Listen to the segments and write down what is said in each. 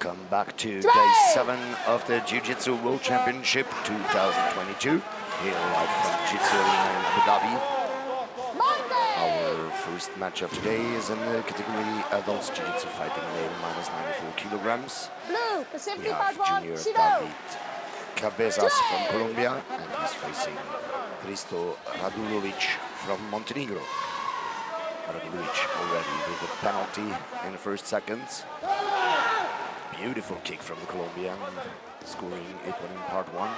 Welcome back to day 7 of the Jiu-Jitsu World Championship 2022 here live from Jiu-Jitsu Arena in Abu Dhabi. Our first match of today is in the category Adults Jiu-Jitsu Fighting Male minus 94 kilograms. Blue, We have Junior David Cabezas from Colombia and he's facing Hristo Radulovic from Montenegro. Radulovic already with a penalty in the first seconds. Beautiful kick from the Colombian, scoring it in part 1.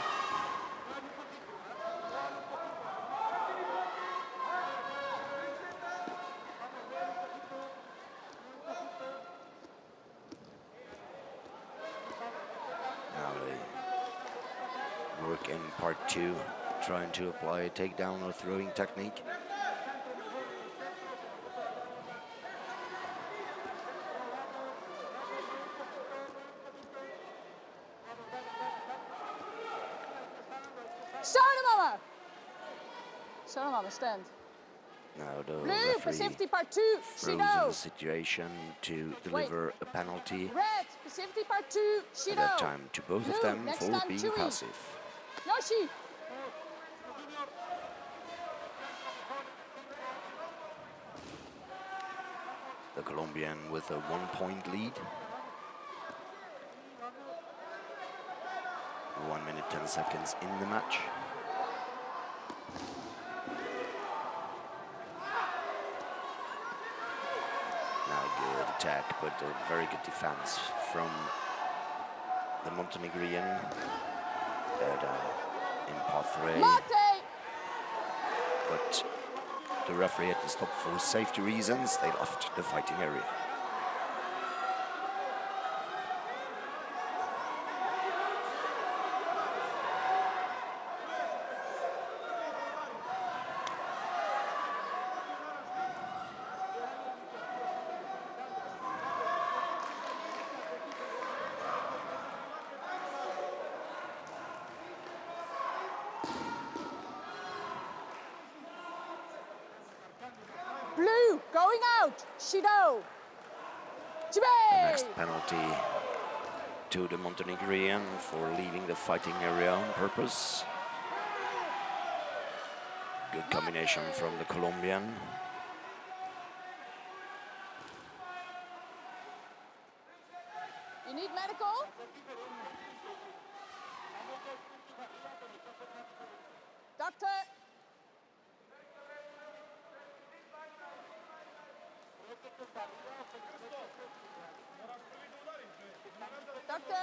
Now they work in part 2, trying to apply a takedown or throwing technique. Mama, stand. Now the Blue, referee Pacific part 2, frozen the situation to deliver a penalty Red, Pacific part 2, at that time to both of them for being passive. Yoshi. The Colombian with a 1-point lead. 1 minute 10 seconds in the match. Good attack, but a very good defense from the Montenegrin in part 3. But the referee had to stop for safety reasons. They left the fighting area. Blue, going out, Shido. The next penalty to the Montenegrin for leaving the fighting area on purpose. Good combination from the Colombian. You need medical? Doctor? Doctor?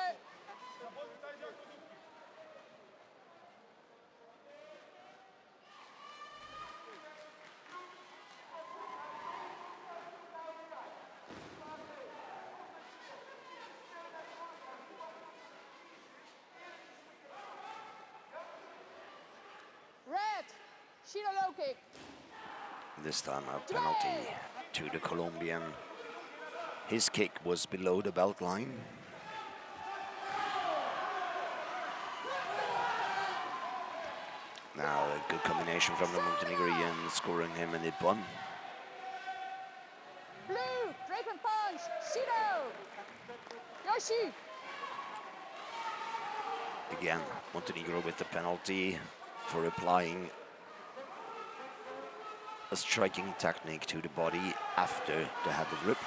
Red, Shido low kick. This time a penalty to the Colombian. His kick was below the belt line. Now a good combination from the Montenegrin, scoring him an ippon. Blue, Dragon punch, Shido. Yoshi. Again, Montenegro with the penalty for applying a striking technique to the body after the head grip.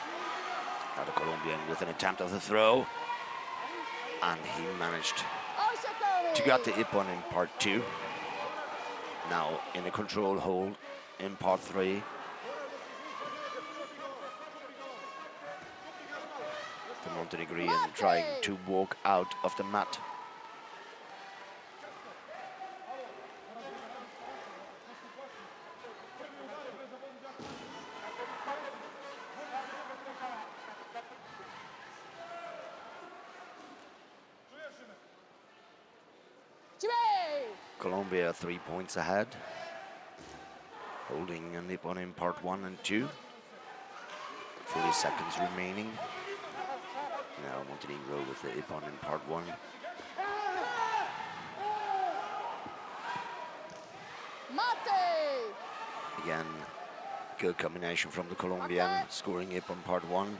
Now the Colombian with an attempt of the throw, and he managed to get the ippon in part 2. Now in a control hold in part 3. The Montenegrin trying to walk out of the mat. Colombia 3 points ahead, holding a ippon in part 1 and 2. 40 seconds remaining. Now Montenegro with the ippon in part 1. Again, good combination from the Colombian, scoring ippon part 1.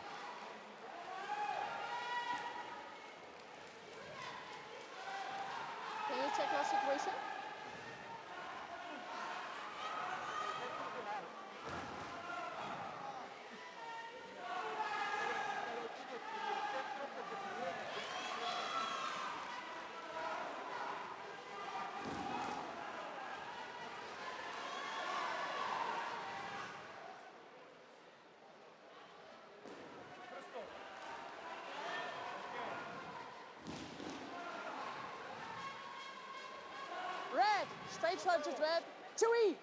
Straight front to grab. Chewy.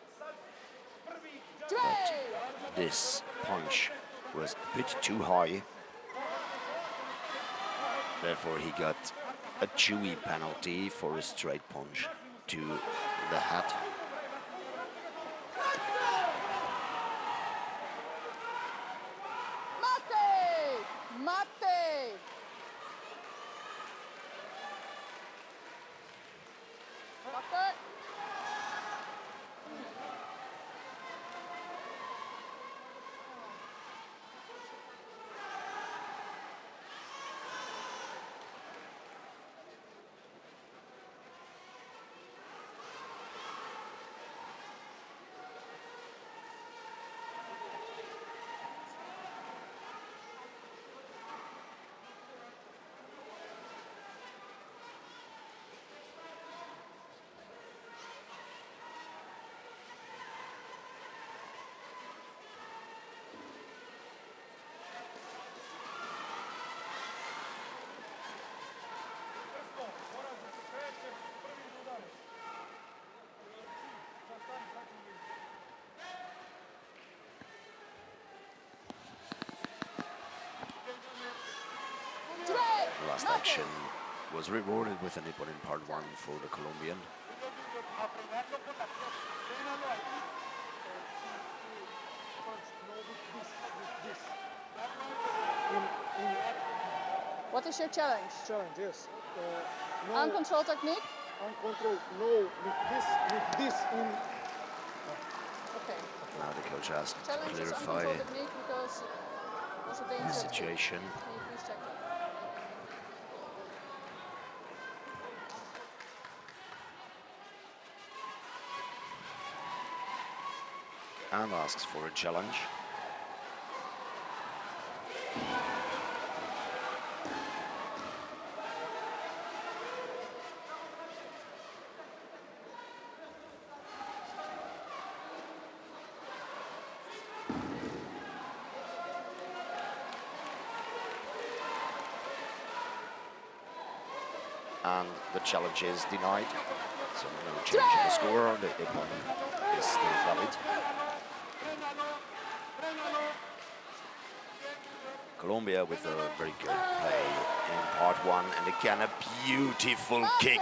Straight. This punch was a bit too high. Therefore, he got a chewy penalty for a straight punch to the head. Mate. Mate. Doctor. Last action was rewarded with a nip-on in part 1 for the Colombian. What is your challenge? Challenge, yes. No, Uncontrolled technique? uncontrolled, no, with this in. Okay. Now the coach asked to Challenge is clarify uncontrolled technique because it was a the danger. situation. Can you please check that? And asks for a challenge. And the challenge is denied. So no change in the score. The opponent is still valid. Colombia with a very good play in part 1, and again a beautiful kick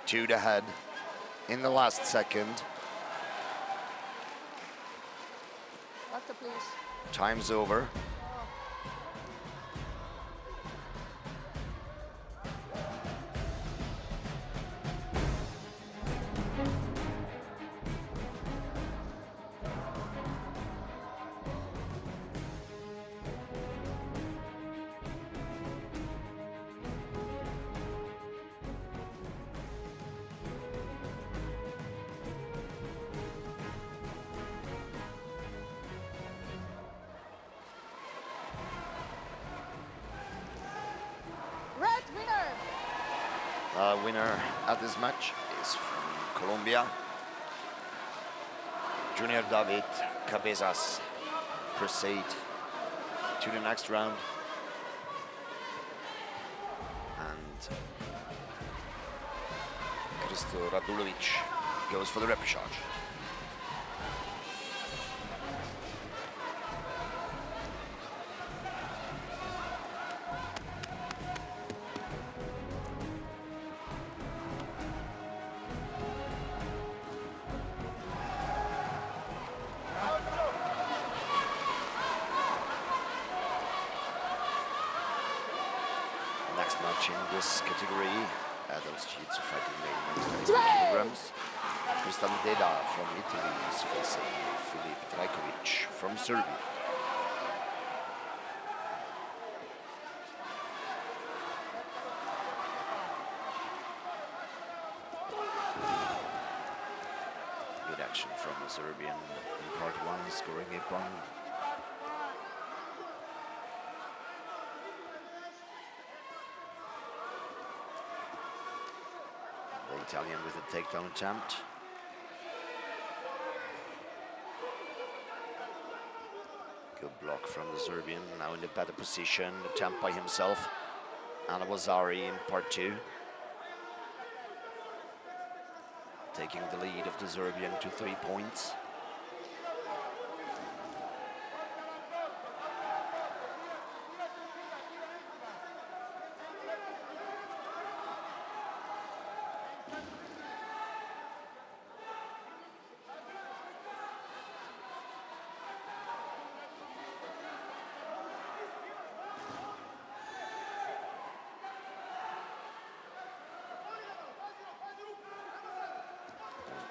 to the head in the last second. Doctor, please. Time's over. Red winner. The winner at this match is from Colombia. Junior David Cabezas proceed to the next round. And Cristo Radulovic goes for the repechage. Next match in this category, adult Jiu-Jitsu fighting male 90 kilograms. Tristan Deda from Italy is facing Filip Trajkovic from Serbia. Good action from the Serbian in part 1, scoring a point. The Italian with a takedown attempt. Good block from the Serbian, now in the better position, attempt by himself. And Wazari in part 2. taking the lead of the Serbian to 3 points.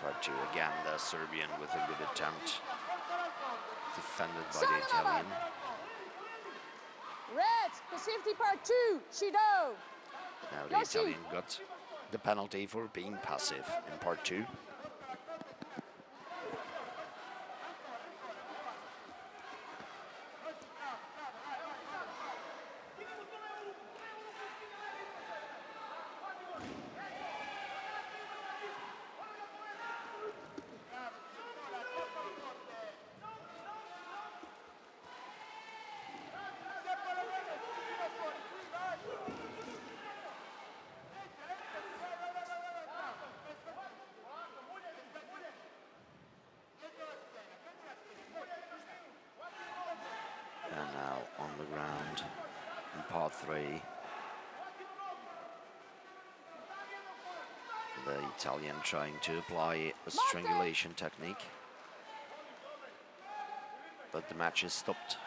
Part 2 again, the Serbian with a good attempt, defended by the Italian. Red, Pacific part 2, Shido. Now the Yoshi. Italian got the penalty for being passive in part 2. And now on the ground in part 3, the Italian trying to apply a strangulation technique, but the match is stopped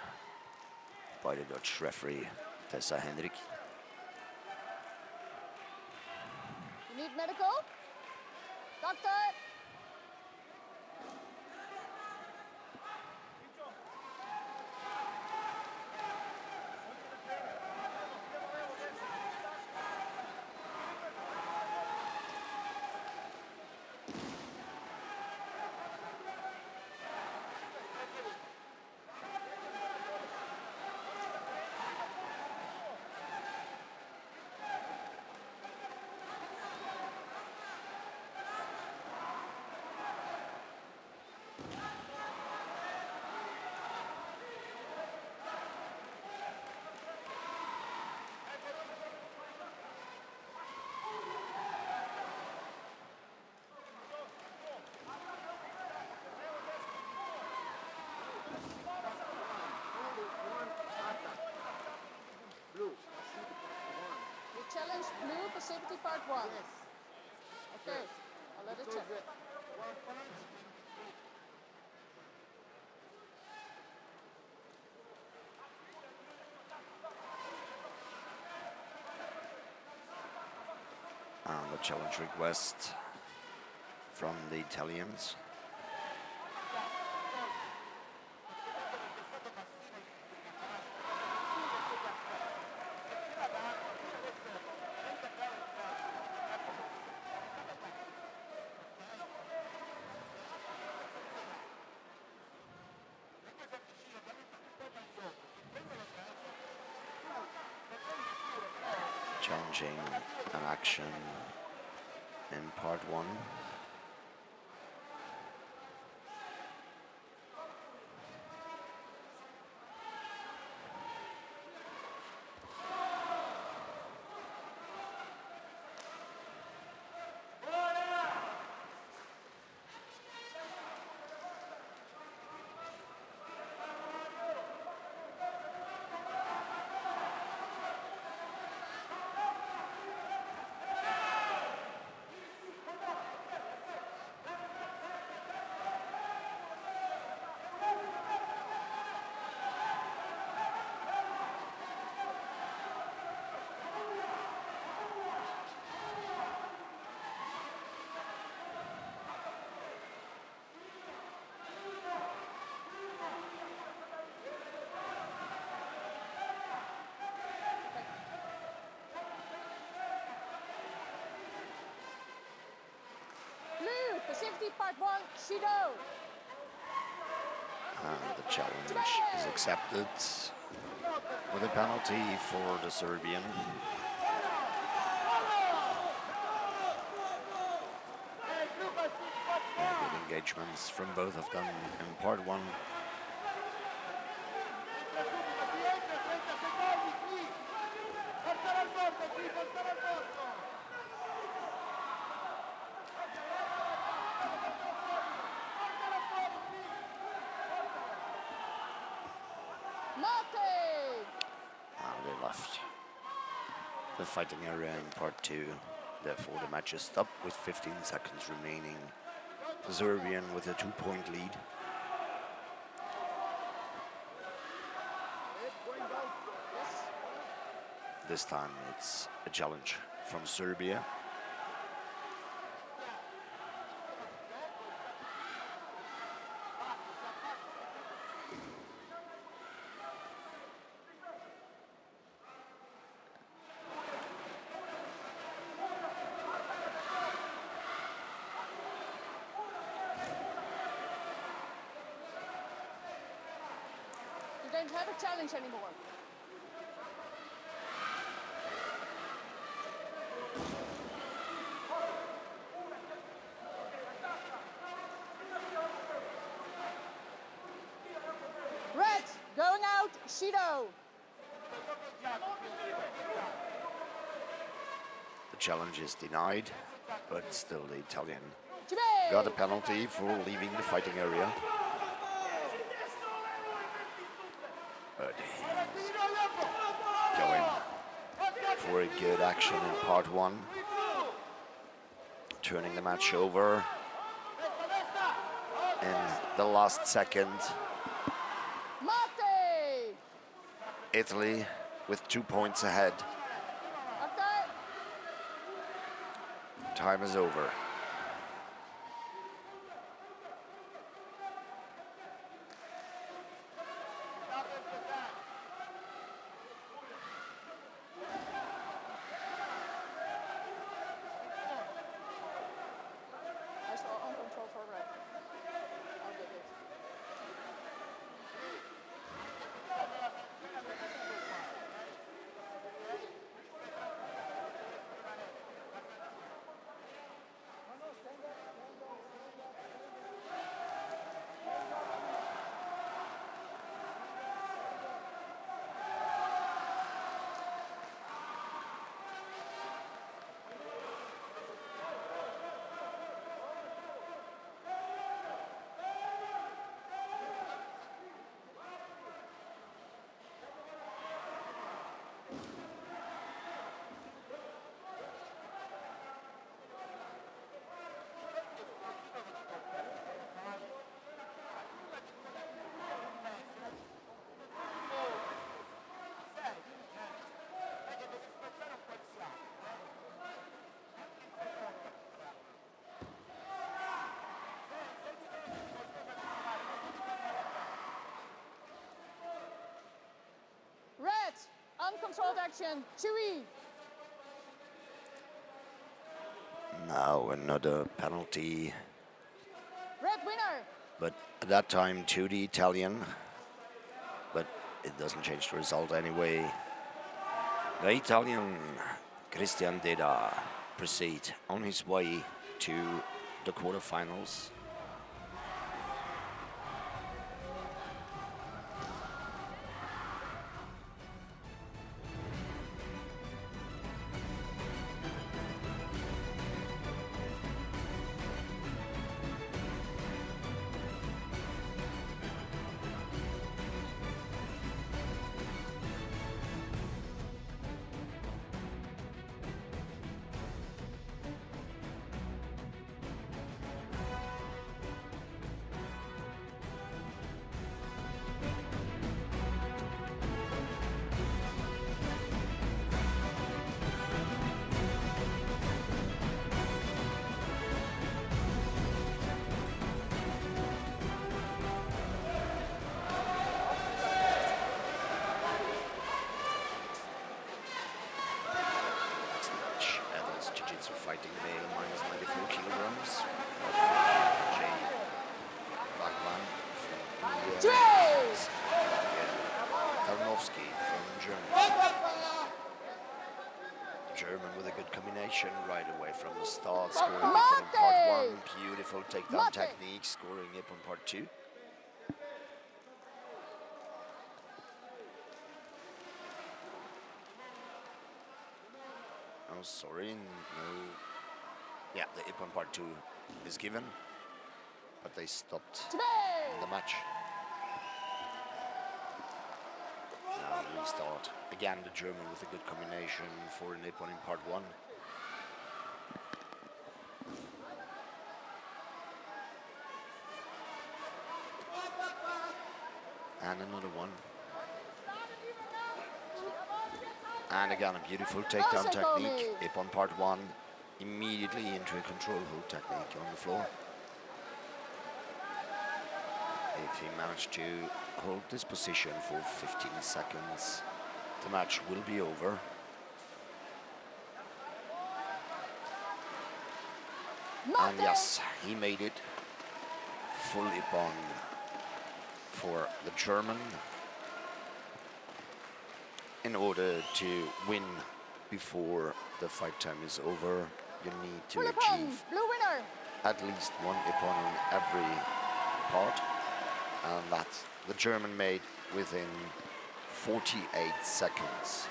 by the Dutch referee Tessa Hendrik. You need medical? Doctor? You challenge blue, Pacific part 1. Okay, I'll let it check. And the challenge request from the Italians. Challenging an action in part 1. Blue, Pacific part 1, Shido. And the challenge is accepted with a penalty for the Serbian. And good engagements from both of them in part 1. Mate! They left the fighting area in part 2. Therefore, the match is stopped with 15 seconds remaining. The Serbian with a 2-point lead. This time it's a challenge from Serbia. You don't have a challenge anymore. Red, going out, Shido. The challenge is denied, but still the Italian Jimmy! got a penalty for leaving the fighting area. But he's going for a good action in part 1. Turning the match over in the last second. Mate! Italy with 2 points ahead. Okay. Time is over. I saw on control for red. I'll get it. Red, uncontrolled action, Chewy. Now another penalty, Red winner. but at that time to the Italian. But it doesn't change the result anyway. The Italian Christian Deda proceed on his way to the quarterfinals. Adults Jiu-Jitsu fighting male minus 94 kilograms. Jay Bagman from India. Jay! Tarnowski from Germany. German with a good combination right away from the start, scoring Ippon in part 1. Beautiful takedown technique, scoring Ippon part 2. Oh, sorry, no. Yeah, the Ippon part 2 is given, but they stopped the match. restart. Again, the German with a good combination for Nippon in part one. And another one. And again, a beautiful takedown technique. Ippon part one, immediately into a control hold technique on the floor. If he managed to hold this position for 15 seconds, the match will be over. And yes, he made it. Full Ippon for the German. In order to win before the fight time is over, you need to achieve at least one Ippon in every part. And that the German made within 48 seconds.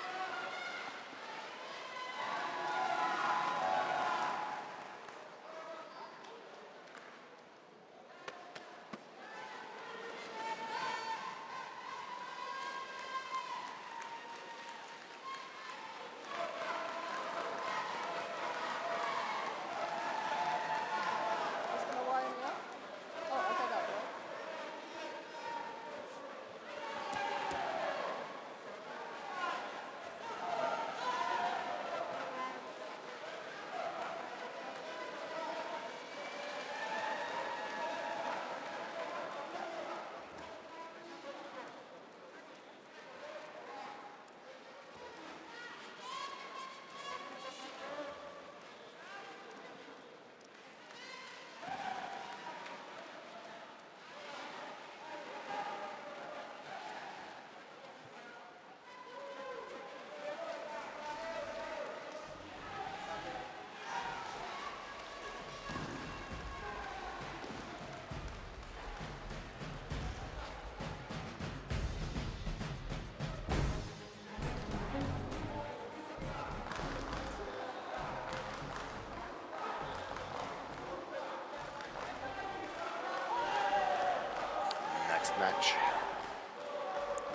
Next match,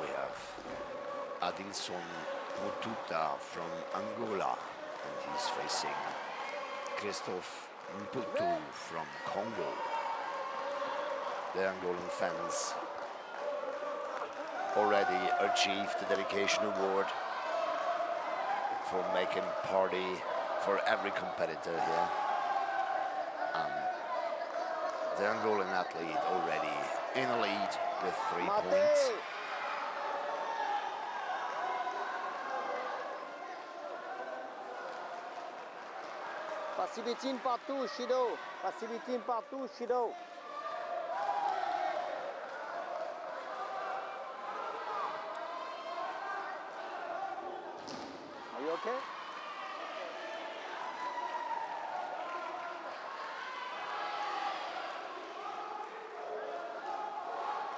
we have Adinson Mututa from Angola, and he's facing Christophe Mputu from Congo. The Angolan fans already achieved the dedication award for making party for every competitor here. The Angolan athlete already in the lead with 3 points. Passivity in part two, Shido. Passivity in part two, Shido. Are you okay?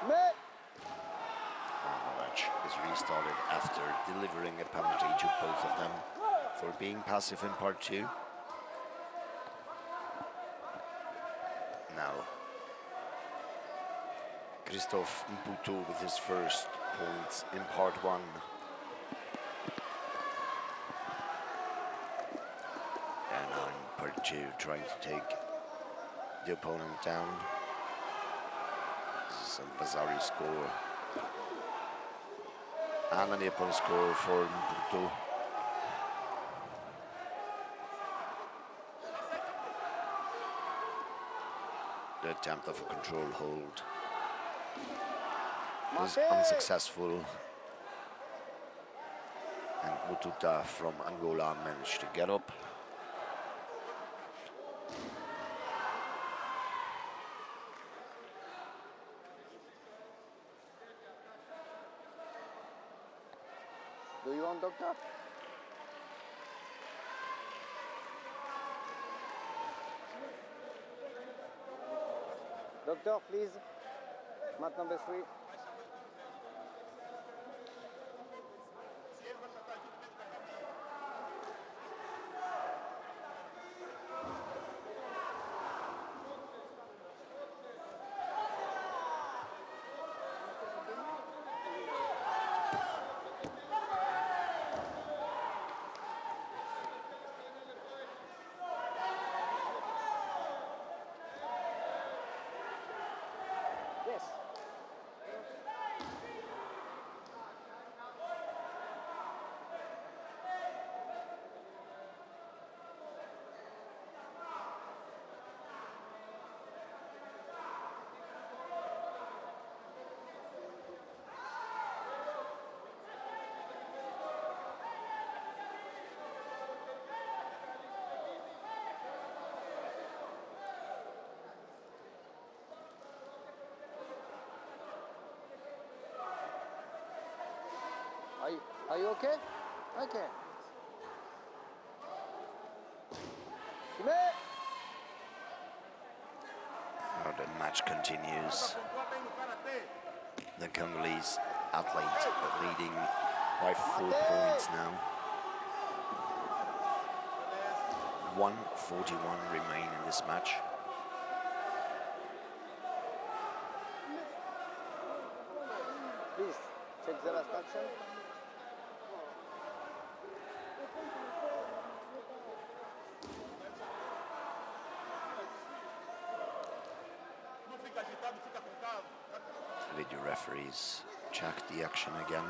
The match is restarted after delivering a penalty to both of them for being passive in part two. Now, Christophe Mputu with his first points in part one. And now in part two, trying to take the opponent down. This is a Vasari score. And an Ippon score for Mputu. The attempt of a control hold was unsuccessful, and Mututa from Angola managed to get up. Do you want doctor? Doctor, please. Mat number 3. Are you okay? Okay. Now the match continues. The Congolese athlete leading by 4 points now. 1:41 remain in this match. Please check the last action. Video referees check the action again.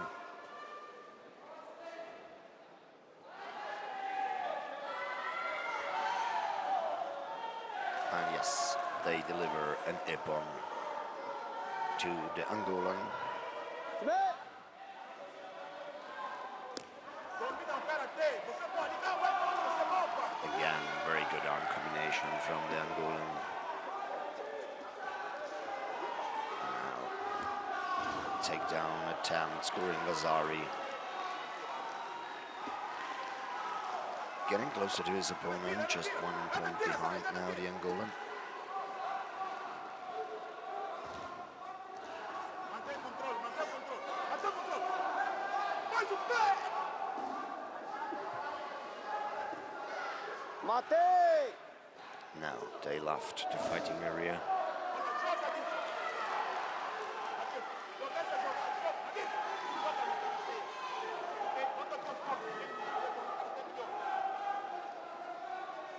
And yes, they deliver an ippon to the Angolan. Again, very good arm combination from the Angolan. Now, takedown attempt, scoring Lazari. Getting closer to his opponent, just 1 point behind now, the Angolan. Mate! Now they left the fighting area.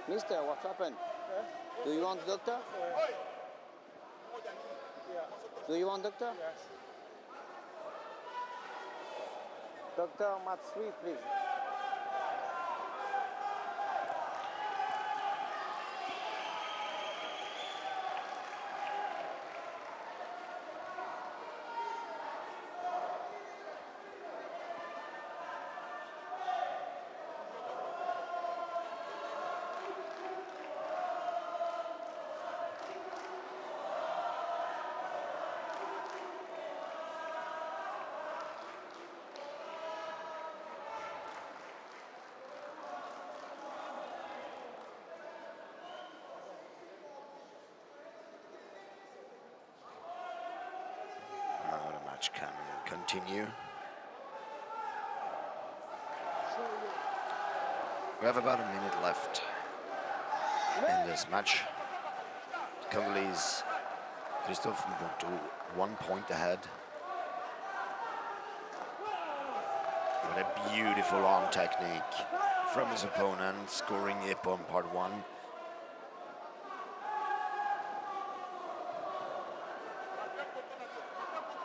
Mister, what's happened? Do you want doctor? Do you want doctor? Yes. Doctor, match 3, please. Now the match can continue. We have about a minute left in this match. Congolese Christophe Mbutu 1 point ahead. What a beautiful arm technique from his opponent, scoring ippon part 1.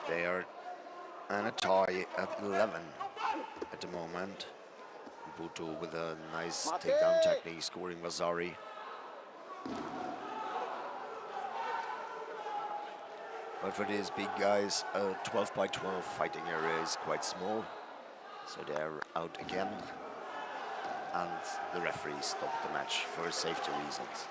They are in a tie at 11 at the moment. Mbutu with a nice takedown technique, scoring Lazari. But for these big guys, a 12 by 12 fighting area is quite small. So they're out again. And the referee stopped the match for safety reasons.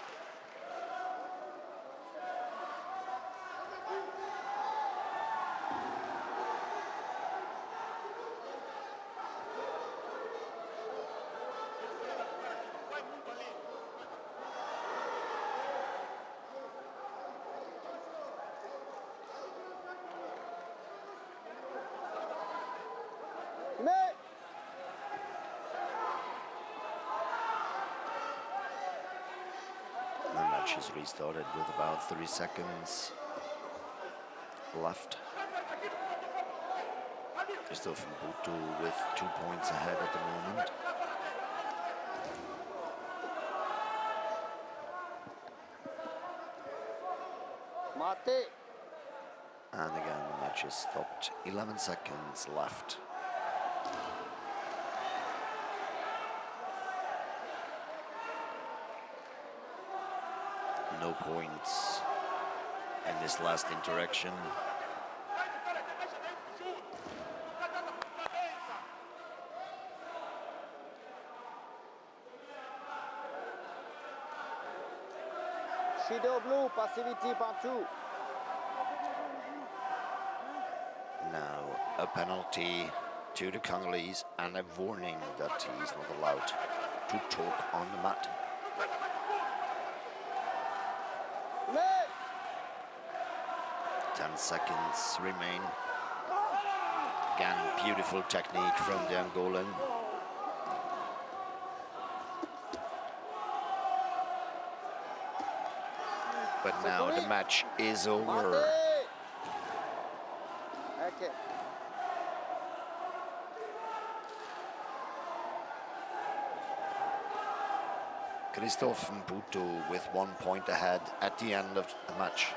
The match is restarted with about 30 seconds left. Christophe Mbutu with 2 points ahead at the moment. Mate! And again, the match is stopped. 11 seconds left. No points in this last interaction. Shadow blue, passivity part 2. Now a penalty to the Congolese and a warning that he is not allowed to talk on the mat. Mais 10 seconds remain. Again, beautiful technique from the Angolan. But now the match is over. Mate. Okay. Christophe Mputu with 1 point ahead at the end of the match.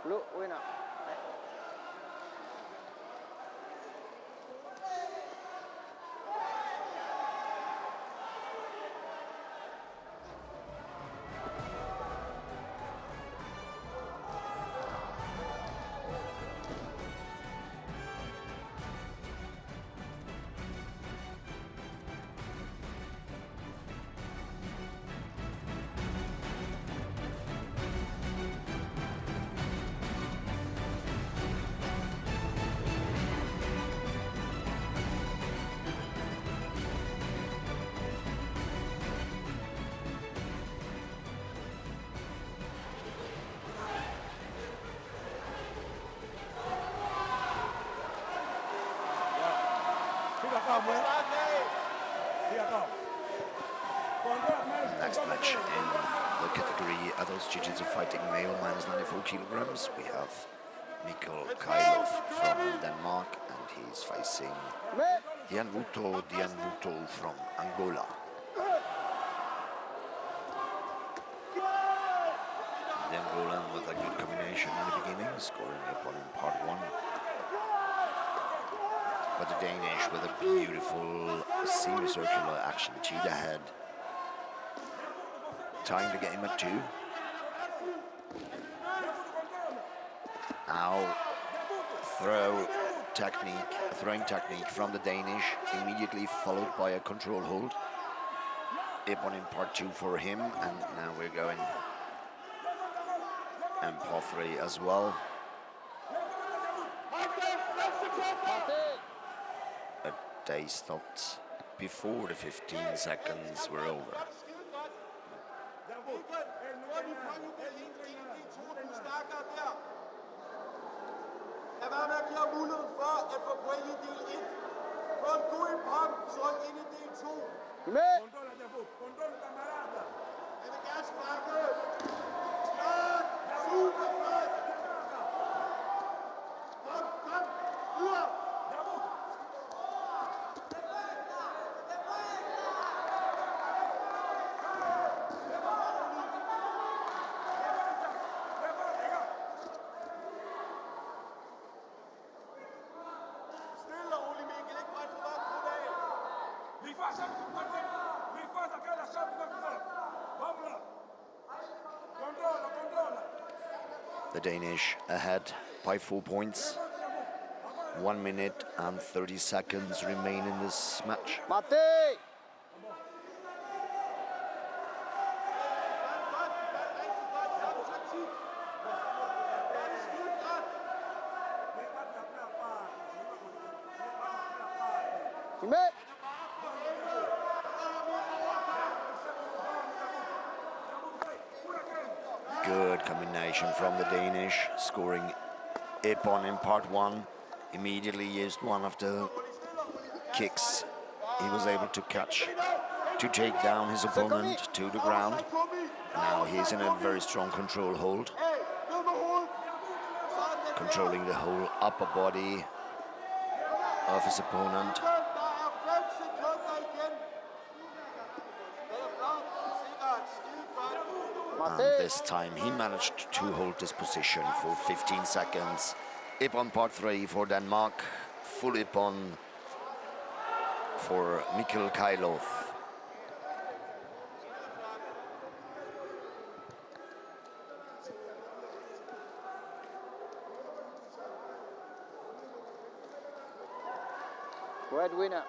Blue winner. Next match in the category Adults Jiu-Jitsu Fighting Male minus 94 kilograms. We have Mikkel Kailov from Denmark, and he's facing Mais Dianvuto from Angola. The Angolan with a good combination in the beginning, scoring upon in part 1. But the Danish with a beautiful semicircular action to the head, tying the game at 2. Now throwing technique from the Danish, immediately followed by a control hold. Ippon in part 2 for him, and now we're going and part 3 as well. But they stopped before the 15 seconds were over. Lad være med at give ham muligheden for at få point i del 1. Få en god impong, så ind i del 2. mais Jeg vil gerne sparke. Flot! Super flot! Kom, kom! Videre! Stille og roligt, Mikkel. Ikke brænd for meget krudt af. The Danish ahead by 4 points. 1 minute and 30 seconds remain in this match. Mate. Mais Good combination from the Danish, scoring Ippon in part 1. Immediately used one of the kicks he was able to catch to take down his opponent to the ground. Now he's in a very strong control hold, Hey, ned med hovedet. Sådan, controlling the whole upper body of his opponent. der er 5 sekunder igen. Det er flot. Sikkert. Skide godt. And Mate. this time he managed to hold this position for 15 seconds. Ippon part 3 for Denmark, full Ippon for Mikkel Kailov. Red winner.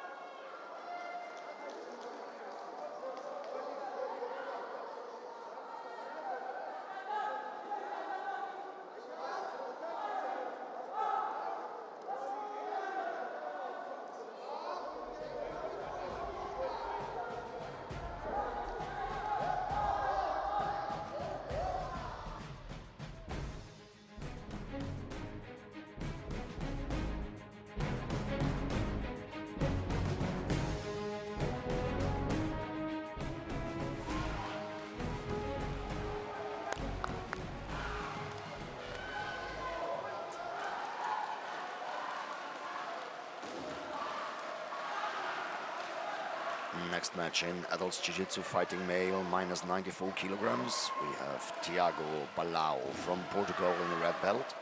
next match in adults Jiu-Jitsu fighting male minus 94 kilograms. We have Tiago Palau from Portugal in the red belt,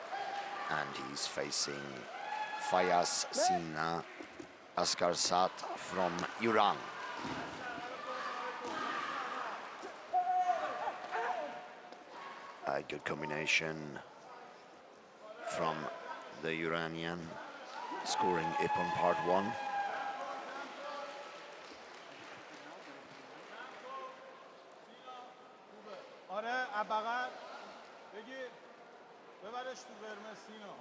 and he's facing Fayaz Sina Askarsat from Iran. A good combination from the Iranian, scoring Ippon part 1. آره بغل بگیر ببرش تو قرمز سینا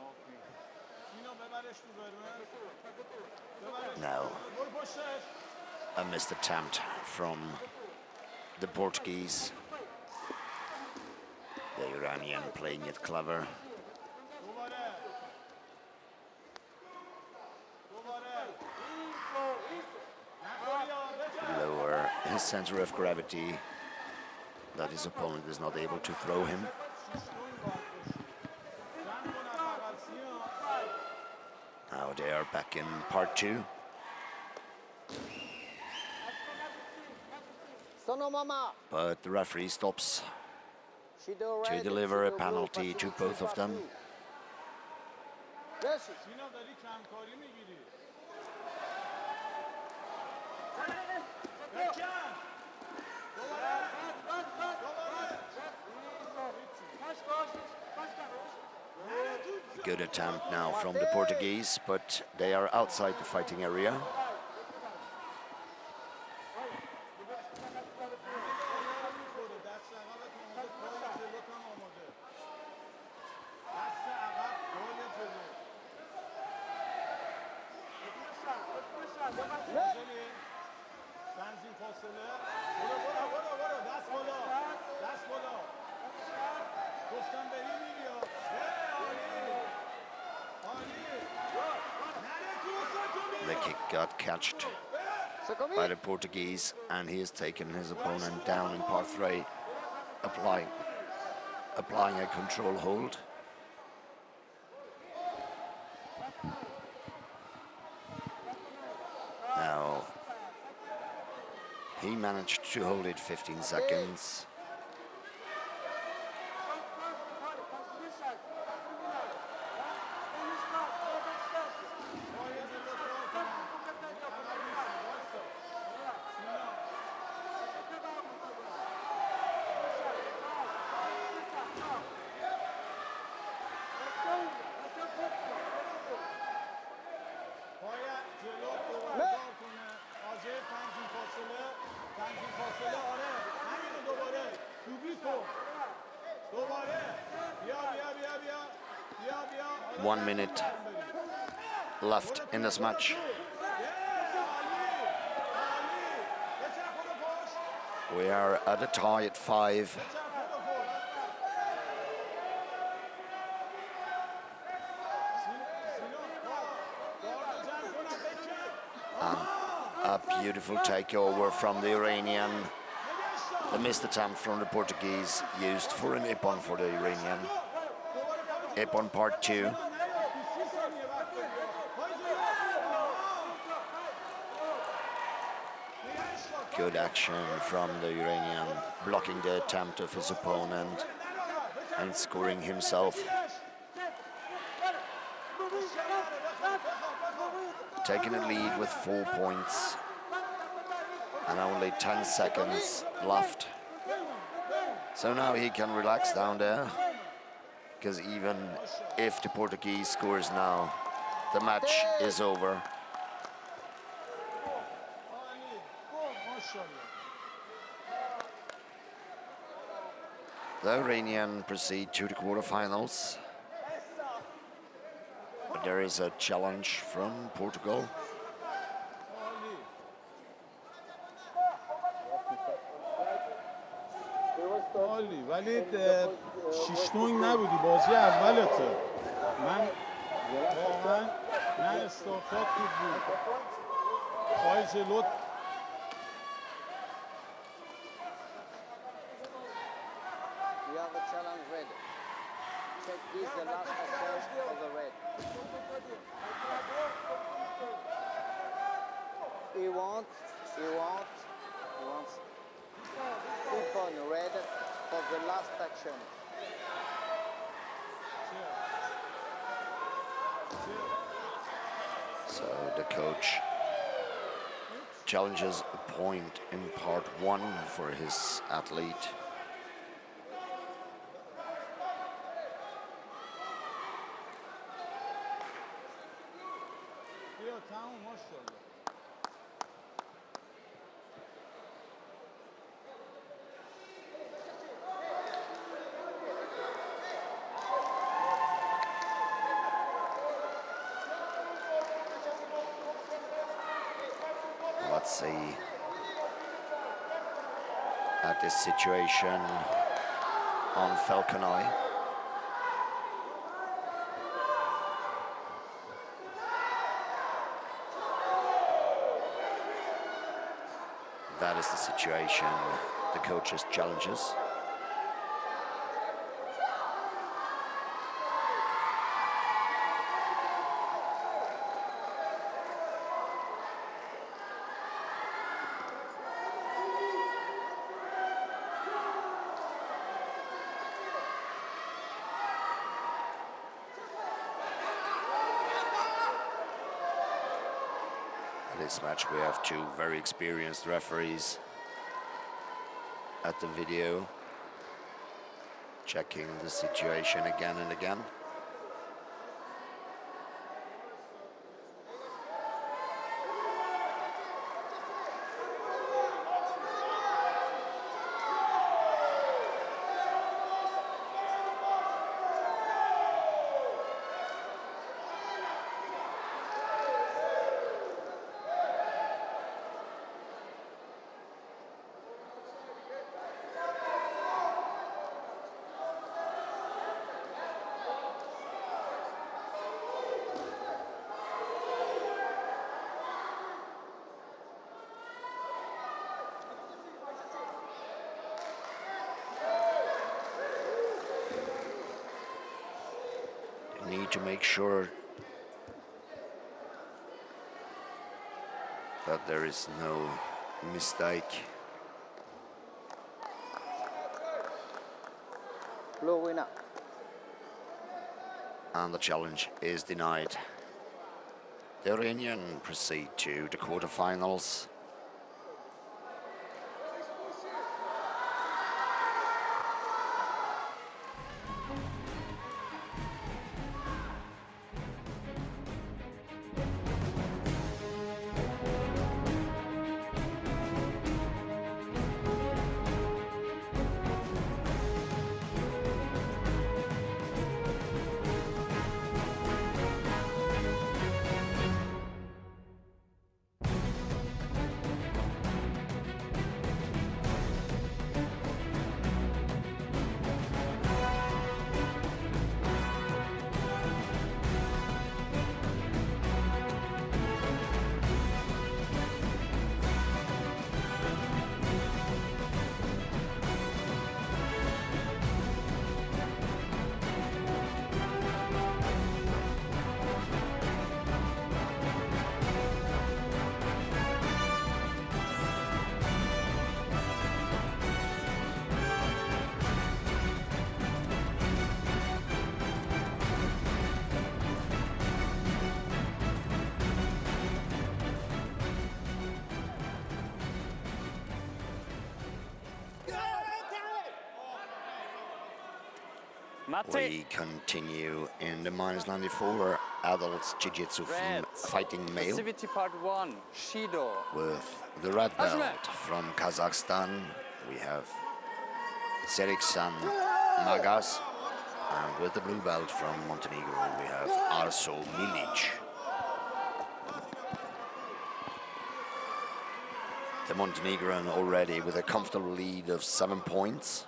سینا ببرش تو قرمز ببرش Now, برو پشتش a missed attempt from the Portuguese. The Iranian playing it clever. دوباره دوباره نخوری ها بجا Lower his center of gravity, that his opponent is not able to throw him. Now they are back in part 2. Sono mama. But the referee stops She do to red, deliver she a do blue, penalty but to she both of them. Yes. سینا داری کمکاری میگیری بکن دوباره Good attempt now from the Portuguese, but they are outside the fighting area. دست عقبت آماده پای جلوت هم آماده دست عقب پای جلو فاصله تنظیم فاصله برو برو برو برو دست بالا دست بالا گفتم بری میری ها عالی عالی نره تو ساکومی The kick got catched by the Portuguese, and he has taken his opponent down in part 3, applying a control hold. Now, he managed to hold it 15 seconds. باید جلو دوباره کار کنه آجه تنظیم فاصله آره همینو دوباره دوبی کن دوباره بیا بیا بیا بیا بیا بیا 1 minute left in this match. We are at a tie at 5. A beautiful takeover from the Iranian. The missed attempt from the Portuguese used for an Ippon for the Iranian. Ippon part 2. Good action from the Iranian, blocking the attempt of his opponent and scoring himself. Taking a lead with 4 points and only 10 seconds left. So now he can relax down there, because even if the Portuguese scores now, the match is over. The Iranian proceed to the quarterfinals. But there is a challenge from Portugal. عالی ولی شیشتونگ نبودی بازی اولته من واقعا نه استارتات خوب بود پای جلوت You have a challenge red. Check this, the last assault for the red. He wants He wants keep on red for the last action. So the coach challenges a point in part 1 for his athlete. Let's see at this situation on Falcon Eye. That is the situation the coach's challenges. This match we have two very experienced referees at the video, checking the situation again and again. Need to make sure that there is no mistake. Blue winner. And the challenge is denied. The Iranian proceed to the quarterfinals. We continue in the -94 adults Jiu-Jitsu fighting male Activity part 1, Shido. with the red belt from Kazakhstan. We have Seriksan Magas, and with the blue belt from Montenegro we have Arso Milic. The Montenegrin already with a comfortable lead of 7 points.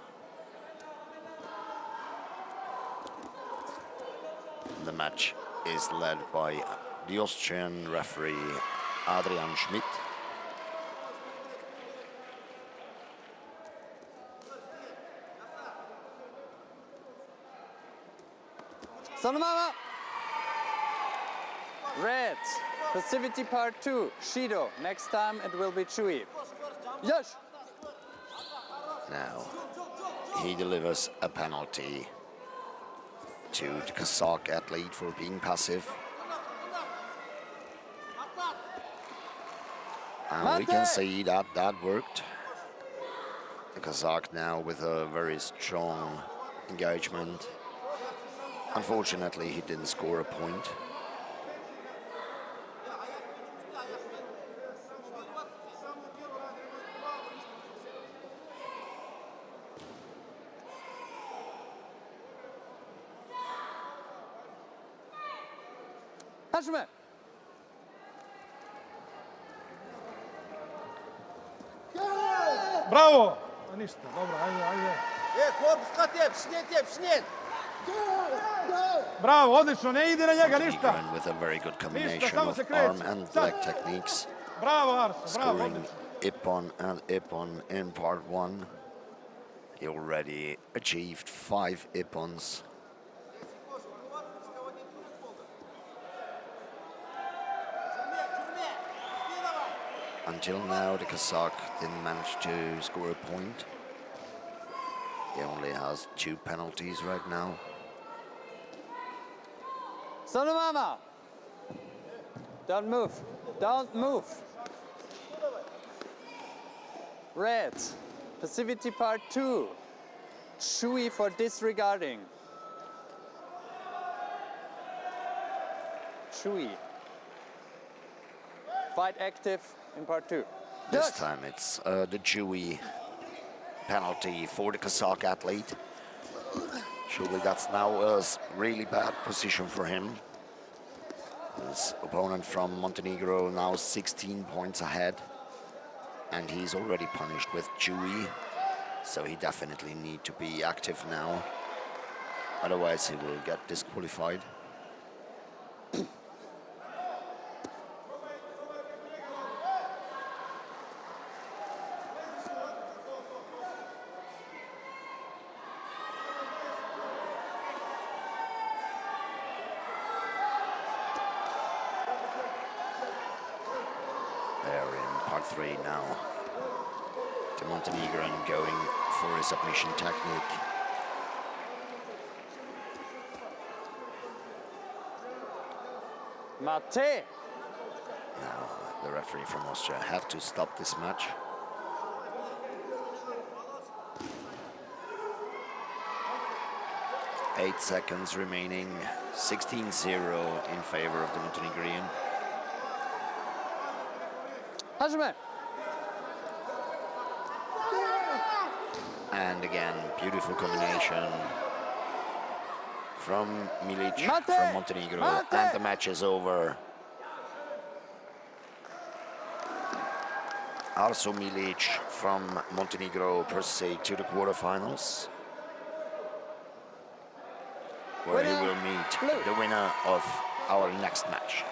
The match is led by the Austrian referee Adrian Schmidt. Sanmama. Red. Passivity part 2, Shido. Next time it will be Chui. Yes. Now, he delivers a penalty to the Kazakh athlete for being passive. And we can see that that worked. The Kazakh now with a very strong engagement. Unfortunately, he didn't score a point. Hashime. Bravo! A ništa, dobro, ajde. Bravo, odlično, ne ide na njega ništa. Montenegrin with a very good combination of arm and leg techniques. Bravo, Arso, bravo, Scoring odlično. Ippon and Ippon in part one. He already achieved 5 Ippons. Until now, the Kazakh didn't manage to score a point. He only has 2 penalties right now. Sonomama. Don't move. Don't move. Red. Passivity part 2. Shui for disregarding. Shui. Fight active in part 2. This time it's the Jewy penalty for the Kazakh athlete. Surely that's now a really bad position for him. His opponent from Montenegro now 16 points ahead. And he's already punished with Jewy. So he definitely need to be active now. Otherwise he will get disqualified. They're in part 3 now. The Montenegrin going for a submission technique. Mate. Now the referee from Austria had to stop this match. Eight seconds remaining, 16-0 in favor of the Montenegrin. Hajime. And again, beautiful combination from Milic Mate! from Montenegro. Mate! And the match is over. Also Milic from Montenegro proceed to the quarterfinals, where he Winner, will meet blue. the winner of our next match.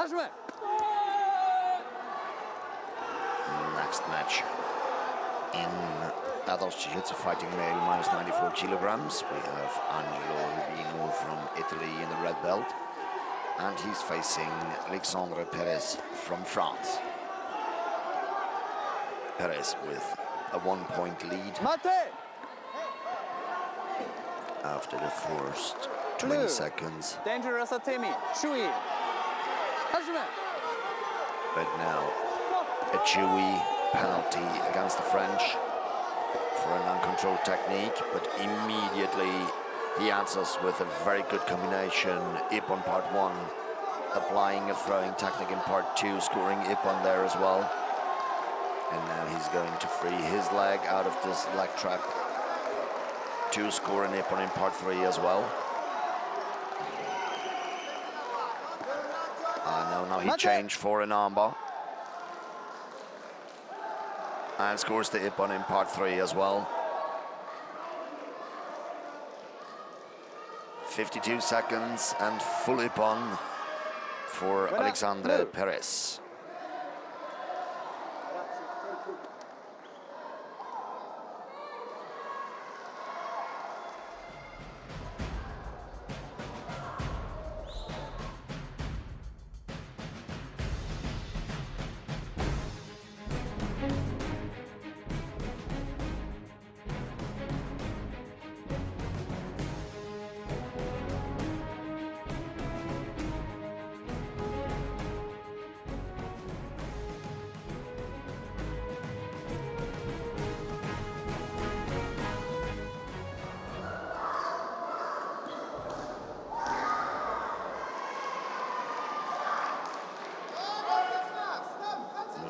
Hajime. Next match in adult Jiu-Jitsu fighting male minus 94 kilograms. We have Angelo Rubino from Italy in the red belt. And he's facing Alexandre Perez from France. Perez with a 1-point lead Mate. after the first 20 Blue. seconds. Dangerous Atemi. Shui. Hajime. But now a Chewy penalty against the French for an uncontrolled technique, but immediately he answers with a very good combination. Ippon part 1, applying a throwing technique in part 2, scoring Ippon there as well. And now he's going to free his leg out of this leg trap. to score an Ippon in part 3 as well. Now he changed for an armbar. And scores the Ippon in part 3 as well. 52 seconds and full Ippon for Alexandre Perez.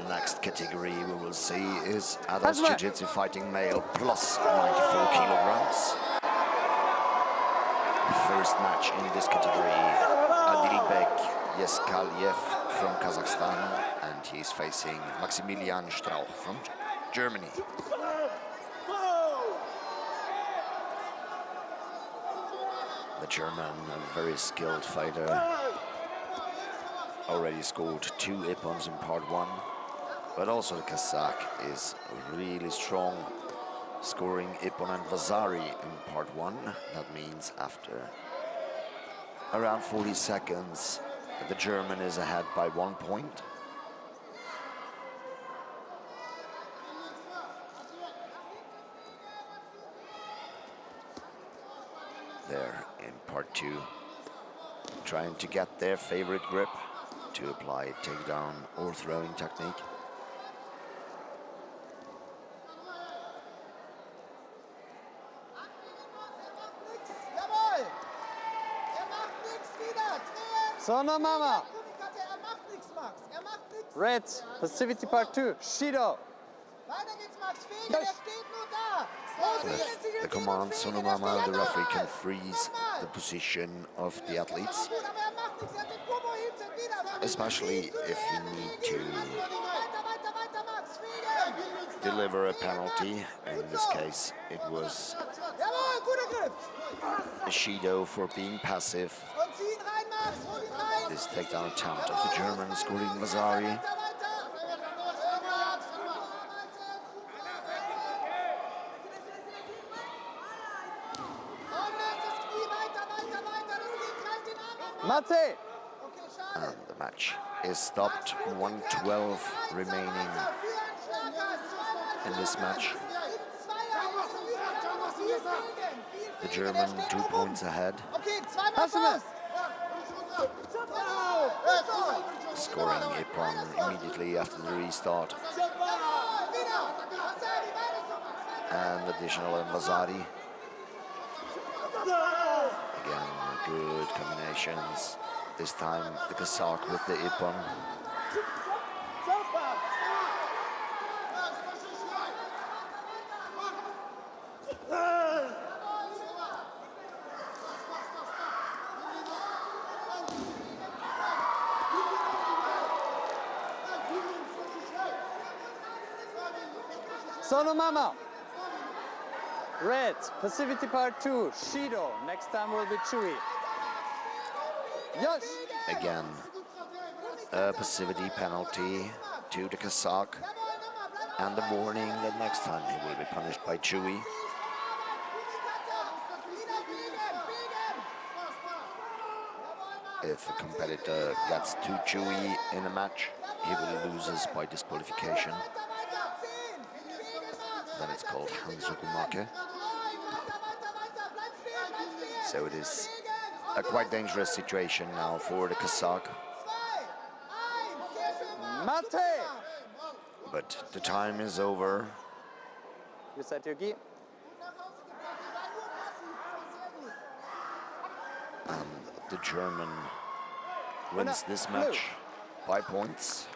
Next category we will see is adult Jiu-Jitsu fighting male plus 94 kilograms. The first match in this category, Adilbek Yeskaliev from Kazakhstan, and he's facing Maximilian Strauch from Germany. The German, a very skilled fighter, already scored 2 Ippons in part 1. But also the Kazakh is really strong, scoring Ippon and Vasari in part 1. That means after around 40 seconds, the German is ahead by 1 point. There in part 2, trying to get their favorite grip to apply takedown or throwing technique. So no mama. Red, passivity part 2, Shido. The command Sonomama, the referee can freeze the position of the athletes, especially if you need to deliver a penalty. In this case, it was a Shido for being passive. This takedown attempt of the German scoring Vasari. Mate. And the match is stopped. 1:12 remaining in this match. The German 2 points ahead. Scoring Ippon immediately after the restart. And additional Vasari. Again, good combinations. This time the Kazakh with the Ippon. Sono mama. Red, passivity part 2, Shido. Next time will be Chewy. Yosh. Again, a passivity penalty to the Kazakh, and the warning that next time he will be punished by Chewy. If a competitor gets too chewy in a match, he will lose by disqualification. Then it's called Hanzokumake. So it is a quite dangerous situation now for the Kazakh. Mate. But the time is over. You set your gi. And the German wins this match by points.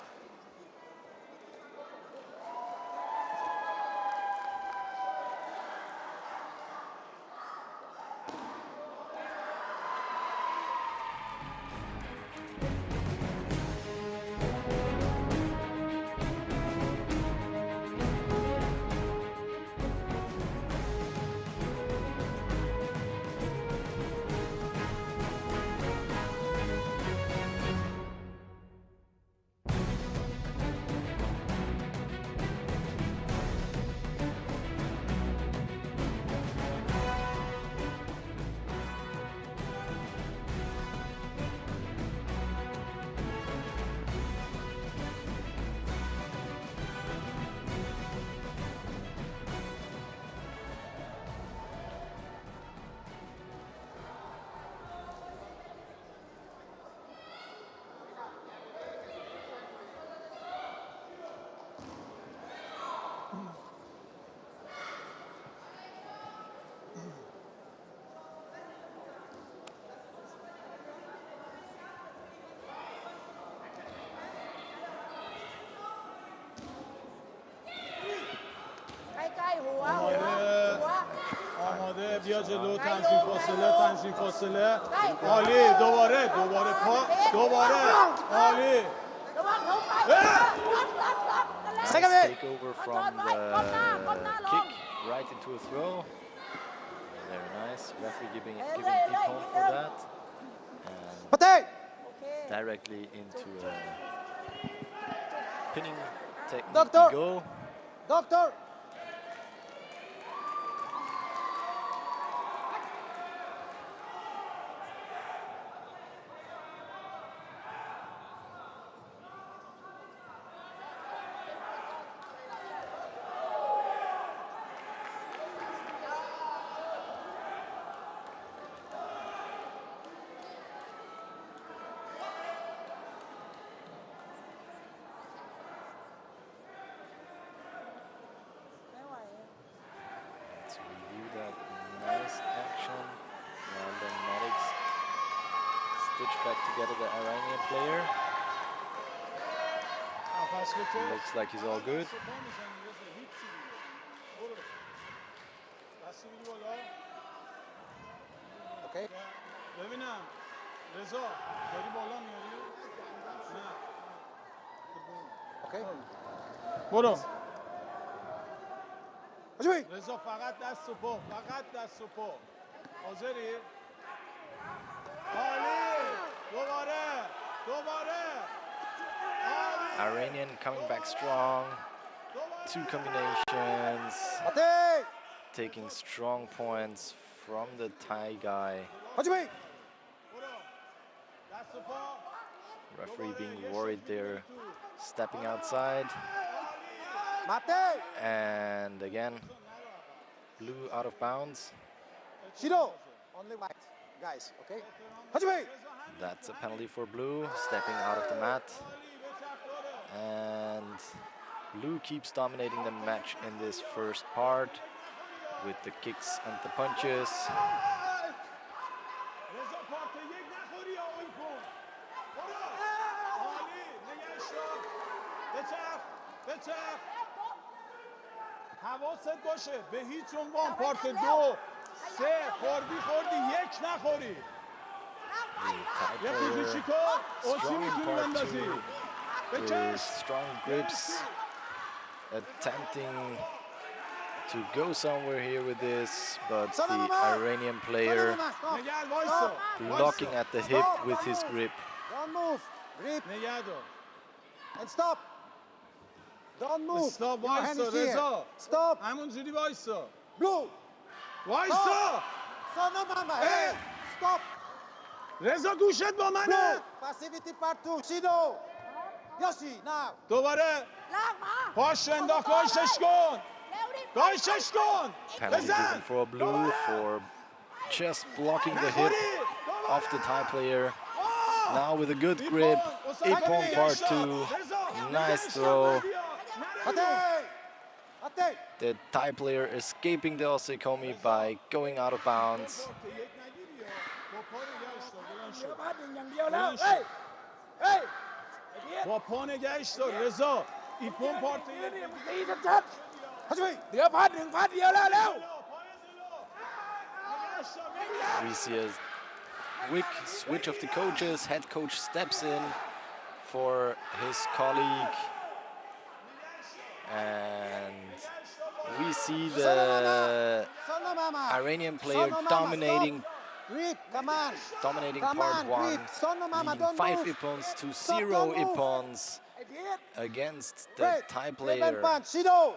آماده بیا جلو تنظیم فاصله عالی دوباره پا دوباره عالی Nice takeover from the kick right into a throw. Very nice. Referee giving Ippon for that. And directly into a pinning technique to go. Doctor! Let's review that nice action. And then Maddox stitch back together the Iranian player. Looks like he's all good. Okay. ببینم رضا داری بالا میاری؟ نه. Okay. برو. هجومی. رضا فقط دست و پا. حاضری؟ عالی. دوباره. Iranian coming back strong. 2 combinations. Taking strong points from the Thai guy. هجومی. Referee being worried there, stepping outside. ماته. And again, blue out of bounds. Shiro. Only white guys, okay? هجومی. That's a penalty for blue, stepping out of the mat. And blue keeps dominating the match in this first part with the kicks and the punches. حواست باشه به هیچ عنوان پارت 2 3 خوردی 1 نخوری یه فیزیکی کن اوچی میتونی بندازی With strong grips, attempting to go somewhere here with this, but the Iranian player blocking at the hip with his grip. Don't move. Grip نگه دار and stop. Don't move. Stop, Your hand وایسا is here. رضا Stop. همونجوری وایسا Blue. وایسا Sono mama. Hey. Stop. رضا گوشت با منه Blue. Passivity part 2. Shido. Yoshi, now. دوباره پاش انداخت گایشش کن Penalty given for blue for just blocking the hip of the Thai player. Now with a good grip, Ippon part 2, nice throw. The Thai player escaping the Osekomi by going out of bounds. با پا نگهش دار رضا ایپون پارت We see a quick switch of the coaches. Head coach steps in for his colleague. And we see the Iranian player dominating Grip, come on. dominating Come part on, 1, grip. Sono mama, leading don't 5 move. Ippons to Stop, 0 don't move. Ippons against the Great. Thai Left player. hand punch. Shido.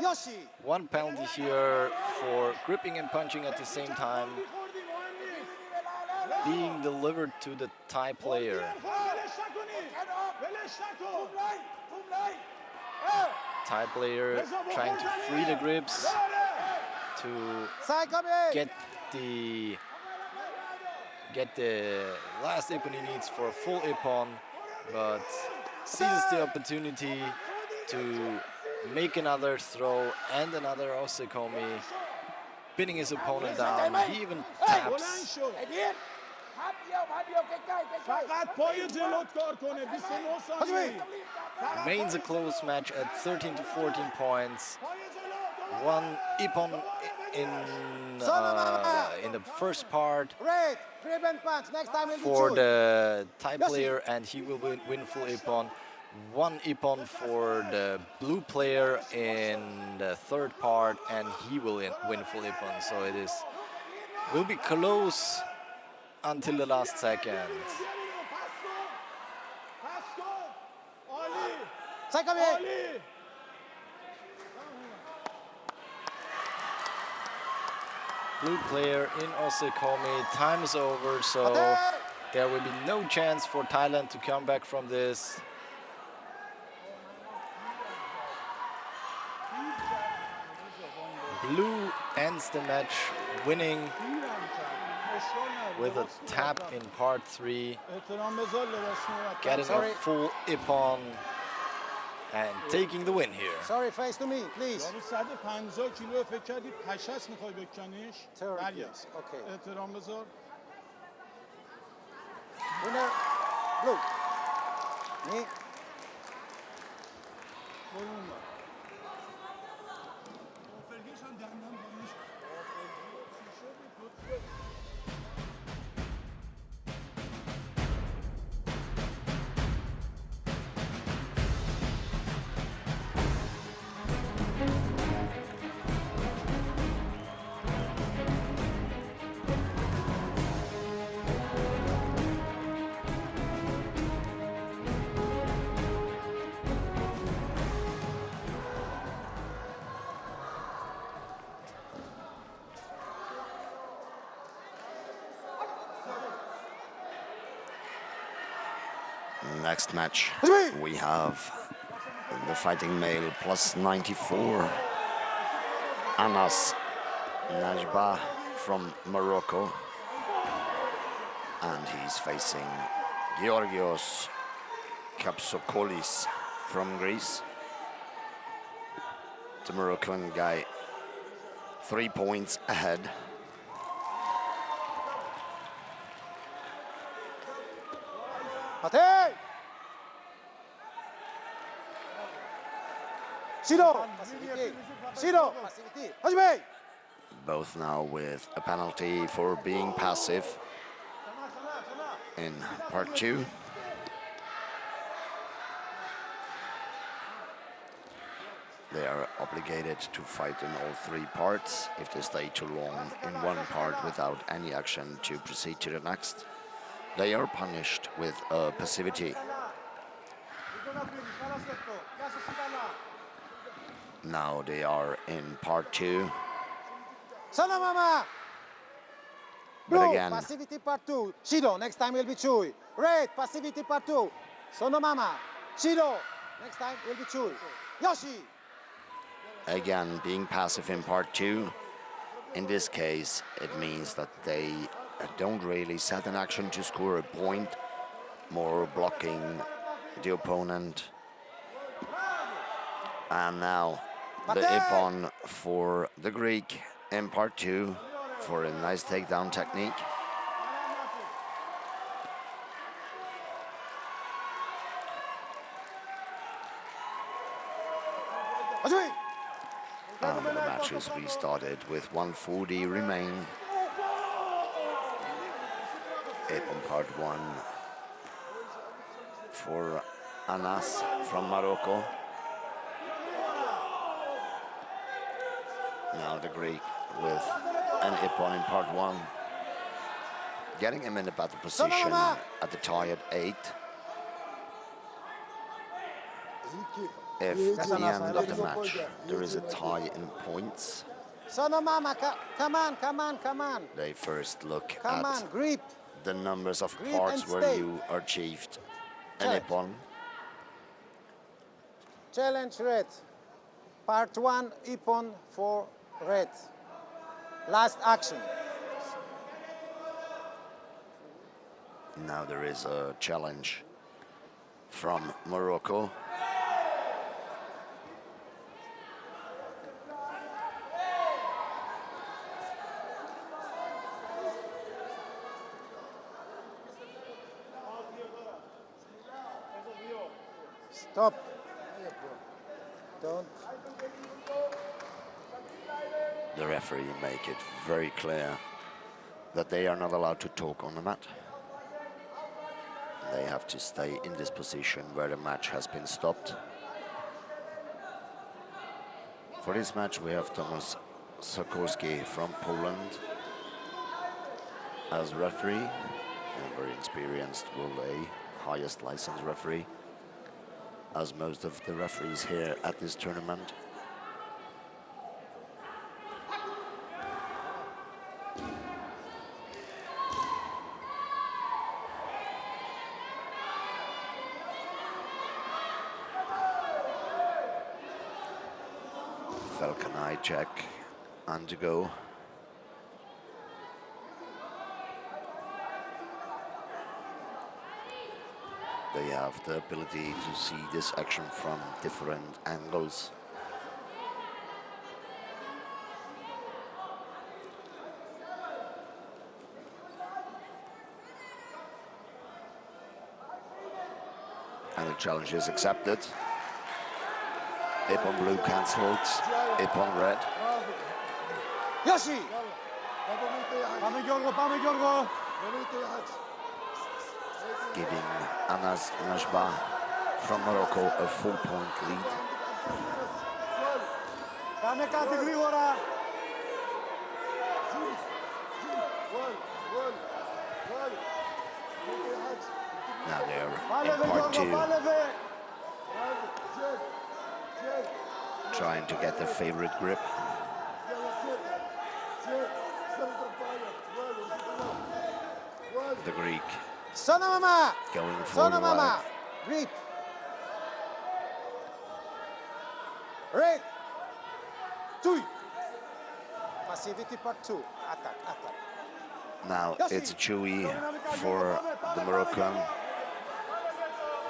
Yoshi. One penalty here for gripping and punching at the same time, being delivered to the Thai player. Thai player trying to free the grips to Side coming. get the last Ippon he needs for a full Ippon, but seizes the opportunity to make another throw and another Osekomi, pinning his opponent down. He even taps. فقط پای جلوت کار کنه 29 ثانیه Remains a close match at 13 to 14 points. one ippon in the first part Red, grip and punch. Next time will be for Chui. the Thai player, and he will win full ippon. One ippon for the blue player in the third part, and he will win full ippon. So it will be close until the last second. عالی Second عالی Blue player in Osekomi. Time is over, so there will be no chance for Thailand to come back from this. Blue ends the match winning with a tap in part 3, احترام بذار لباس نورت getting a Sorry. full ippon and taking the win here. Sorry, face to me, please. یارو 150 کیلو فکر کردی پشست میخوای بکنیش Sorry, بله. please. Okay. احترام بذار Winner, blue. Me. برو اون ور. Next match, we have the fighting male plus 94, Anas Najba from Morocco, and he's facing Georgios Kapsokolis from Greece. The Moroccan guy 3 points ahead. Ate! Shiro! Passivity! Shiro! Passivity! Hajime! Both now with a penalty for being passive in part 2. They are obligated to fight in all 3 parts. If they stay too long in one part without any action to proceed to the next, they are punished with passivity. Now they are in part 2. Sana mama! But Blue, again, passivity part 2. Shiro, next time will be Chui. Red, passivity part 2. Sono mama. Shiro, next time will be Chui. Yoshi! again, being passive in part 2, in this case, it means that they don't really set an action to score a point, more blocking the opponent. And now the ippon for the Greek in part 2 for a nice takedown technique. Hajime! And the match is restarted with 140 remain. Ippon part 1 for Anas from Morocco. Now the Greek with an ippon in part 1. Getting him in a better position at the tie at 8. If at the end of the match there is a tie in points, Sono mama, come on, come on, come on. they first look Come on, at grip. the numbers of Grip parts and where stay. you achieved an Check. ippon. Challenge red. Part 1, ippon for red. Last action. Now there is a challenge from Morocco. Stop. Don't. the referee make it very clear that they are not allowed to talk on the mat. They have to stay in this position where the match has been stopped. For this match, we have Tomasz Sokorski from Poland as referee, a very experienced World A, highest licensed referee, as most of the referees here at this tournament. Falcon eye check and to go. They have the ability to see this action from different angles. And the challenge is accepted. Ip on blue cancelled, Ip on red. Yoshi! Πάμε Γιώργο, πάμε Γιώργο. Giving Anas Najba from Morocco a 4-point lead. Κάνε κάτι γρήγορα. Now they're Πάλε in δε part Γιώργο, 2, πάλε δε. trying to get their favorite grip. The Greek Sono mama! going for Sono the mama! right. Grip! Red! Two! Passivity part 2. Attack, attack. Now it's Chewy for the Moroccan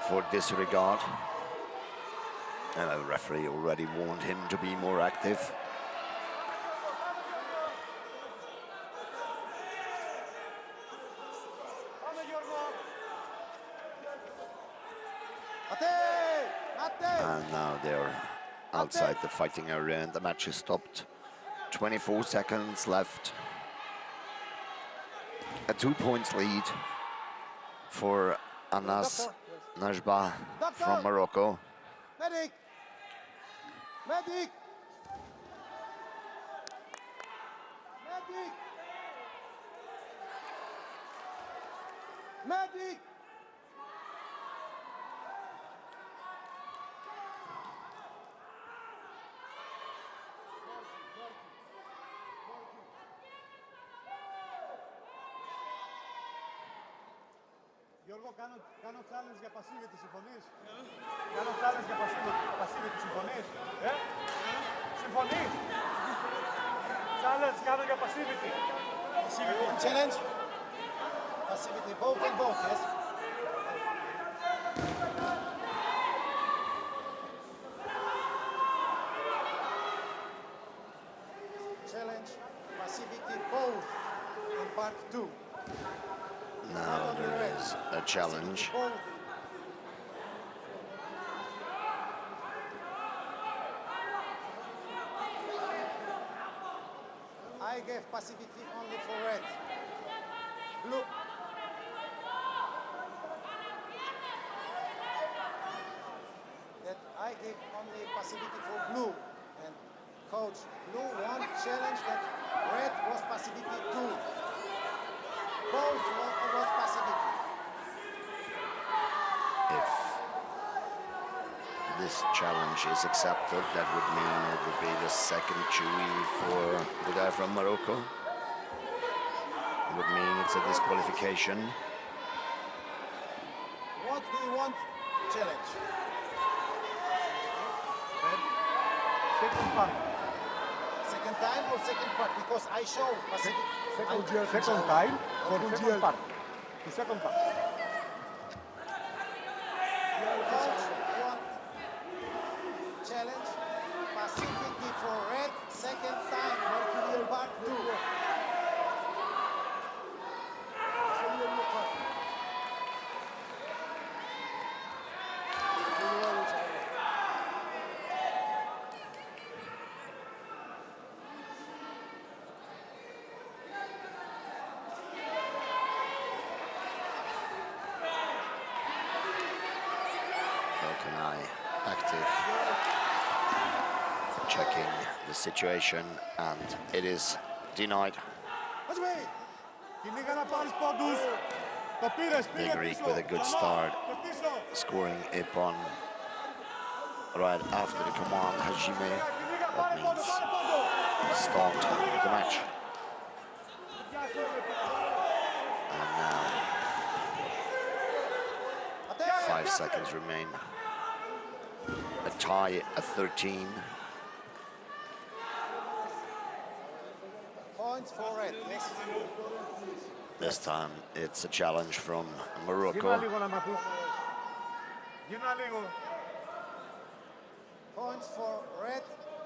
for disregard. And the referee already warned him to be more active. Πάμε Γιώργο. Ate! Ate! And now they're outside the fighting area and the match is stopped. 24 seconds left. A 2-point lead for Anas Najba from Morocco. Medic! Medic! Medic! Medic! Γιώργο, κάνω challenge για passivity, συμφωνείς? Κάνω challenge για passivity, συμφωνείς? Συμφωνείς? Challenge κάνω για passivity. Challenge? Passivity, both and both, yes? Challenge, passivity, both in part 2. Now there is a challenge. Both. I gave passivity only for red. Blue. That I gave only passivity for blue. And coach blue won challenge that red was passivity too. Both was passivity. If this challenge is accepted, that would mean it would be the second Chewy for the guy from Morocco. It would mean it's a disqualification. What do you want? Challenge. Second part. Second time or second part? Because I show passivity. Second time for second part. The second part. Coach want challenge passivity for red second time part 2. American eye active, checking the situation, and it is denied. The Greek with a good start, scoring Ippon right after the command Hajime. That means start the match. And now 5 seconds remain. A tie at 13. Points for red, yes. This time it's a challenge from Morocco. Points for red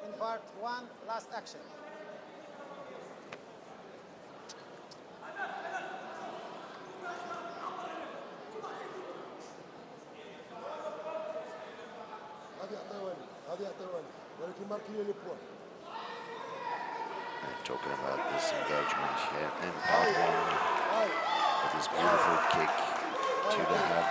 in part 1, last action. Talking about this engagement here in part 1 with this beautiful kick to the head.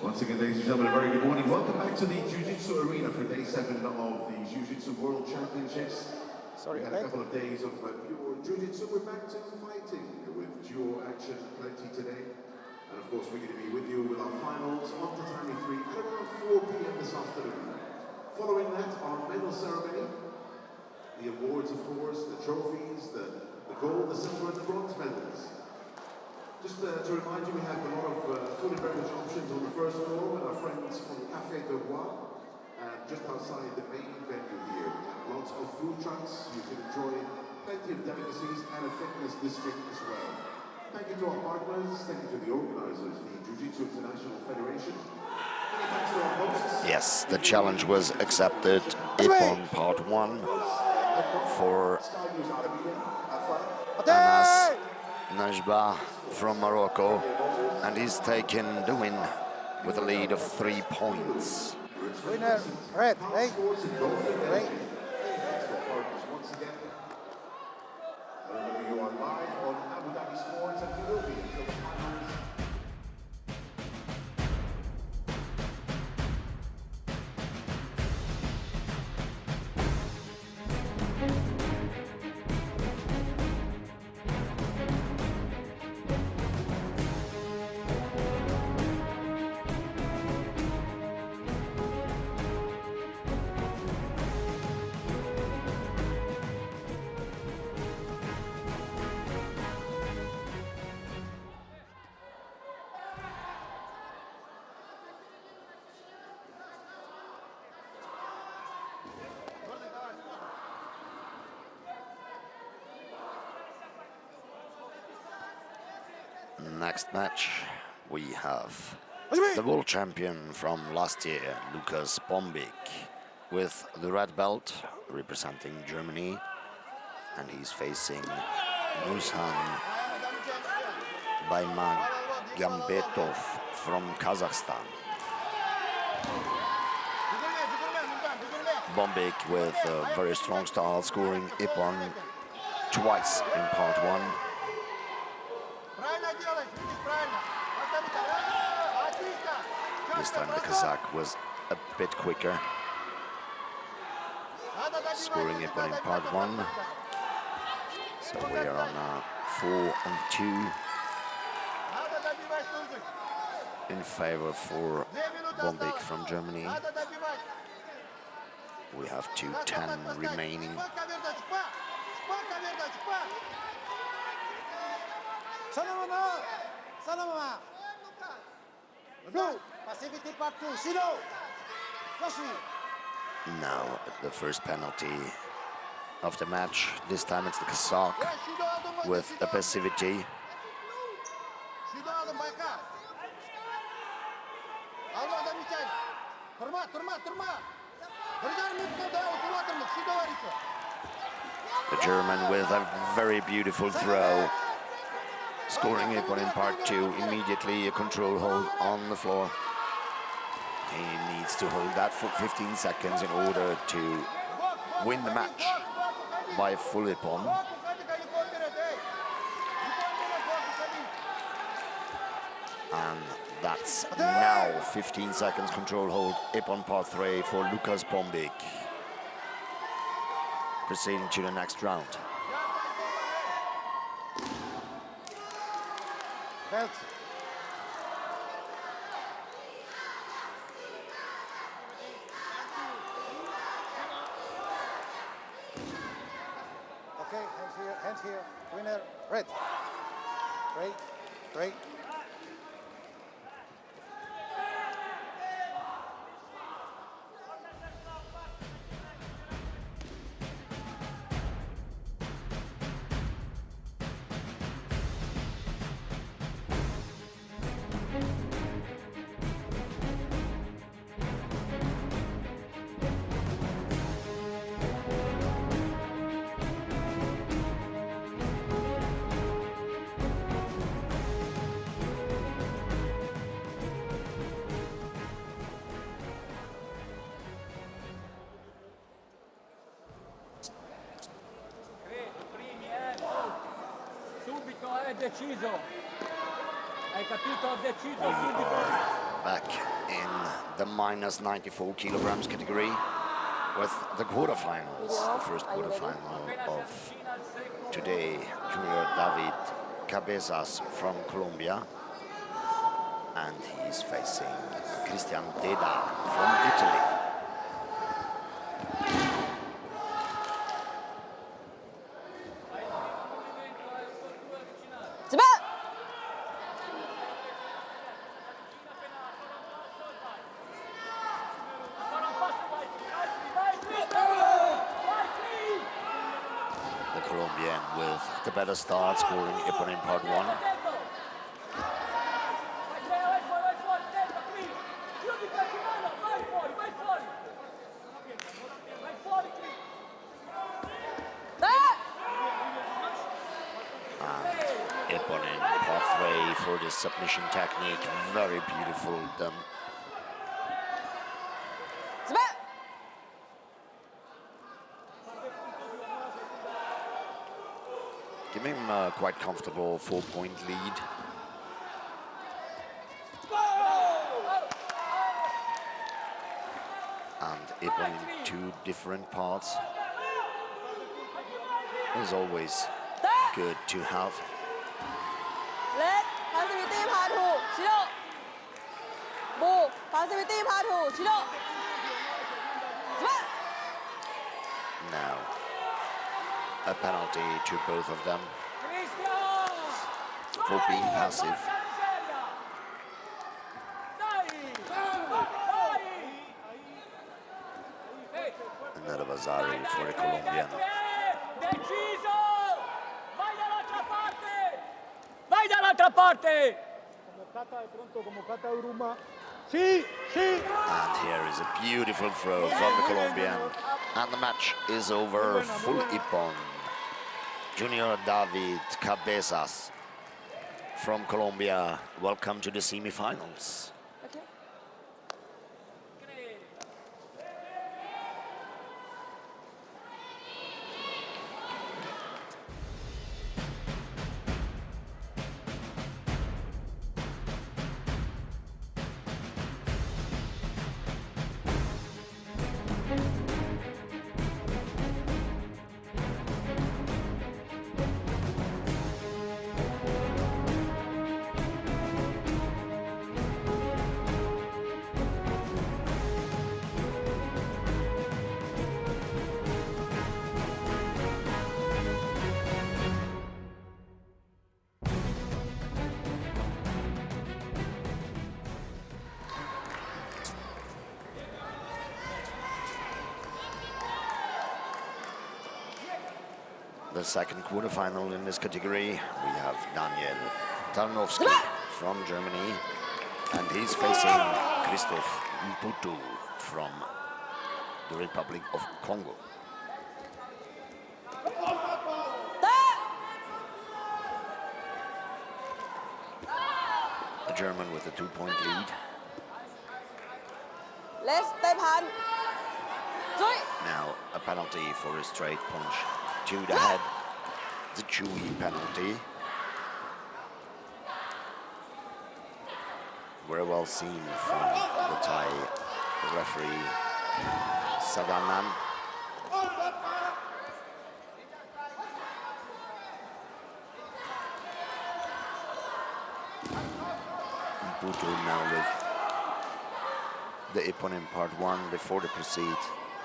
Once again, ladies and gentlemen, a very good morning. Welcome back to the Jiu-Jitsu arena for day 7 of the Jiu-Jitsu World Championships. Sorry, We had a couple of days of pure Jiu-Jitsu. We're back to fighting with duo action plenty today. And of course, we're going to be with you with our finals on Tatami 3 at around 4 p.m. this afternoon. Following that, our medal ceremony, the awards, of course, the trophies, the gold, the silver, and the bronze medals. Just to remind you, we have a lot of food and beverage options on the first floor with our friends from Café de Bois. And just outside the main venue here, we have lots of food trucks. You can enjoy plenty of delicacies and a fitness district as well. Thank you to our partners, thank you to the organizers, the Jiu-Jitsu International Federation. Many thanks to our hosts. Yes, the challenge was accepted. Ippon part 1 for Anas Najba from Morocco, and he's taken the win with a lead of 3 points. Winner, red, hey? Hey. Once again, remember you are live on Abu Dhabi Sports, and you will be until the finals. Next match, we have the world champion from last year, Lukas Bombik, with the red belt representing Germany, and he's facing Nursan Baymagambetov from Kazakhstan. Bombik with a very strong style, scoring Ippon twice in part 1. This time the Kazakh was a bit quicker, scoring Ippon in part 1. So we are on 4-2 in favor for Bombik from Germany. We have 2:10 remaining. Blue, passivity part 2, Shido. Yoshi. Now the first penalty of the match. This time it's the Kazakh with a passivity. The German with a very beautiful throw scoring Ippon in part 2, immediately a control hold on the floor. He needs to hold that for 15 seconds in order to win the match by full Ippon. And that's now 15 seconds control hold, Ippon part 3 for Lukas Bombik. Proceeding to the next round. Belt. Okay, hand here, winner, red. Great. Subito è deciso. Hai capito? Ho deciso subito. Back in the minus 94 kilograms category with the quarterfinals, the first quarterfinal of today. Junior David Cabezas from Colombia, and he's facing Christian Deda from Italy. The Colombian with the better start, scoring Ippon in part 1. And Ippon in part 3 for the submission technique, very beautiful done. Give him a quite comfortable 4-point lead. And Ippon in 2 different parts is always good to have. Red, passivity part 2, Shiro. Blue, passivity part 2, Shiro. Now, a penalty to both of them for being passive. Another Vasari for the Colombian. Deciso! Vai dall'altra parte! Convocata, è pronto, convocata Uruma. Sì. And here is a beautiful throw from the Colombian. And the match is over, full Ippon. Junior David Cabezas from Colombia, welcome to the semifinals. Okay. The second quarterfinal in this category, we have Daniel Tarnowski from Germany, and he's facing Christoph Mputu from the Republic of Congo. German with a 2-point lead. Let's step hand. Joy. Now a penalty for a straight punch to the head. The Chewy penalty. Very well seen from the Thai referee Sadanan. Buto now with the Ippon in part 1 before they proceed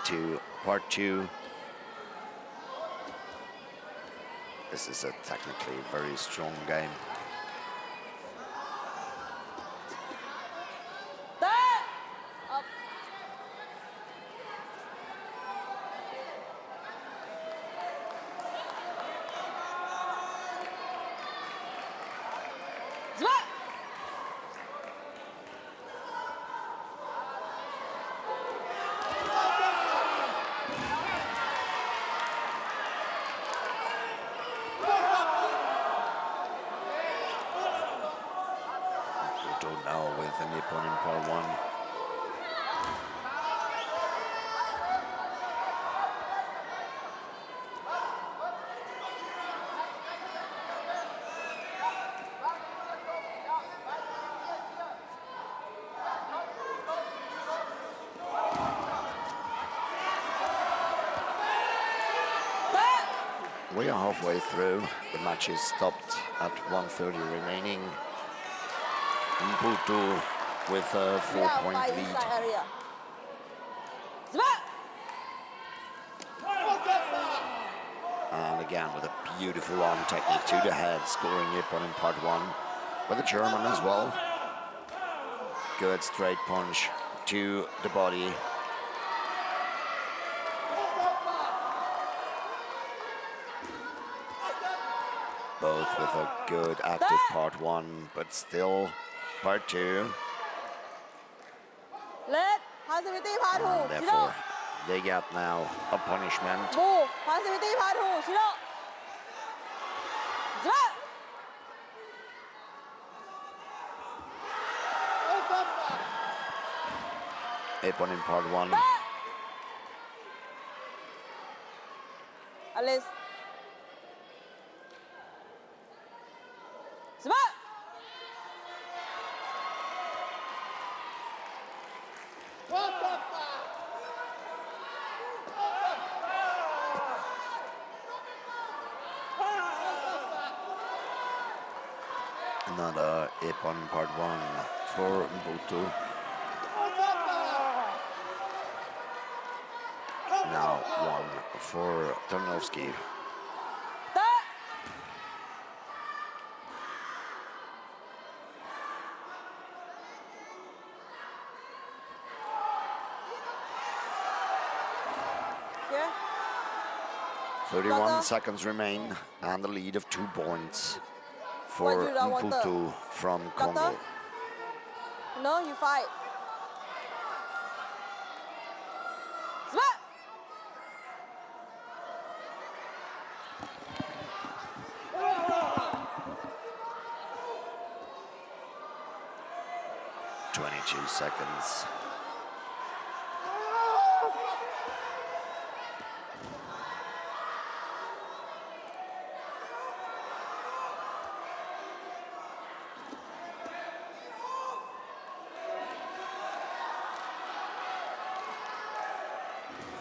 to part 2. This is a technically very strong game. Up. Zwa. Buto now with an Ippon in part 1. We are halfway through. The match is stopped at 1:30 remaining. Buto with a 4-point Fight lead. inside area. Zwa. And again with a beautiful arm technique to the head, scoring Ippon in part 1. But the German as well. Good straight punch to the body. Both with a good active part 1, but still part 2. Let passivity part 2. And therefore, they get now a punishment. Move. Passivity part 2. Shiro. Zwa. Ippon in part 1. Alice. Zwa. Another Ippon part 1 for Buto. Now one for Tarnowski. Yeah. 31 seconds remain and the lead of 2 points for What, you don't want Mputu from Congo. Doctor? No, you fight. Zwa. 22 seconds.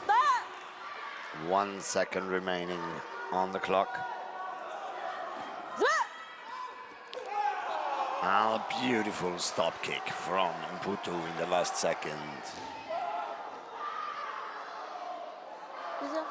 That. 1 second remaining on the clock. Zwa. And a beautiful stop kick from Mputu in the last second. Bisa.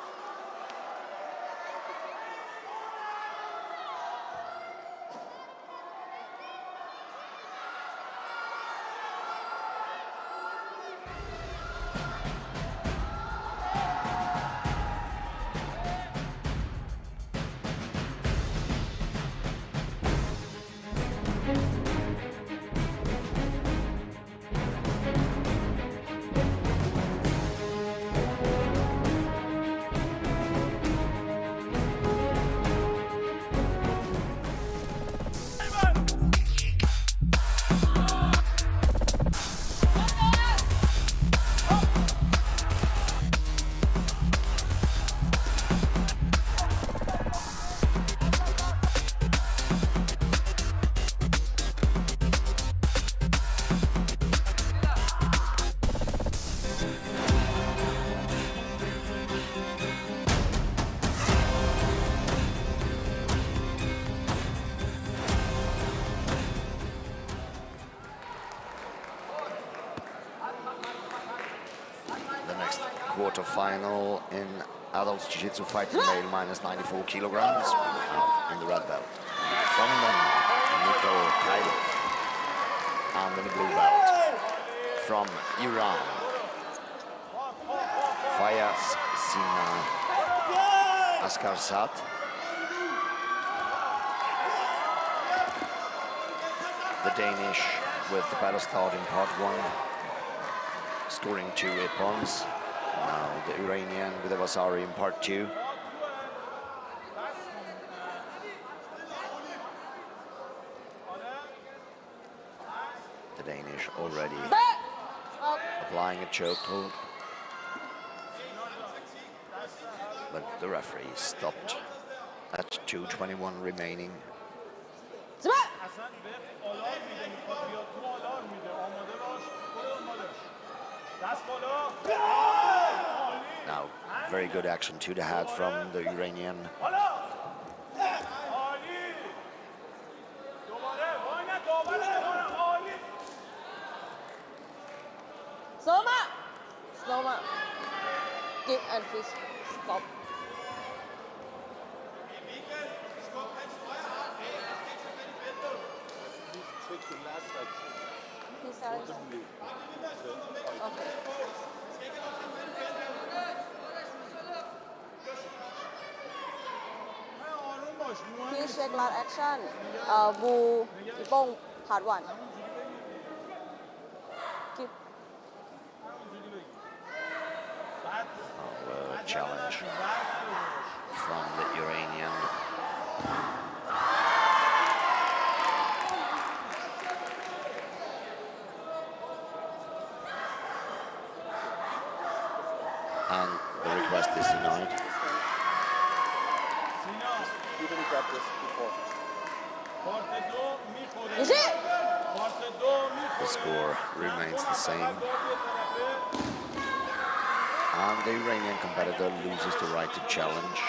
final in adult Jiu-Jitsu fighting male minus 94 kilograms. We have in the red belt from Denmark, Mikhail Kailov, and in the blue belt from Iran, Fayaz Sina Askarsat. The Danish with the better start in part 1, scoring 2 ippons. Now the Iranian with the Vasari in part 2. The Danish already applying a chokehold, but the referee stopped at 2:21 remaining. Now, very good action to the head from the Iranian. Sloma. Give and fish. Stop. Take the last action. He's sorry. Okay. Please check last action. Wu Bong part 1. Keep. Challenge from the Iranian. And the request is denied. Is it? The score remains the same. And the Iranian competitor loses the right to challenge.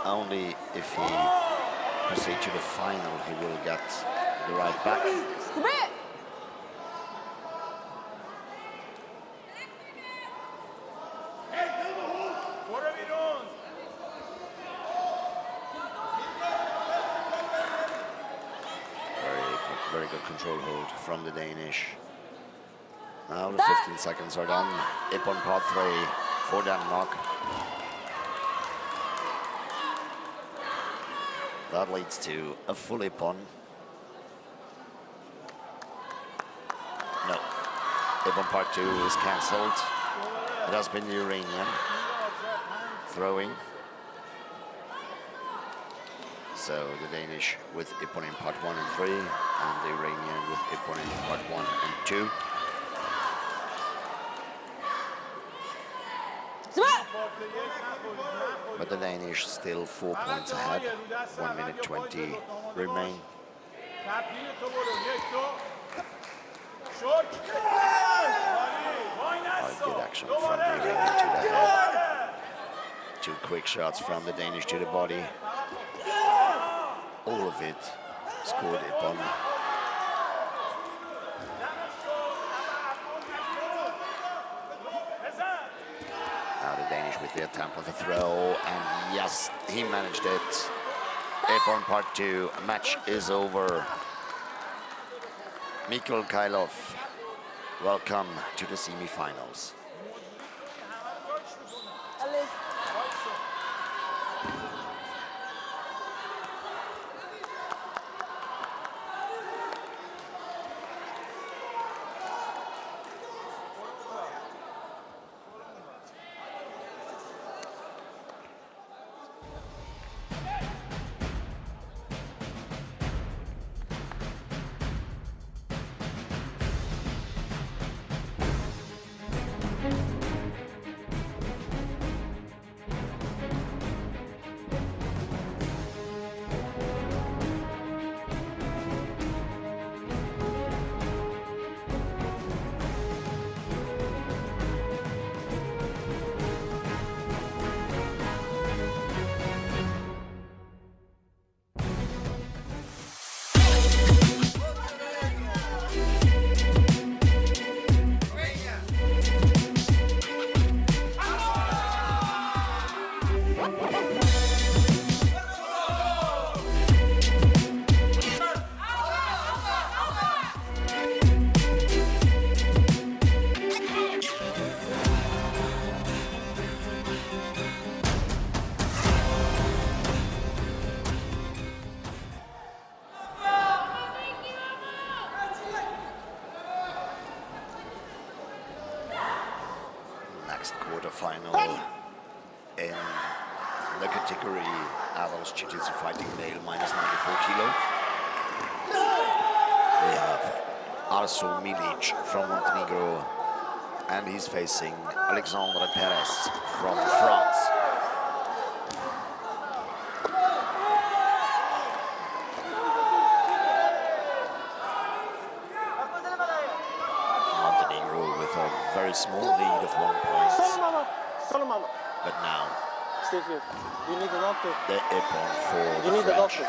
Only if he proceeds to the final, he will get the right back. Very good control hold from the Danish. Now the 15 seconds are done. Ippon part 3 for Denmark. That leads to a full Ippon. No, Ippon part 2 is cancelled. It has been the Iranian throwing. So the Danish with Ippon in part 1 and 3, and the Iranian with Ippon in part 1 and 2. But the Danish still 4 points ahead. 1 minute 20 remain. Good action from the Iranian to the head. 2 quick shots from the Danish to the body. All of it scored Ippon. Now the Danish with the attempt of the throw, and yes, he managed it. Ippon part 2, match is over. Mikhail Kailov, welcome to the semi-finals. next quarterfinal in the category adults Jiu-Jitsu fighting male minus 94 kilo. We have Arso Milic from Montenegro, and he's facing Alexandre Perez from France. Montenegro with a very small lead of 1 point. But now Steve, you need a doctor. the ippon for You the need a French. doctor.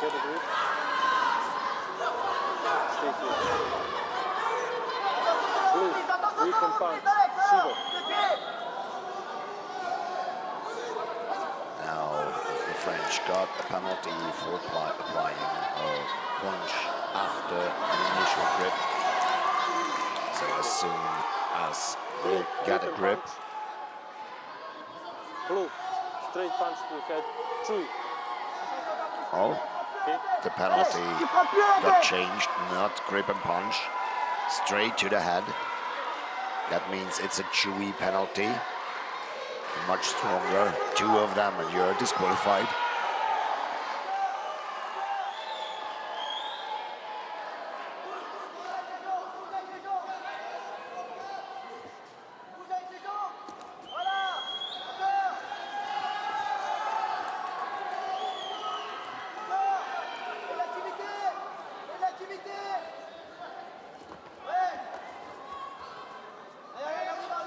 Get a grip. Stay here. Blue, grip and punch. Shido. Now the French got a penalty for applying a punch after an initial grip. So as soon as they get a grip, Punch. Blue, straight punch to the head. Chewy. oh, Okay. the penalty got changed, not grip and punch, straight to the head. That means it's a chewy penalty, much stronger, 2 of them, and you're disqualified.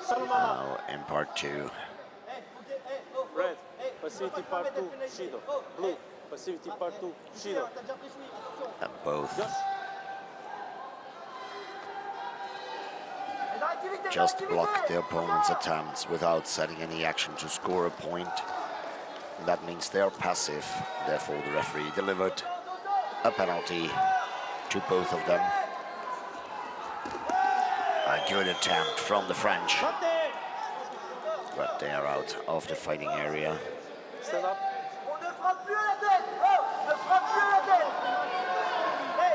Now in part 2, Red, passivity part 2, Shido. Blue, passivity part 2, Shido. and both just block the opponent's attempts without setting any action to score a point. That means they are passive, therefore the referee delivered a penalty to both of them. A good attempt from the French, but they are out of the fighting area. Stand up. On ne frappe plus à la tête. Oh, ne frappe plus à la tête. Hey,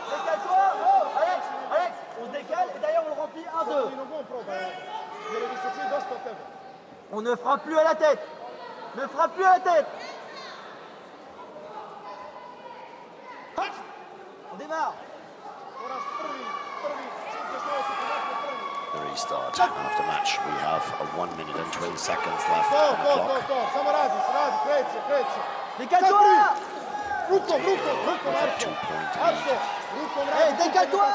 décale-toi. Oh, Alex, Alex, on se décale et d'ailleurs on le remplit 1-2. On ne frappe plus à la tête. Ne frappe plus à la tête. On démarre. The restart after match. We have 1 minute and 20 seconds left on the clock. Décale-toi là. With a 2-point lead. Hey, décale-toi.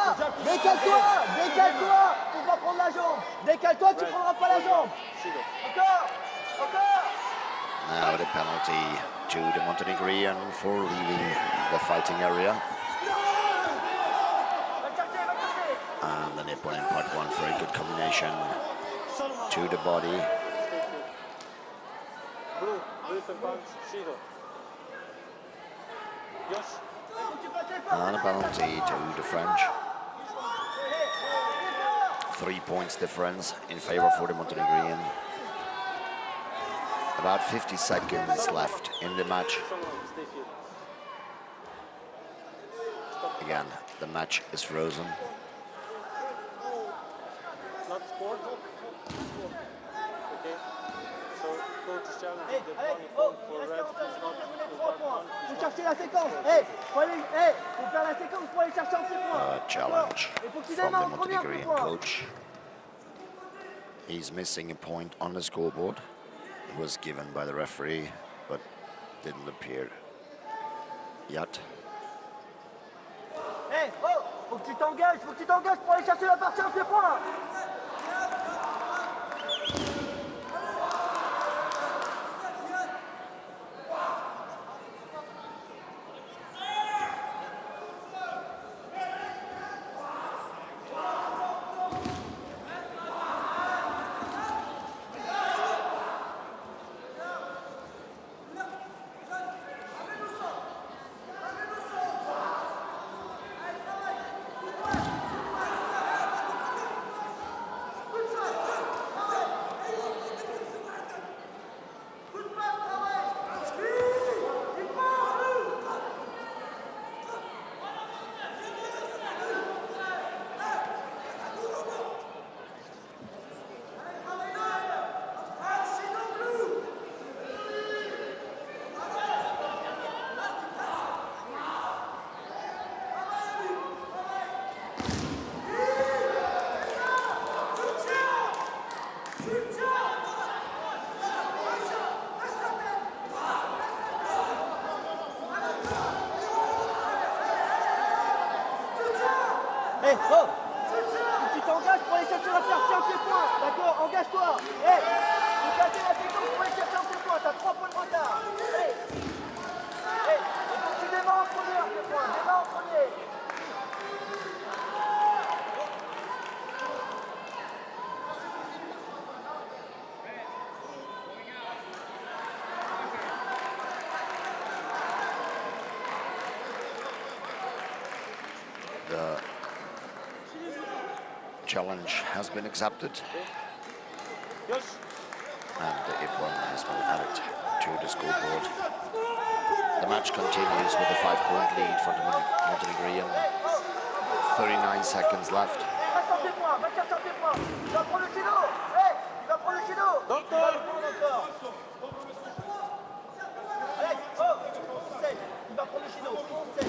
Décale-toi. Décale-toi. On va prendre la jambe. Décale-toi, tu prendras pas la jambe. Shido. Encore. Encore. Now the penalty to the Montenegrin for leaving the fighting area. Va le chercher, va le chercher. And the Nippon in part 1 for a good combination to the body. Stay here. Blue, grip and punch, Shido. Yosh. Faut que tu fasses l'effort. And a penalty to the French. 3 points difference in favor for the Montenegrin. About 50 seconds left in the match. Stay here. Again, the match is frozen. Not scored. Okay. So coach challenge Hey, that Alex, one oh, point il for reste red 40 is not secondes, the 3 one points. point is Faut not chercher la séquence. Hey, faut faire la séquence pour aller chercher un petit point. A challenge Il faut qu'il from démarre the en premier un petit Montenegrin point. coach. He's missing a point on the scoreboard. It was given by the referee. but didn't appear yet. Hey, oh, faut que tu t'engages pour aller chercher la partie en pied-point. Hey, oh, faut que tu t'engages pour aller chercher la partie en pied-point. D'accord, engage-toi. Hey, faut casser la séquence pour aller chercher en pied-point. T'as 3 points de retard. Hey, hey, il faut que tu démarres en premier en pied-point. Démarre en premier. The challenge has been accepted, and the ippon has been added to the scoreboard. The match continues with a 5-point lead for the Montenegrin. 39 seconds left. Reste en pied-point, va chercher en pied-point. Tu vas prendre le kilo. Hey, tu vas prendre le kilo. Tu vas le prendre encore. Alex, oh, 16. Il va prendre le kilo. 16.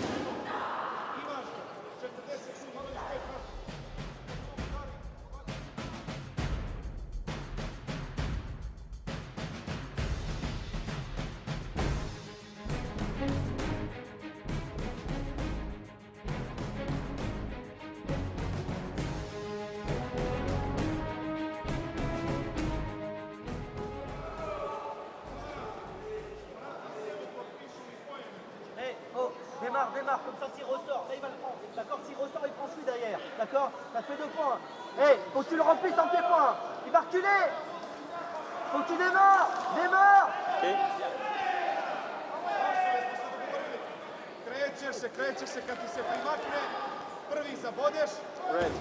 Hey, oh, démarre, comme ça s'il ressort, là il va le prendre, d'accord, s'il ressort il prend celui derrière, d'accord, ça te fait 2 points. Hey, faut que tu le remplisses en pied-point, il va reculer, faut que tu démarres. Krećeš se kad ti se primakne, prvi zabodeš. Red,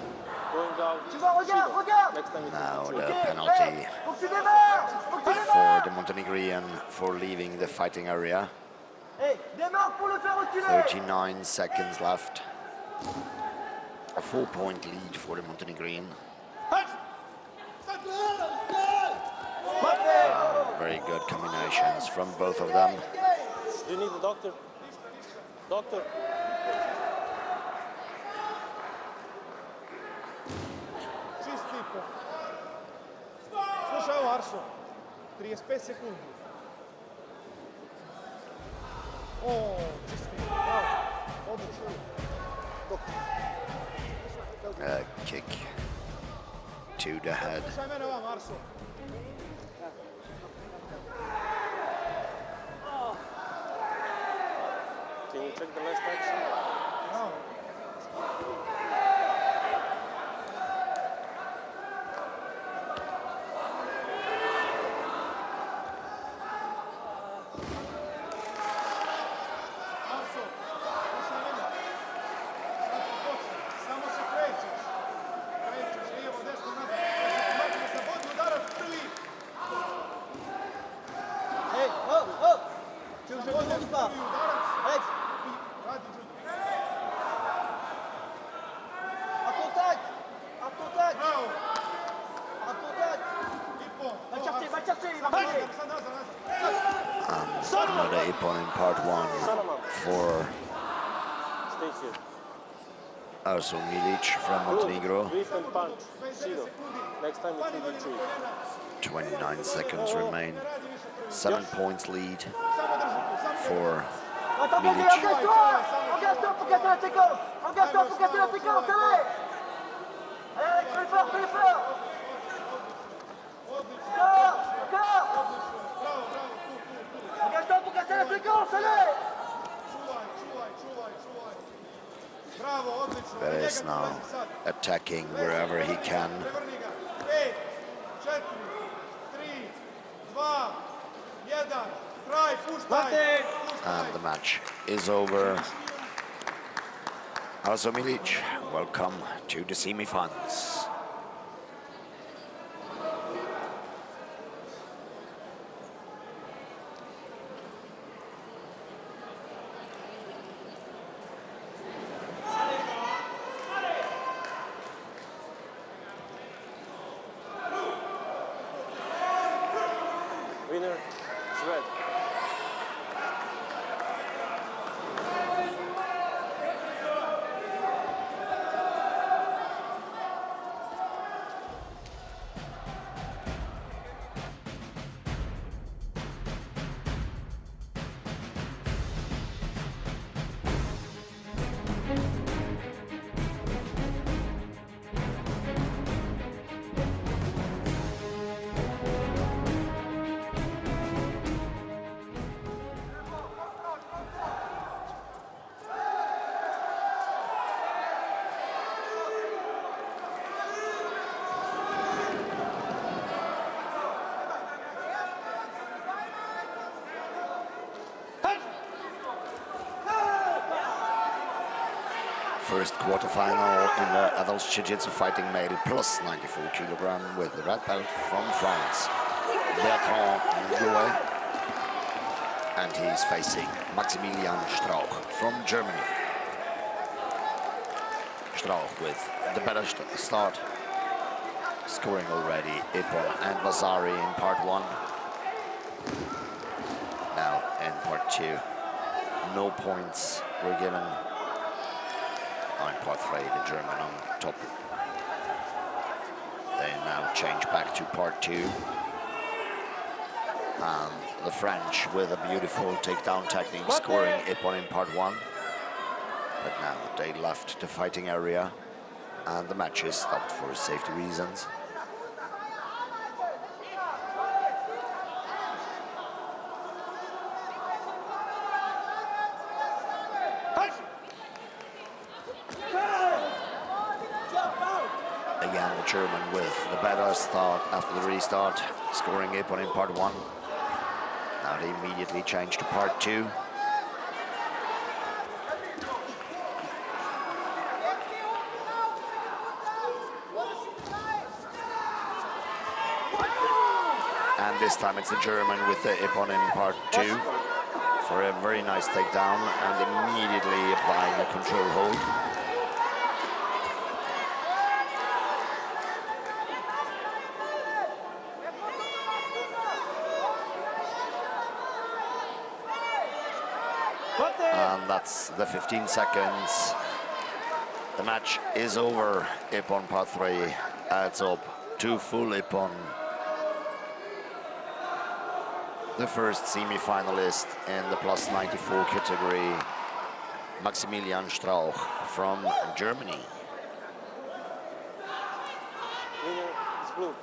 going down. Tu vois, regarde. Next time Now it's the Hey, penalty faut que tu démarres, for the Montenegrin for leaving the fighting area. Hey, démarre pour le faire reculer. 39 seconds left. A 4-point lead for the Montenegrin. Very good combinations from both of them. Do you need a doctor? Doctor. Čisti ippon. Slušaj ovo, Aršo. 35 sekundi. O, čisti. Bravo. Odlično. A kick to the head. Slušaj mene ovam, Aršo. Can you check the last action? Bravo. Arso, slušaj mene. Samo se krećeš. Lijevo, desno, nazad. Kad se ti makne sa bodi, udarac prvi. Hey, oh, tu veux que je le demande ou pas? Prvi udarac. Alex, Radi, Đuđe. à contact. Bravo. À contact. Ippon. Va le chercher, il va reculer. Sad nazad. Another ippon in part 1 for Stay here. Arso Milic from Montenegro. Brief and punch. Shido. Next time it will be 3. 29 seconds remain. Radi više 7 points lead for Attends, Milic. engage-toi! Engage-toi pour casser la séquence! Engage-toi pour casser la séquence, allez! Allez, fais l'effort, fais l'effort! Encore! Engage-toi pour casser la séquence, allez! Bravo, odlično. Perez now attacking wherever he can. 5, 4, 3, 2, 1, kraj, puštaj. And the match is over. Also Milic, welcome to the semi-finals. Winner is red. First quarterfinal in the adult Jiu-Jitsu fighting male plus 94 kilogram with the red belt from France, Bertrand Louet, and he's facing Maximilian Strauch from Germany. Strauch with the better start, scoring already Ippon and Vasari in part 1. Now in part 2, no points were given. In part 3, the German on top. They now change back to part 2. And the French with a beautiful takedown technique, scoring Ippon in part 1. But now they left the fighting area and the match is stopped for safety reasons. Again, the German with the better start after the restart, scoring Ippon in part 1. Now they immediately change to part 2. And this time it's the German with the Ippon in part 2 for a very nice takedown and immediately applying a control hold. And that's the 15 seconds. The match is over. Ippon part 3 adds up to full Ippon. The first semi-finalist in the plus 94 category, Maximilian Strauch from Germany. Winner is blue.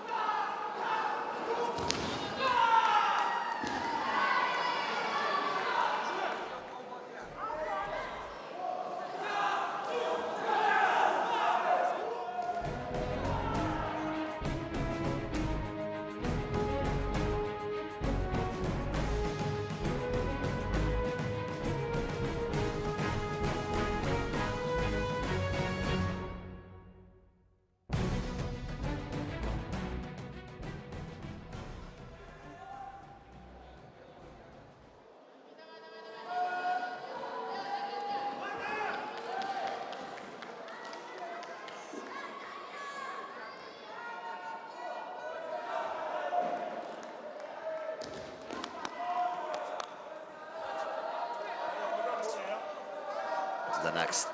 The next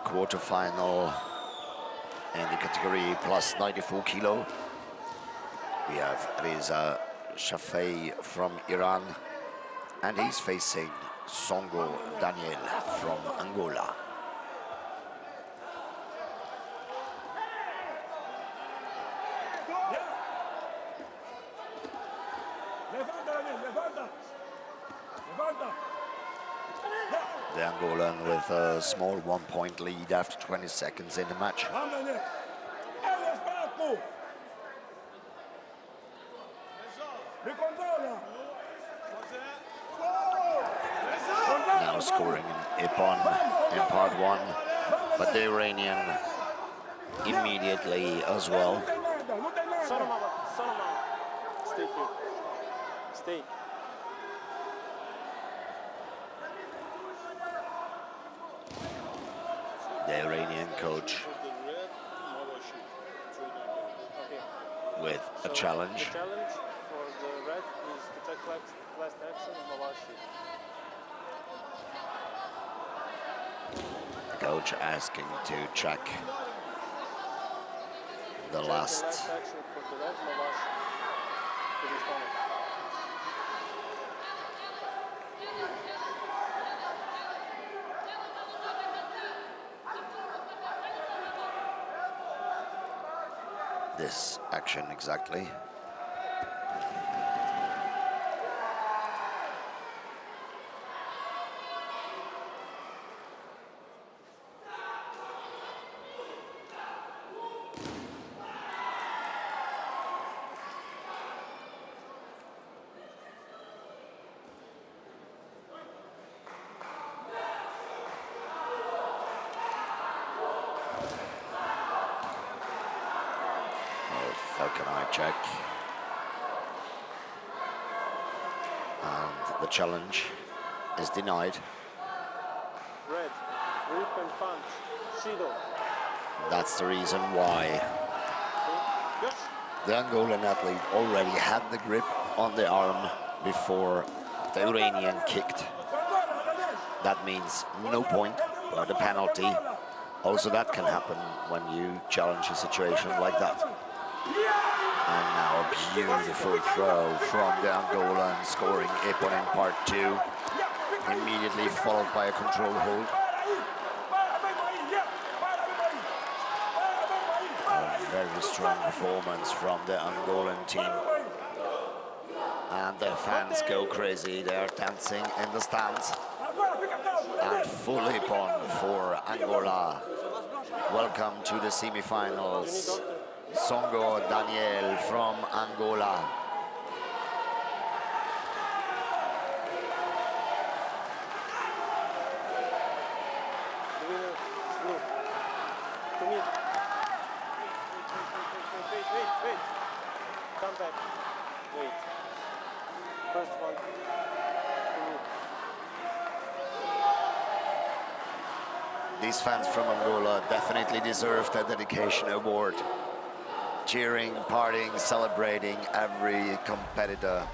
quarterfinal in the category plus 94 kilo. We have Reza Shafei from Iran, and he's facing Songo Daniel from Angola. The Angolan with a small 1-point lead after 20 seconds in the match. Now scoring Ippon in part 1, but the Iranian immediately as well. Stay here. Stay. The Iranian coach with a challenge. The challenge for the red is to take last action Mawashi. The coach asking to check the last Action for the red Mawashi to the stomach. this action exactly. Falcon eye check. And the challenge is denied. Red, grip and punch, Shido. That's the reason why the Angolan athlete already had the grip on the arm before the Iranian kicked. That means no point, but a penalty. Also, that can happen when you challenge a situation like that. And now a beautiful throw from the Angolan, scoring Ippon in part 2. Immediately followed by a controlled hold. A very strong performance from the Angolan team. And the fans go crazy, they're dancing in the stands. And full Ippon for Angola. Welcome to the semi-finals. Songo Daniel from Angola. The winner is blue. To me. Wait. Come back. Wait. First one. To me. These fans from Angola definitely deserve the dedication award. Cheering, partying, celebrating every competitor.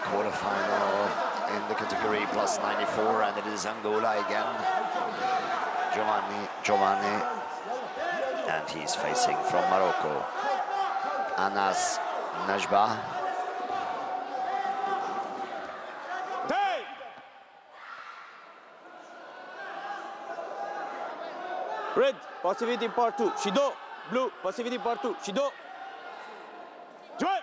Quarterfinal in the category plus 94, and it is Angola again. Giovanni, and he's facing from Morocco, Anas Najba. Hey! Red, passivity part 2, Shido. Blue, passivity part 2, Shido. Join!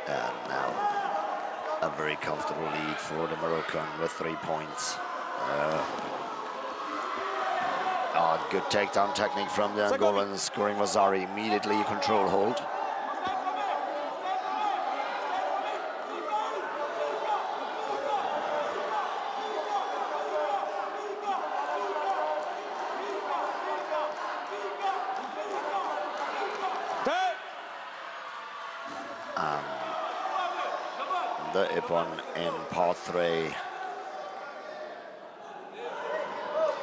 And now a very comfortable lead for the Moroccan with 3 points. Oh, good takedown technique from the Angolan, scoring Vasari immediately control hold. The Ippon in part 3.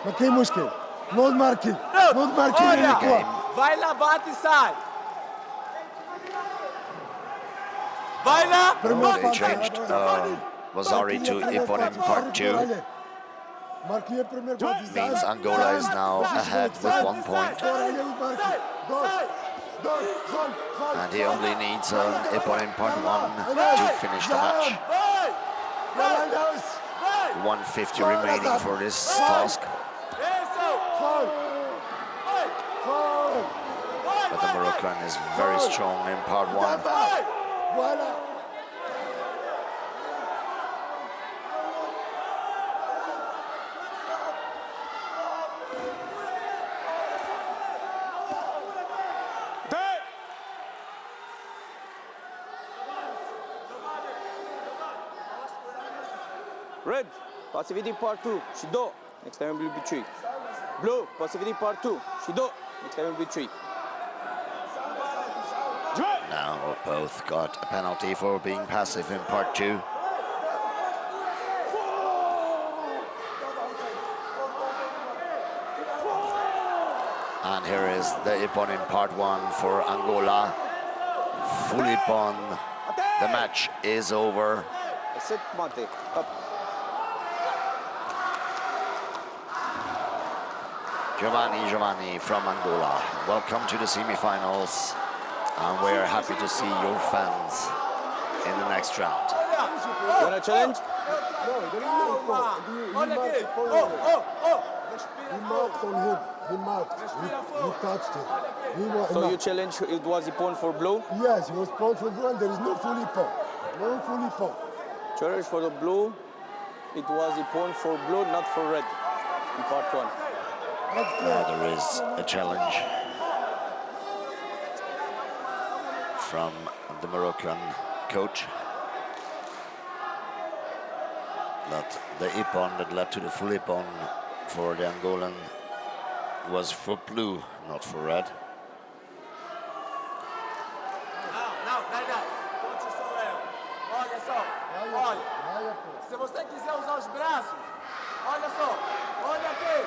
ما كاين مشكل. نوض ماركي Game. Vai lá, bate e sai. Vai lá. They changed Vasari to Ippon in part 2. ماركي premier part. Means Angola is now ahead with 1 point. And he only needs an Ippon in part 1 to finish the match. 150 remaining for this task. But the Moroccan is very strong in part 1. Red, passivity part 2, Shido, next time will be 3. Blue, passivity part 2, Shido, next time will be 3. Now both got a penalty for being passive in part 2. And here is the Ippon in part 1 for Angola. Full Ippon. The match is over. Sit, Mate, up. Giovanni from Angola. Welcome to the semi-finals. And we're happy to see your fans in the next round. You wanna challenge? He marked on him. He marked. He touched him. So you challenge, it was a point for blue? Yes, he was point for blue and there is no full Ippon. No full Ippon. Challenge for the blue, it was a point for blue, not for red, in part 1. There is a challenge from the Moroccan coach that the Ippon that led to the full Ippon for the Angolan was for blue, not for red. Não, conte só ela. Olha só, olha. Se você quiser usar os braços, olha só, olha aqui.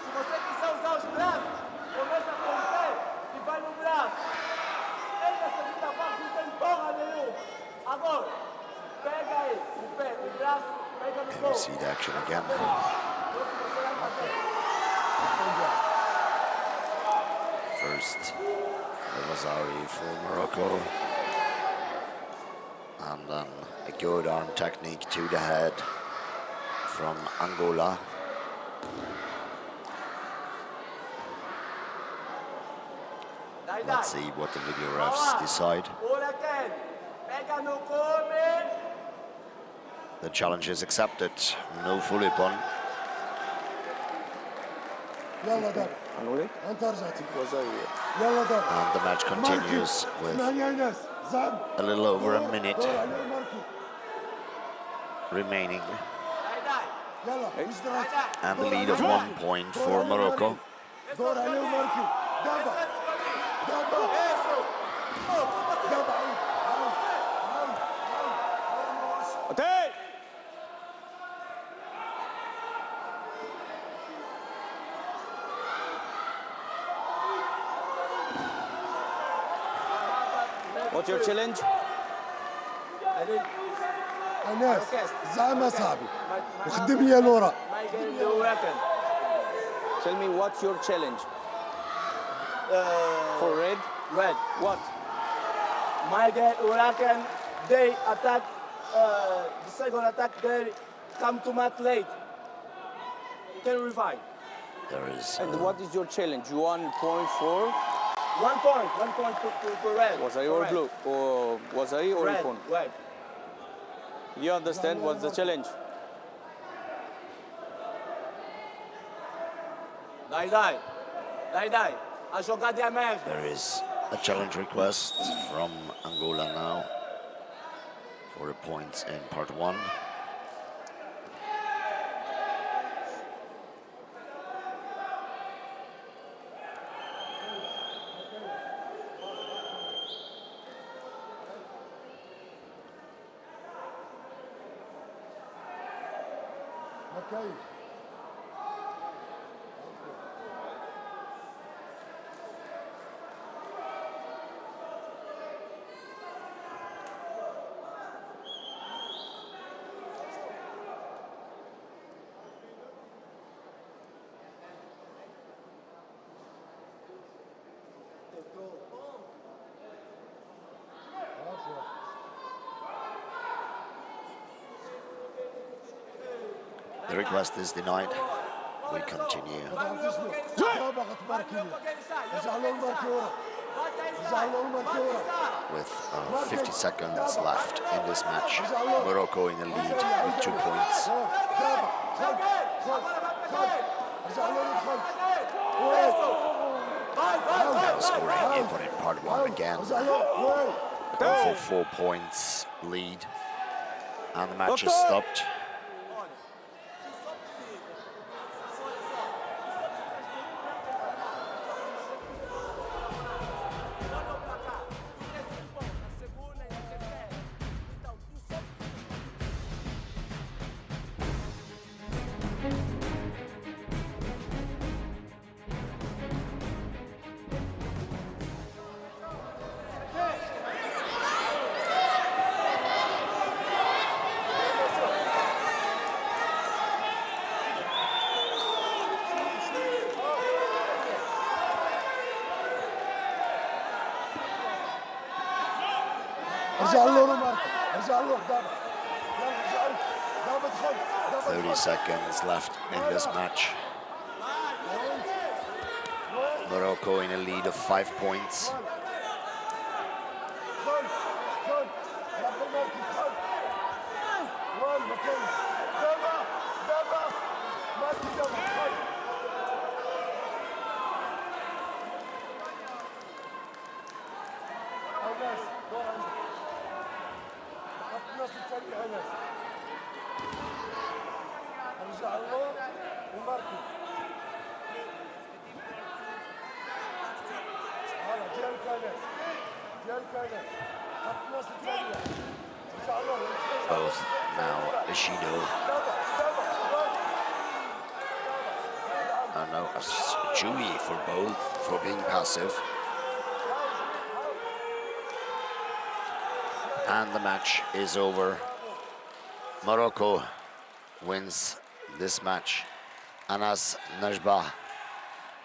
Se você quiser usar os braços, começa com o pé e vai no braço. Essa segunda parte não tem porra nenhuma. Agora, pega aí o pé, o braço, pega no And we corpo. see the action again. First, the Vasari for Morocco. And then a good arm technique to the head from Angola. Let's see what the video refs decide. Pega no come. The challenge is accepted. No full Ippon. يلا دار. Annulé? انت رجعتي. Was I... يلا دار. And the match continues with ثانية ناس. زعم. a little over a minute دور عليه ماركي. remaining. يلا مش درات. And the lead of 1 point for Morocco. دور عليه ماركي. دابا. دابا. دابا. Attack! What's your challenge? الناس زعما صاحبي وخدم لي لورا. Tell me what's your challenge? For red? Red. What? Migrate Huracan, they attack, the second attack, they come to mat late. You can revive. There is And what is your challenge? 1 point for 1 point, 1 point to red. was I or Red. blue? Or was I or Red, Ippon? red. You understand what's the challenge? Dai, a jogada é a merda. There is a challenge request from Angola now for the points in part 1. Okay. The request is denied. We continue. With 50 seconds left in this match, Morocco in the lead with 2 points. Now scoring Ipon in part 1 again. For 4 points lead. And the match is stopped. ارجع له ماركو ارجع له دابا 30 seconds left in this match. Morocco in a lead of 5 points. Both now Ishido. No, Chewy for both for being passive. And the match is over. Morocco wins this match. Anas Najbah,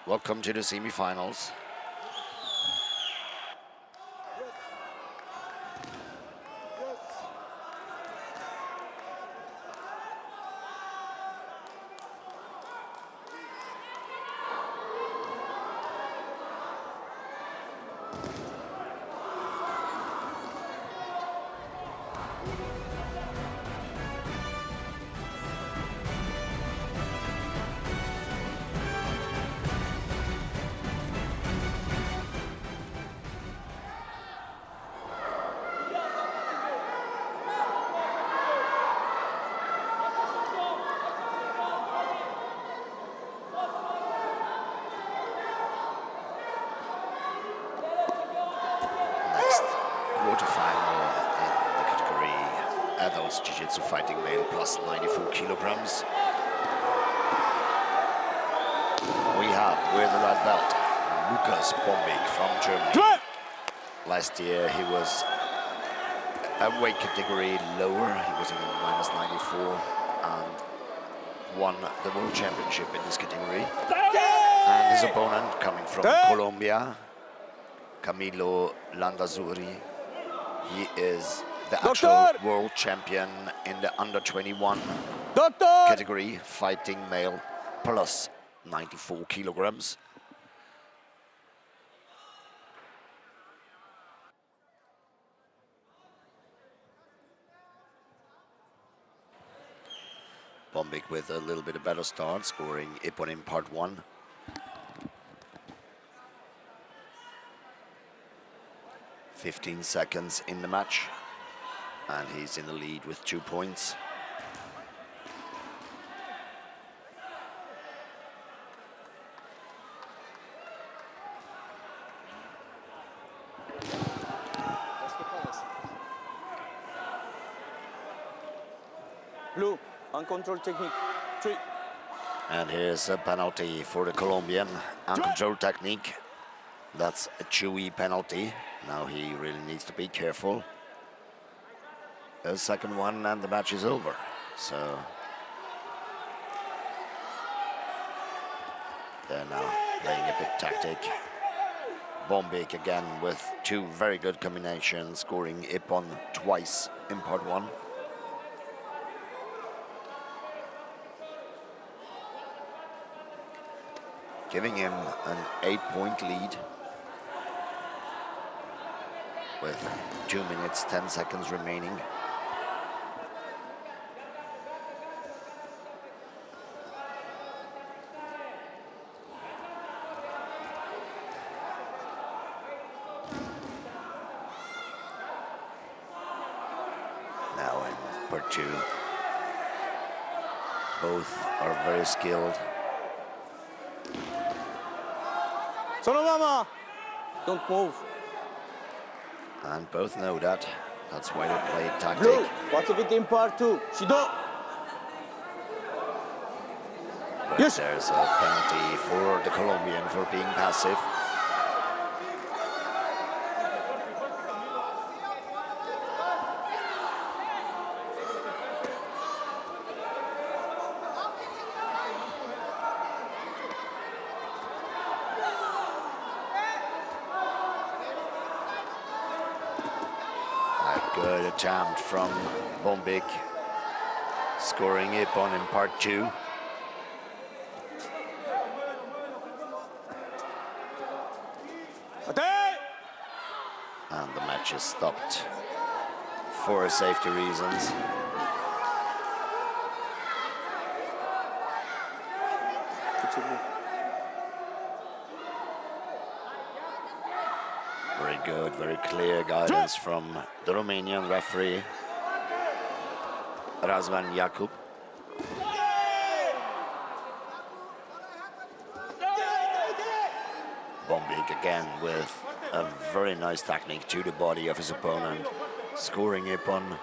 welcome to the semi-finals. Adults Jiu-Jitsu fighting male plus 94 kilograms. We have, with the red belt, Lukas Bombig from Germany. Last year he was a weight category lower. He was in the minus 94 and won the world championship in this category. And his opponent coming from Colombia, Camilo Landazuri. He is the actual world champion in the under 21 category, fighting male plus 94 kilograms. Bombig with a little bit of better start, scoring Ipon in part 1. 15 seconds in the match, and he's in the lead with 2 points. Blue, uncontrolled technique. 3. And here's a penalty for the Colombian. Uncontrolled technique. That's a chewy penalty. Now he really needs to be careful. A second one and the match is over. So they're now playing a bit tactic. Bombik again with 2 very good combinations, scoring Ippon twice in part 1. Giving him an 8-point lead with 2 minutes, 10 seconds remaining. Now in part 2, both are very skilled. Sono mama! Don't move. And both know that. That's why they play tactic. Blue, what's if it in part 2? Shido! But there's a penalty for the Colombian for being passive. Good attempt from Bombik, scoring Ippon in part 2. And the match is stopped for safety reasons. Very good, very clear guidance from the Romanian referee, Razvan Jakub. Bombik again with a very nice technique to the body of his opponent, scoring Ippon.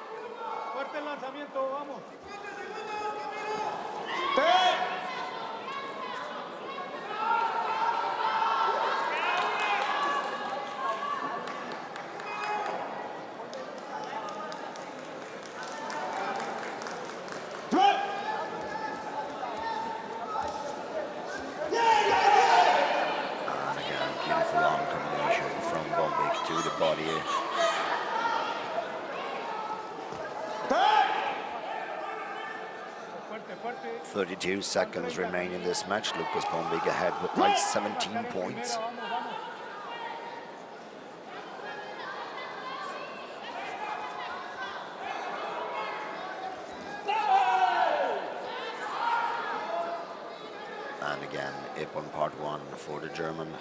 Beautiful arm combination from Bombik to the body. Fuerte. 32 seconds remain in this match. Lucas Bombik ahead by 17 points. And again, Ippon part 1 for the German.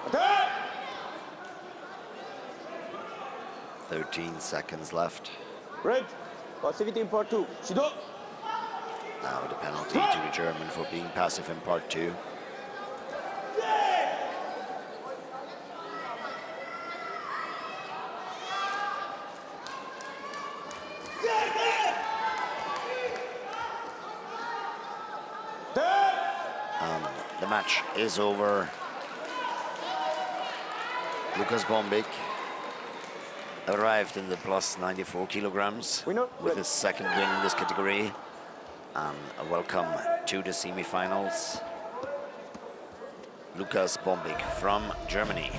Attack! 13 seconds left. Red, passivity in part 2. Shido! Now the penalty to the German for being passive in part 2. The match is over. Lucas Bombik arrived in the plus 94 kilograms with his second win in this category. And a welcome to the semi-finals. Lucas Bombik from Germany.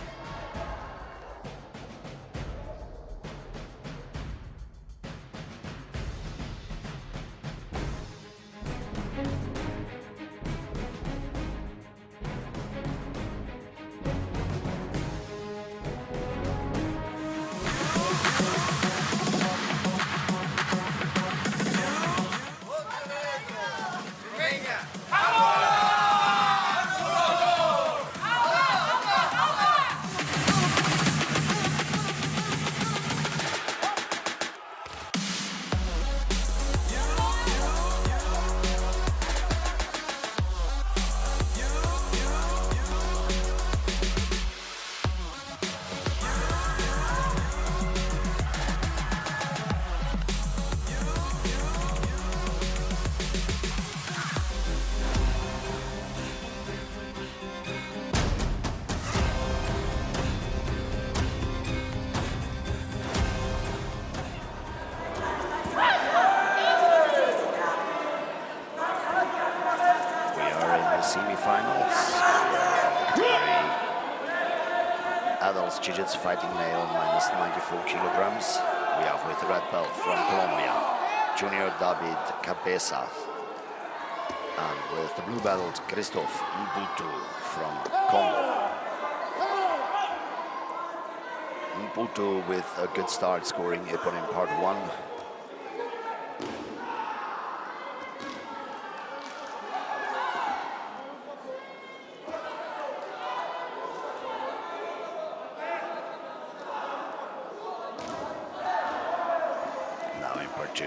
adults Jiu-Jitsu fighting male minus 94 kilograms. We have with red belt from Colombia, Junior David Cabeza. And with the blue belt, Christophe Mputu from Congo. Mputu with a good start, scoring Ippon in part 1. Now in part 2.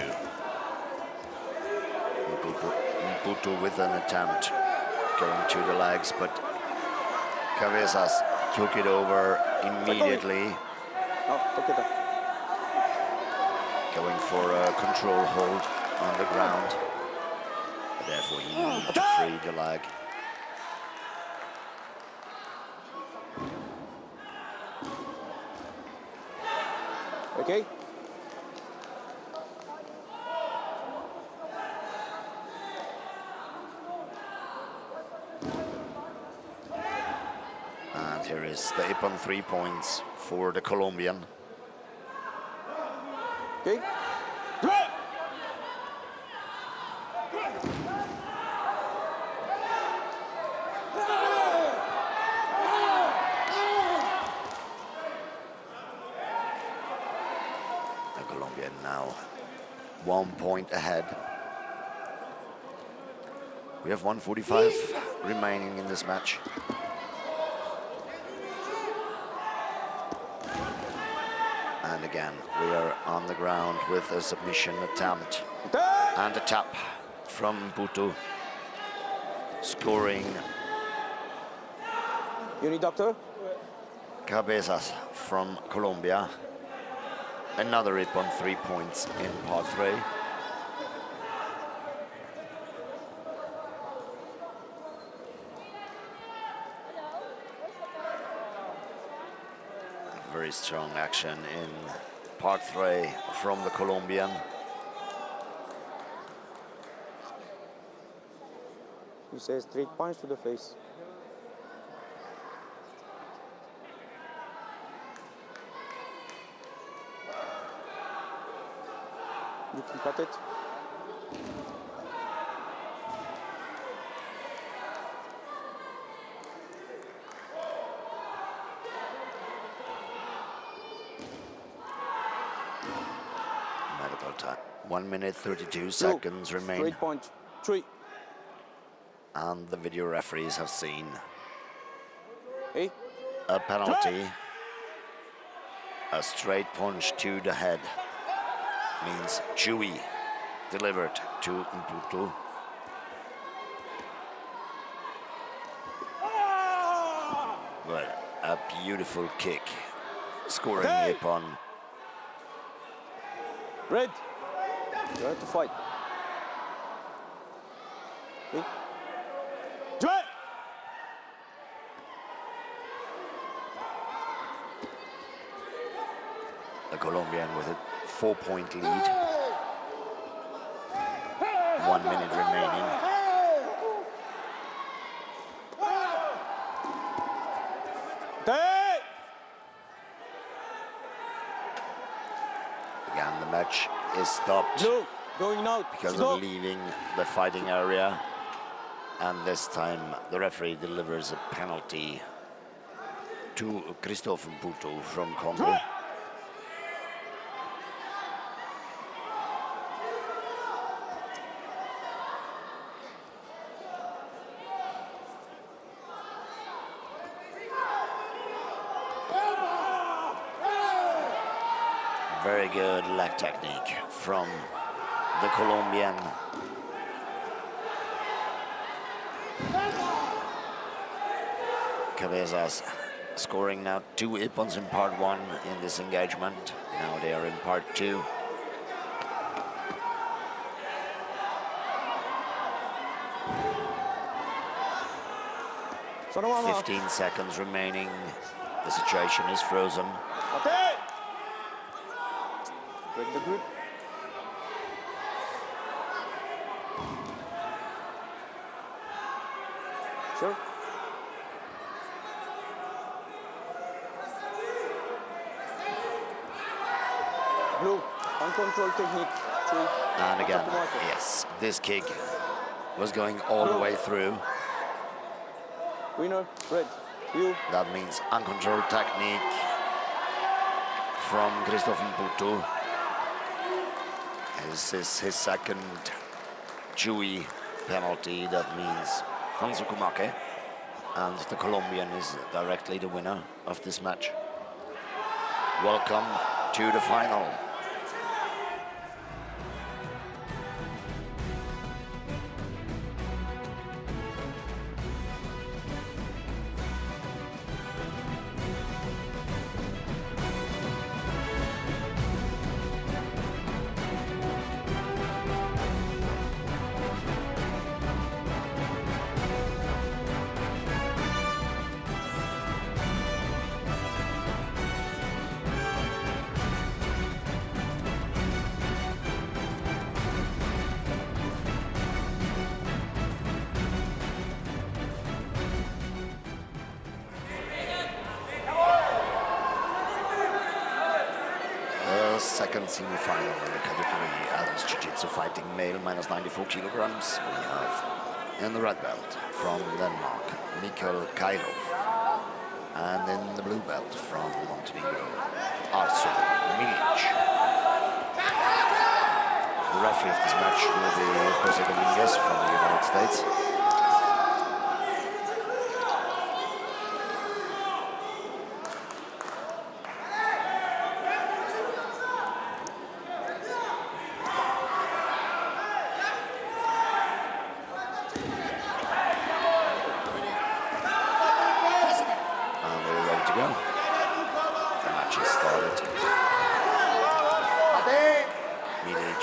Mputu with an attempt going to the legs, but Cabezas took it over immediately. Going for a control hold on the ground. Therefore, he needs to free the leg. Okay. And here is the Ippon 3 points for the Colombian. Okay. The Colombian now 1 point ahead. We have 1:45 remaining in this match. And again, we are on the ground with a submission attempt and a tap from Mputu, scoring You need doctor? Cabezas from Colombia. Another Ippon 3 points in part 3. Very strong action in part 3 from the Colombian. He says 3 punch to the face. You can cut it. Medical time. 1 minute 32 seconds remain. Straight punch. 3. And the video referees have seen Hey. a penalty. A straight punch to the head means Chewy delivered to Mputu. But a beautiful kick, scoring Ippon. Red. You have to fight. Okay. The Colombian with a 4-point lead. 1 minute remaining. Again, the match is stopped Blue, going out. because Stop. of leaving the fighting area. And this time, the referee delivers a penalty to Christophe Mputu from Congo. Very good leg technique from the Colombian. Cabezas scoring now 2 Ippons in part 1 in this engagement. Now they are in part 2. So 15 seconds remaining. The situation is frozen. Okay. Break the grip. Sure. Blue, uncontrolled technique. Chui. And again, yes, this kick was going all the way through. Winner, red. You. That means uncontrolled technique from Christoph Mputu. This is his second Jui penalty. That means Hanzo Kumake. And the Colombian is directly the winner of this match. Welcome to the final. Second semi-final in the category adults Jiu-Jitsu fighting male minus 94 kilograms. We have in the red belt from Denmark, Mikkel Kailov. And in the blue belt from Montenegro, Arso Milic. The referee of this match will be Jose Dominguez from the United States.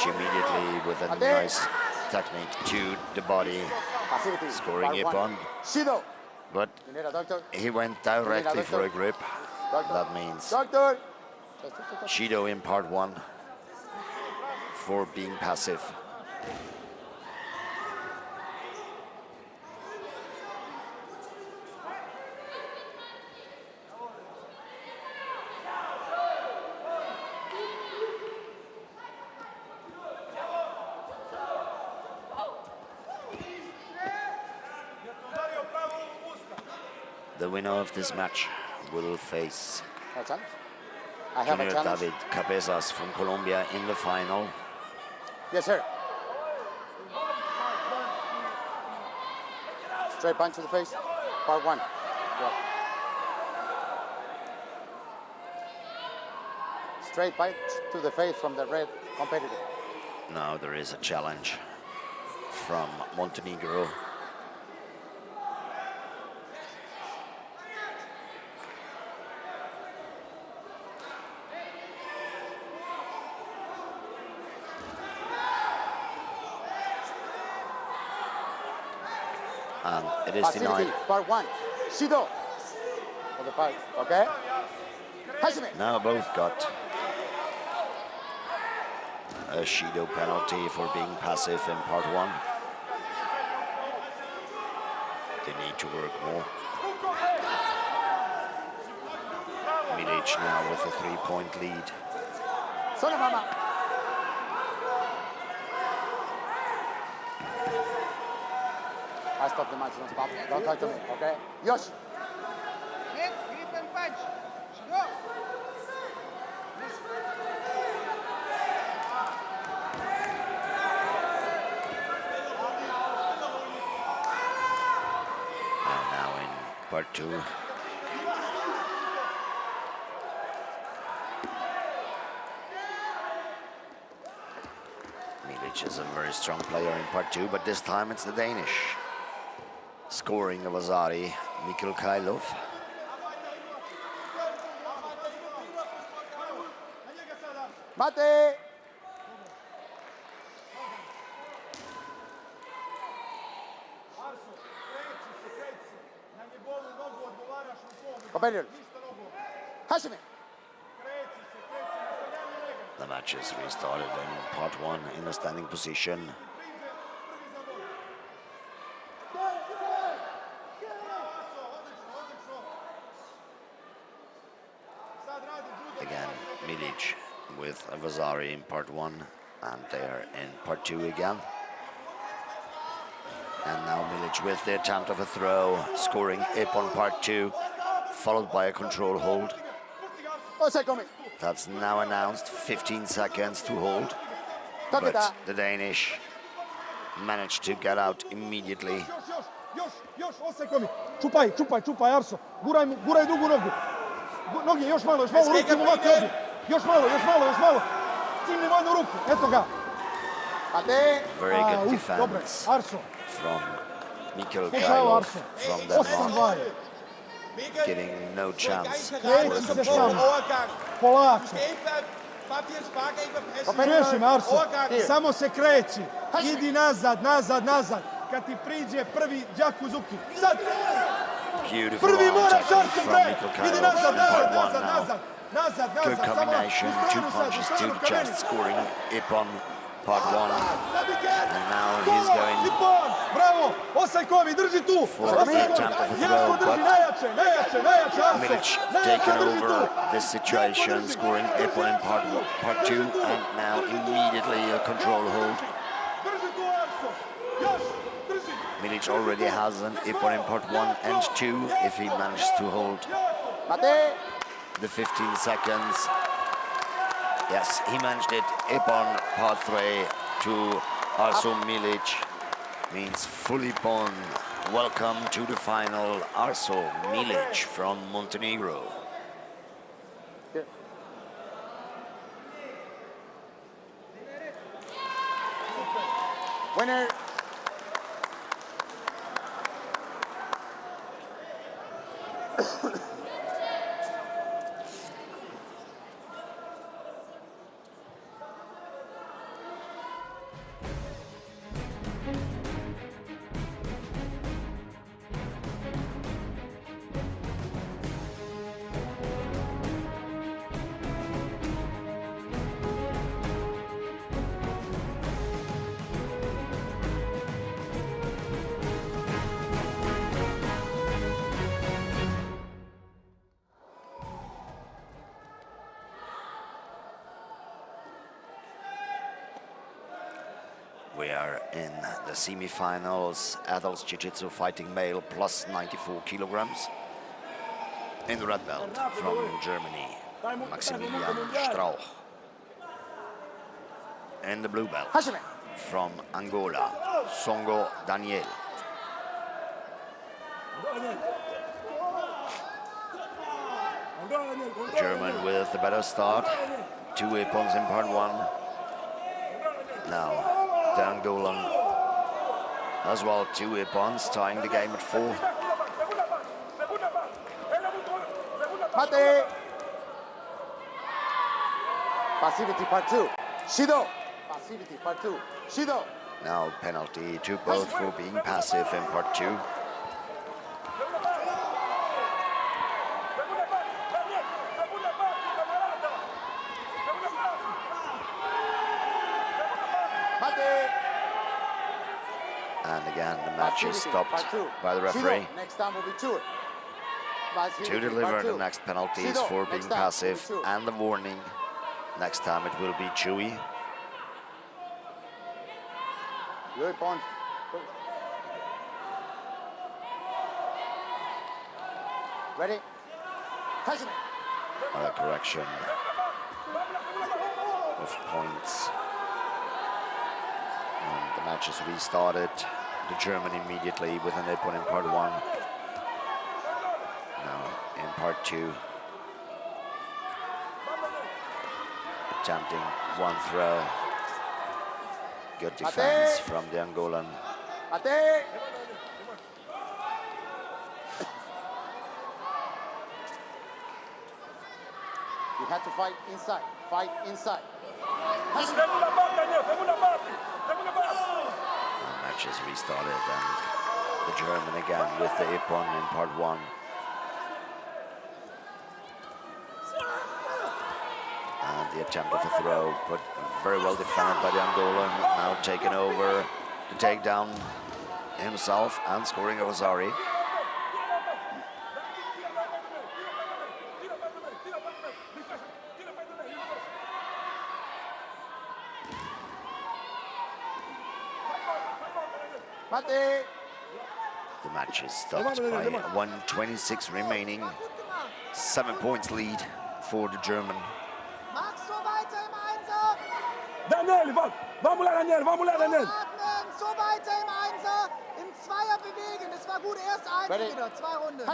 Immediately with a nice technique to the body, scoring upon. But he went directly for a grip. That means Shido in part one for being passive. The winner of this match will face Junior David Cabezas from Colombia in the final. Yes, sir. Straight punch to the face, part one. Yeah. Straight punch to the face from the red competitor. Now there is a challenge from Montenegro. And it is denied. Part one. Shido. For the fight. Okay. Now both got a Shido penalty for being passive in part one. They need to work more. Milic now with a 3-point lead. Son of mama. I stop the match, don't stop. Don't talk to me, okay? Yosh. Hit, grip and punch. Go. And now in part two. Milic is a very strong player in part two, but this time it's the Danish. Scoring of Azari, Mikkel Kailov. Mate! Competitor. Hashimi. The match is restarted in part one in a standing position. Again, Milic with Vasari in part 1, and they are in part 2 again. And now Milic with the attempt of a throw, scoring Ip on part 2, followed by a control hold. That's now announced, 15 seconds to hold. But the Danish managed to get out immediately. Još 8 sekondi. Čupaj, Arso. Guraj dugu nogu. Noge, još malo, ruku mu mati ovdje. Još malo. Cimni mu jednu ruku, eto ga. Very good defense from Mikkel Krylov from Denmark, giving no chance for a control. Polako. Čuješ me, Arso? Samo se kreći. Idi nazad. Kad ti priđe prvi Đakuzuki. Sad! Prvi moraš, Arso, bre! Idi nazad. Good combination, 2 punches to the chest, scoring Ipon part 1. And now he's going Bravo! Osajkovi, drži tu! for the attempt of a throw, but Milic taking over this situation, scoring Ipon in part 2, and now immediately a control hold. Milic already has an Ipon in part 1 and 2 if he manages to hold the 15 seconds. Yes, he managed it. Ipon part 3 to Arso Milic means full Ipon. Welcome to the final, Arso Milic from Montenegro. Winner. We are in the semi-finals, adults Jiu-Jitsu fighting male plus 94 kilograms. In the red belt from Germany, Maximilian Strauch. In the blue belt from Angola, Songo Daniel. German with the better start, 2 Ipons in part 1. Now the Angolan as well, 2 Ipons, tying the game at 4. Mate. Passivity part 2. Shido. Passivity part 2. Shido. Now penalty to both for being passive in part 2. And again, the match is stopped by the referee. Next time will be 2. To deliver the next penalties for being passive and the warning. Next time it will be Chewy. Good point. Ready? A correction of points. And the match is restarted. The German immediately with an Ipon in part 1. Now in part 2. Attempting one throw. Good defense from the Angolan. You have to fight inside. Fight inside. The match is restarted and the German again with the Ipon in part 1. And the attempt of a throw, but very well defended by the Angolan. Now taken over to take down himself and scoring a Vasari. Mate. The match is stopped by 1:26 remaining. 7 points lead for the German. Machst so weiter im Einser. Daniel, vamos lá, Daniel, vamos lá, Daniel. Atmen, so weiter im Einser. Im Zweier bewegen. Das war gut. Erst Einser Ready. wieder. 2 Runden.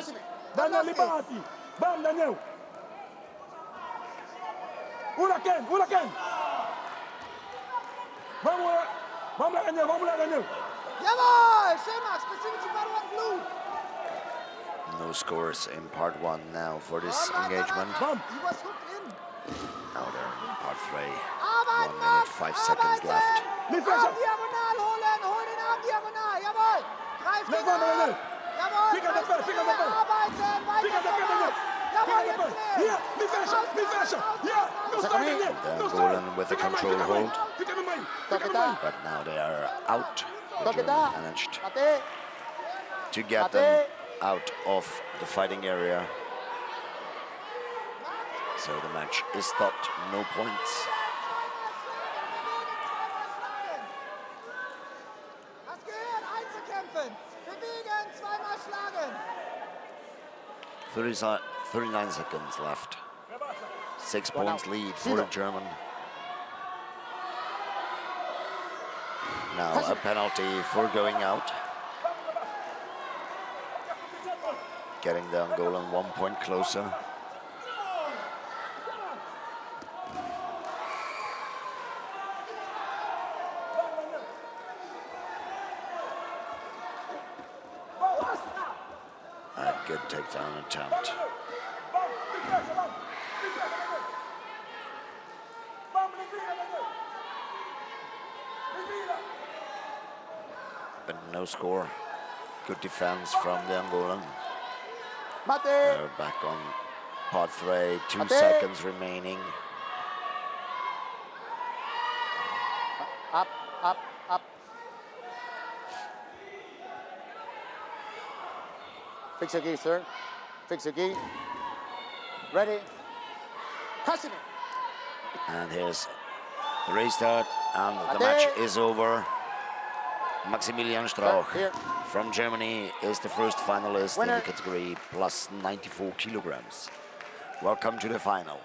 Daniel, Los geht's. libati. Bam, Daniel. Huracan, Huracan. Vamos lá, Daniel, vamos lá, Daniel. Jawohl, schön, Max. Passivity Part 1 Blue. No scores in part 1 now for this engagement. He was hooked in. Now they're in part 3. Arbeiten, 1 minute, Max. 5 seconds Arbeiten. left. Arm diagonal holen. Hol den Arm diagonal. Jawohl. Greif den Arm. Jawohl. Fica de pé, fica de pé. Arbeiten. Weiter so, Max. Jawohl, jetzt schnell. Here, me fecha. Yeah, no stop, Daniel. No stop. Golan with the control hold. Fica no meio. Toque tá. But now they are out. The Toque German tá. managed Mate. to get them out of the fighting area. So the match is stopped, no points. Hast gehört? Einzelkämpfen. Bewegen, zweimal schlagen. 39 seconds left. 6 points lead for the German. Now a penalty for going out. Getting the Angolan 1 point closer. A good takedown attempt. But no score. Good defense from the Angolan. Mate. They're back on part 3, 2 Mate. seconds remaining. Up, up, up. Fix your gi, sir. Fix your gi. Ready. Passing it. And here's the restart, and the Mate. match is over. Maximilian Strauch Here. from Germany is the first finalist in Winner. the category plus 94 kilograms. Welcome to the final.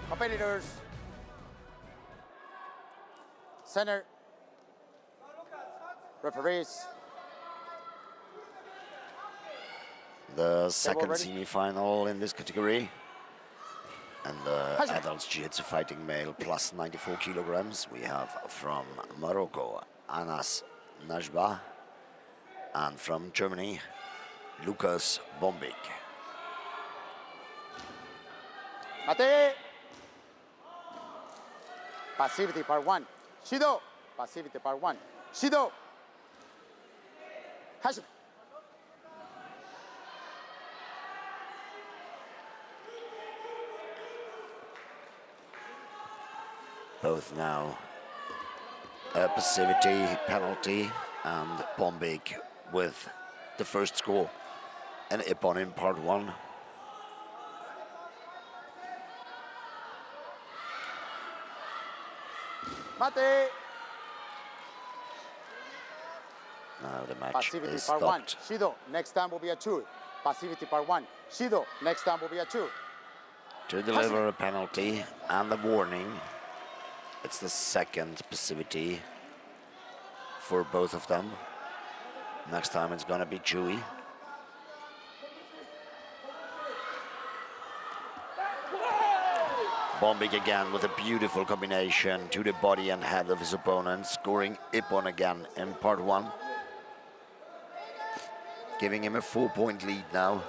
Competitors. Center. Referees. The second ready? semi-final in this category. And the adults Jiu-Jitsu fighting male plus 94 kilograms. We have from Morocco, Anas Najba. And from Germany, Lukas Bombik. Mate. Passivity part 1. Shido. Passivity part 1. Shido. Hashime. Both now a passivity penalty, and Bombik with the first score. And Ippon in part 1. Mate. Now the match Passivity is part 1. stopped. Shido. Next time will be a 2. Passivity part 1. Shido. Next time will be a 2. To deliver a penalty and a warning. It's the second passivity for both of them. Next time it's gonna be Chewy. Bombik again with a beautiful combination to the body and head of his opponent, scoring Ippon again in part 1. giving him a 4-point lead now.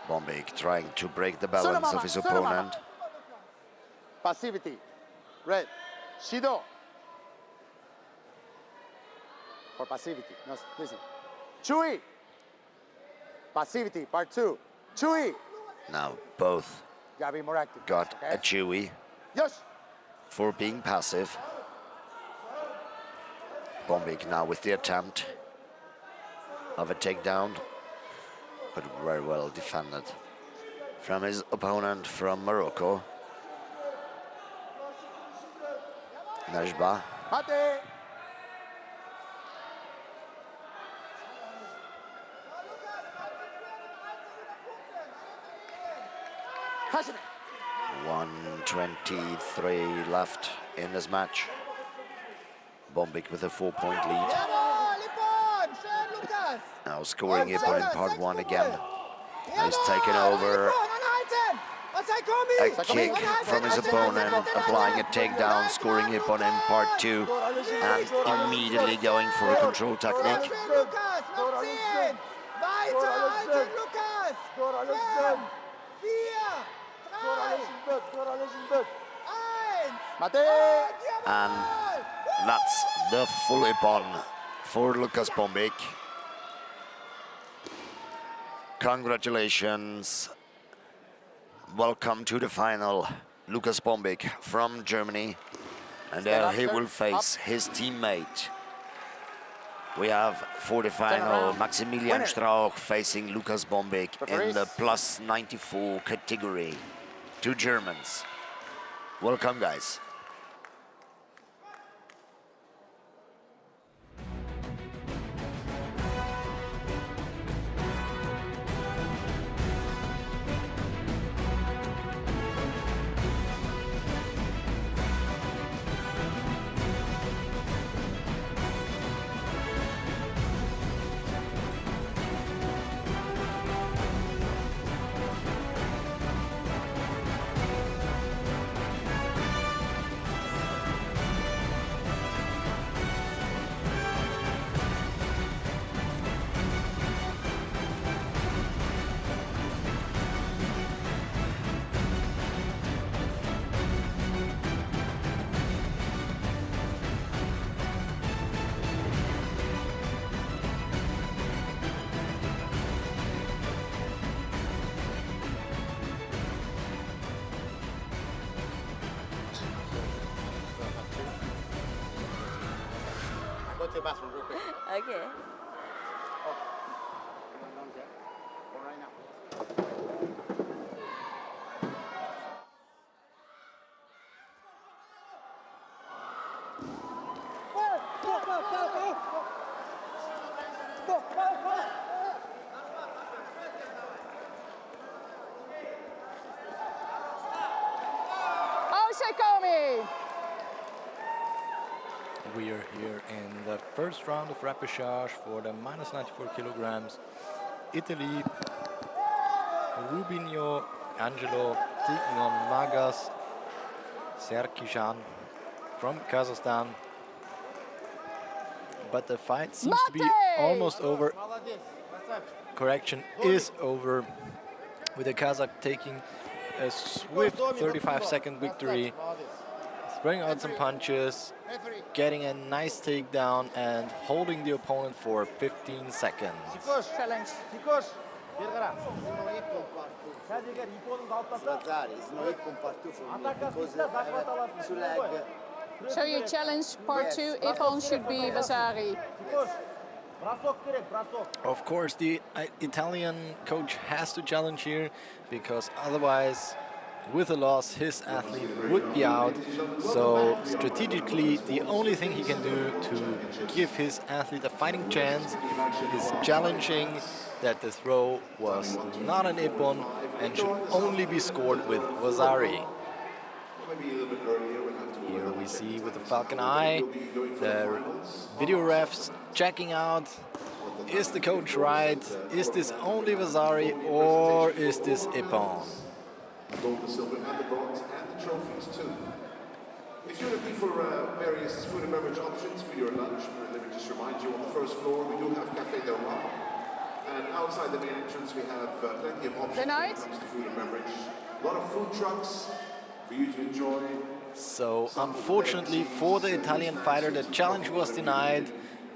Bombik trying to break the balance of his opponent. Passivity. Red. Shido. For passivity. No, listen. Chui. Passivity, part 2. Chui. Now both Gotta be more active. got Okay? a Chewy Yes. for being passive. Bombik now with the attempt of a takedown, but very well defended from his opponent from Morocco. Najba. Mate. Passionate. 1:23 left in this match. Bombik with a 4-point lead. Now scoring Ippon in part 1 again. He's taken over. A kick from his opponent, applying a takedown, scoring Ippon in part 2, and immediately going for a control technique. And that's the full Ippon for Lucas Bombik. Congratulations. Welcome to the final, Lucas Bombik from Germany. And there he will face his teammate. We have for the final Maximilian Strauch facing Lucas Bombik in the plus 94 category. 2 Germans. Welcome, guys. Go to the bathroom real quick. Okay. For right now. Sekomi. We are here in the first round of repechage for the minus 94 kilograms. Italy, Rubinho Angelo taking on Magas Serkijan from Kazakhstan. But the fight seems to be almost over. Correction, is over, with the Kazakh taking a swift 35-second victory, throwing out some punches, getting a nice takedown, and holding the opponent for 15 seconds. Challenge. So you challenge part 2, Ippon should be Vasari. Of course, the Italian coach has to challenge here, because otherwise, with a loss, his athlete would be out. So strategically, the only thing he can do to give his athlete a fighting chance is challenging that the throw was not an Ippon and should only be scored with Vasari. Here we see with the Falcon Eye, the video refs checking out, is the coach right? Is this only Vasari or is this Ippon? If you're looking for various food and beverage options for your lunch, let me just remind you, on the first floor we do have Café Del Mar. And outside the main entrance we have plenty of options when it comes to food and beverage. A lot of food trucks for you to enjoy. So unfortunately for the Italian fighter, the challenge was denied.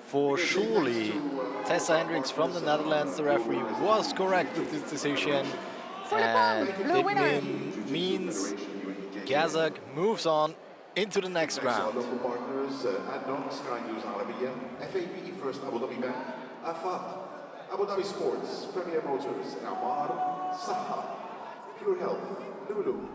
For surely Tessa Hendricks from the Netherlands, the referee was correct with this decision. And it means Gazak moves on into the next round. Local partners, ADNOC, Sky News Arabiya, FAB, First Abu Dhabi Bank, Afat, Abu Dhabi Sports, Premier Motors, Amar, Saha, Pure Health, Lulu.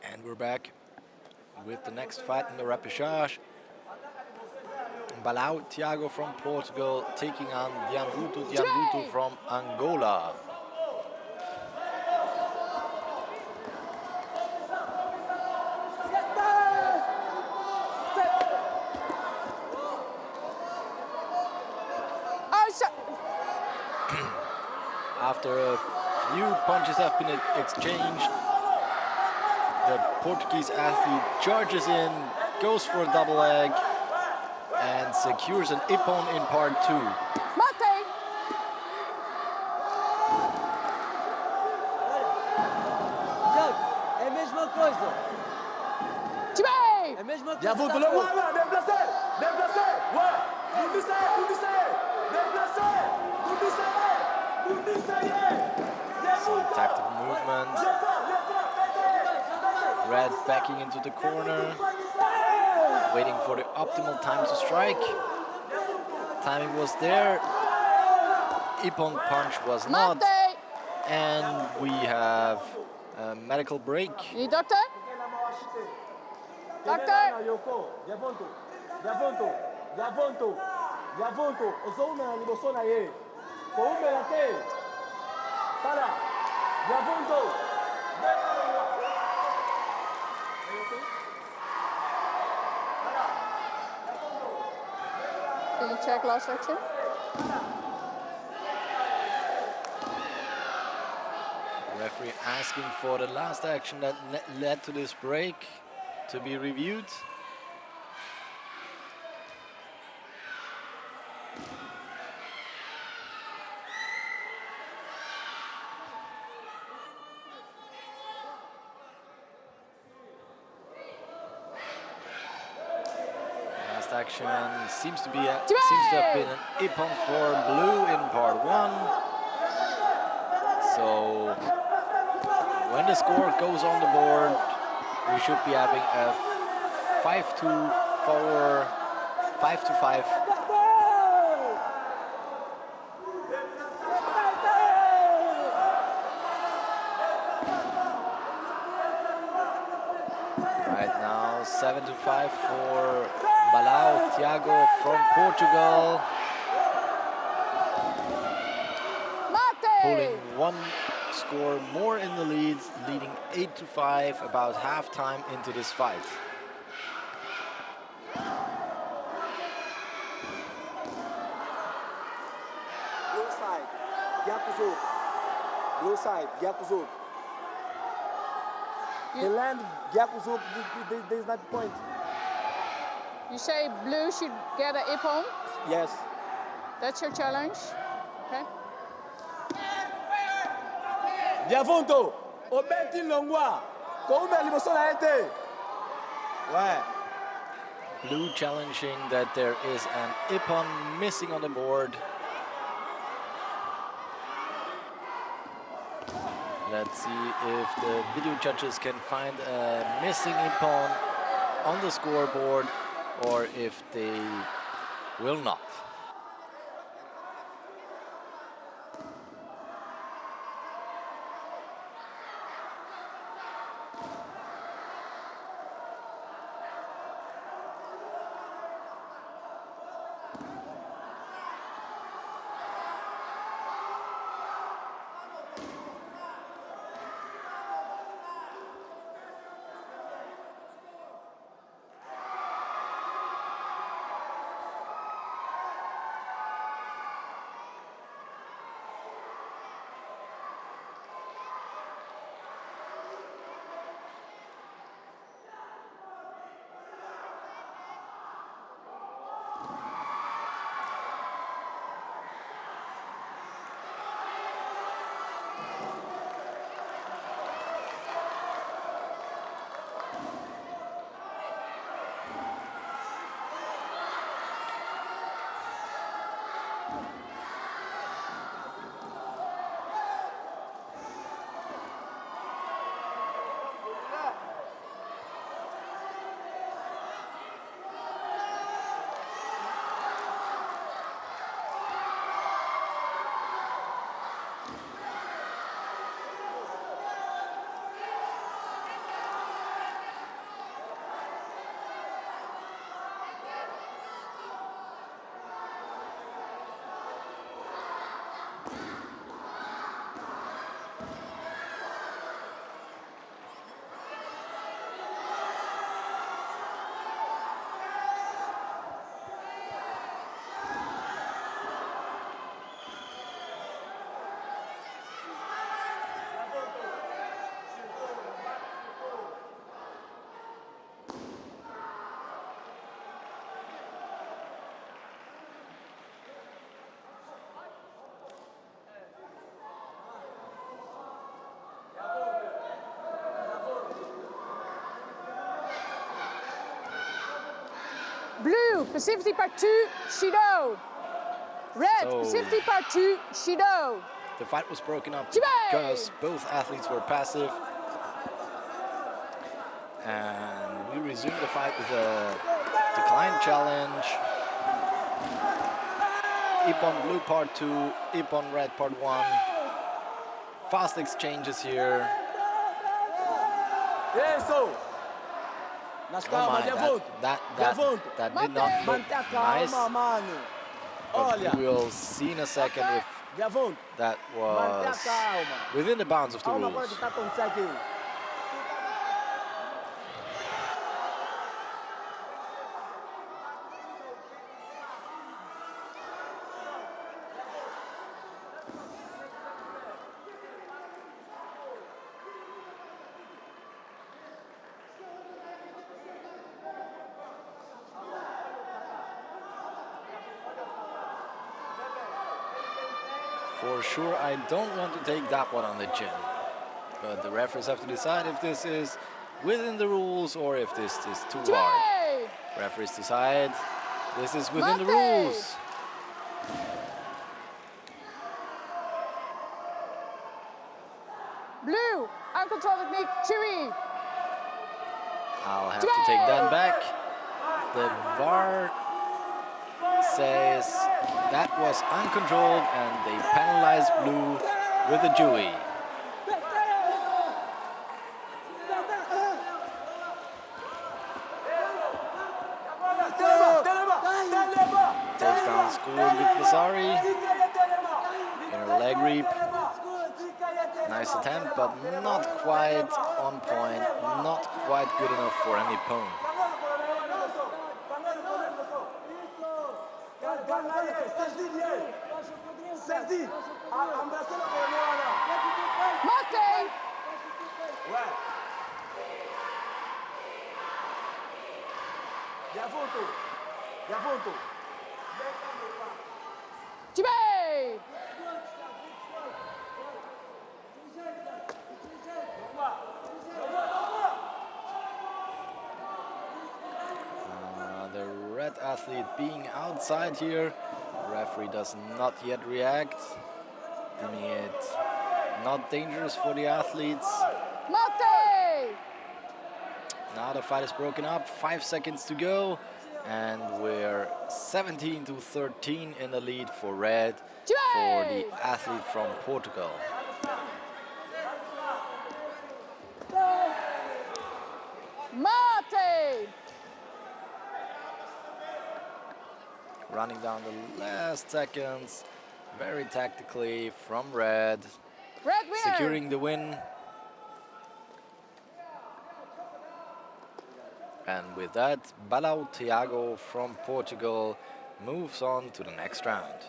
And we're back with the next fight in the repechage. Balao Thiago from Portugal taking on Dianvuto from Angola. After a few punches have been exchanged, the Portuguese athlete charges in, goes for a double leg, and secures an ippon in part 2. É a mesma coisa. É a mesma coisa. Dianvuto, le voit là, déplacé, déplacé, ouais, Some tactical movement. Red backing into the corner, waiting for the optimal time to strike. Timing was there. Ippon punch was not. And we have a medical break. Doctor? Doctor? Dianvuto, ozona libosona ye. Koume late. Tala. Dianvuto. Can you check last action? Referee asking for the last action that led to this break to be reviewed. Action seems to have been an ippon for blue in part 1. So when the score goes on the board, we should be having a 5-4, 5-5. Right now, 7-5 for Balao Thiago from Portugal. Pulling one score more in the lead, leading 8-5, about halftime into this fight. Blue side, Yakuzu. Blue side, Yakuzu. He land Yakuzu, there's not point. You say blue should get an ippon? Yes. That's your challenge? Okay. Dianvuto, Obeti Longwa. Koume libosona ete. Ouais. Blue challenging that there is an ippon missing on the board. Let's see if the video judges can find a missing ippon on the scoreboard or if they will not. Passivity part 2, Shido. Red, So- passivity part 2, Shido. The fight was broken up Jibay! because both athletes were passive. And we resumed the fight with a decline challenge. Ippon blue part 2, Ippon red part 1. Fast exchanges here. Isso! Nas Oh calma, my, levanta. that did not look Mantém a calma, nice. mano. But Olha, we will see in a second if levanta. that Mantém a was calma. within the bounds of the Há uma coisa rules. que está acontecendo aqui. For sure, I don't want to take that one on the chin. But the referees have to decide if this is within the rules or if this is too hard. Jay! Referees decide this is within the Mate! rules. Blue, uncontrolled technique, Chewy. I'll have to take that back. The VAR says that was uncontrolled and they penalized blue with a Dewey. Takedown scored with Vasari. Inner leg reap. Nice attempt, but not quite on point, not quite good enough for any pwn. Mate! Jibay! The red athlete being outside here. Referee does not yet react. Deeming it not dangerous for the athletes. Mate! Now the fight is broken up, 5 seconds to go. And we're 17-13 in the lead for red for the athlete from Portugal. Mate! Running down the last seconds, very tactically from red. Red winner! Securing the win. And with that, Balau Tiago from Portugal moves on to the next round.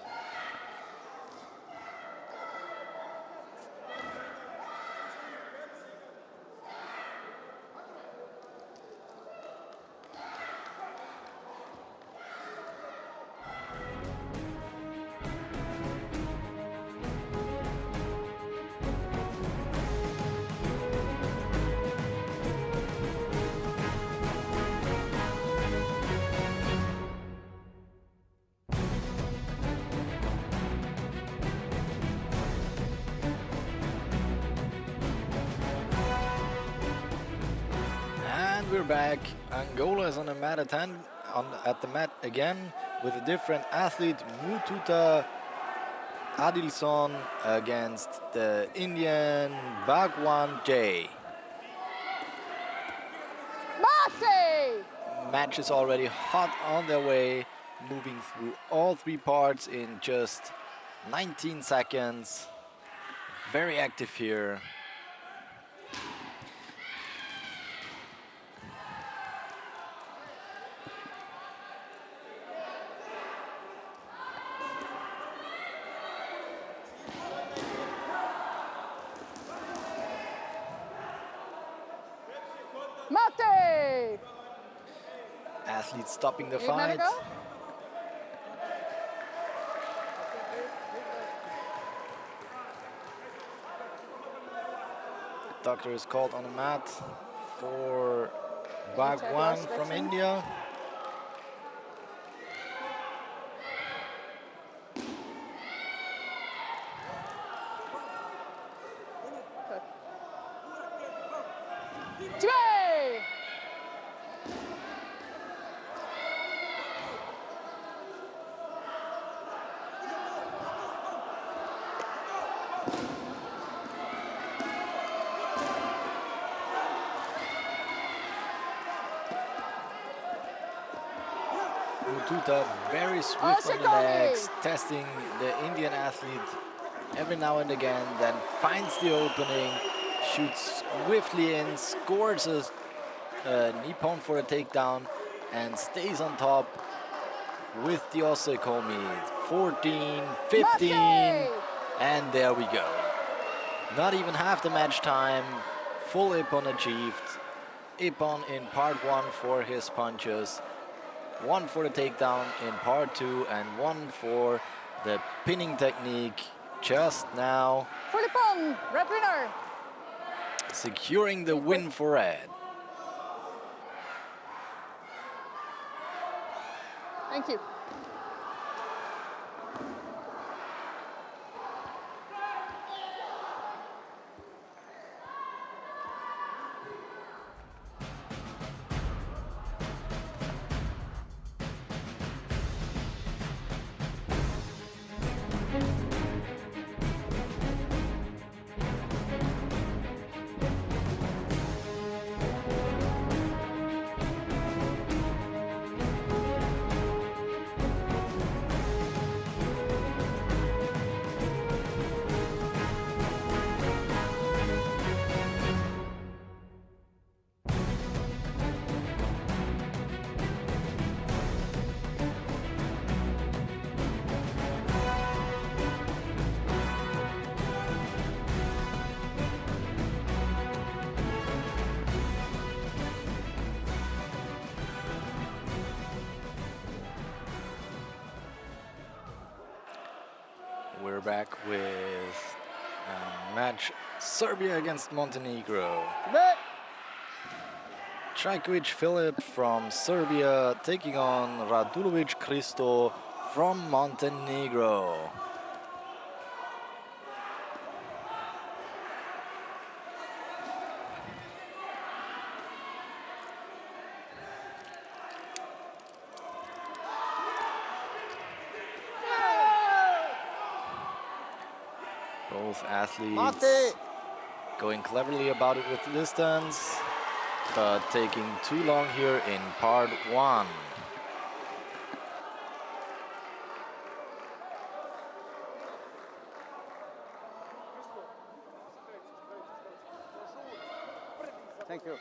And we're back. Angola is on the mat at the mat again with a different athlete, Mututa Adilson against the Indian Bhagwan J. Mate! Match is already hot on their way, moving through all three parts in just 19 seconds. Very active here. Mate! Athlete stopping the 8 fight. minute go. Doctor is called on the mat for Bhagwan from India. Jay! Tuta very swift on the legs, testing the Indian athlete every now and again, then finds the opening, shoots swiftly in, scores a Nippon for a takedown, and stays on top with the Osekomi. 14, 15, and there we go. Not even half the match time, full Ippon achieved. Ippon in part 1 for his punches, 1 for the takedown in part 2, and 1 for the pinning technique just now. For Ippon, red winner. Securing the win for red. Thank you. We're back with a match Serbia against Montenegro. Trajkovic Filip from Serbia taking on Radulovic Kristo from Montenegro. Both athletes going cleverly about it with distance, but taking too long here in part 1. Thank you.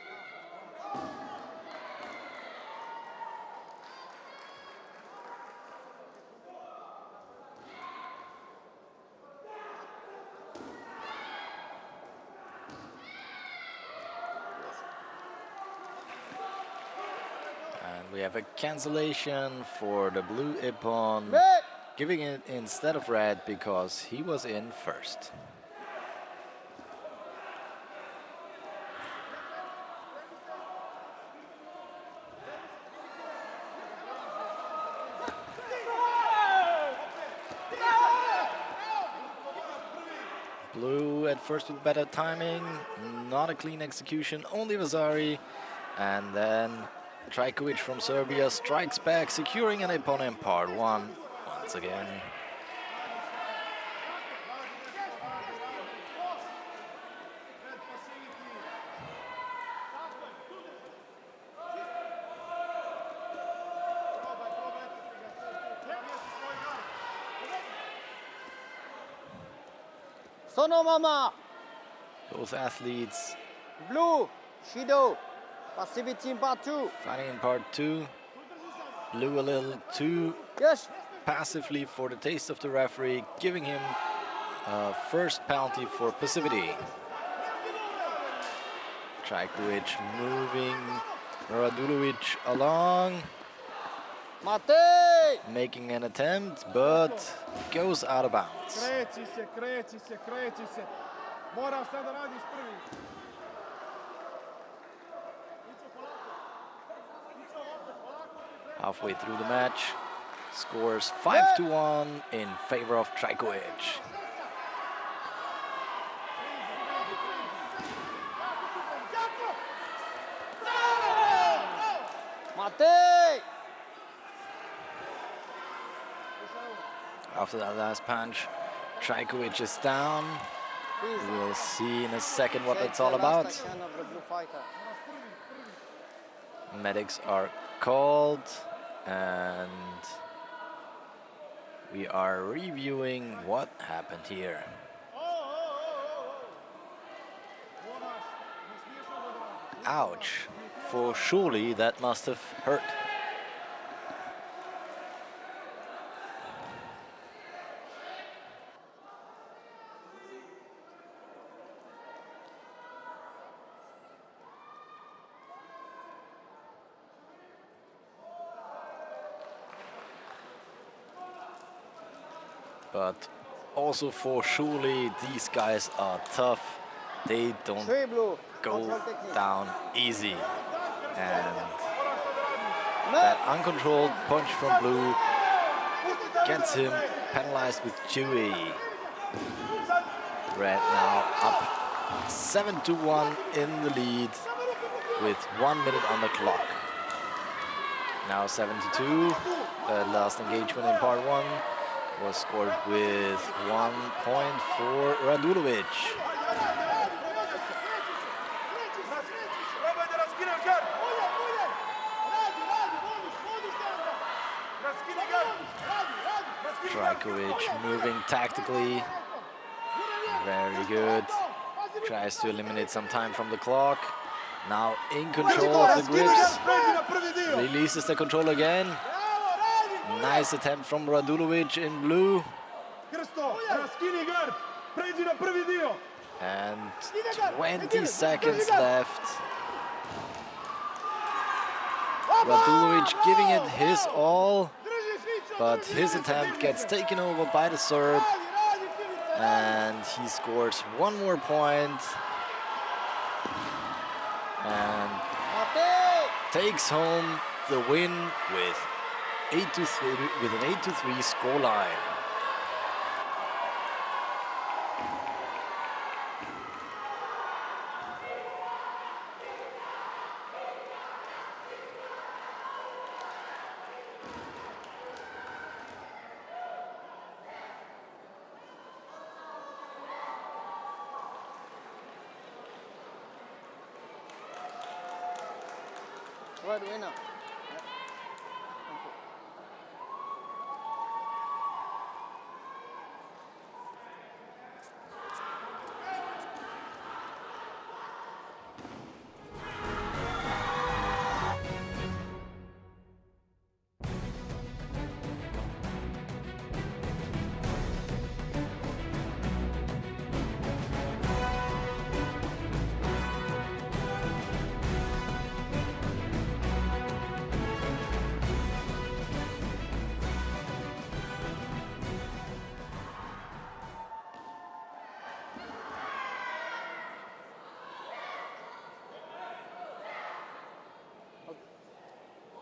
And we have a cancellation for the blue Ippon, giving it instead of red because he was in first. Blue at first with better timing, not a clean execution, only Vasari, and then Trajkovic from Serbia strikes back, securing an Ippon in part 1 once again. Sono mama. Both athletes Blue, Shido, passivity in part 2. fighting in part 2. Blue a little too passively for the taste of the referee, giving him a first penalty for passivity. Trajkovic moving Radulovic along, making an attempt, but goes out of bounds. Kreći se. Moraš sad da radiš prvi. Halfway through the match, scores 5-1 in favor of Trajkovic. Mate! After that last punch, Trajkovic is down. We'll see in a second what that's all about. Medics are called and we are reviewing what happened here. Ouch. For surely that must have hurt. But also for surely these guys are tough. They don't go down easy. And that uncontrolled punch from Blue gets him penalized with Chewy. Red now up 7-1 in the lead with 1 minute on the clock. Now 7-2. The last engagement in part 1 was scored with 1 point for Radulovic. Trajkovic moving tactically. Very good. Tries to eliminate some time from the clock. Now in control of the grips. Releases the control again. Nice attempt from Radulovic in blue. And 20 seconds left. Radulovic giving it his all, but his attempt gets taken over by the Serb. And he scores 1 more point. And takes home the win with an 8-3 scoreline. Red winner.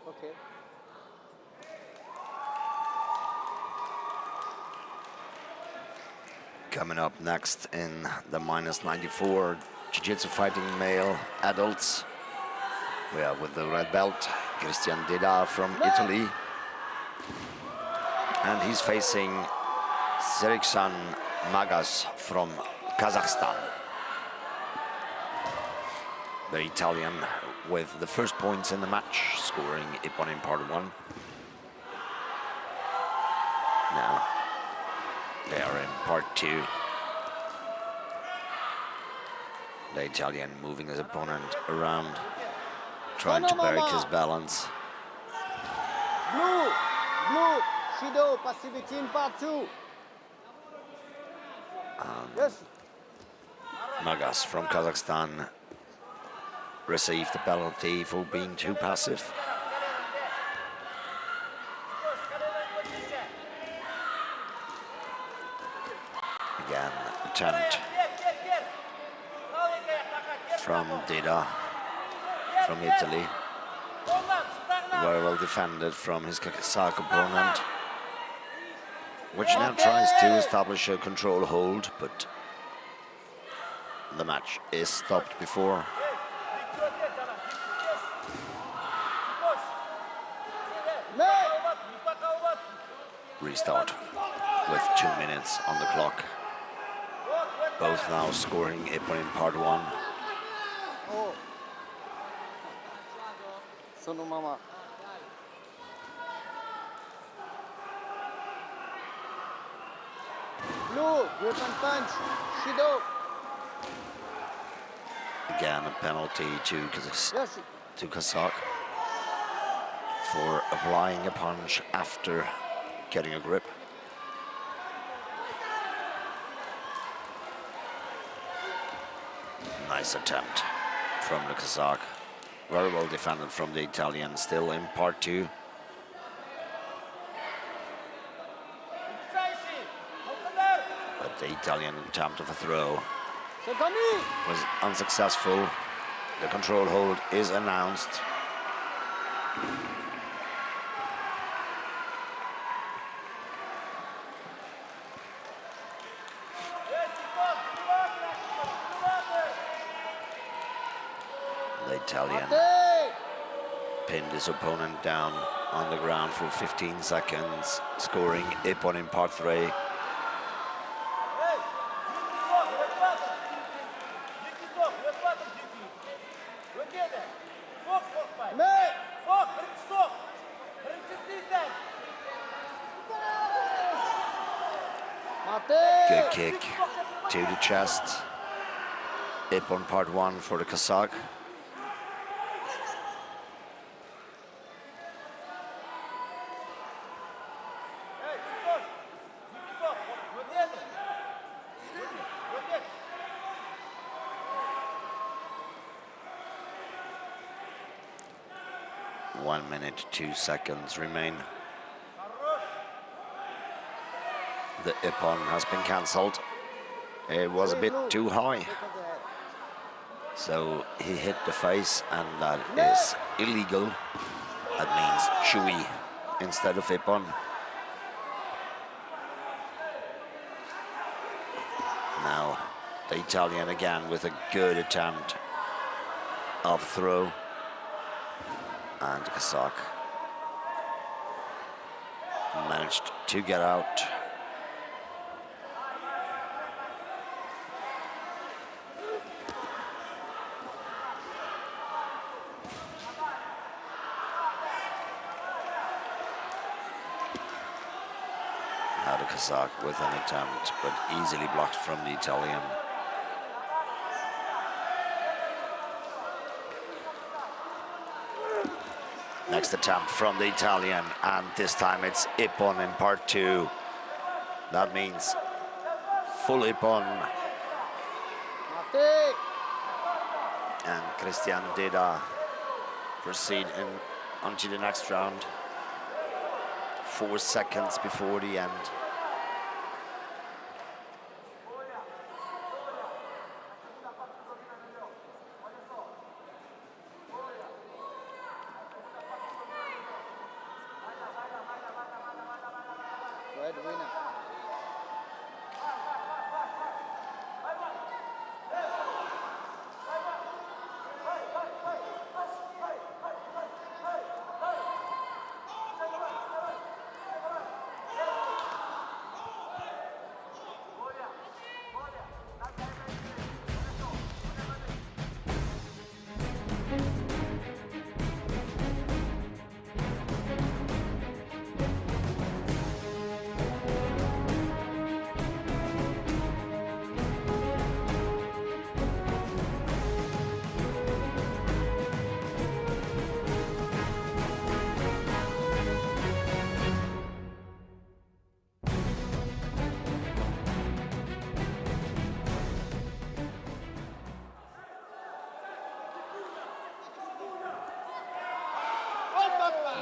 Okay. Coming up next in the -94 Jiu-Jitsu fighting male adults, we are with the red belt, Christian Deda from Italy. And he's facing Seriksan Magas from Kazakhstan. The Italian with the first points in the match, scoring Ippon in part 1. Now they are in part 2. The Italian moving his opponent around, trying to break his balance. Blue, Shido, passivity in part 2. Yes. Magas from Kazakhstan received the penalty for being too passive. Again, attempt from Deda from Italy. Very well defended from his Kazakh opponent. which now tries to establish a control hold, but the match is stopped before. Restart with 2 minutes on the clock. Both now scoring Ippon in part 1. Sono mama. Blue, grip and punch. Shido. Again, a penalty to Kazakh for applying a punch after getting a grip. Nice attempt from the Kazakh. Very well defended from the Italian, still in part 2. But the Italian attempt of a throw was unsuccessful. The control hold is announced. The Italian pinned his opponent down on the ground for 15 seconds, scoring Ippon in part 3. Good kick to the chest. Ippon part 1 for the Kazakh. One minute, 2 seconds remain. The Ippon has been cancelled. It was a bit too high. So he hit the face, and that is illegal. That means Chui instead of Ippon. Now the Italian again with a good attempt of throw. And Kazakh managed to get out. Now the Kazakh with an attempt, but easily blocked from the Italian. Next attempt from the Italian, and this time it's Ippon in part 2. That means full Ippon. And Christian Deda proceed onto the next round. 4 seconds before the end.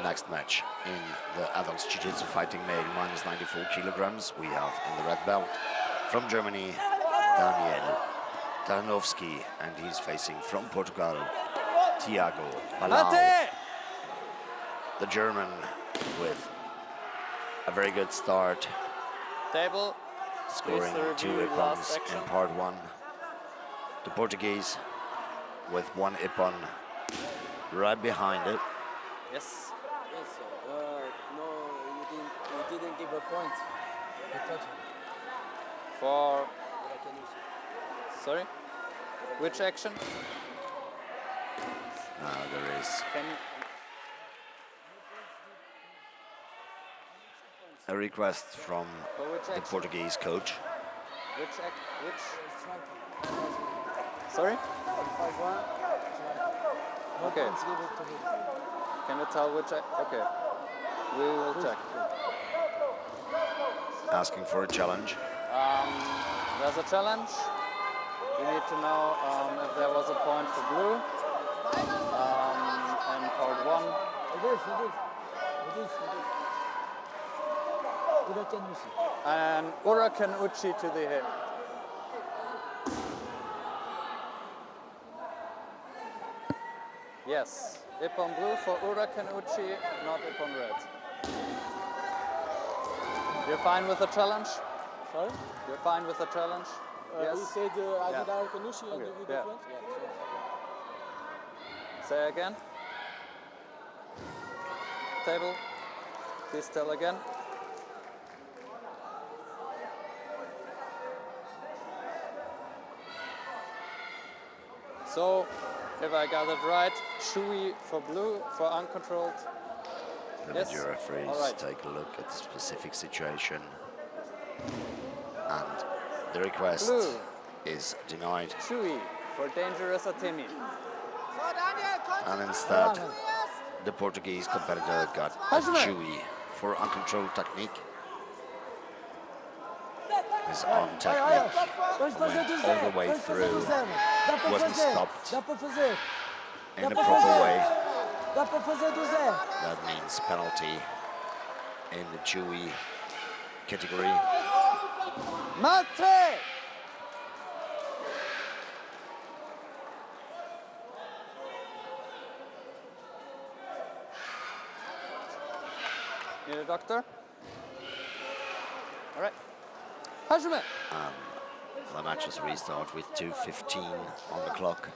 Next match in the adults Jiu-Jitsu fighting male minus 94 kilograms. We have in the red belt from Germany, Daniel Tarnowski, and he's facing from Portugal, Tiago Palau. The German with a very good start Table. Scoring Please 2 review last ippons action. in part 1. The Portuguese with 1 ippon right behind it. Yes. Yes, no, you didn't give a point. You touched him. For. Sorry? Which action? There is Can a request from For which the action? Portuguese coach. which? Sorry? 5-1. No Okay. points given to him. Can you tell which? Okay. We will check. Asking for a challenge. There's a challenge. We need to know if there was a point for blue. And part 1. It is. Huracan Uchi. And Huracan Uchi to the hip. Yes. Ippon blue for Huracan Uchi, not Ippon red. You're fine with the challenge? Sorry? You're fine with the challenge? Yes. He said I did Yeah. Huracan Uchi and Okay, you yeah. different? Say again. Table. Please tell again. So, if I got it right, Shui for blue, for uncontrolled. The Yes. video referees All right. take a look at the specific situation. And the request Blue. is denied. Shui for dangerous Atemi. And instead, the Portuguese competitor got a Chewy for uncontrolled technique. His arm technique went all the way through, wasn't stopped in the proper way. That means penalty in the Chewy category. Mate! Need a doctor? All right. Hajime! The matches restart with 2:15 on the clock.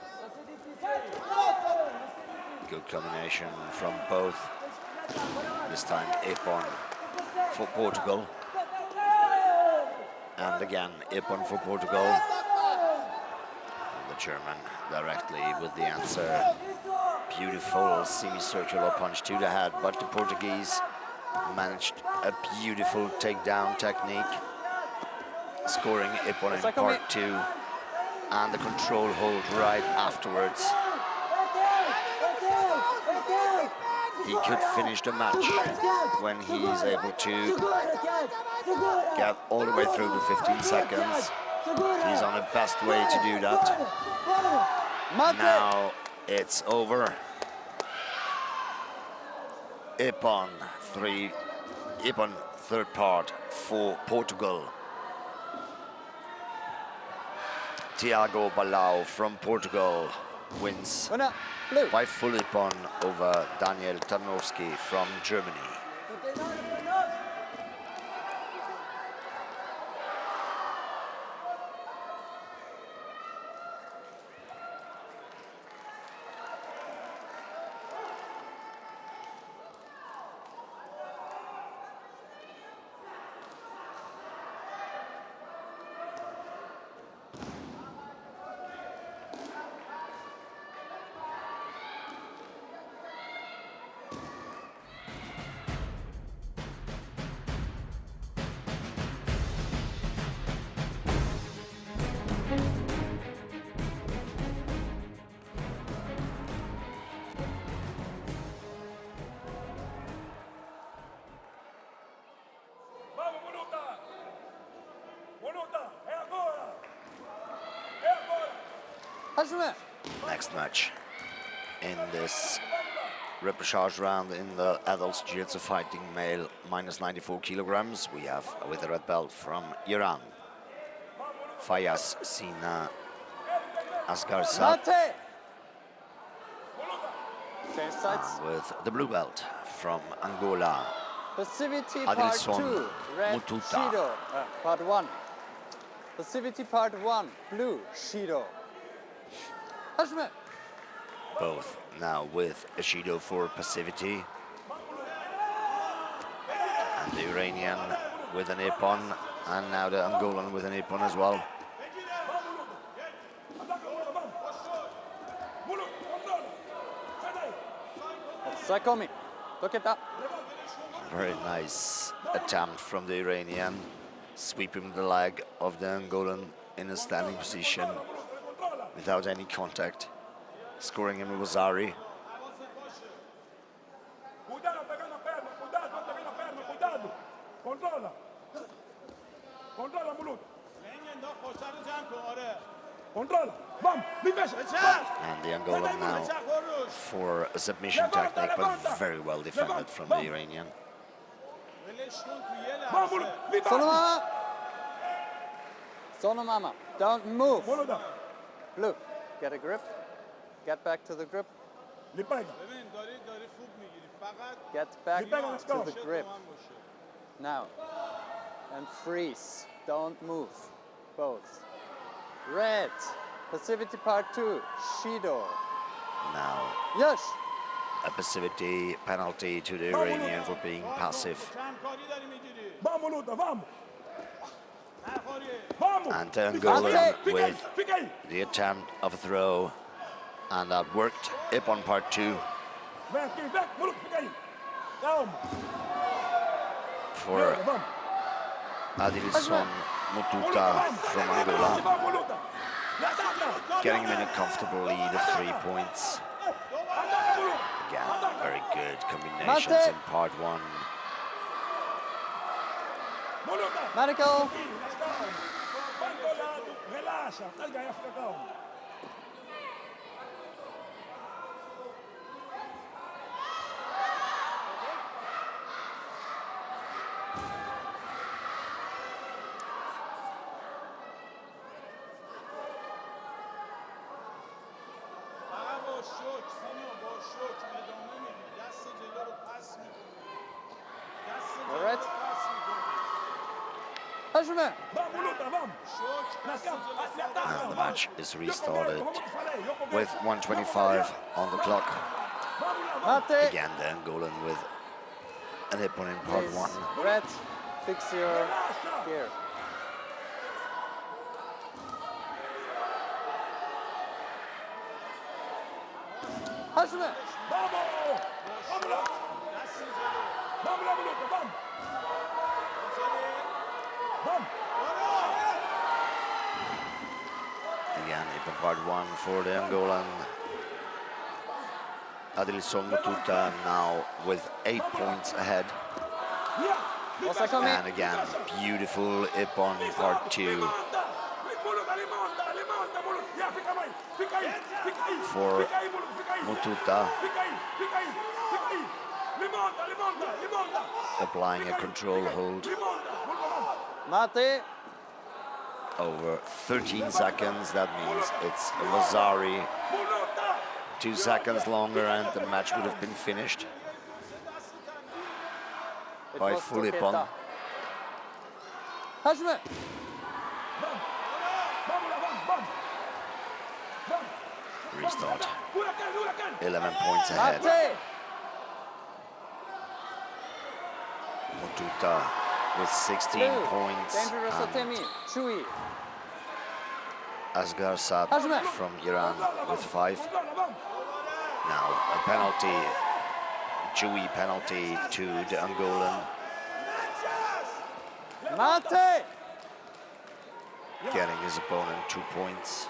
Good combination from both. This time Ippon for Portugal. And again Ippon for Portugal. The German directly with the answer. Beautiful semicircular punch to the head, but the Portuguese managed a beautiful takedown technique, scoring Ippon in part 2, and the control hold right afterwards. He could finish the match when he is able to get all the way through the 15 seconds. He's on the best way to do that. Now it's over. Ippon third part for Portugal. Tiago Balau from Portugal wins by full Ippon over Daniel Tarnowski from Germany. Next match in this repechage round in the adults Jiu-Jitsu fighting male minus 94 kilograms. We have with a red belt from Iran, Fayaz Sina Asgarsat. Change sides. With the blue belt from Angola, Passivity part Adilson 2, red Mututa. Shido, part 1. Passivity part 1, blue Shido. Hajime. Both now with Shido for passivity. And the Iranian with an Ippon, and now the Angolan with an Ippon as well. Sakomi, Toketa. Very nice attempt from the Iranian, sweeping the leg of the Angolan in a standing position without any contact, scoring him with Wazari. And the Angolan now for a submission technique, but very well defended from the Iranian. Sonomama. Sonomama, don't move. Blue, get a grip. Get back to the grip. Get back to the grip. Now. And freeze. Don't move. Both. Red. Passivity part 2. Shido. Now. Yes. A passivity penalty to the Iranian for being passive. And Angolan with the attempt of a throw, and that worked. Ippon part 2. For Adilson Mututa from Angola, getting him in a comfortable lead of 3 points. Again, very good combinations in part 1. Medical. All right. Hajime. And the match is restarted with 1:25 on the clock. Again, the Angolan with an Ippon in part 1. Red, fix your gear. Hajime. Again, Ippon part 1 for the Angolan. Adilson Mututa now with 8 points ahead. And again, beautiful Ippon part 2 for Mututa, applying a control hold Mate. over 13 seconds. That means it's Wazari 2 seconds longer and the match would have been finished by full Ippon. Hajime. Restart. 11 points ahead. Mate. Mututa with 16 Blue. points. Dangerous And Otemi. Chui. Asghar Saad Hajime. from Iran with 5. Now a penalty, Chewy penalty to the Angolan, Mate. getting his opponent 2 points.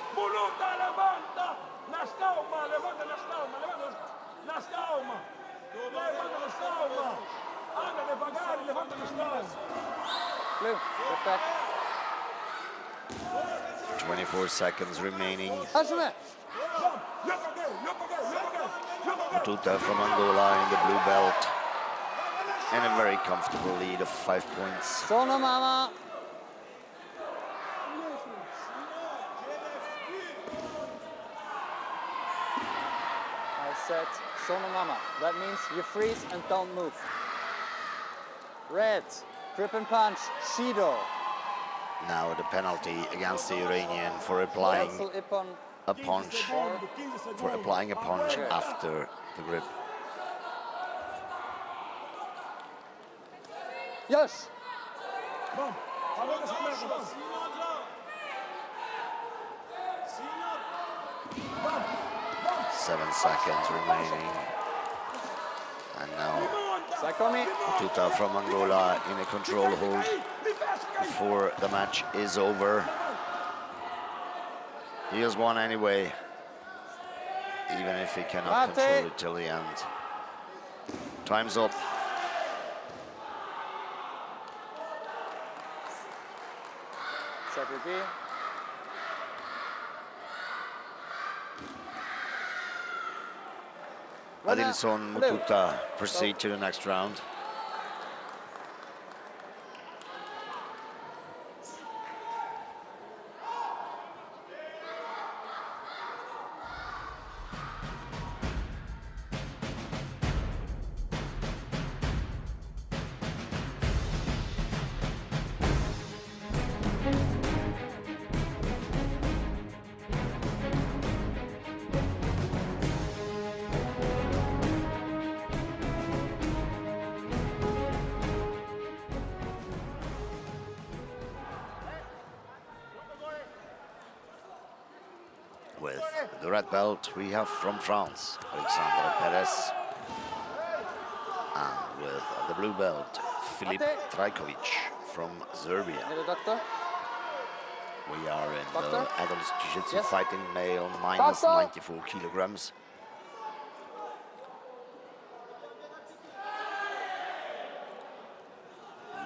Blue, get back. 24 seconds remaining. Hajime. Mututa from Angola in the blue belt, and a very comfortable lead of 5 points. Sonomama. I said Sonomama. That means you freeze and don't move. Red, grip and punch, Shido. Now the penalty against the Iranian for applying Cancel Ippon. a punch, after the grip. Yes. 7 seconds remaining. And now Tuta from Angola in a control hold before the match is over. He has won anyway, even if he cannot control it till the end. Time's up. Adilson Mututa proceed to the next round. With the red belt, we have from France, Alexandre Perez. And with the blue belt, Filip Trajkovic from Serbia. We are in the adult Jiu-Jitsu fighting male minus 94 kilograms.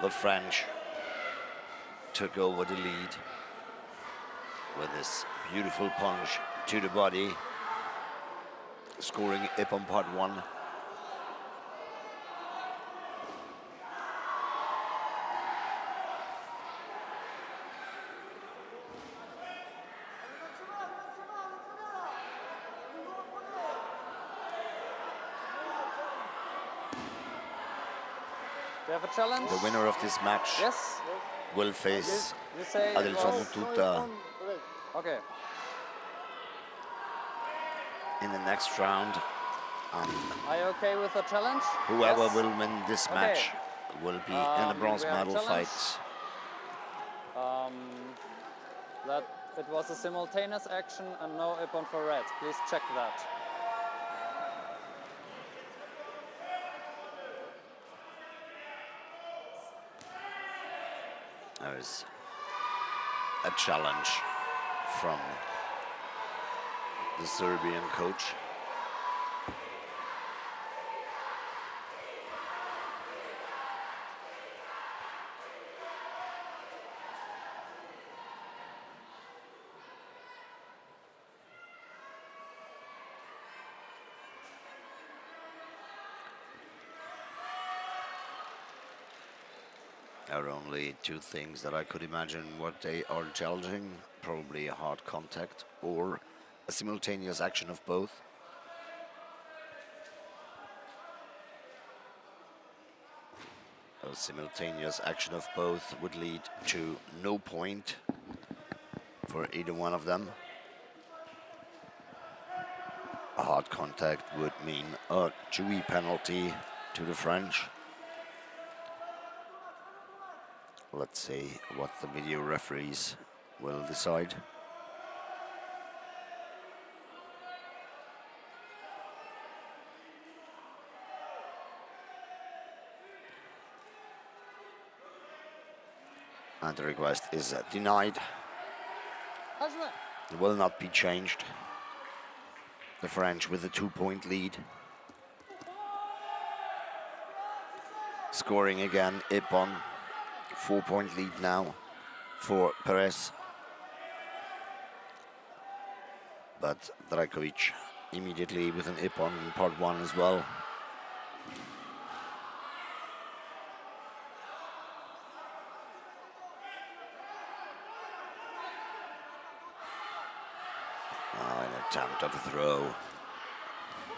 The French took over the lead with this beautiful punch to the body, scoring Ippon part 1. Do you have a challenge? The winner of this match will face Adilson Mututa in the next round. And are you okay with the challenge? whoever will win this match will be in a bronze medal fight. That it was a simultaneous action and no Ippon for red. Please check that. There's a challenge from the Serbian coach. There are only two things that I could imagine what they are challenging, probably a hard contact or a simultaneous action of both. A simultaneous action of both would lead to no point for either one of them. A hard contact would mean a Ju-Jitsu penalty to the French. Let's see what the video referees will decide. And the request is denied. It will not be changed. The French with a 2-point lead. Scoring again, Ippon. 4-point lead now for Perez. But Trajkovic immediately with an Ippon in part 1 as well. Now an attempt of a throw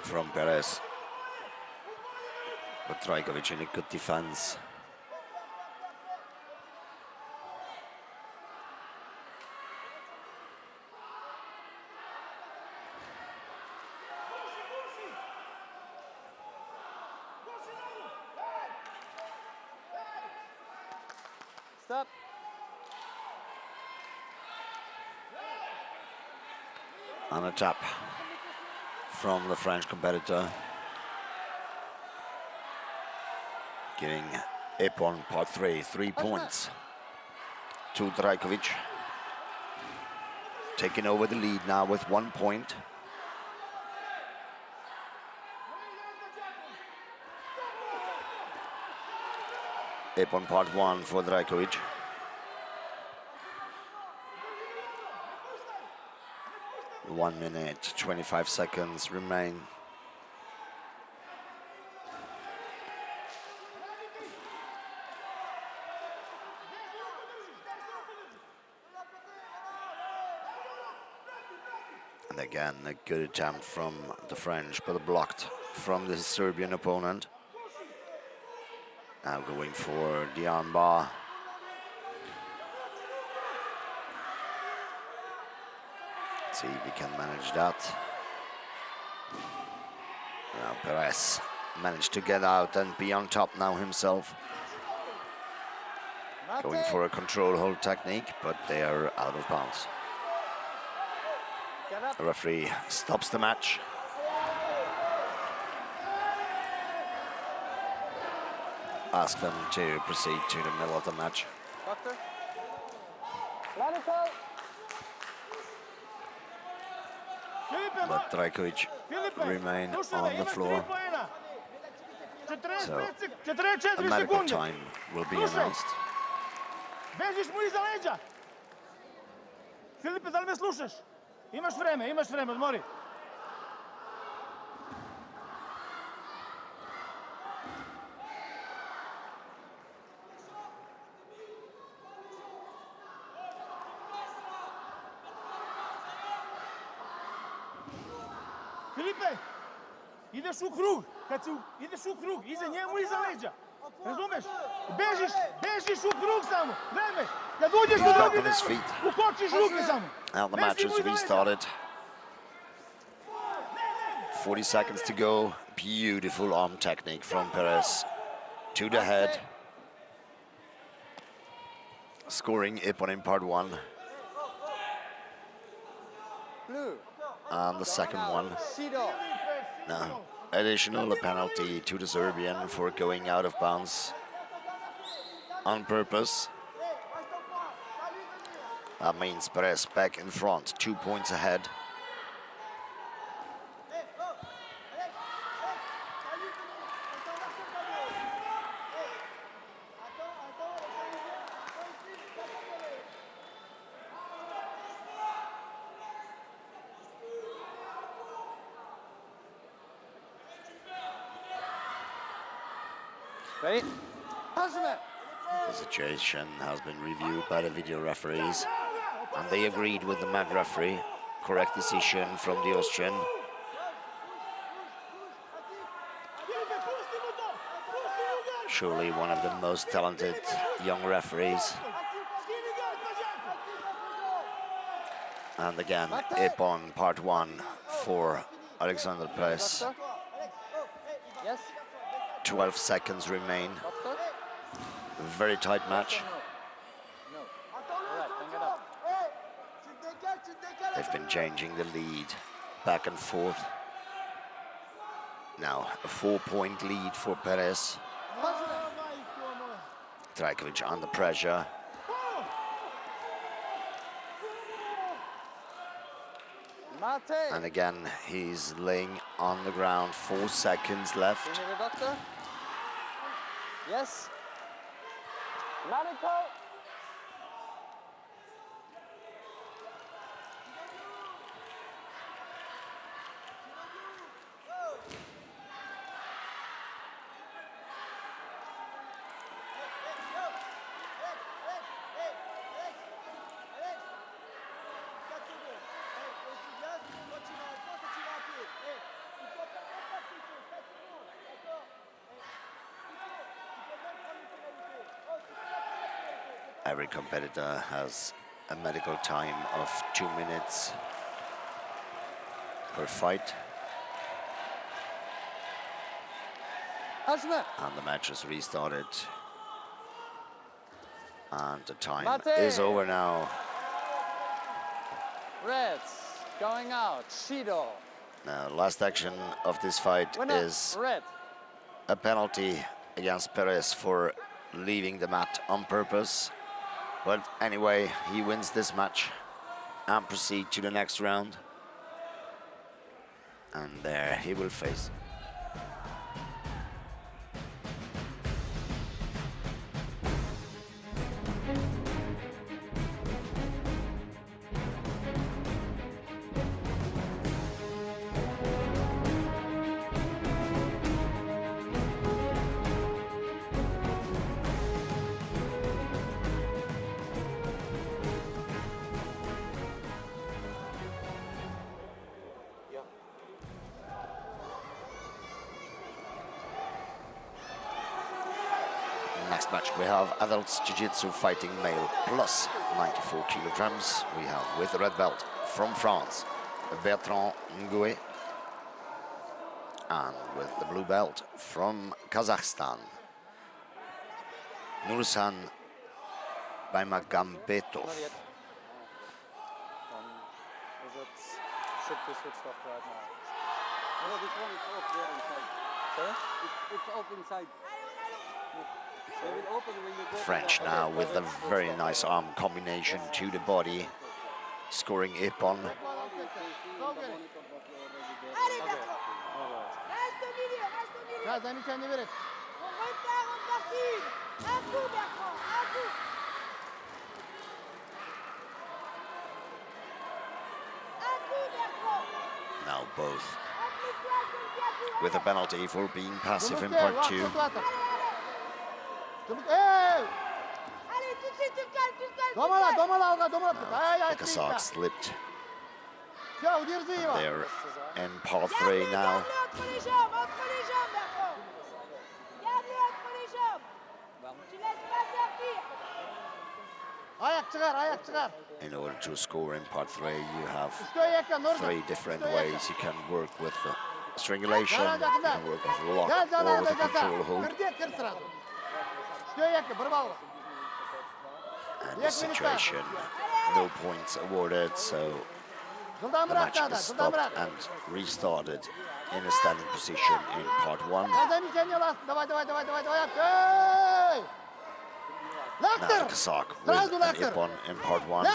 from Perez. But Trajkovic in a good defense. Stop. On a tap from the French competitor, giving Epon part 3 points to Drajkovic, taking over the lead now with 1 point. Epon part 1 for Drajkovic. One minute, 25 seconds remain. And again, a good attempt from the French, but blocked from the Serbian opponent. Now going for the armbar. See if he can manage that. Now Perez managed to get out and be on top now himself. Going for a control hold technique, but they are out of bounds. The referee stops the match. Ask them to proceed to the middle of the match. Doctor. But Drajkovic remain on the floor. So a medical time will be announced. Bežiš mu iza leđa. Filipe, da li me slušaš? Imaš vreme, odmori. Filipe, ideš u krug. Ideš u krug, iza njemu, iza leđa. Razumeš? Bežiš u krug samo. Vreme. Kad uđeš u drugi deo, ukočiš ruke samo. Now the match is restarted. 40 seconds to go. Beautiful arm technique from Perez to the head. Scoring Ipon in part 1. And the second one. Now, additional penalty to the Serbian for going out of bounds on purpose. That means Perez back in front, 2 points ahead. Ready? The situation has been reviewed by the video referees, and they agreed with the mat referee. Correct decision from the Austrian. Surely one of the most talented young referees. And again, Ipon part 1 for Alexander Perez. Yes. 12 seconds remain. Very tight match. No. All right, bring it up. They've been changing the lead back and forth. Now a 4-point lead for Perez. Drajkovic under pressure. And again, he's laying on the ground. 4 seconds left. You need a doctor? Yes. Every competitor has a medical time of 2 minutes per fight. And the match is restarted. And the time is over now. Reds going out. Shido. Now, last action of this fight is Red. a penalty against Perez for leaving the mat on purpose. But anyway, he wins this match and proceed to the next round. And there he will face. Next match we have adults Jiu-Jitsu fighting male plus 94 kilograms. We have with the red belt from France, Bertrand Ngoué. And with the blue belt from Kazakhstan, Nursan Baimagambetov. Should be switched off right now. No, this one is off there inside. Sorry? It's off inside. They will open when you go. French now with a very nice arm combination to the body, scoring Ippon. Now both with a penalty for being passive in part 2. The Kazakh slipped. They're in part 3 now. In order to score in part 3, you have 3 different ways you can work with the strangulation, you can work with lock or with a control hold. And the situation, no points awarded, so the match is stopped and restarted in a standing position in part 1. Now the Kazakh with an Ippon in part 1.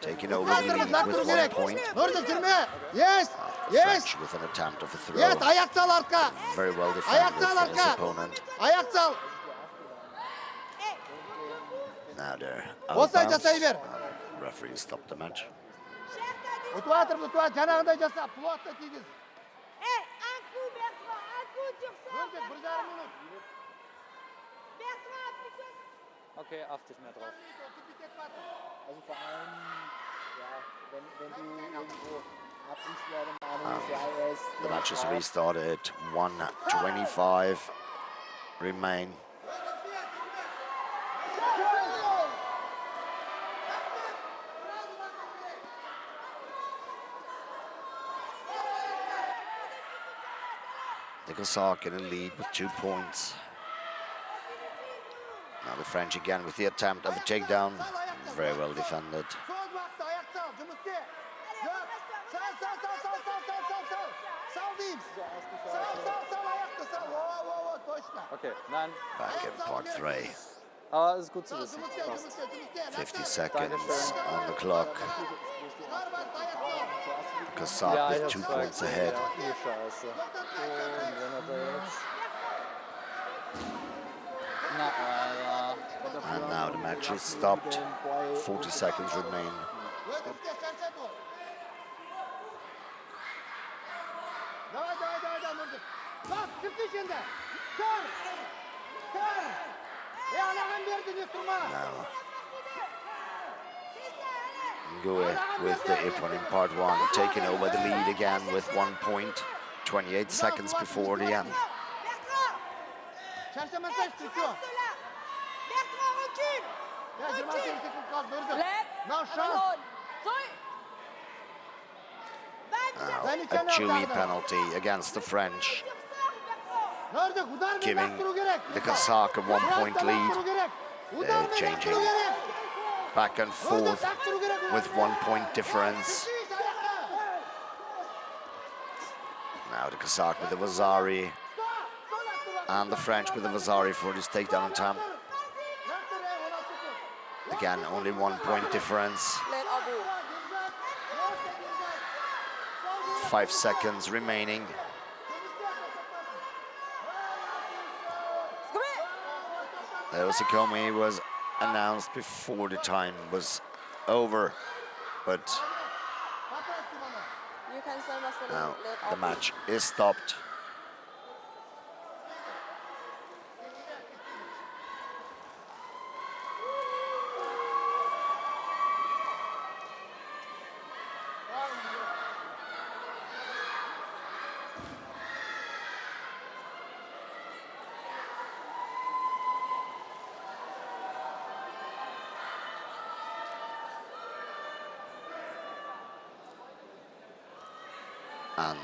Taking over the lead with 1 point. French with an attempt of a throw. Very well defended for his opponent. Now they're out of bounds. Referee stopped the match. Okay, 80 mehr drauf. Also vor allem, ja, wenn du irgendwo abbrichst, wäre dann The match is restarted. 1:25 remain. The Kazakh in the lead with 2 points. Now the French again with the attempt of a takedown. Very well defended. Okay, nein. Back in part 3. Aber ist gut zu wissen. 50 seconds on the clock. Kazakh with 2 points ahead. Scheiße. Und wenn er da jetzt... Na, Alter. And now the match is stopped. 40 seconds remain. Now, Ngoué with the Ippon in part 1, taking over the lead again with 1 point. 28 seconds before the end. Now, a Chewy penalty against the French. giving the Kazakh a 1-point lead. They're changing back and forth with 1-point difference. Now the Kazakh with the Vasari and the French with the Vasari for this takedown attempt. Again, only 1-point difference. 5 seconds remaining. Osikomi was announced before the time was over, but now the match is stopped. And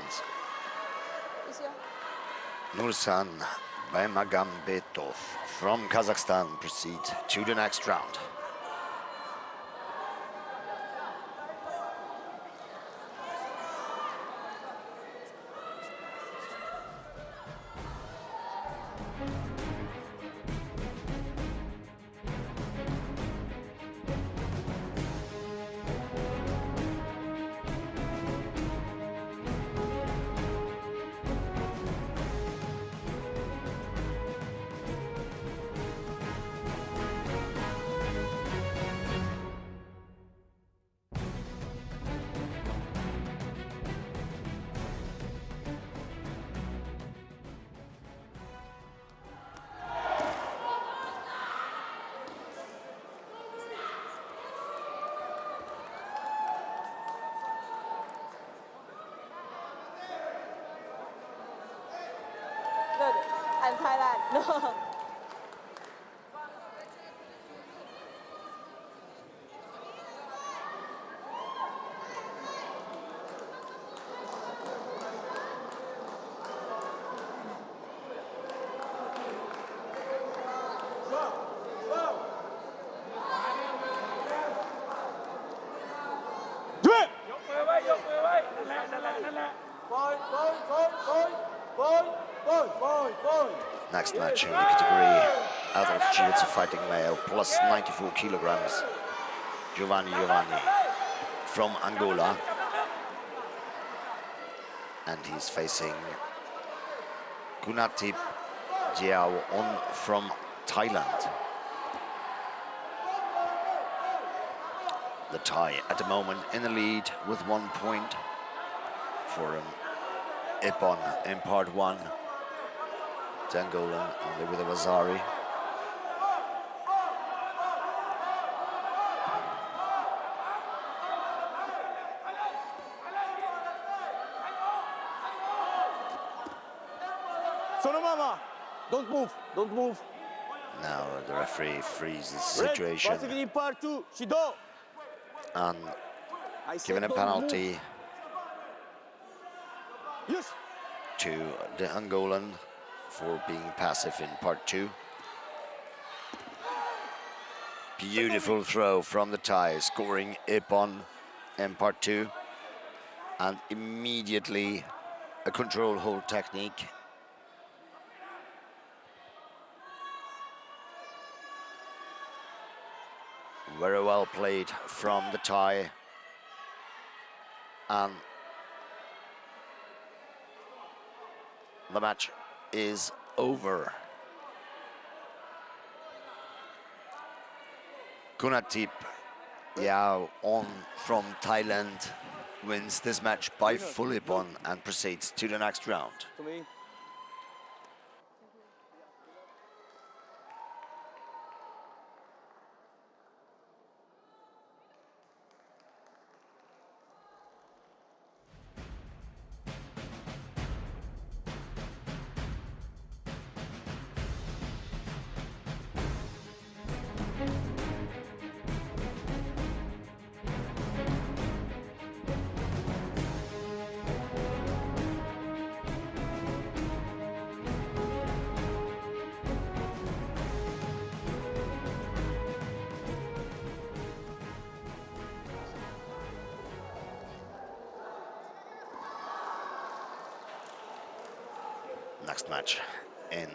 Nursan Baymagambetov from Kazakhstan proceed to the next round. Good. And Thailand. No. Next match in the category adult Jiu-Jitsu fighting male plus 94 kilograms. Giovanni from Angola, and he's facing Kunatip Jiao from Thailand. The Thai at the moment in the lead with 1 point for Ippon in part 1. The Angolan only with a Vasari. Sono mama, don't move, don't move. Now the referee frees the situation and giving a penalty to the Angolan for being passive in part 2. Beautiful throw from the Thai, scoring Ippon in part 2, and immediately a control hold technique. Very well played from the Thai, and the match is over. Kunatip Yao from Thailand wins this match by full Ippon and proceeds to the next round. next match in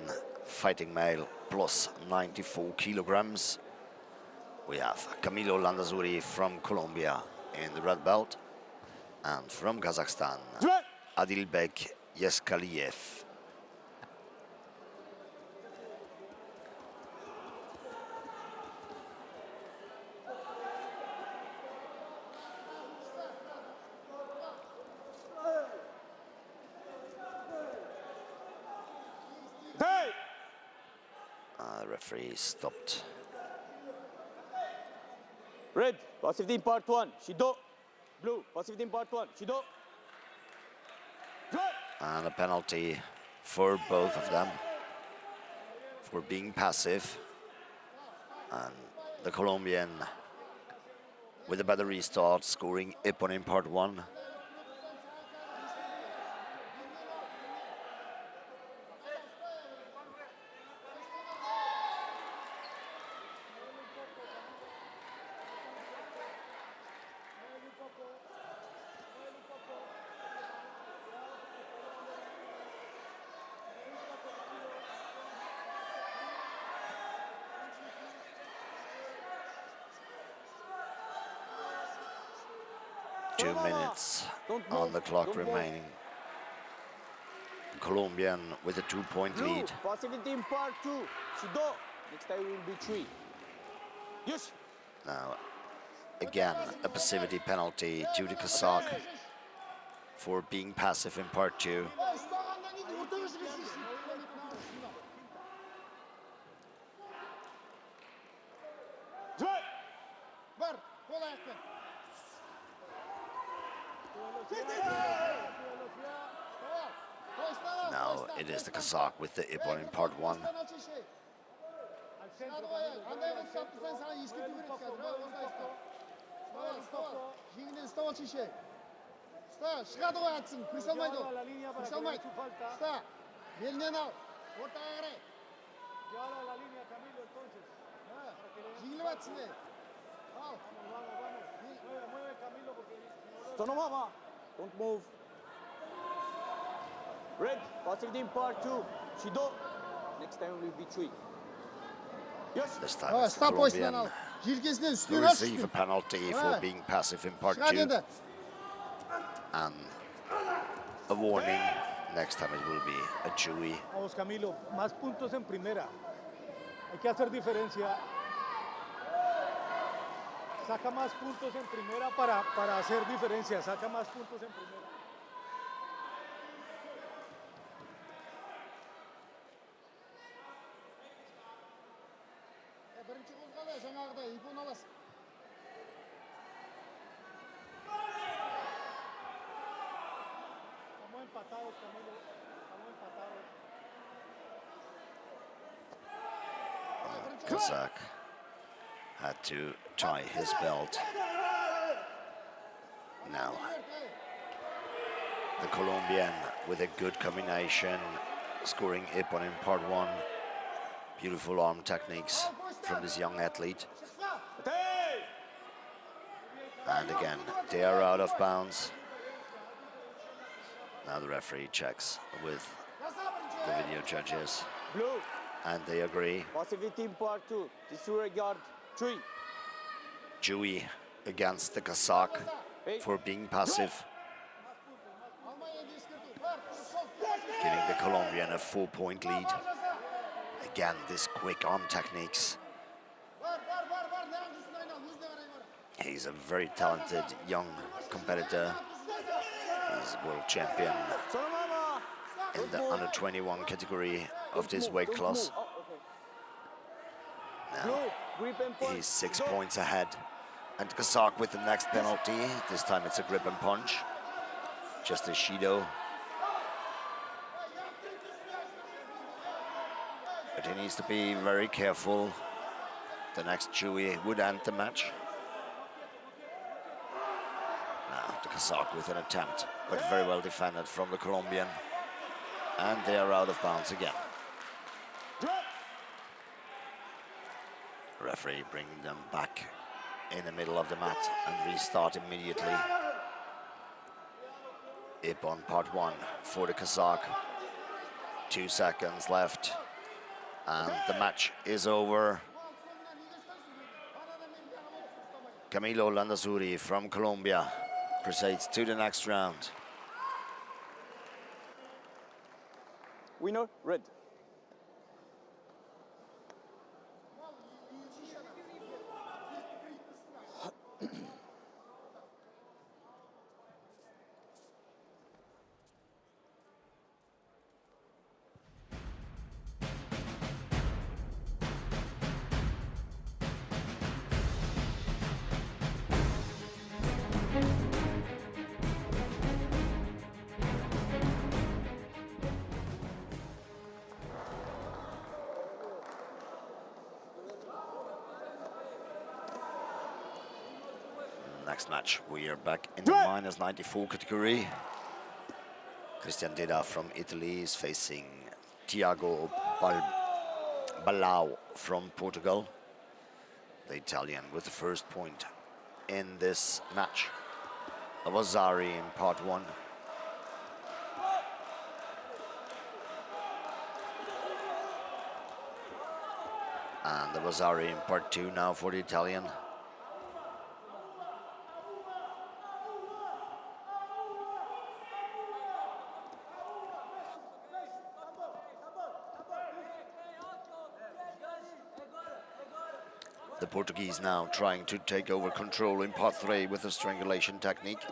fighting male plus 94 kilograms. We have Camilo Landazuri from Colombia in the red belt, and from Kazakhstan, Adilbek Yeskaliev. Referee stopped. Red, passive team part 1, Shido. Blue, passive team part 1, Shido. And a penalty for both of them for being passive. And the Colombian with a better restart, scoring Ippon in part 1. Two minutes on the clock remaining. Colombian with a 2-point lead. Passivity in part 2, Shido. Next time will be 3. Yes. Now, again, a passivity penalty to the Kazakh for being passive in part 2. Now it is the Kazakh with the Ippon in part 1. Don't move. Red, passive team part 2, Shido. Next time will be 3. Yes. This time it's the Colombian who receive a penalty for being passive in part 2. And a warning, next time it will be a Chewy. Vamos, Camilo, más puntos en primera. Hay que hacer diferencia. Saca más puntos en primera para hacer diferencia. Saca más puntos en primera. Estamos empatados, Camilo. Estamos empatados. Kazakh had to tie his belt. Now, the Colombian with a good combination, scoring Ippon in part 1. Beautiful arm techniques from this young athlete. And again, they are out of bounds. Now the referee checks with the video judges. Blue. And they agree. Passive team part 2, disregard 3. Chewy against the Kazakh for being passive. Giving the Colombian a 4-point lead. Again, this quick arm techniques. He's a very talented young competitor. He's world champion in the under 21 category of this weight class. Now he's 6 points ahead. And Kazakh with the next penalty. This time it's a grip and punch. Just a Shido. But he needs to be very careful. The next Chewy would end the match. Now the Kazakh with an attempt, but very well defended from the Colombian. And they are out of bounds again. Referee bringing them back in the middle of the mat and restart immediately. Ippon part 1 for the Kazakh. 2 seconds left, and the match is over. Camilo Landazuri from Colombia proceeds to the next round. Winner, red. Next match, we are back in the minus 94 category. Christian Deda from Italy is facing Tiago Balao from Portugal. The Italian with the first point in this match. Avazari in part 1. And Avazari in part 2 now for the Italian. The Portuguese now trying to take over control in part 3 with a strangulation technique.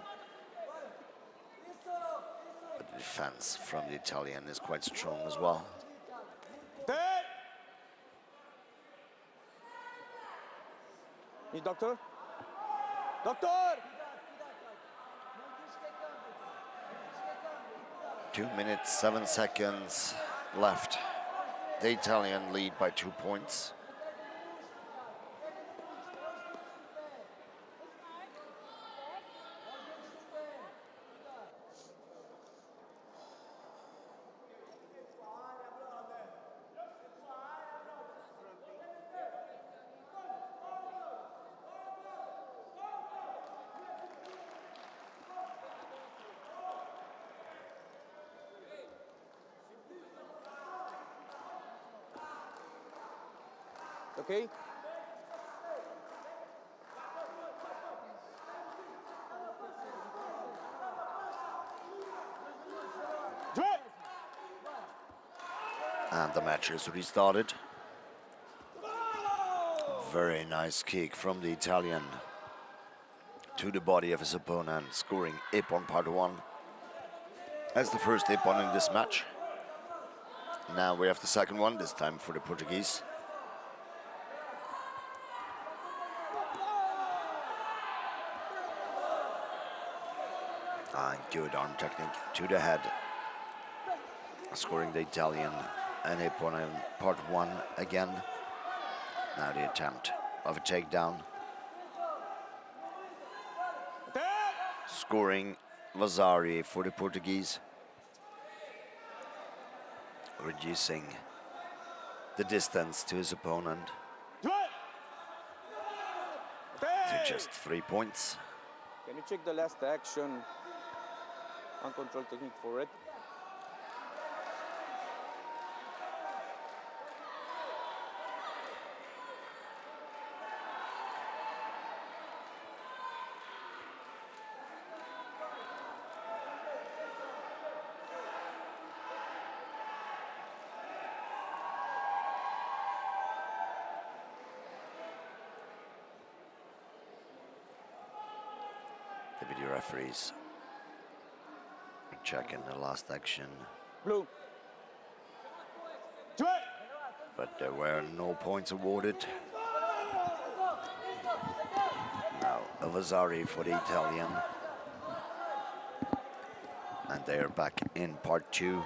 But the defense from the Italian is quite strong as well. Need doctor? Doctor! 2 minutes, 7 seconds left. The Italian lead by 2 points. Okay? And the match is restarted. Very nice kick from the Italian to the body of his opponent, scoring Ippon part 1 as the first Ippon in this match. Now we have the second one, this time for the Portuguese. And good arm technique to the head, scoring the Italian and Ippon in part 1 again. Now the attempt of a takedown, scoring Vasari for the Portuguese, reducing the distance to his opponent to just 3 points. Can you check the last action? Uncontrolled technique for red. The video referees checking the last action. Blue. But there were no points awarded. Now Avazari for the Italian. And they are back in part 2.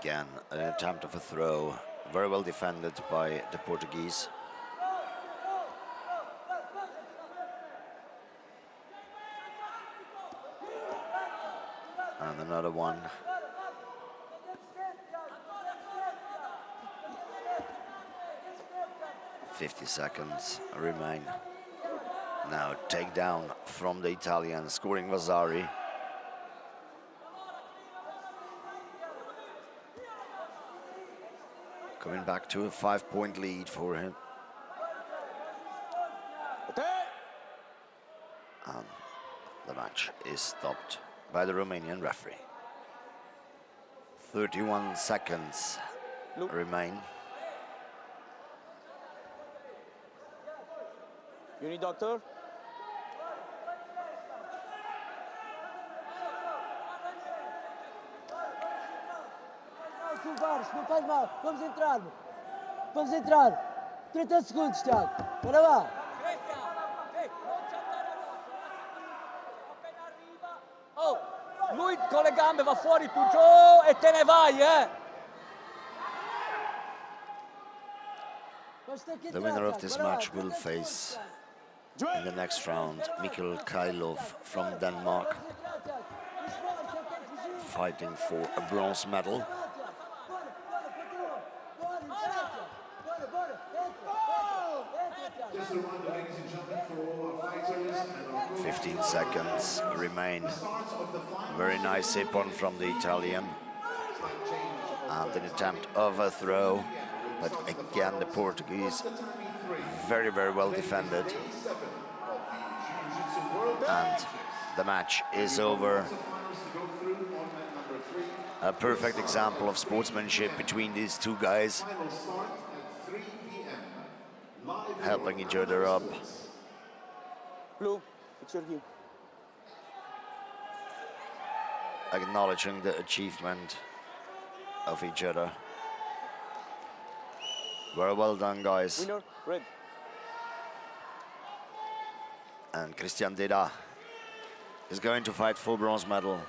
Again, an attempt of a throw, very well defended by the Portuguese. And another one. "50 seconds remain. Now takedown from the Italian, scoring Vasari. Coming back to a 5-point lead for him. And the match is stopped by the Romanian referee. 31 seconds remain. You need doctor? Silvares, não faz mal. Vamos entrar. Vamos entrar. 30 segundos, Tiago. Bora lá. Oh, lui con le gambe va fuori tu giù e te ne vai, eh! The winner of this match will face, in the next round, Mikhail Kailov from Denmark, fighting for a bronze medal. 15 seconds remain. Very nice hip-on from the Italian. And an attempt of a throw, but again the Portuguese very, very well defended. And the match is over. A perfect example of sportsmanship between these two guys, helping each other up. Blue, it's your game. Acknowledging the achievement of each other. Very well done, guys. Winner, red. And Christian Deda is going to fight for bronze medal.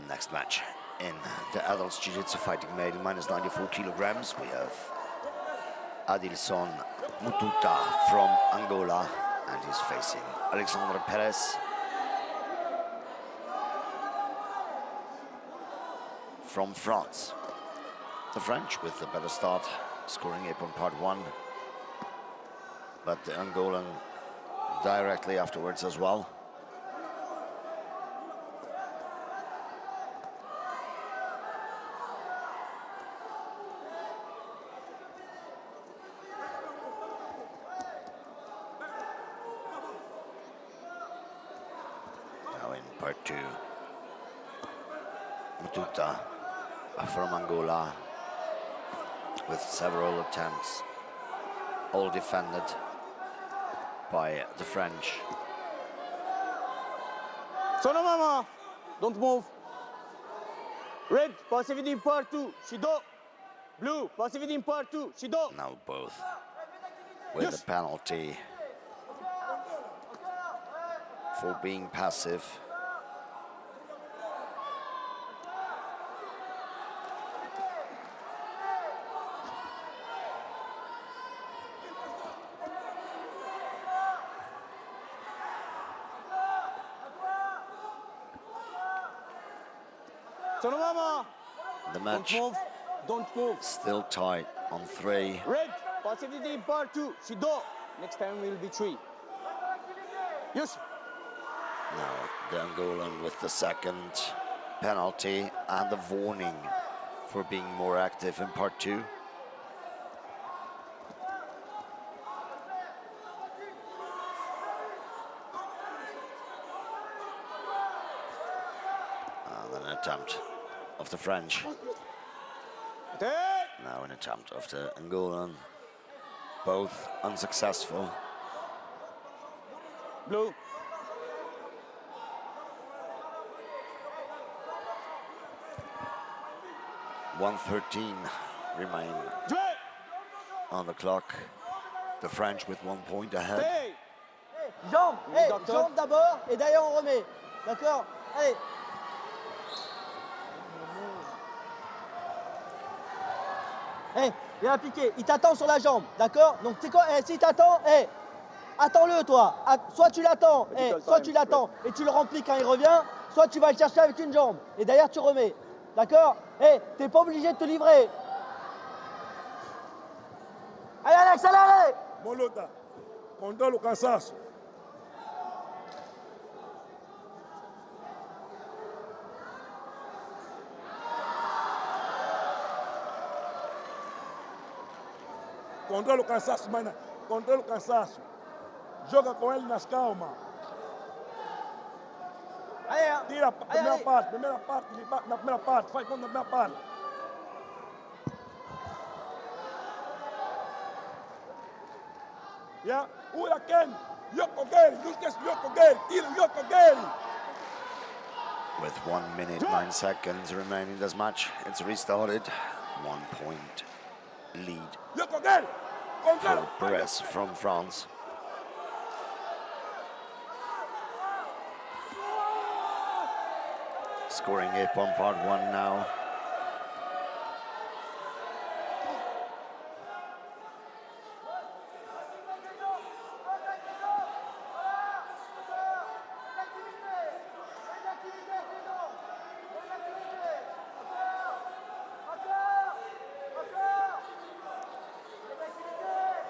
Next match in the adults Jiu-Jitsu fighting male minus 94 kilograms, we have Adilson Mututa from Angola, and he's facing Alexandre Perez from France. The French with a better start, scoring 8 on part 1, but the Angolan directly afterwards as well. Now in part 2, Mututa from Angola with several attempts, all defended by the French. Sono mama, don't move. Red, passivity in part 2, Shido. Blue, passivity in part 2, Shido. Now both with a penalty for being passive. Sono mama. The match Don't move. still tight on 3. Red, passivity in part 2, Shido. Next time will be 3. Yes. Now the Angolan with the second penalty and the warning for being more active in part 2. And an attempt of the French. Now an attempt of the Angolan. Both unsuccessful. Blue. .113 remain on the clock. The French with 1 point ahead. Hey, jambes, hey, jambes d'abord et derrière on remet. D'accord? Allez. Hey, viens appliquer. Il t'attend sur la jambe, d'accord? Donc tu sais quoi? S'il t'attend, attends-le toi. Soit tu l'attends, soit tu l'attends et tu le remplis quand il revient, soit tu vas le chercher avec une jambe et derrière tu remets. D'accord? T'es pas obligé de te livrer. Allez Alex, allez! Molota, controle o cansaço. Controla o cansaço, mana. Controla o cansaço. Joga com ele nas calmas. Tira a primeira parte, ele bate na primeira parte, faz conta na primeira parte. Yeah, ura Ken, Yoko Gary, you just Yoko Gary, tira Yoko Gary. With 1 minute 9 seconds remaining in this match, it's restarted. 1 point lead Yoko Gary, for Perez from France. Scoring up on part 1 now.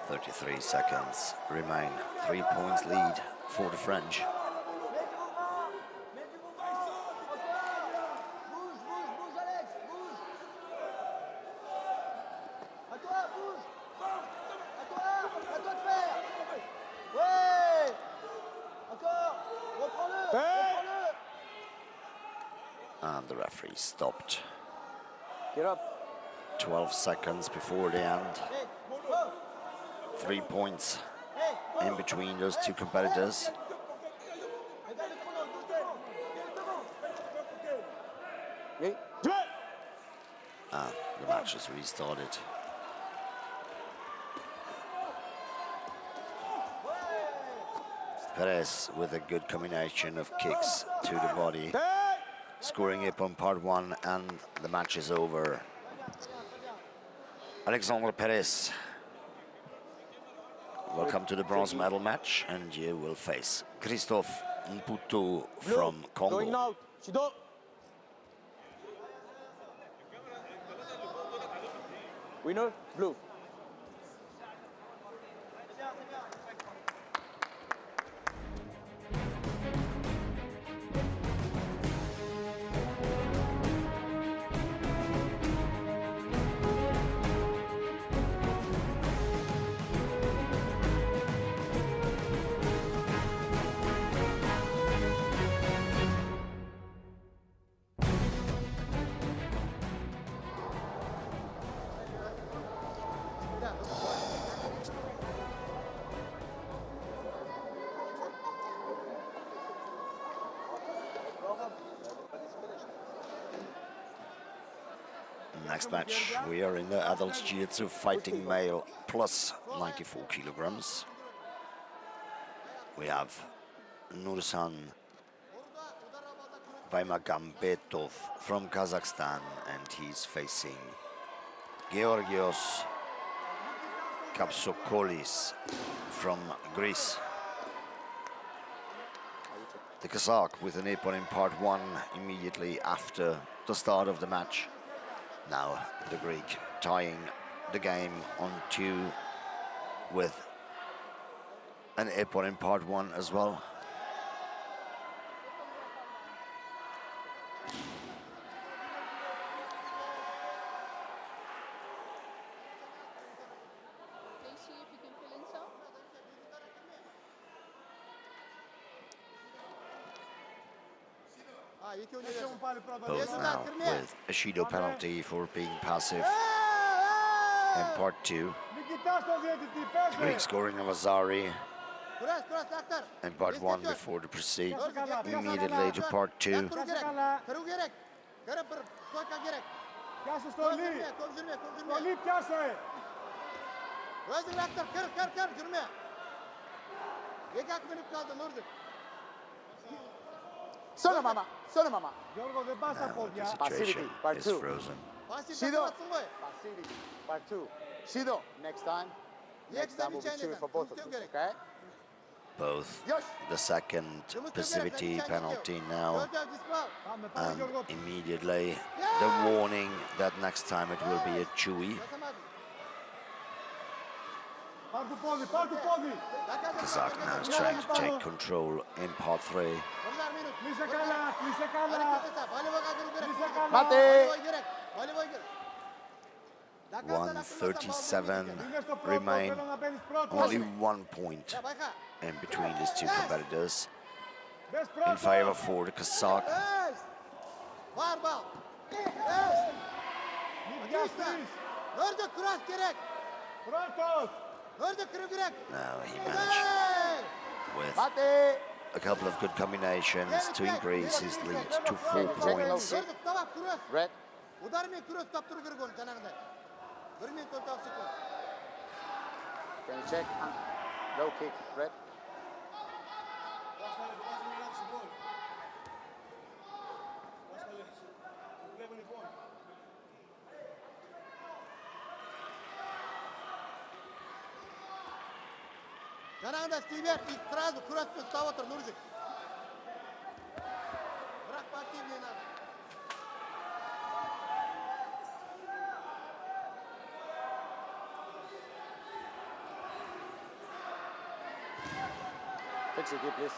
.33 seconds remain. 3 points lead for the French. And the referee stopped. Get up. 12 seconds before the end. 3 points in between those two competitors. And the match is restarted. Perez with a good combination of kicks to the body, scoring up on part 1, and the match is over. Alexandre Perez, welcome to the bronze medal match, and you will face Christophe Mputu from Congo. Going out. Shido. Winner, blue. Next match, we are in the adult Jiu-Jitsu fighting male plus 94 kilograms. We have Nursan Baimagambetov from Kazakhstan, and he's facing Georgios Kapsokolis from Greece. The Kazakh with an ipon in part 1 immediately after the start of the match. Now the Greek tying the game on 2 with an ipon in part 1 as well. Both now with a Shido penalty for being passive in part 2. The Greek scoring of Azari in part 1 before the proceed immediately to part 2. Gözünü aktır, kır, yürüme. 2 minut kaldı Nurdik. Sono mama. Giorgo, che basta Now pochi, the eh? situation Part is two. frozen. Shido. Passivity. Part 2. Shido. Next time we'll be cheering for both of you, okay? Both the second passivity penalty now, and immediately the warning that next time it will be a chewy. Kazakh now is trying to take control in part 3. Mate. 1:37 remain. Only 1 point in between these two competitors in favor for the Kazakh. Var bal. Nurdik kuras gerek. Nurdik kırık gerek. Now he managed with a couple of good combinations to increase his lead to 4 points. Nurdik tabak kuras. Red. Udarmay kuras taptırı gerek onu janagıday. 1 minut 14 sekund. Can you check? Low kick. Red. Janagıday Steven itirazı kuras tutab otur Nurdik. Bırak aktivliğini abi. Fix it, please.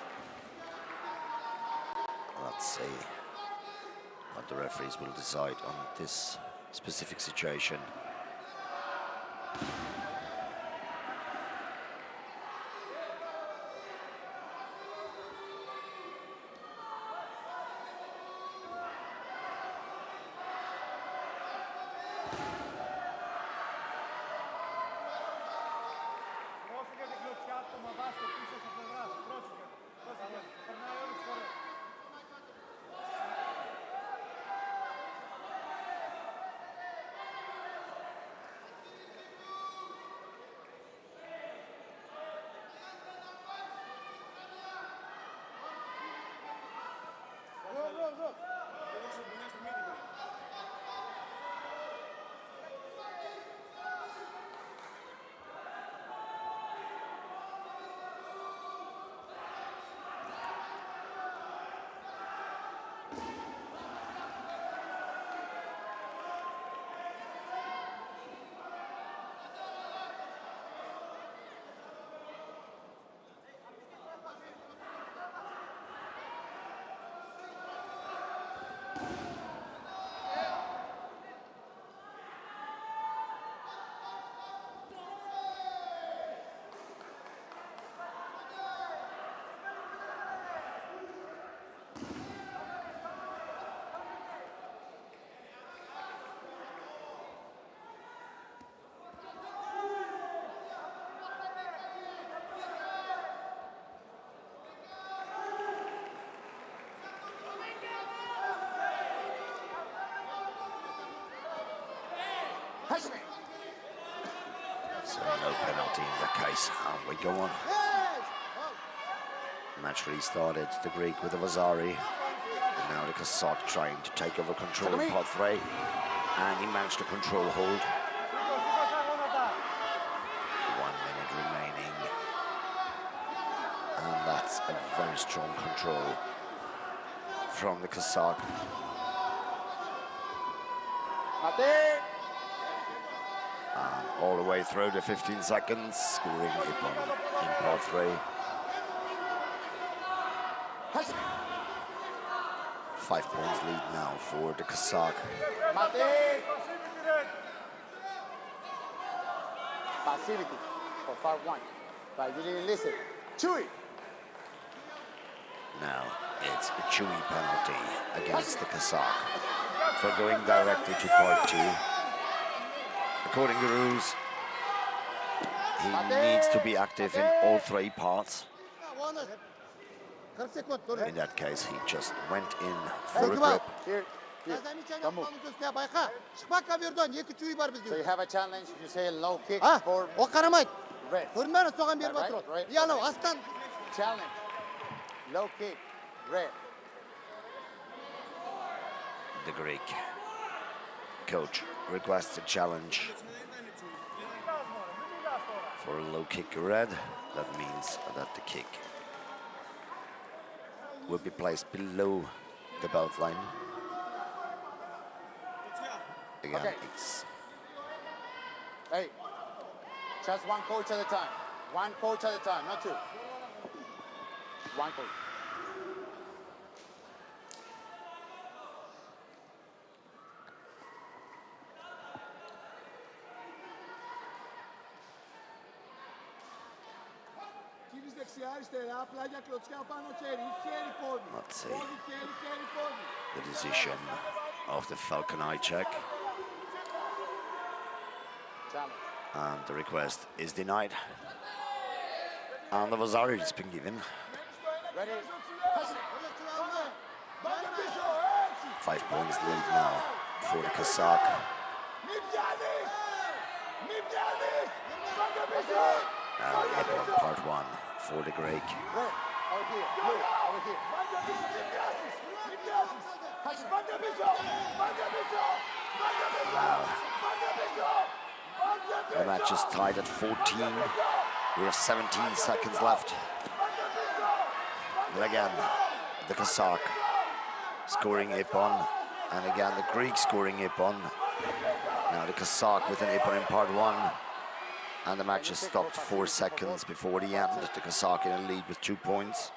Let's see what the referees will decide on this specific situation. So no penalty in that case. On we go on. Match restarted. The Greek with the Vasari. And now the Kazakh trying to take over control in part 3. And he managed to control hold. 1 minute remaining. And that's a very strong control from the Kazakh. And all the way through the 15 seconds, scoring Ippon in part 3. 5 points lead now for the Kazakh. Passivity for far 1. But you didn't listen. Chewy. Now it's a chewy penalty against the Kazakh for going directly to part 2. According to rules, he needs to be active in all 3 parts. In that case, he just went in for a grip. Here. So you have a challenge, you say low kick for О карамайт. red. Көрмәне соған беріп Right, атыр. right. Яны астан Challenge, low kick, red. The Greek coach requests a challenge for a low kick red. That means that the kick will be placed below the belt line. Again, Okay. it's Hey, just one coach at a time. One coach at a time, not two. One coach. Κύρις δεξιά, αριστερά, πλάγια, κλωτσιά, πάνω, χέρι, χέρι, πόδι. Let's see. Πόδι, χέρι, χέρι, πόδι. The decision of the Falcon Eye check, Challenge. and the request is denied. And the Vazari has been given. Ready? 5 points lead now for the Kazakh. Epon part 1 for the Greek. Red. Over here. Blue. Over here. The match is tied at 14. We have 17 seconds left. And again, the Kazakh scoring Epon, and again the Greek scoring Epon. Now the Kazakh with an Epon in part 1, and the match is stopped 4 seconds before the end. The Kazakh in a lead with 2 points.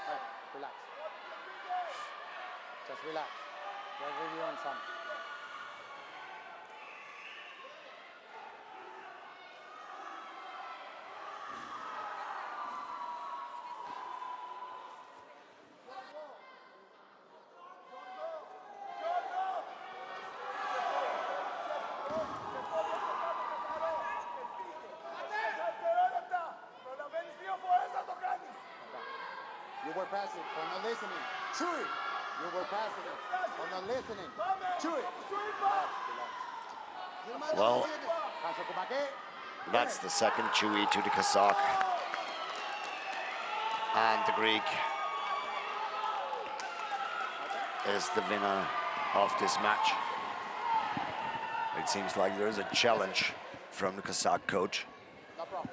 Hey, relax. Just relax. We're reviewing something. You were passive for not listening. Chew it. You were passive for not listening. Chew it. Well, Cancel Kumake. that's the second Chewy to the Kazakh. And the Greek is the winner of this match. It seems like there is a challenge from the Kazakh coach. No problem.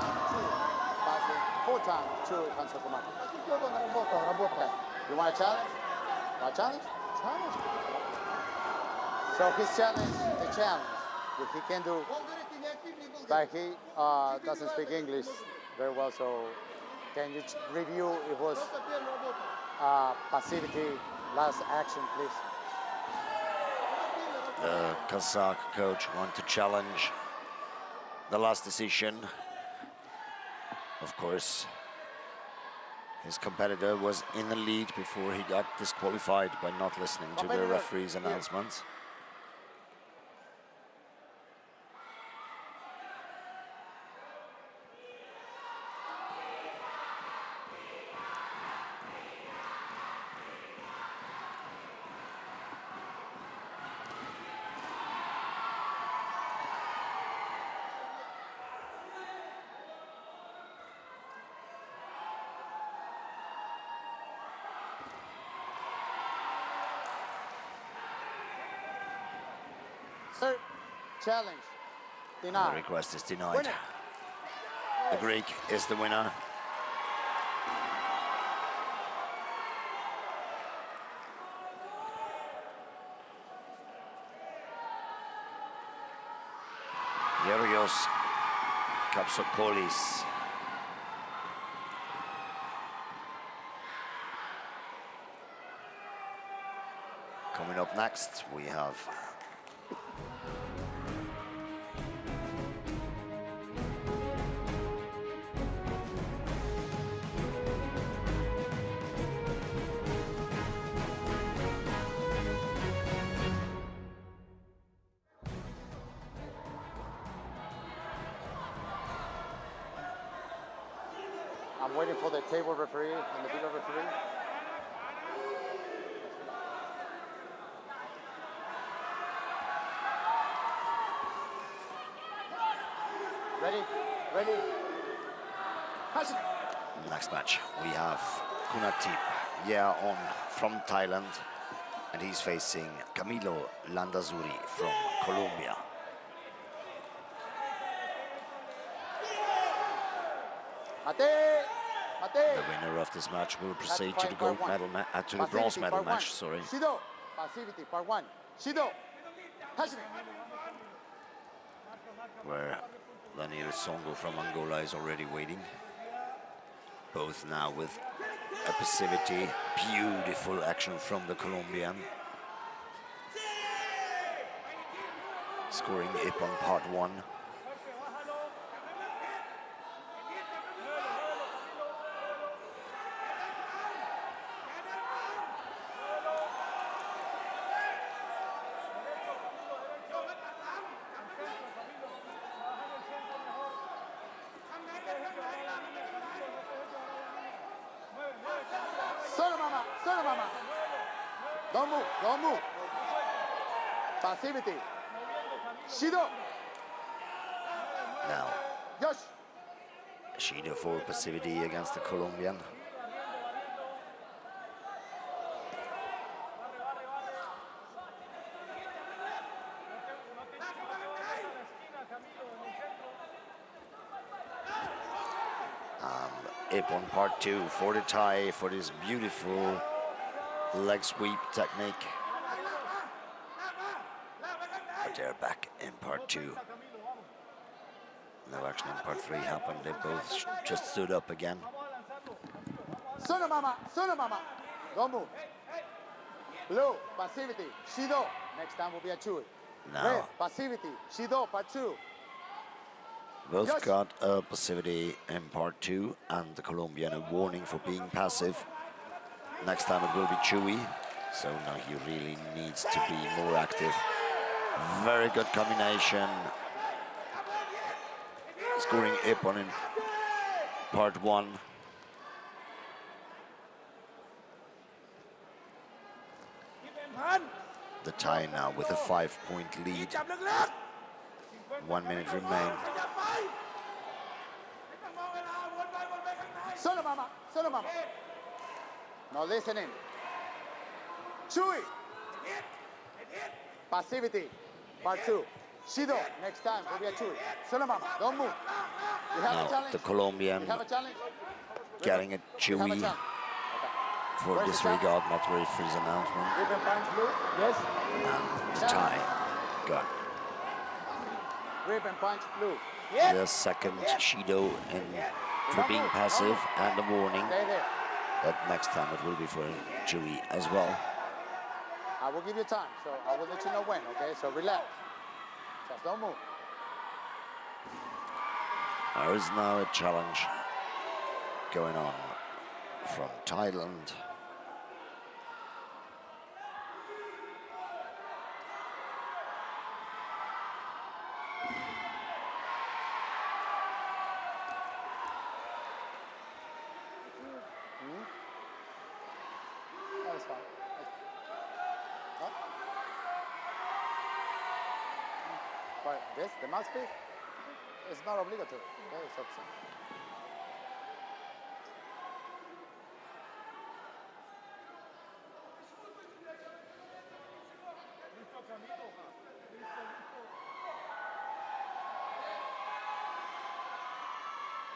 Passive. Full time. Chew it. Cancel Kumake. Okay. You want a challenge? Want a challenge? Challenge. So his challenge, the challenge, that he can do, but he doesn't speak English very well, so can you review it was passivity, last action, please? The Kazakh coach wants to challenge the last decision. Of course, his competitor was in the lead before he got disqualified by not listening to the referee's announcements. Sir, challenge, The denied. request is denied. Winner. The Greek is the winner. Georgios Kapsokolis. Coming up next, we have I'm waiting for the table referee and the video referee. Ready? Ready? Next match, we have Kunatip on from Thailand, and he's facing Camilo Landazuri from Colombia. The winner of this match will proceed to the gold medal to the bronze medal match. Sorry. Shido, passivity, part 1. Shido, Where Daniel Songo from Angola is already waiting. Both now with a passivity. Beautiful action from the Colombian. Scoring Ip on part 1. Solo mama. Don't move, don't move. Passivity. Shido. Now, Yosh. Shido for passivity against the Colombian. Ip on part 2 for the Thai for this beautiful leg sweep technique. But they're back in part 2. No action in part 3 happened. They both just stood up again. Solo mama, solo mama. Don't move. Blue, passivity, Shido. Next time will be a Chui. Now, Red, passivity, Shido, part 2. both got a passivity in part 2, and the Colombian a warning for being passive. Next time it will be Chewy, so now he really needs to be more active. Very good combination. Scoring Ip on in part 1. The Thai now with a 5-point lead. 1 minute remains. Solo mama, solo mama. No listening. Chewy. Passivity, part 2. Shido, next time will be a Chewy. Solo mama, don't move. You have a Now challenge. the Colombian You have a challenge. getting a You have a Chewy challenge. for Where's the disregard not referee's announcement. Ribbon punch blue. Yes. And the Thai got Ribbon punch blue. the second Shido for being passive and a warning Stay there. that next time it will be for Chewy as well. I will give you time, so I will let you know when, okay? So relax. Just don't move. There is now a challenge going on from Thailand. That's fine. Huh? But this, the mouthpiece, it's not obligatory. Okay, it's optional.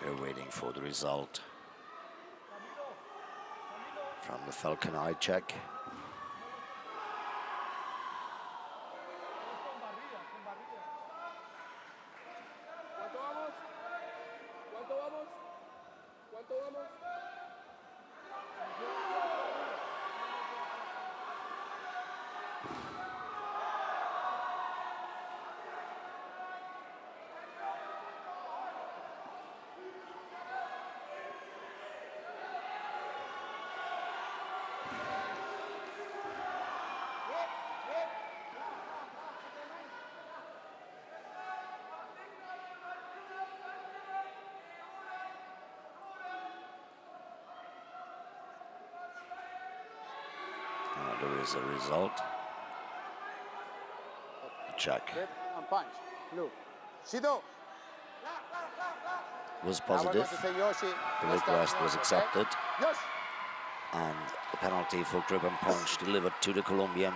We're waiting for the result from the Falcon Eye check. here is a result. Check. Grip and punch. Blue. Shido. Was Now we're going positive. to say Yoshi. The Let's request start. was accepted. Yoshi. And the penalty for grip and punch delivered to the Colombian.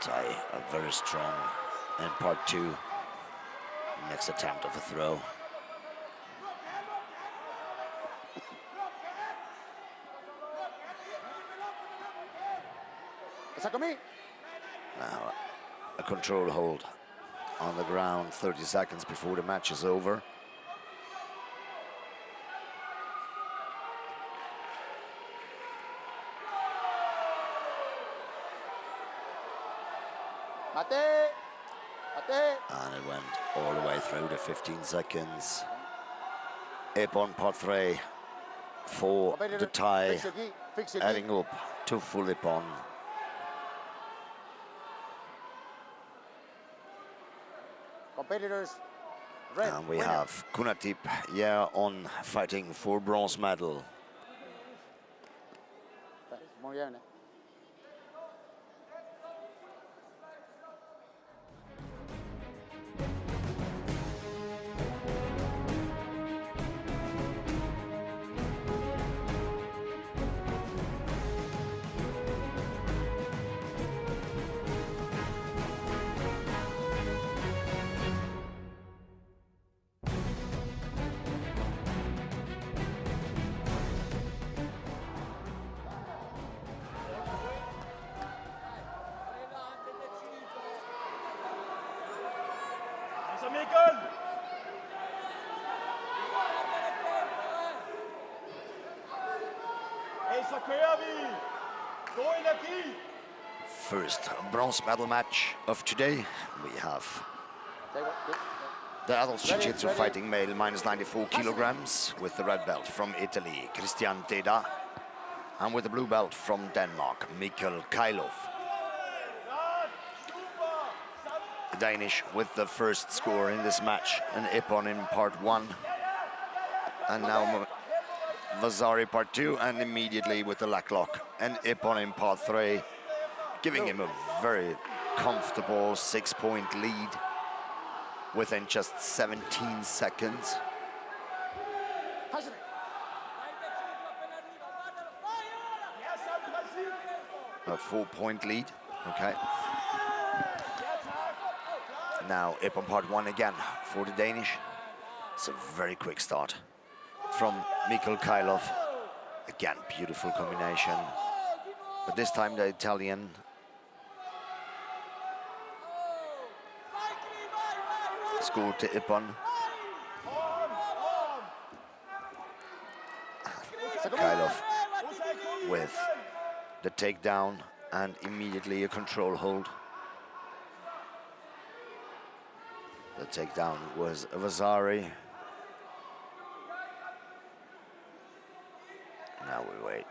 Tai, a very strong in part 2. Next attempt of a throw. Now a control hold on the ground 30 seconds before the match is over. Mate. Mate. And it went all the way through the 15 seconds. Epon Potre for the tie, adding up to full Epon. Competitors. Red. And we winner. have Kunatip on fighting for bronze medal. Muy bien. First bronze medal match of today. We have the adult Jiu-Jitsu fighting male minus 94 kilograms with the red belt from Italy, Christian Teda, and with the blue belt from Denmark, Mikkel Kailov. The Danish with the first score in this match, an Epon in part 1, and now Vasari part 2, and immediately with the leg lock, and Epon in part 3, giving him a very comfortable 6-point lead within just 17 seconds. A 4-point lead, okay. Now Epon part 1 again for the Danish. It's a very quick start from Mikkel Kailov. Again, beautiful combination. But this time the Italian scored to Epon. Kailov with the takedown and immediately a control hold. The takedown was Vasari. Now we wait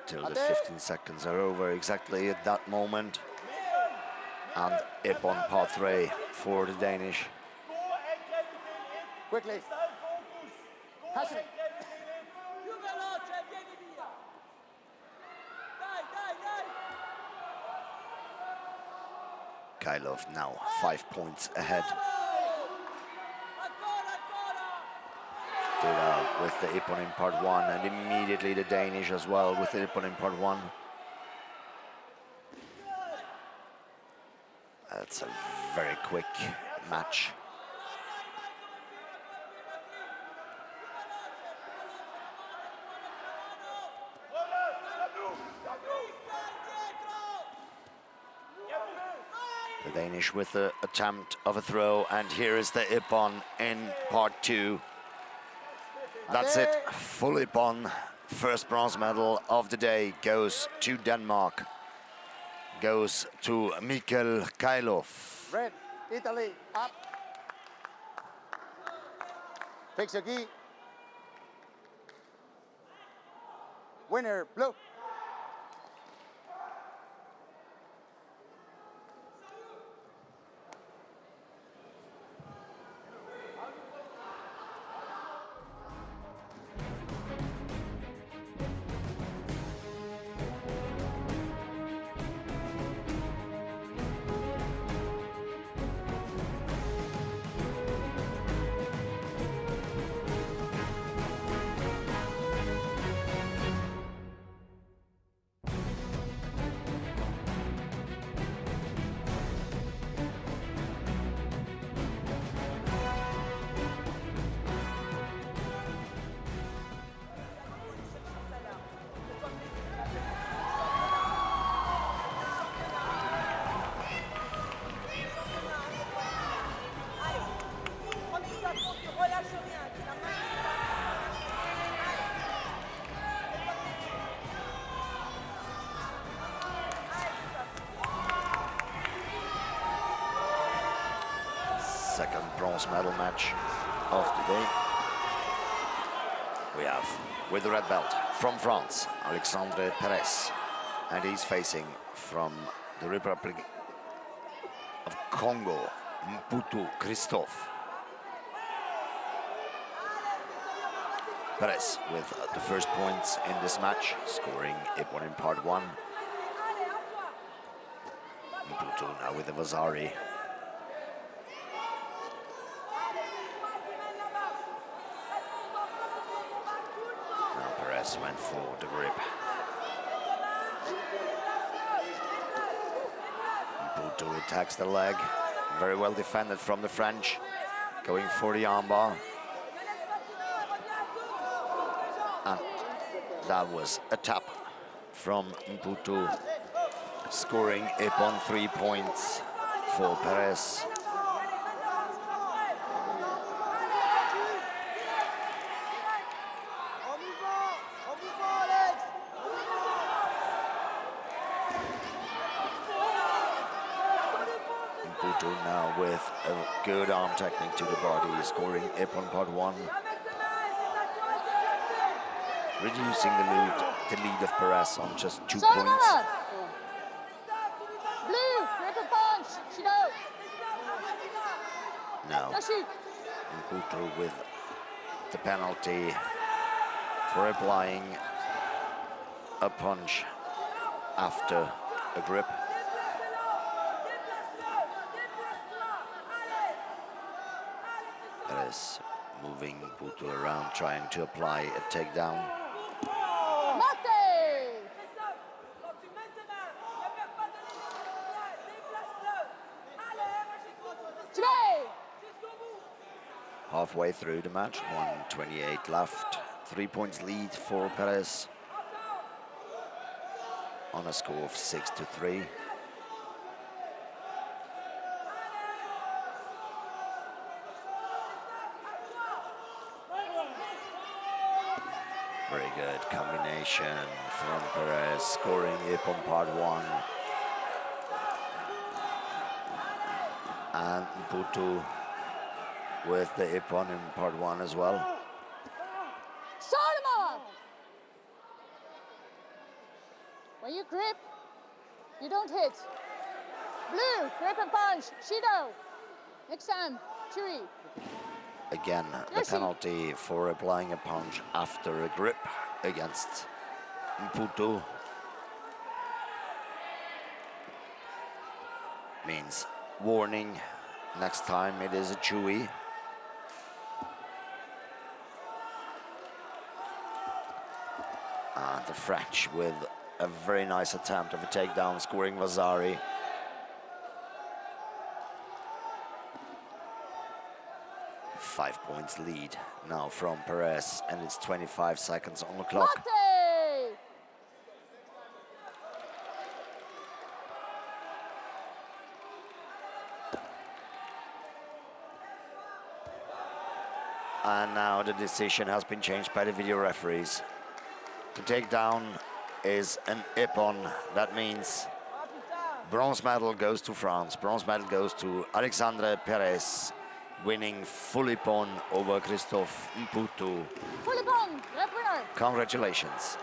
till the 15 seconds are over exactly at that moment. And Epon part 3 for the Danish. Quickly. Passionate. Kailov now 5 points ahead. Teda with the Epon in part 1, and immediately the Danish as well with the Epon in part 1. That's a very quick match. The Danish with the attempt of a throw, and here is the Epon in part 2. That's it, full Epon. First bronze medal of the day goes to Denmark. Goes to Mikkel Kailov. Red, Italy, up. Fix your gi. Winner, blue. second bronze medal match of the day. We have, with the red belt, from France, Alexandre Perez, and he's facing from the Republic of Congo, Mputu Christophe. Perez with the first points in this match, scoring a point in part 1. Mputu now with the Vasari. Now Perez went for the grip. Mputu attacks the leg. Very well defended from the French. Going for the armbar. And that was a tap from Mputu, scoring upon 3 points for Perez. Mputu now with a good arm technique to the body, scoring upon part 1. Reducing the lead of Perez on just 2 points. Blue, grip and punch. Shido. Now, Mputu with the penalty for applying a punch after a grip. Perez moving Mputu around, trying to apply a takedown. Halfway through the match, 1:28 left. 3 points lead for Perez on a score of 6-3. Very good combination from Perez, scoring upon part 1. And Mputu with the ippon in part 1 as well. Sarma! When you grip, you don't hit. Blue, grip and punch. Shido. Next time, Chiri. Again, the penalty for applying a punch after a grip against Mputu means warning. Next time it is a chewy. And the French with a very nice attempt of a takedown, scoring Vasari. Five points lead now from Perez, and it's 25 seconds on the clock. Mate! And now the decision has been changed by the video referees. The takedown is an ippon. That means bronze medal goes to France. Bronze medal goes to Alexandre Perez, winning full ippon over Christophe Mputu. Full ippon, red winner. Congratulations.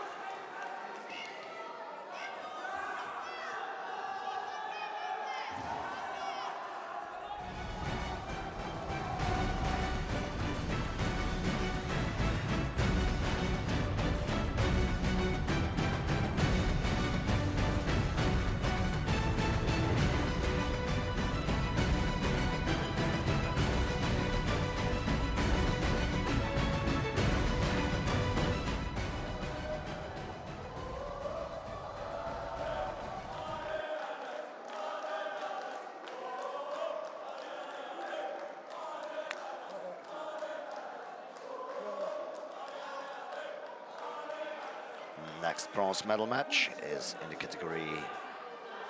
Next bronze medal match is in the category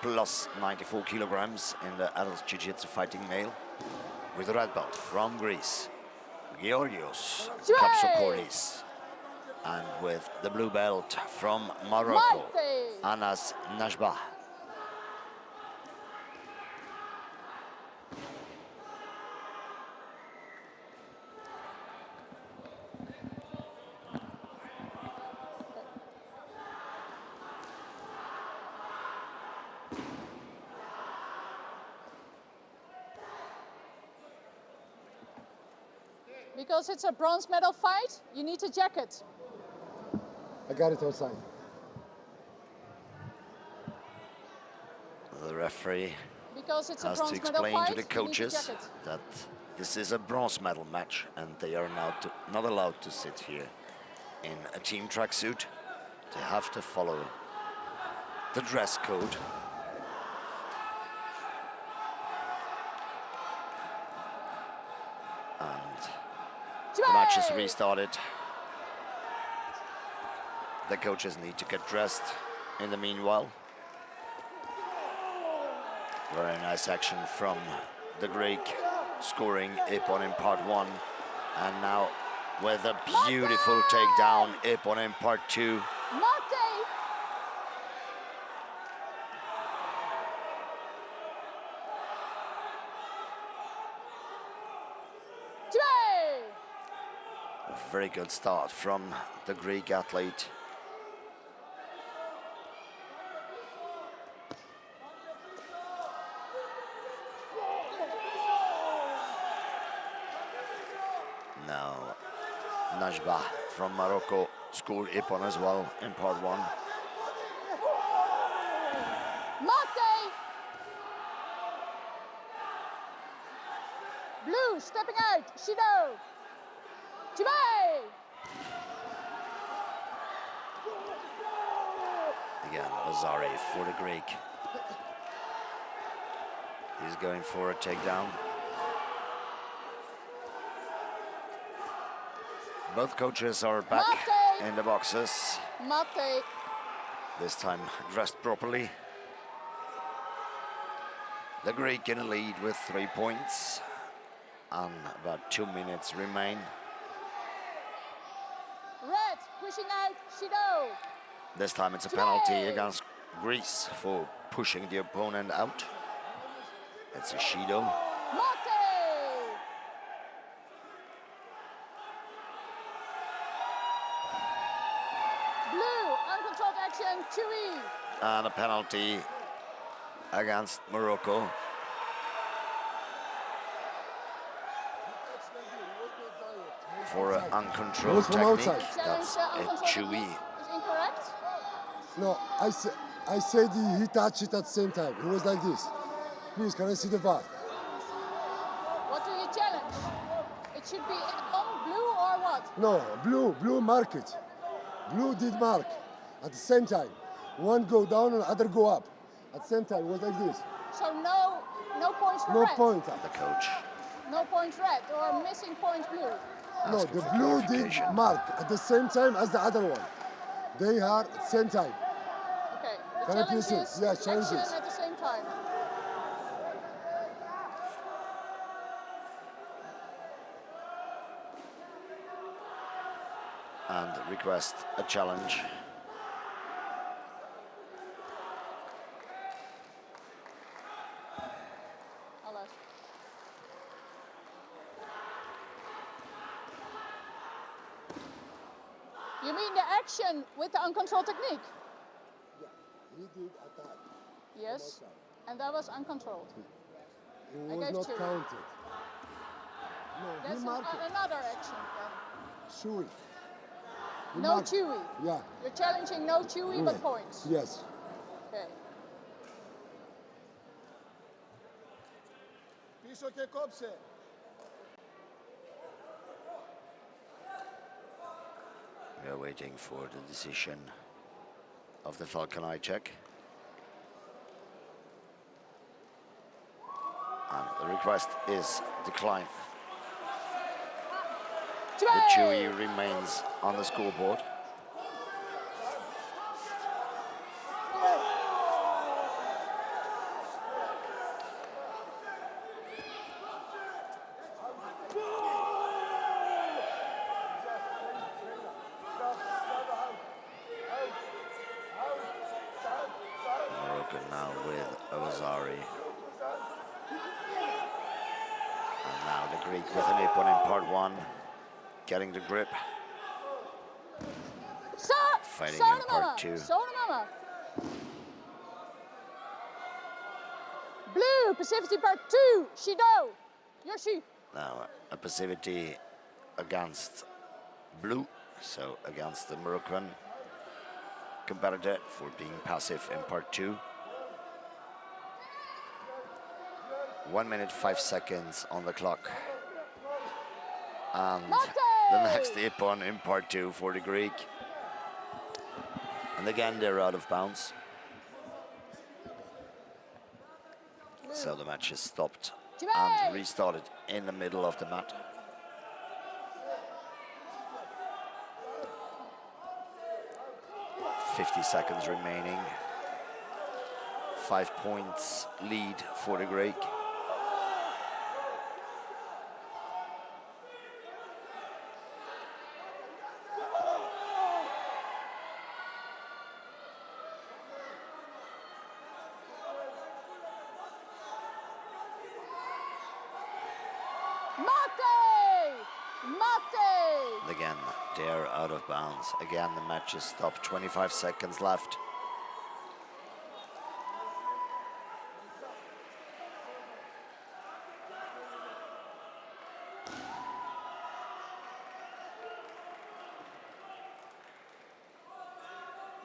plus 94 kilograms in the adult Jiu-Jitsu fighting male, with the red belt from Greece, Georgios Kapsokoulis, and with the blue belt from Morocco, Anas Najbah. Because it's a bronze medal fight, you need a jacket. I got it outside. The referee Because it's a has to bronze medal explain fight, to the you need a coaches jacket. that this is a bronze medal match and they are not allowed to sit here in a team tracksuit. They have to follow the dress code. And the match is restarted. The coaches need to get dressed in the meanwhile. Very nice action from the Greek, scoring Ippon in part 1. And now with a beautiful takedown, Ippon in part 2. Mate! A very good start from the Greek athlete. Now, Najbah from Morocco scored Ippon as well in part 1. Mate! Blue, stepping out, Shido! Jibay! Again, Azari for the Greek. He's going for a takedown. Both coaches are back in the boxes. Mate! This time dressed properly. The Greek in the lead with 3 points. And about 2 minutes remain. Red, pushing out, Shido! This time it's a penalty against Greece for pushing the opponent out. It's a Shido. Mate! Blue, uncontrolled action, Chewy! And a penalty against Morocco. For an uncontrolled from technique. outside. That's a Chewy. Is incorrect? No, I said he touched it at the same time. He was like this. Please, can I see the VAR? What do you challenge? It should be on blue or what? No, blue mark it. Blue did mark at the same time. One go down and other go up. At the same time, it was like this. So no points for No red? point. The coach. No points red or missing points blue? No, the blue did mark at the same time as the other one. They are at the same time. Okay, the Can I please challenge see? is Yeah, challenge action this. at the same time. And request a challenge. Alles. You mean the action with the uncontrolled technique? Yeah, he did attack. Yes, and that was uncontrolled. It I was gave not two. counted. No, That's he marked it. another action Chewy. then. No Chewy. Yeah. You're challenging no Chewy but points. Yes. Okay. Piso che kopse. We are waiting for the decision of the Falcon Eye check. And the request is declined. The Chewy remains on the scoreboard. Morocco now with Ozari. And now the Greek with an Ippon in part 1. Getting the grip. Fighting in part 2. Mama. Blue, passivity part 2, Shido. Yoshi. Now a passivity against blue, so against the Moroccan competitor for being passive in part 2. 1 minute 5 seconds on the clock. And the next ippon in part 2 for the Greek. And again, they're out of bounds. So the match is stopped and restarted in the middle of the mat. .50 seconds remaining. 5 points lead for the Greek. Again, they're out of bounds. Again, the match is stopped. 25 seconds left.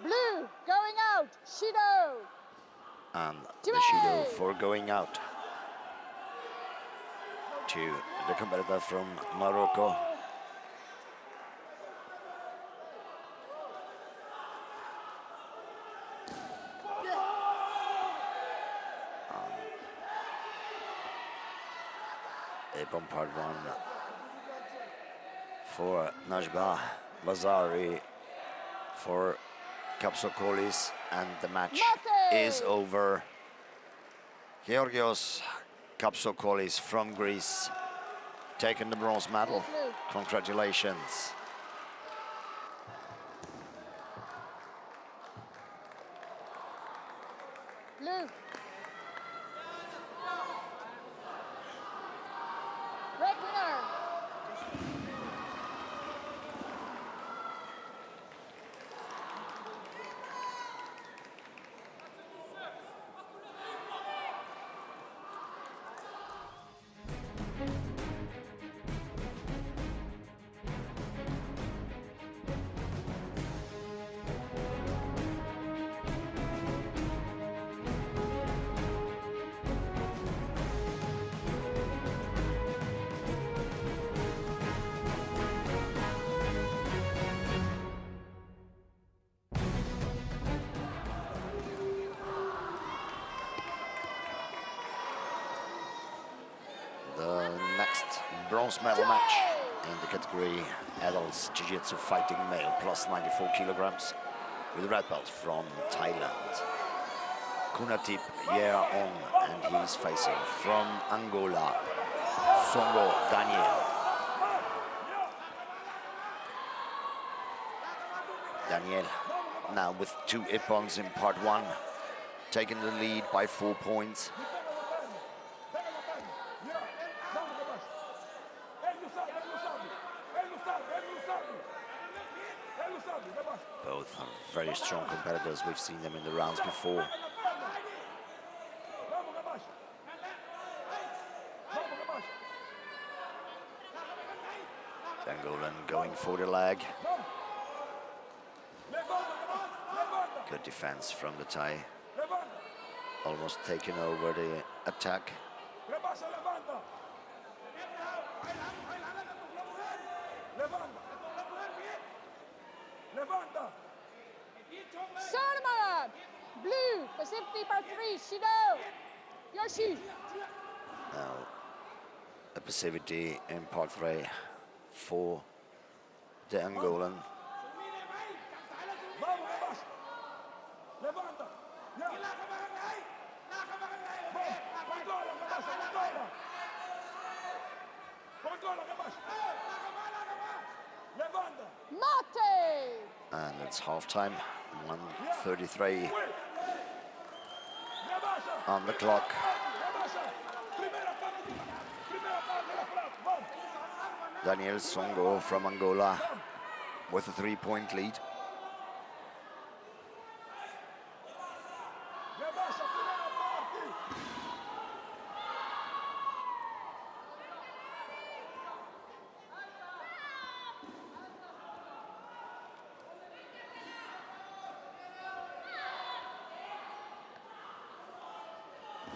Blue, going out, Shido. And the Shido for going out to the competitor from Morocco. Ippon part 1 for Najba Bazari for Kapsokolis, and the match is over. Georgios Kapsokolis from Greece taking the bronze medal. Congratulations. Blue. Red winner. The next bronze medal match in the category adults Jiu-Jitsu fighting male plus 94 kilograms with a red belt from Thailand, Kunatip Yeaon, and he's facing from Angola, Songo Daniel. Daniel now with 2 ippons in part 1, taking the lead by 4 points. Both are very strong competitors. We've seen them in the rounds before. Angolan going for the leg. Good defense from the Thai. Almost taking over the attack. Sarma, blue, Pacific part 3, Shido. Yoshi. Now, a passivity in part 3 for the Angolan. Mate! And it's halftime, 1:33 on the clock. Daniel Songo from Angola with a 3-point lead.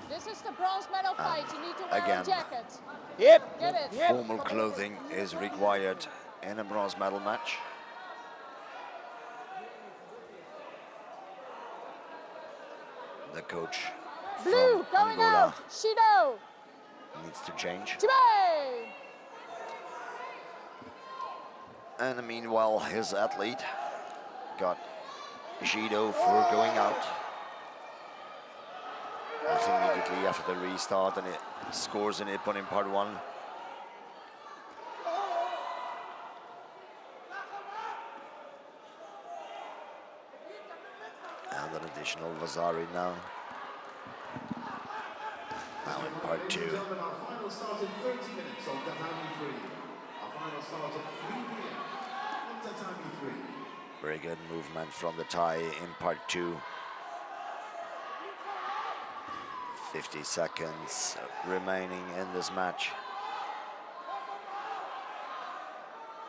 This is the bronze medal fight. You need to wear again, a jacket. Yep. Get it. Formal clothing is required in a bronze medal match. The coach Blue from going Angola out. Shido. needs to change. Chibay. And meanwhile, his athlete got Jido for going out. That's immediately after the restart, and it scores an Ippon in part 1. And an additional Vasari now. Now in part 2. Ladies and gentlemen, our final starts in 30 minutes on Tatami 3. Our final starts at 3 p.m. on Tatami 3. Very good movement from the Thai in part 2. 50 seconds remaining in this match.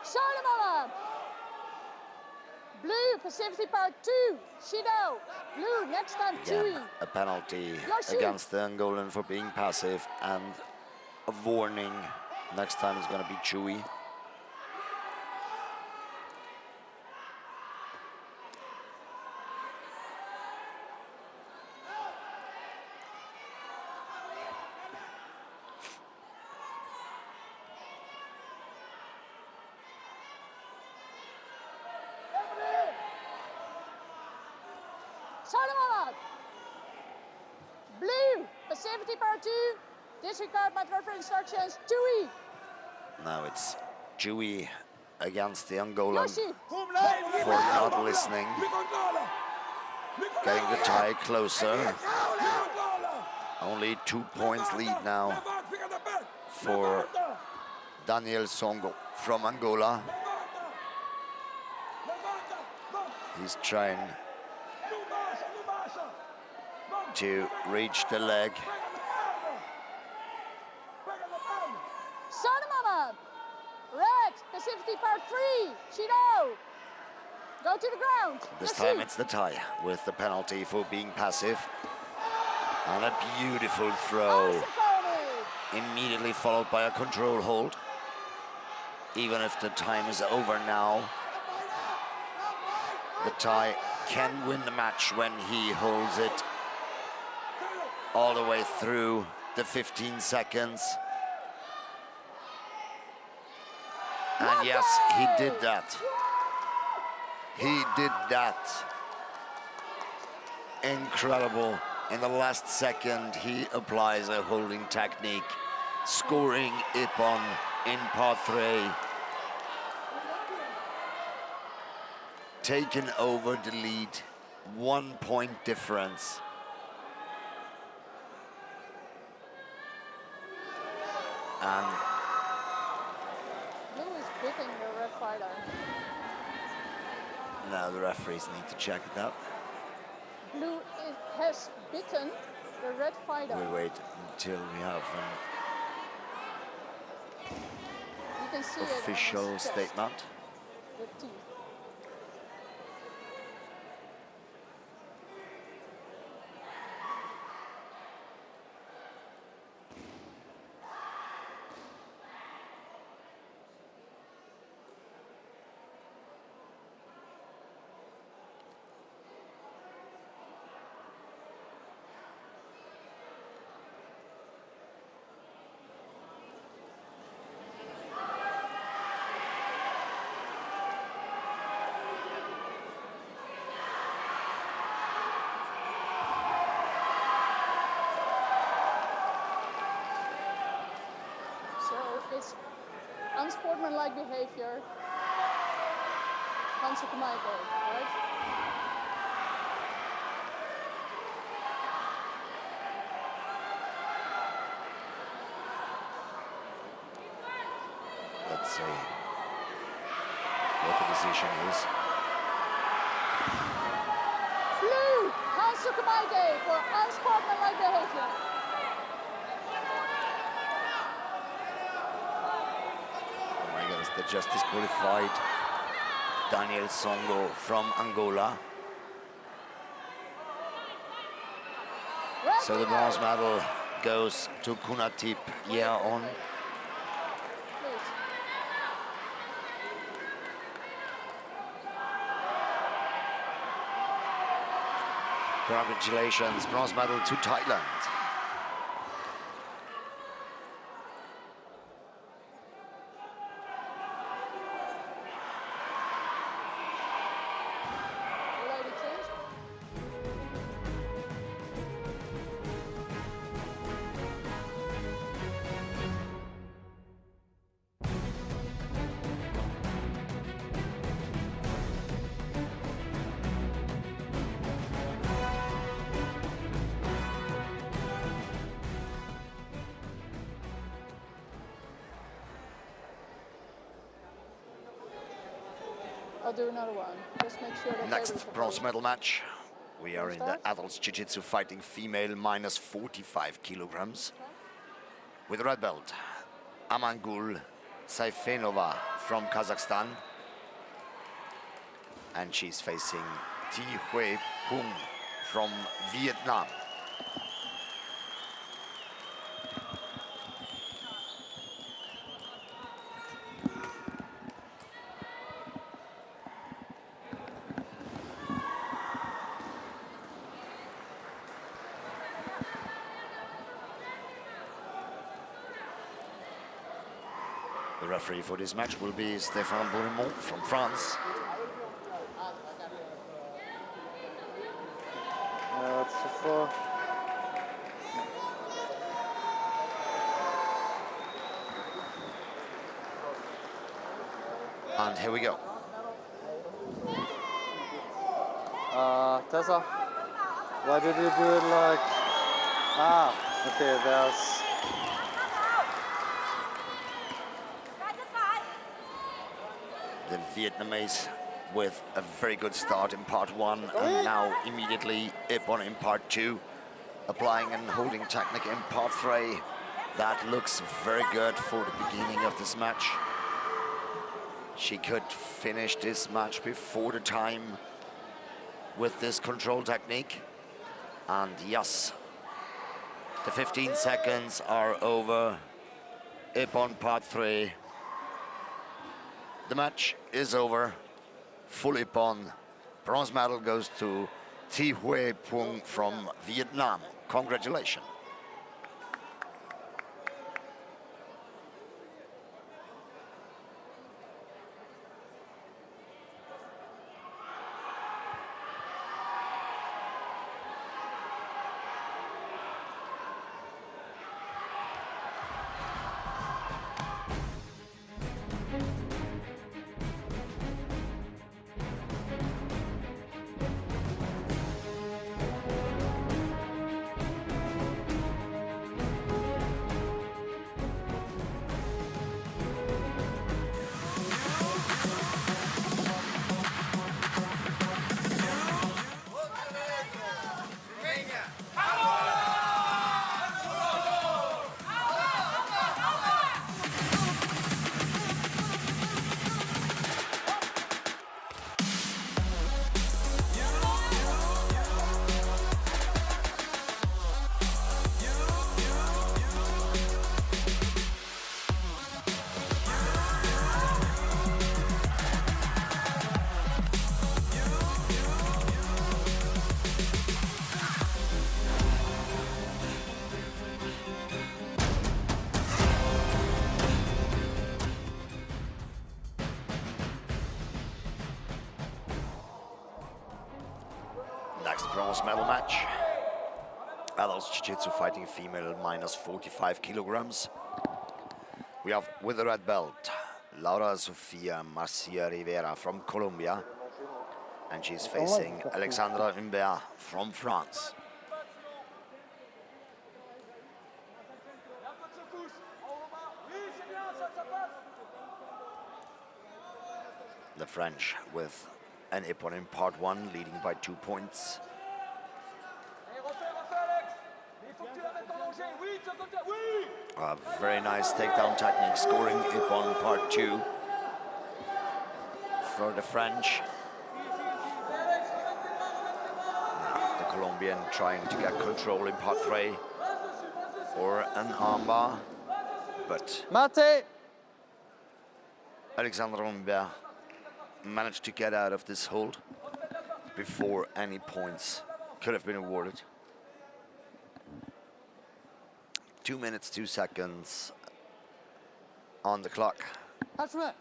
Solomon. Blue, passivity part 2. Shido. Blue, next time, Again, Chewy. a penalty Yoshi. against the Angolan for being passive, and a warning. Next time it's going to be Chewy. Solomon. Blue, passivity part 2. Disregard my referee instructions. Chewy. Now it's Chewy against the Angolan Yoshi. for not listening. Getting the Thai closer. Only 2 points lead now for Daniel Songo from Angola. He's trying to reach the leg. Solomon. Red, passivity part 3. Shido. Go to the ground. This Yoshi. time it's the Thai with the penalty for being passive. And a beautiful throw. Immediately followed by a control hold. Even if the time is over now, the Thai can win the match when he holds it all the way through the 15 seconds. And yes, he did that. He did that. Incredible. In the last second, he applies a holding technique, scoring Ippon in part 3. Taken over the lead, 1 point difference. And Blue is beating the red fighter. now the referees need to check it out. Blue has bitten the red fighter. We wait until we have You can see an it on official his chest, statement. the teeth. It's unsportsmanlike behavior. Hansa Michael, right? Let's see what the decision is. Blue, Hansa Michael for unsportsmanlike behavior. Oh my goodness, they just disqualified Daniel Songo from Angola. So the bronze medal goes to Kunatip Yeon. Please. Congratulations, bronze medal to Thailand. Already changed? I'll do another one. Just make sure that Next bronze medal match. We are in the adults jiu-jitsu fighting female minus 45 kilograms. With red belt, Amangul Saifenova from Kazakhstan. And she's facing Thi Hui Pung from Vietnam. The referee for this match will be Stéphane Bourrimont from France. That's too far. And here we go. Tessa, why did you do it like... Ah, okay, there's... The Vietnamese with a very good start in part one and now immediately Ippon in part two, applying and holding technique in part three. That looks very good for the beginning of this match. She could finish this match before the time with this control technique. And yes, the 15 seconds are over. Ippon part three. The match is over. Full Ippon. Bronze medal goes to Thi Hui Pung from Vietnam. Congratulations. Next bronze medal match. Adults Jiu-Jitsu fighting female minus 45 kilograms. We have with the red belt, Laura Sofia Marcia Rivera from Colombia. And she's facing Alexandra Humbert from France. The French with an Ippon in part one, leading by 2 points. A very nice takedown technique, scoring Ippon part two for the French. The Colombian trying to get control in part three. for an armbar, but Mate! Alexandre Humbert managed to get out of this hold before any points could have been awarded. 2 minutes, 2 seconds on the clock. Hashima.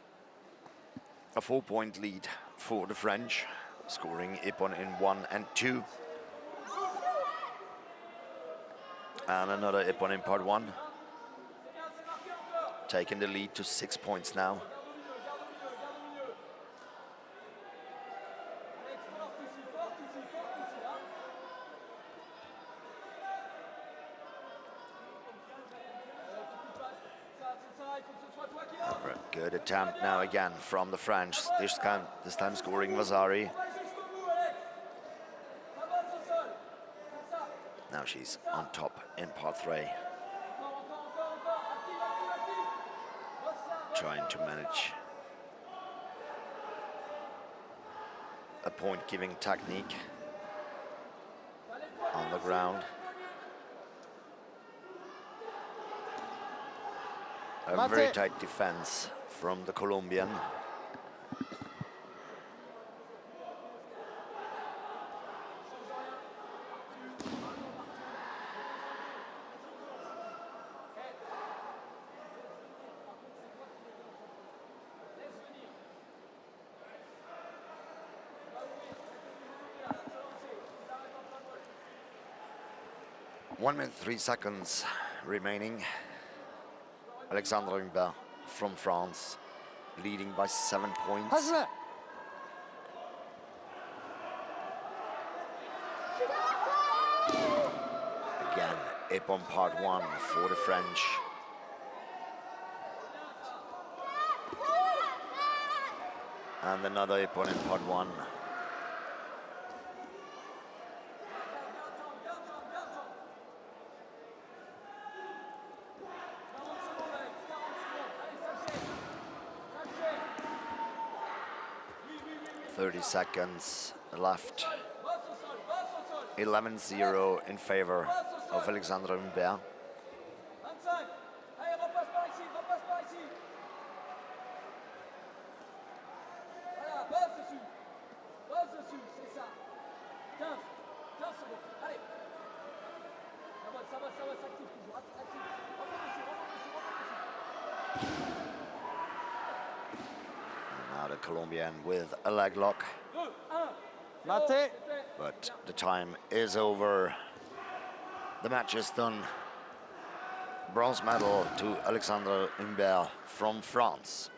A 4-point lead for the French, scoring Ippon in 1 and 2. And another Ippon in part 1. Taking the lead to 6 points now. Good attempt now again from the French. This time scoring Vasari. Now she's on top in part 3. Trying to manage a point-giving technique on the ground. A very tight defense from the Colombian. One minute, 3 seconds remaining. Alexandre Humbert from France, leading by 7 points. Hashima. Again, Ippon part 1 for the French. And another Ippon in part 1. Seconds left. 11-0 in favor of Alexandre Humbert. Colombian with a leg lock. Mate! But the time is over. The match is done. Bronze medal to Alexandre Humbert from France.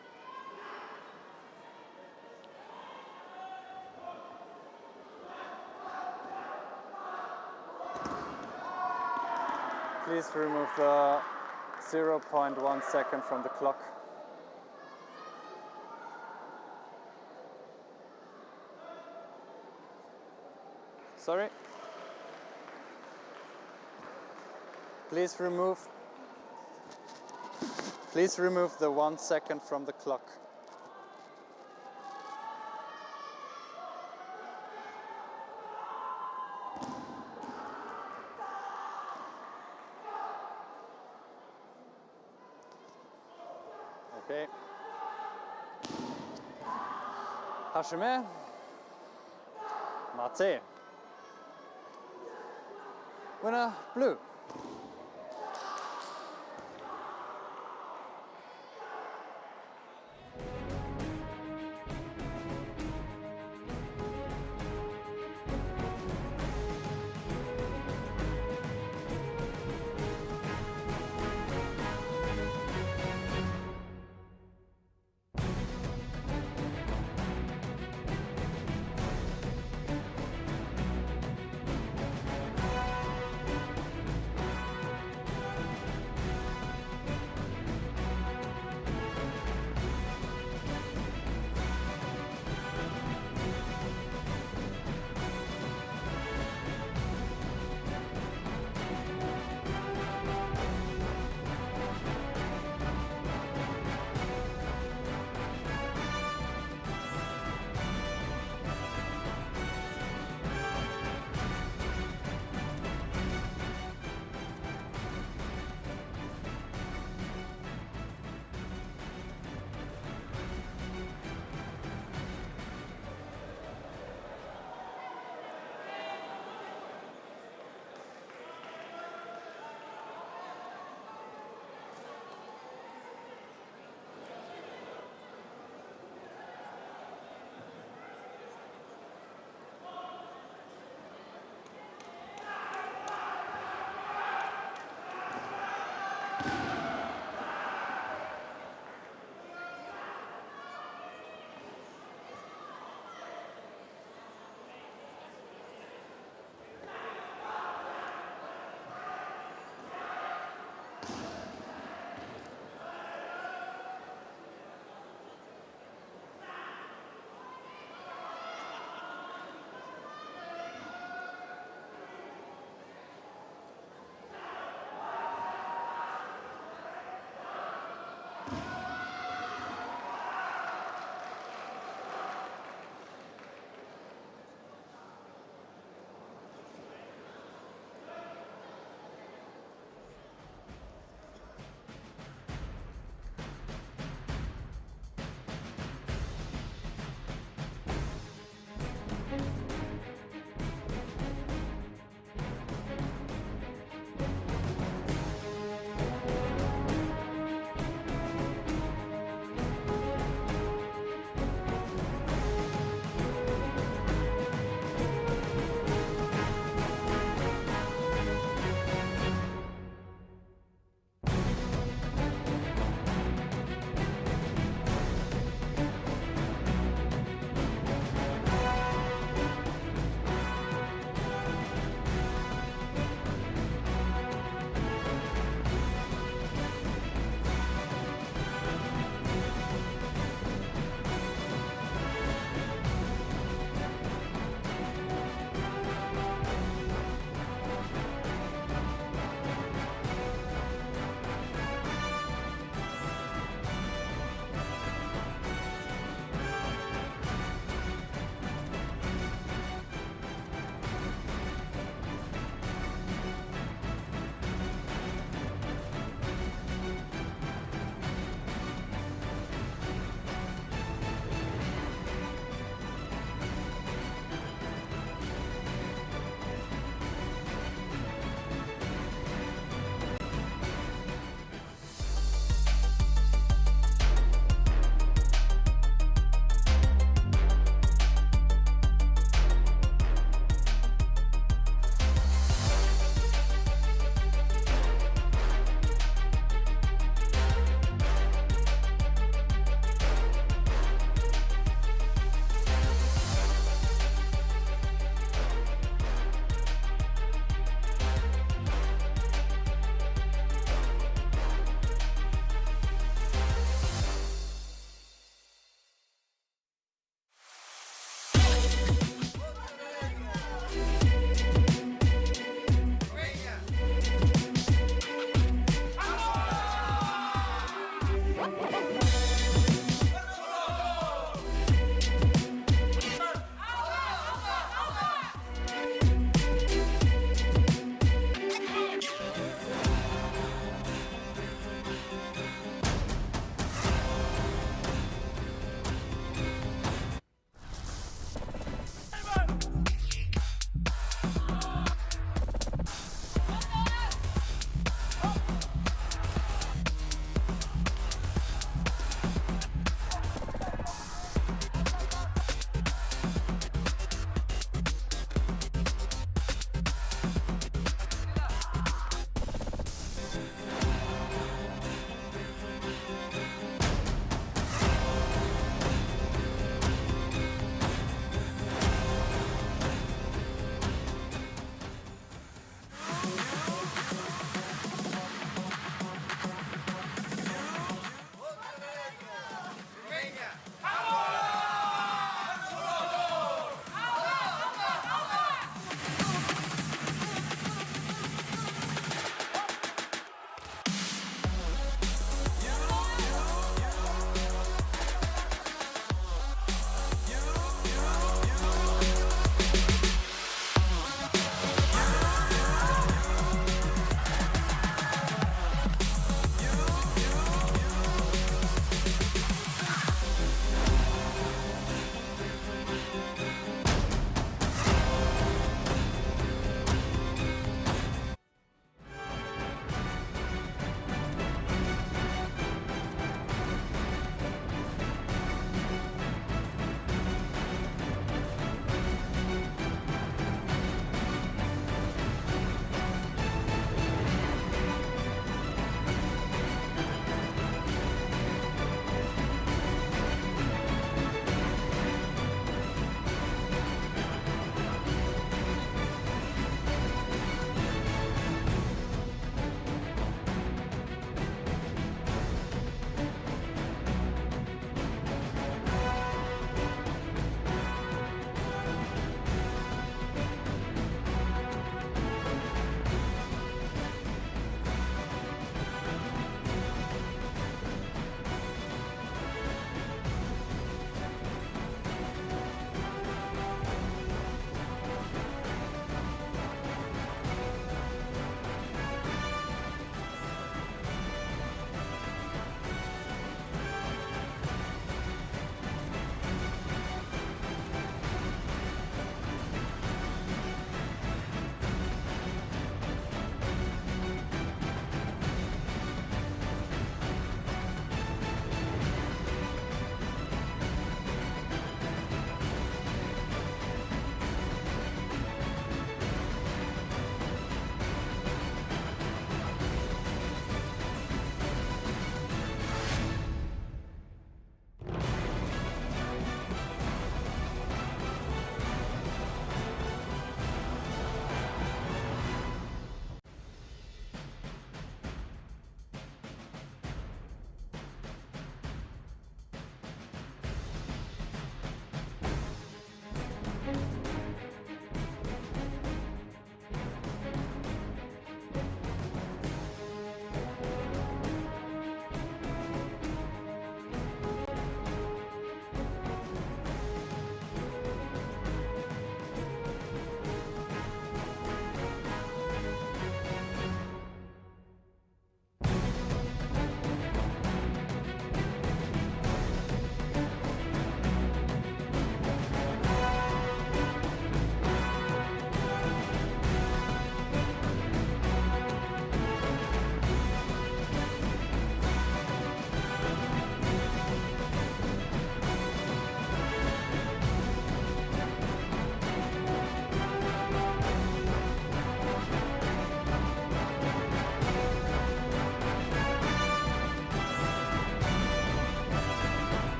Please remove the 0.1 second from the clock. Sorry. Please remove the 1 second from the clock. Okay. Hashime. Mate. Winner, blue.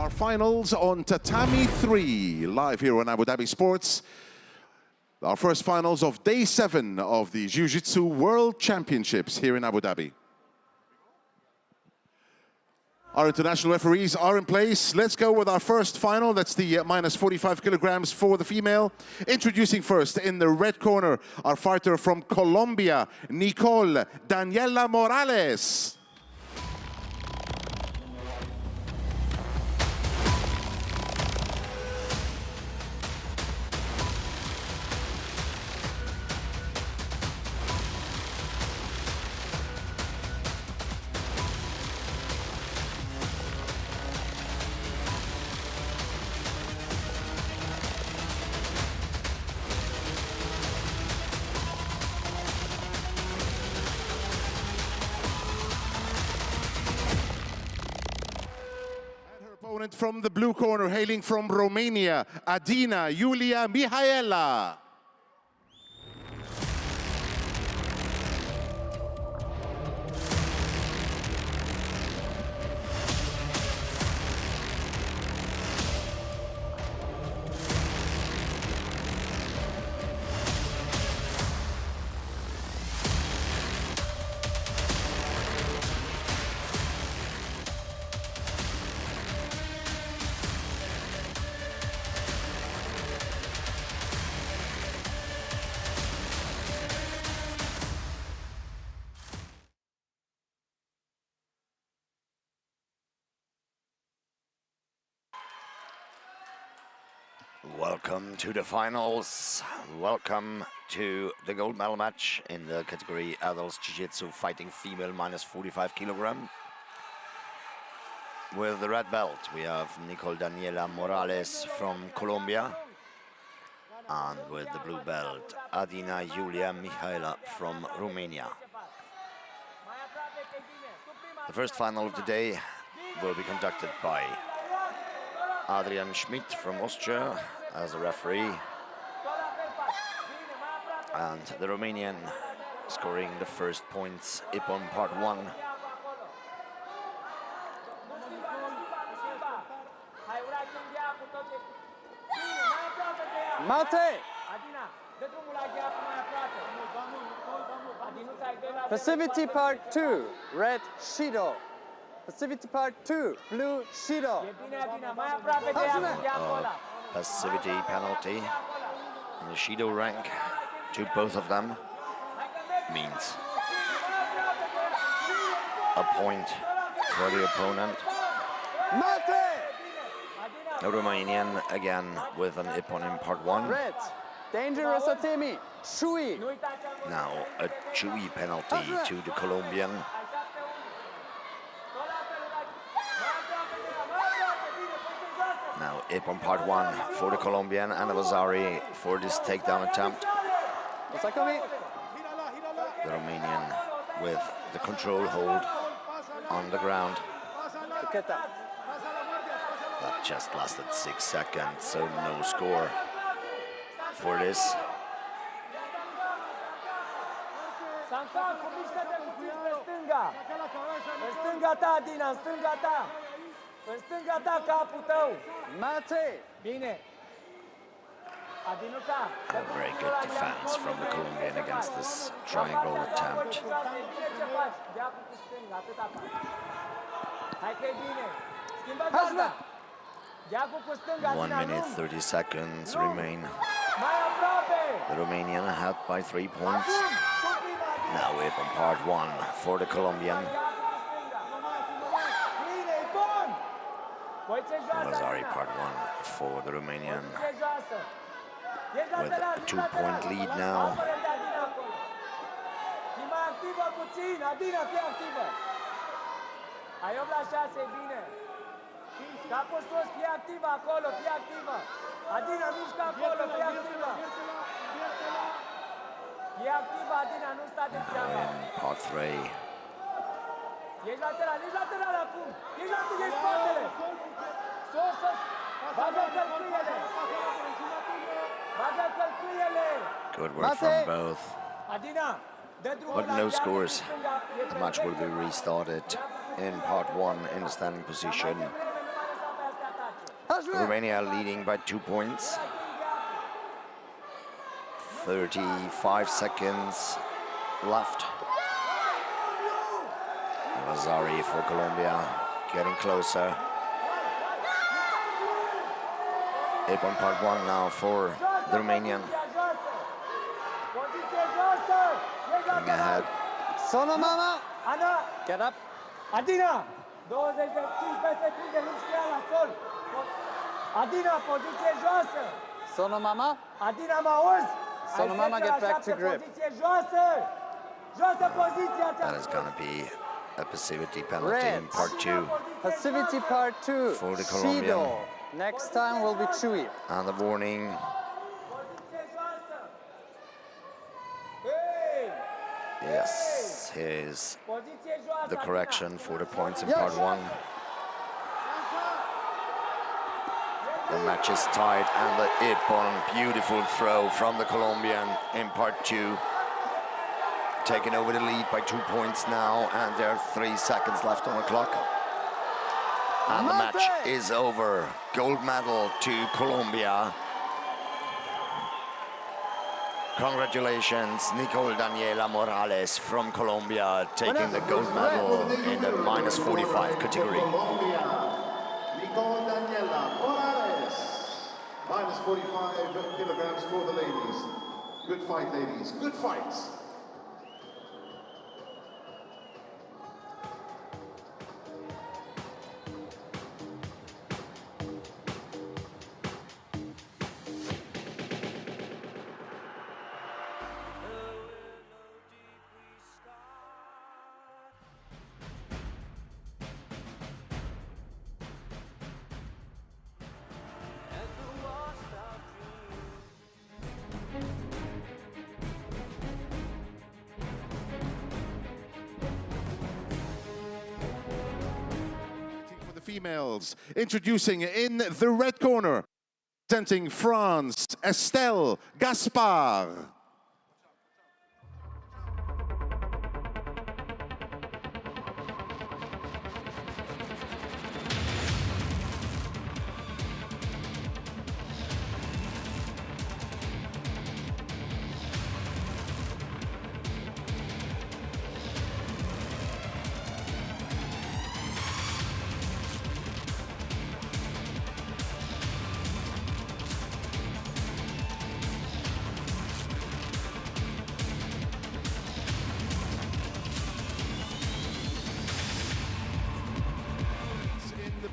our finals on Tatami 3, live here on Abu Dhabi Sports. Our first finals of day 7 of the Jiu-Jitsu World Championships here in Abu Dhabi. Our international referees are in place. Let's go with our first final. That's the minus 45 kilograms for the female. Introducing first in the red corner, our fighter from Colombia, Nicole Daniela Morales. Opponent from the blue corner, hailing from Romania, Adina Iulia Mihaela. Welcome to the finals. Welcome to the gold medal match in the category Adults Jiu-Jitsu fighting female minus 45 kilogram. With the red belt, we have Nicole Daniela Morales from Colombia. And with the blue belt, Adina Iulia Mihaela from Romania. The first final of the day will be conducted by Adrian Schmidt from Austria as a referee, and the Romanian scoring the first points, Ippon part 1. Mate! Passivity part 2, red Shido. Passivity part 2, blue Shido. Passivity penalty in the Shido rank to both of them means a point for the opponent. The Romanian again with an Ippon in part 1. Red, dangerous Atemi, Chui. Now a Chui penalty to the Colombian. Now Ippon part 1 for the Colombian and Avazari for this takedown attempt. The Romanian with the control hold on the ground. That just lasted 6 seconds, so no score for this. Mate! A very good defense from the Colombian against this triangle attempt. 1 minute 30 seconds remain. The Romanian ahead by 3 points. Now Ippon part 1 for the Colombian. Mazari part 1 for the Romanian. With a 2-point lead now. Now in part 3. Good work from both. But no scores. The match will be restarted in part 1 in the standing position. Romania leading by 2 points. 35 seconds left. Vazari for Colombia, getting closer. 8-point-1 now for the Romanian. Going ahead. Sono mama. Get up. Adina, 15 secunde lung spre la sol. Adina, poziție joasă. Sono mama. Adina, mă auzi? Sono mama, get back to grip. Poziție joasă. Joasă poziția ta. That is going to be a passivity penalty in part 2. Passivity part 2. For the Colombian. Shido. Next time will be Chewy. And the warning. Yes, here's the correction for the points in part 1. The match is tied, and the Ipon, beautiful throw from the Colombian in part 2. Taking over the lead by 2 points now, and there are 3 seconds left on the clock. And the match is over. Gold medal to Colombia. Congratulations, Nicole Daniela Morales from Colombia, taking the gold medal in the -45 category. Colombia, Nicole Daniela Morales, -45 kilograms for the ladies. Good fight, ladies. Good fights. Females, introducing in the red corner, representing France, Estelle Gaspard.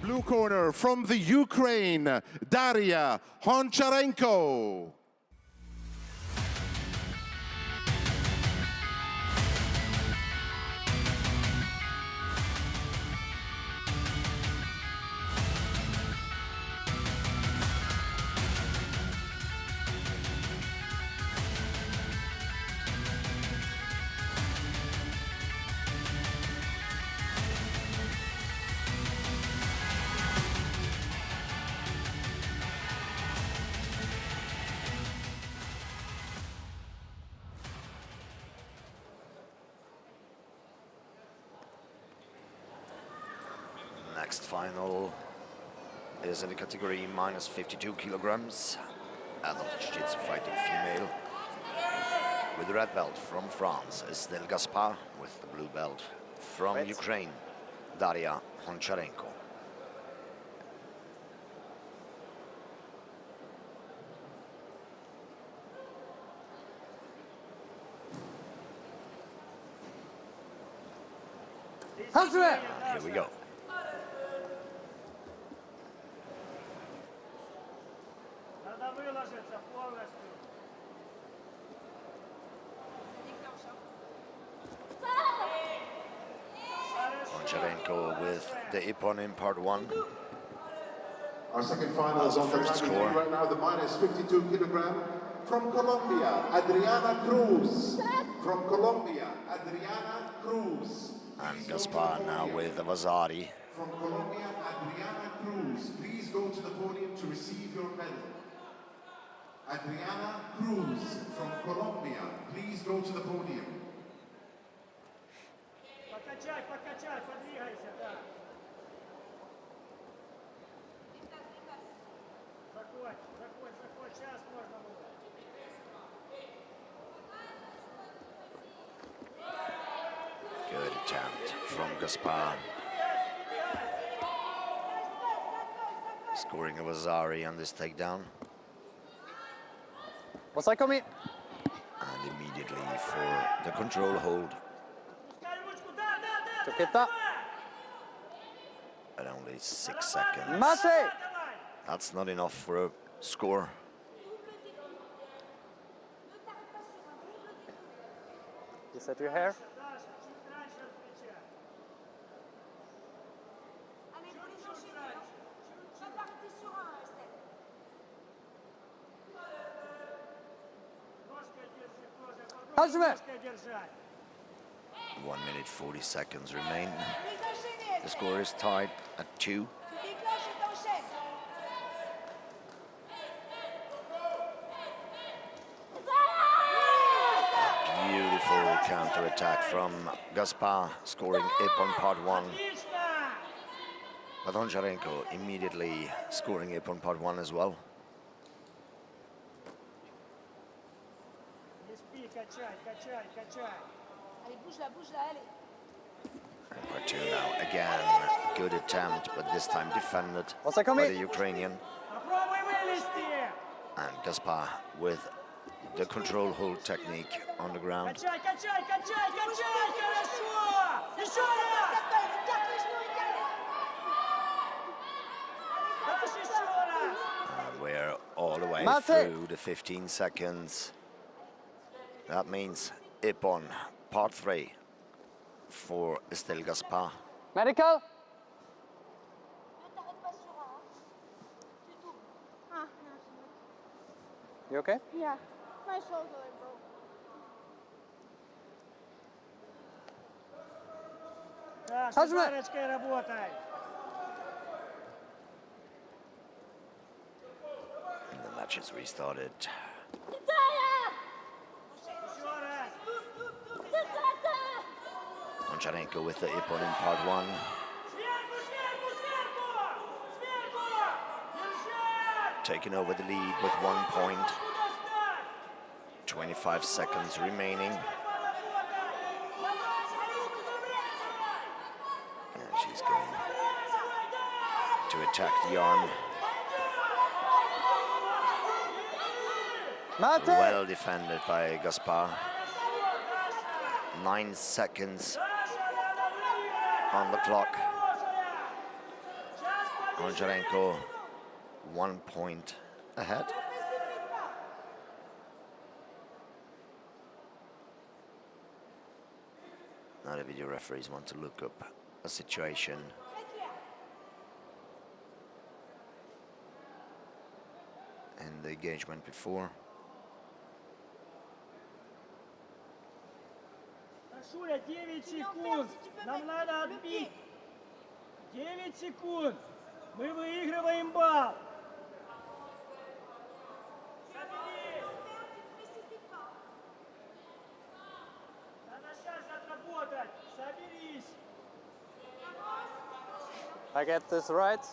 Blue corner from the Ukraine, Daria Honcharenko. Next final is in the category -52 kilograms, adult Jiu-Jitsu fighting female. With the red belt from France, Estelle Gaspard. With the blue belt from Ukraine, Daria Honcharenko. Here we go. Honcharenko with the Ippon in part 1. Our second final is on the first score. right now, the -52 kilogram. From Colombia, Adriana Cruz. From Colombia, Adriana Cruz. And Gaspar now with the Vazari. From Colombia, Adriana Cruz. Please go to the podium to receive your medal. Adriana Cruz from Colombia. Please go to the podium. Покачай, подвигайся, да. Good attempt from Gaspar. Scoring of Azari on this takedown. Osai-komi. And immediately for the control hold. Choketa. At only 6 seconds. Mate. That's not enough for a score. You set your hair. Hajime. 1 minute 40 seconds remain. The score is tied at 2. Beautiful counter-attack from Gaspar, scoring Ippon part 1. But Bondarenko immediately scoring Ippon part 1 as well. And part 2 now, again, good attempt, but this time defended by the Ukrainian. And Gaspar with the control hold technique on the ground. And we're all the way through the 15 seconds. That means Ippon, part 3 for Estelle Gaspar. Medical. You okay? Yeah, my shoulder, bro. Сварочкой работай. And the match is restarted. Bondarenko with the Ippon in part 1. Taking over the lead with 1 point. 25 seconds remaining. And she's going to attack the arm. Well defended by Gaspar. 9 seconds on the clock. Bondarenko 1 point ahead. Now the video referees want to look up a situation. And the engagement before. Шуля, 9 секунд. Нам надо отбить. 9 секунд. Мы выигрываем балл. Надо сейчас отработать. Соберись. I get this right.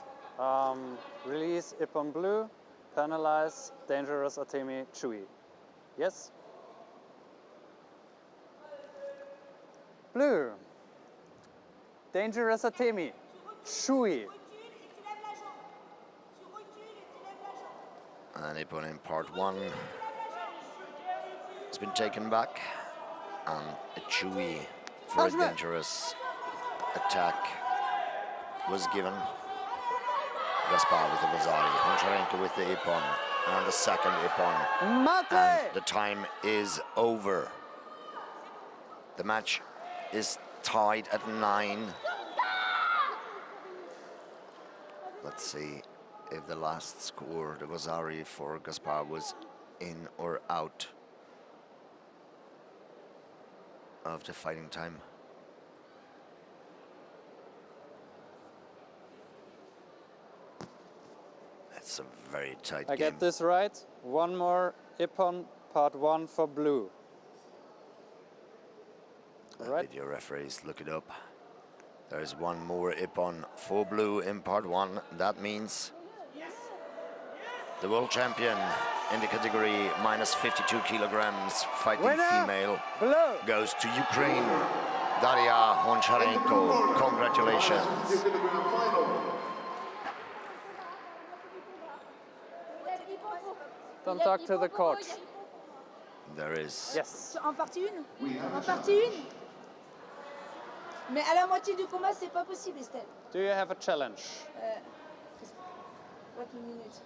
Release Ippon blue, penalize dangerous Artemi Chui. Yes? Blue. Dangerous Artemi Chui. And Ippon in part 1 has been taken back. And a Chui for a dangerous attack was given. Gaspar with the Vazari, Bondarenko with the Ippon, and the second Ippon. And the time is over. The match is tied at 9. Let's see if the last score, the Vazari for Gaspar, was in or out of the fighting time. That's a very tight game. I get this right. One more Ippon part 1 for blue. Right. Video referees, look it up. There's one more Ippon for blue in part 1. That means The world champion in the category minus 52 kilograms, fighting female, goes to Ukraine. Daria Honcharenko, congratulations. Don't talk to the coach. There is. Yes. En partie une. En partie une. Mais à la moitié du combat, c'est pas possible, Estelle. Do you have a challenge? What a minute.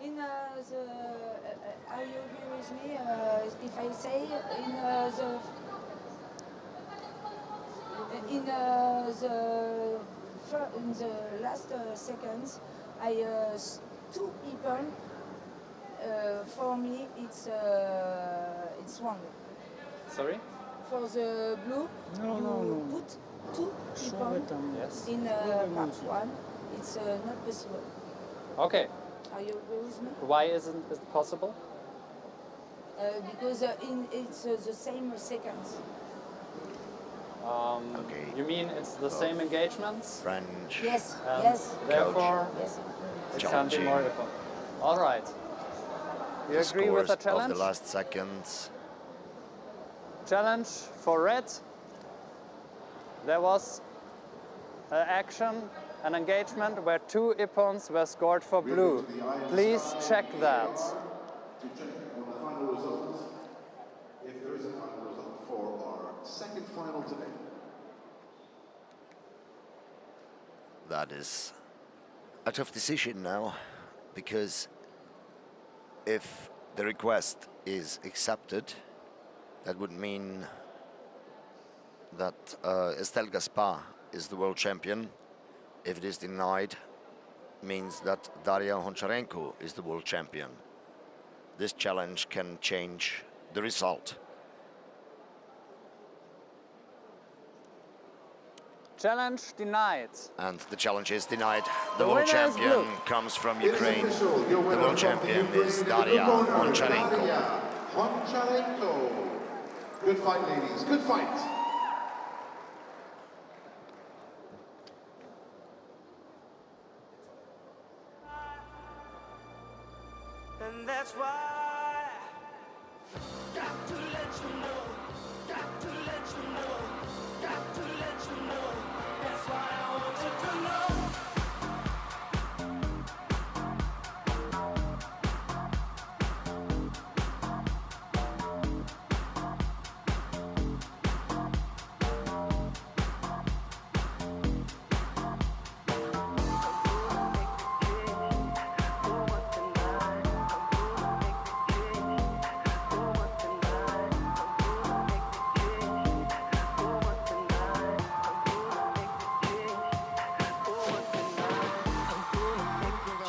In the, are you agree with me if I say in the last seconds, two people for me it's wrong. Sorry? For the blue, you put two people Yes. in part one. It's not possible. Okay. Are you agree with me? Why isn't it possible? Because it's the same seconds. Okay. You mean it's the same engagements? French. Yes, And yes. therefore, Yes. it can't be more equal. All right. You The agree with the scores challenge? of the last seconds. Challenge for red. There was an action, an engagement where two ippons were scored for blue. Please check that. To check on the final results, if there is a final result for our second final today. That is a tough decision now, because if the request is accepted, that would mean that Estelle Gaspar is the world champion. If it is denied, means that Daria Honcharenko is the world champion. This challenge can change the result. Challenge denied. And the challenge is denied. The The world winner is champion blue. comes from It is Ukraine. official. Your The winner world from champion Ukraine is in the Daria blue corner, Honcharenko. Daria Honcharenko. Good fight, ladies. Good fight. And that's why got to let you know, got to let you know, got to let you know. That's why I want you to know.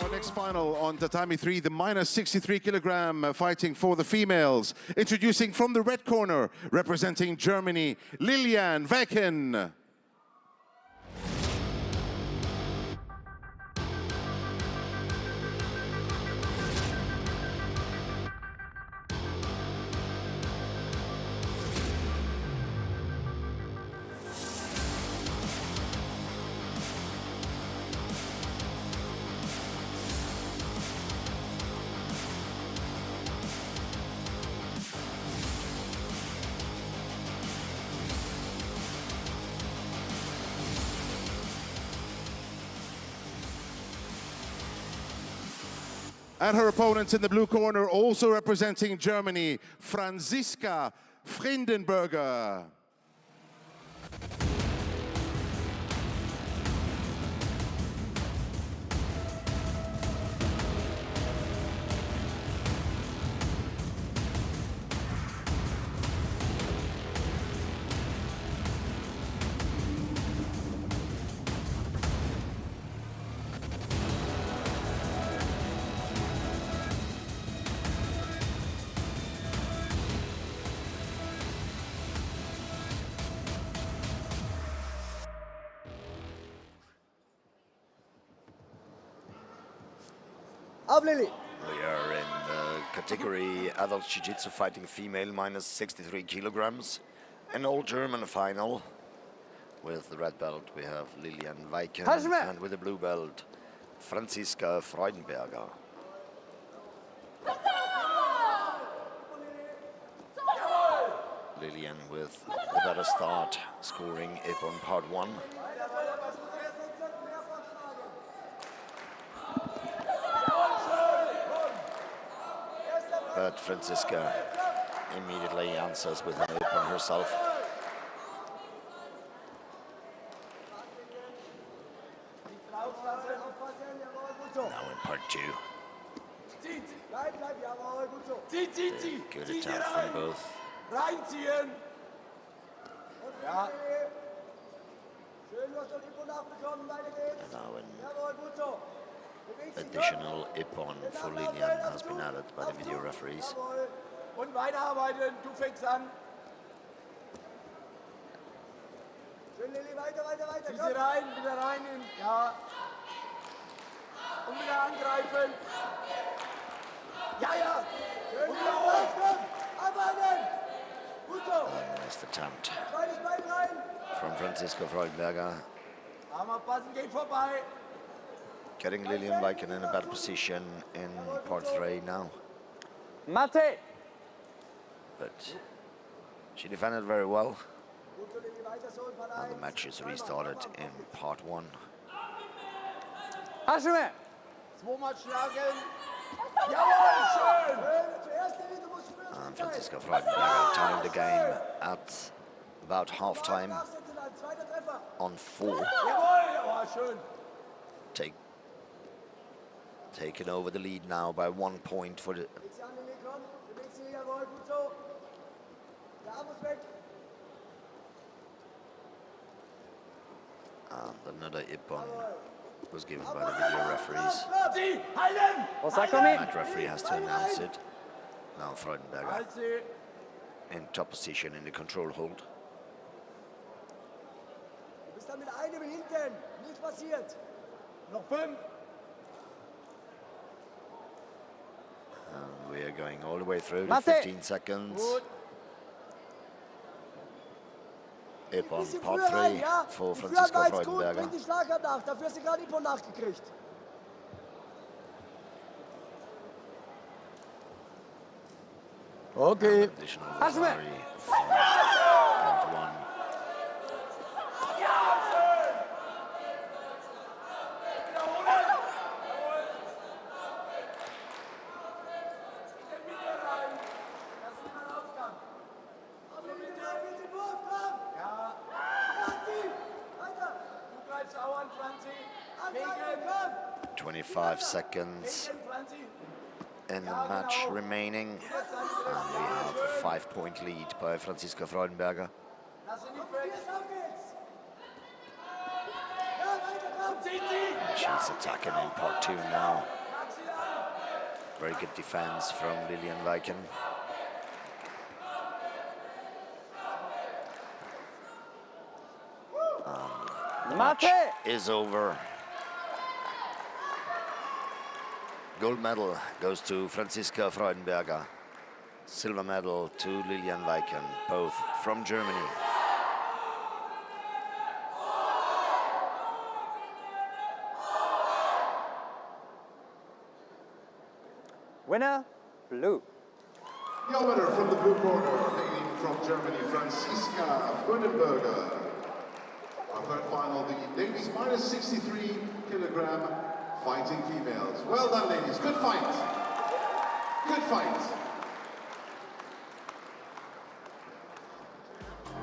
Our next final on Tatami 3, the minus 63 kilogram fighting for the females. Introducing from the red corner, representing Germany, Lilian Wecken. And her opponents in the blue corner, also representing Germany, Franziska Friedenberger. We are in the category adult Jiu-Jitsu fighting female minus 63 kilograms, an all-German final. With the red belt, we have Lilian Weichen, Hajime. and with the blue belt, Franziska Freudenberger. Lilian with a better start, scoring Ippon part 1. But Franziska immediately answers with an Ippon herself. Now in part 2. Good attempt from both. Reinziehen! Ja. Now an additional Ippon for Lilian has been added by the video referees. Und weiterarbeiten, du fängst an. Schön, Lilly, weiter, weiter, weiter. Zieh sie rein, wieder rein. Ja. Und wieder angreifen. Ja, ja. Schön, und wieder hoch, komm. Arbeiten. Gut so. Nice attempt Zweites Bein rein. from Franziska Freudenberger. Einmal passen, geht vorbei. Getting Lilian Weichen in a better position in part 3 now. Mate. But she defended very well. Gut so, Lilly, weiter so in Part And 1. the match is restarted in part 1. Hajime. Zweimal schlagen. Jawohl, schön. Zuerst, Lilly, du musst spüren. And Franziska Freudenberger tying the game at about half-time Nachsetzen dann, zweiter Treffer. on 4. Jawohl, ja, schön. Taking over the lead now by 1 point for the... Leg sie an, Lilly, komm. Beweg sie, jawohl, gut so. Der Arm muss weg. And another Ippon was given by the video referees. Sie, halten. Osakomi. That referee has to announce it. Now Freudenberger Halt sie. in top position in the control hold. Du bist dann mit einem hinten. Nichts passiert. Noch 5. And we are going all the way through to Mate. 15 seconds. Gut. Ippon Bisschen part früher rein, 3 ja. for Die Führung Franziska war jetzt gut, Freudenberger. bringt die Schlagart nach. Dafür hast du gerade Ippon nachgekriegt. Okay. Additional Hajime. Rosari from count 1. Bitte, Wurf, komm. Ja. Franzi, weiter. Du greifst auch an, Franzi. Angreifen, komm. 25 seconds Gegen Franzi. in the match remaining. And we have a 5-point lead by Franziska Freudenberger. Lass ihn nicht weg. Probier's, auf geht's. Ja, weiter, komm. Zieh sie. She's attacking in part 2 now. Schlag sie an. Very good defense from Lilian Weichen. The match Mate. is over. Gold medal goes to Franziska Freudenberger. Silver medal to Lilian Weichen, both from Germany. Winner, blue. Your winner from the blue corner, hailing from Germany, Franziska Freudenberger. Our third final, the ladies minus 63 kilogram fighting females. Well done, ladies. Good fight. Good fight.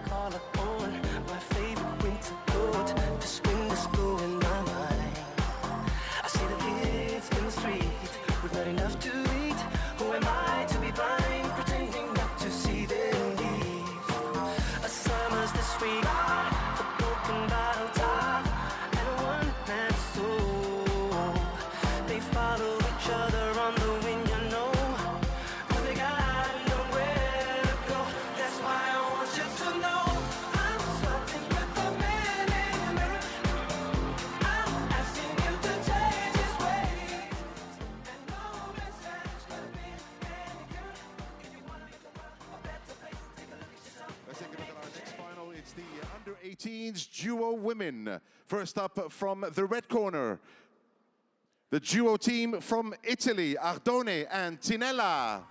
Call upon my favorite winter coat. This wind is blowing my mind. I see the kids in the street with not enough to eat. Who am I to be blind, pretending not to see their needs? A summer's this week, a broken bottle top, and a one-man soul. They follow each other on the wind, you know, 'cause Under-18s duo women. First up from the red corner, the duo team from Italy, Ardone and Tinella.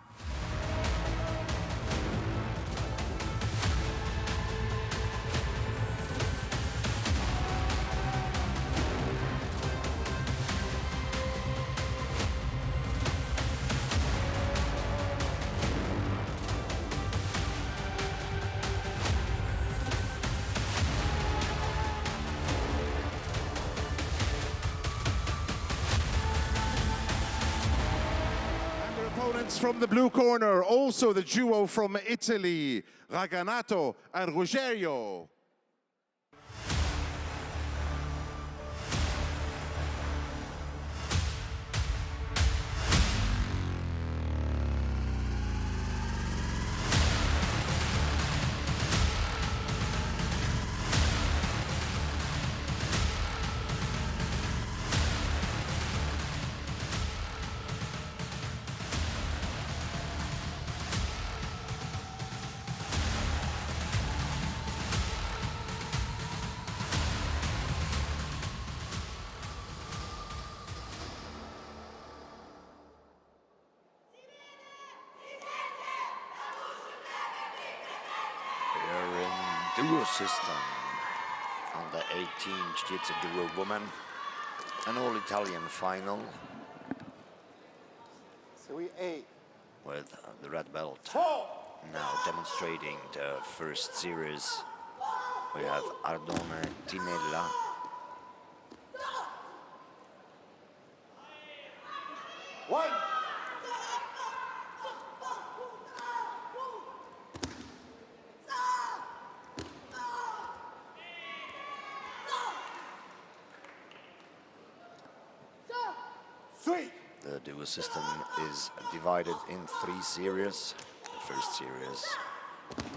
Opponents from the blue corner, also the duo from Italy, Raganato and Rogerio. Duo system under 18 Jiu-Jitsu duo woman, an all-Italian final Series A. with the red belt now demonstrating the first series. We have Ardone Tinella. One. The duo system is divided in 3 series. The first series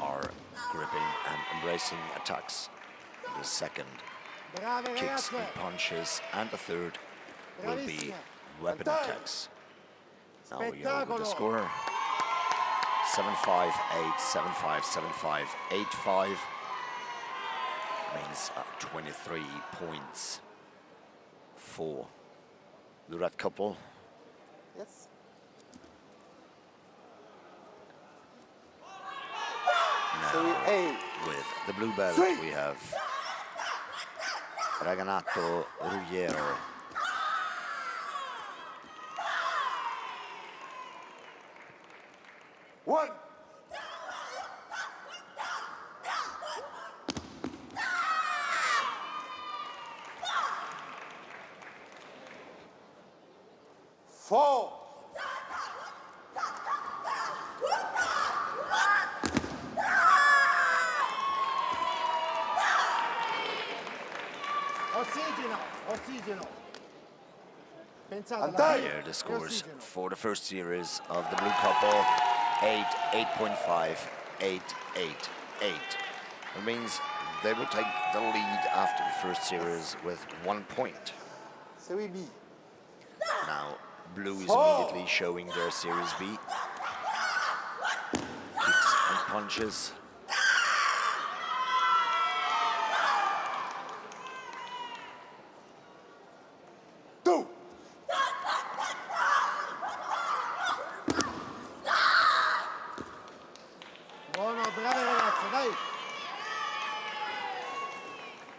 are gripping and embracing attacks. The second, kicks and punches. And the third will be weapon attacks. Now we go with the score. 7-5, 8, 7-5, 7-5, 8-5. Means 23 points for the red couple. Yes. Now, with the blue belt, we have Raganato Ruggiero. One. Four. Ossigeno. Here the scores for the first series of the blue couple: 8, 8.5, 8, 8, 8. That means they will take the lead after the first series with 1 point. Series B. Now blue is immediately showing their series B. Kicks and punches. Buono, brave ragazze, dai!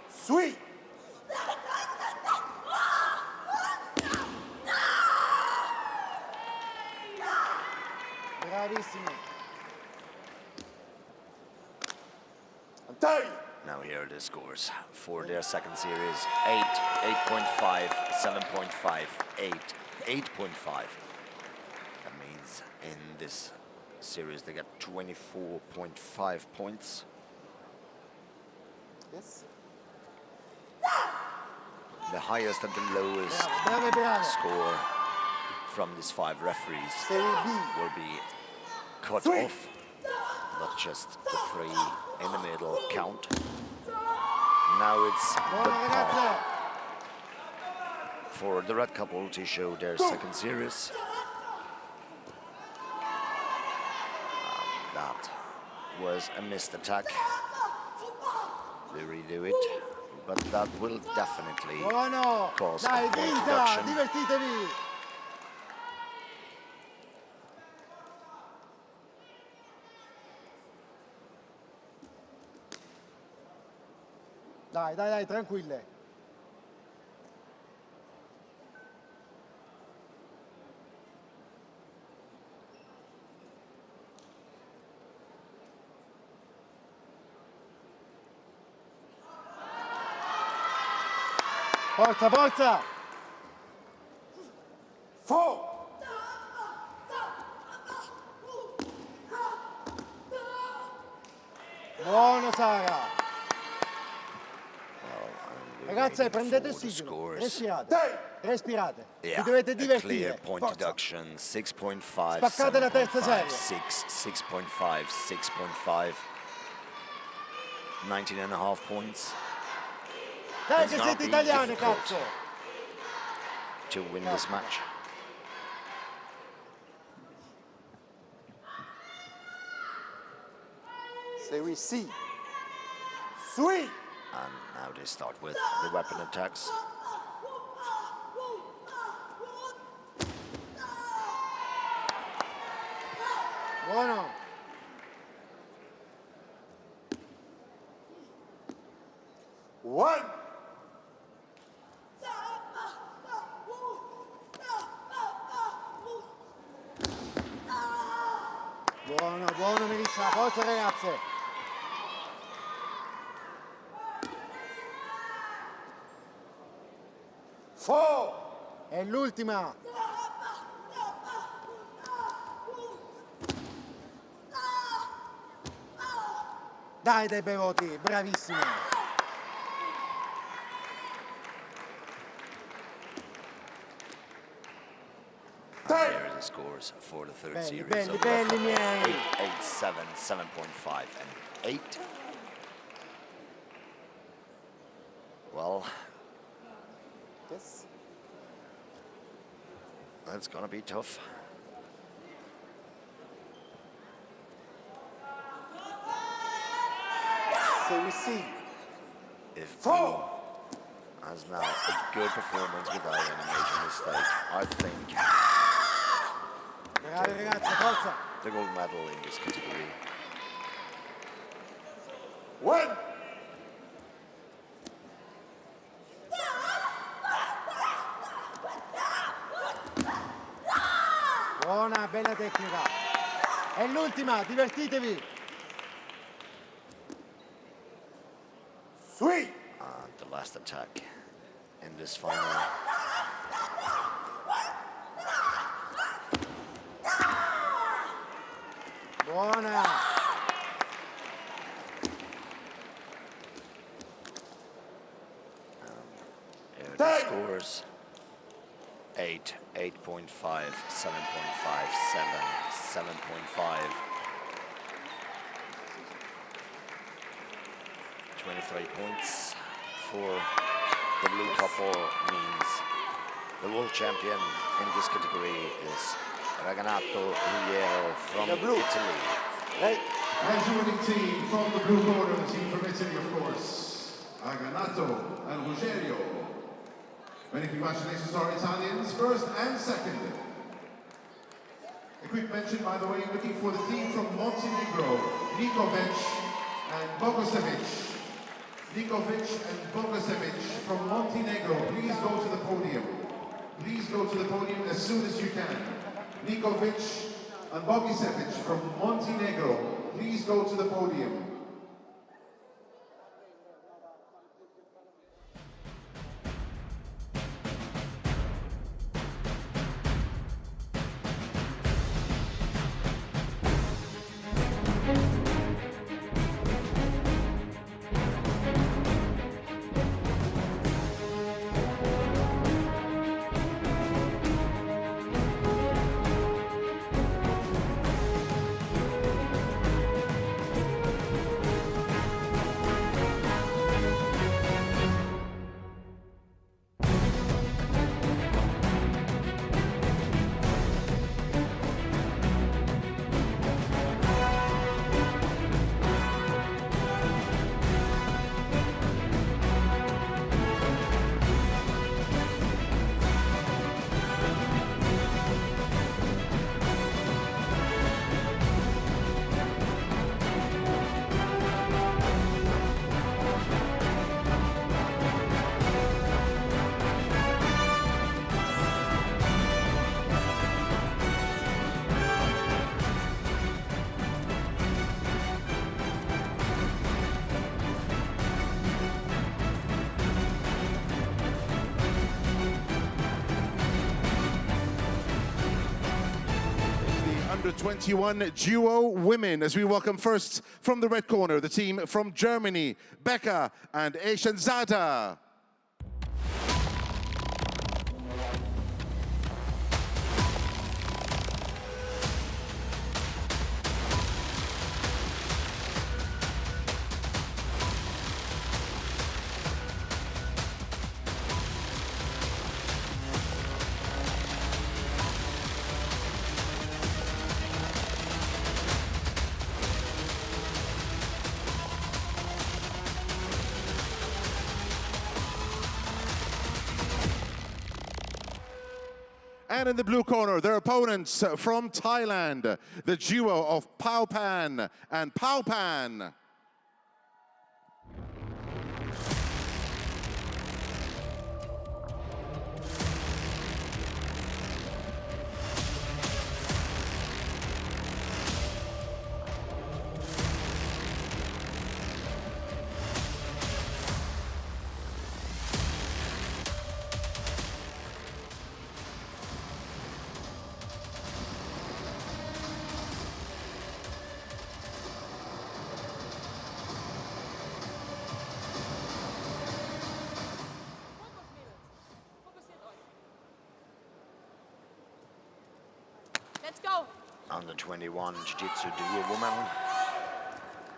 Sweet! Bravissimo! Now here are the scores for their second series: 8, 8.5, 7.5, 8, 8.5. That means in this series they get 24.5 points. Yes. The highest and the lowest score from these 5 referees will be cut off. Not just the 3 in the middle count. Now it's the part for the red couple to show their second series. That was a missed attack. they redo it, but that will definitely Buono! cause Dai, a point vinta! deduction. Divertitevi! Dai, dai, dai, tranquille. Forza, forza! Buono Sara! Ragazze, prendete ossigeno, respirate, respirate, vi dovete A divertire, clear point forza. deduction, 6.5, Spaccate la terza 7.5, serie. 6, 6.5, 6.5, 19 and a half points. Dai It's che gonna siete be italiane, difficult cazzo! to win this match. So we see. Sweet! And now they start with the weapon attacks. Buono! One! Buono, buono Melissa, forza ragazze! È l'ultima! Dai dai bei voti, bravissimi! And here are the scores for the third Belli, series. belli, of belli weapon. miei! 8, 8, 7, 7.5, and 8. Well, Yes. that's gonna be tough. So we see. If Blue has now a good performance without any major mistake, I think Bravi ragazze, forza! the gold medal in this category. One! Buona, bella tecnica! È l'ultima, divertitevi! Sweet! And the last attack in this final. Buona! Here are the scores. 8, 8.5, 7.5, 7, 7.5. 23 points for the blue couple means the world champion in this category is Raganato Ruggiero from Italy. And the winning team from the blue corner, the team from Italy, of course, Aganato and Ruggiero. Many congratulations to our Italians, first and second. A quick mention, by the way, looking for the team from Montenegro, Nikovic and Bogosevic. Nikovic and Bogosevic from Montenegro, please go to the podium. Please go to the podium as soon as you can. Nikovic and Bogosevic from Montenegro, please go to the podium. Under 21 duo women, as we welcome first from the red corner, the team from Germany, Becca and Eschenzada. And in the blue corner, their opponents from Thailand, the duo of Pao Pan and Pao Pan. Let's go. Under 21 Jiu-Jitsu duo woman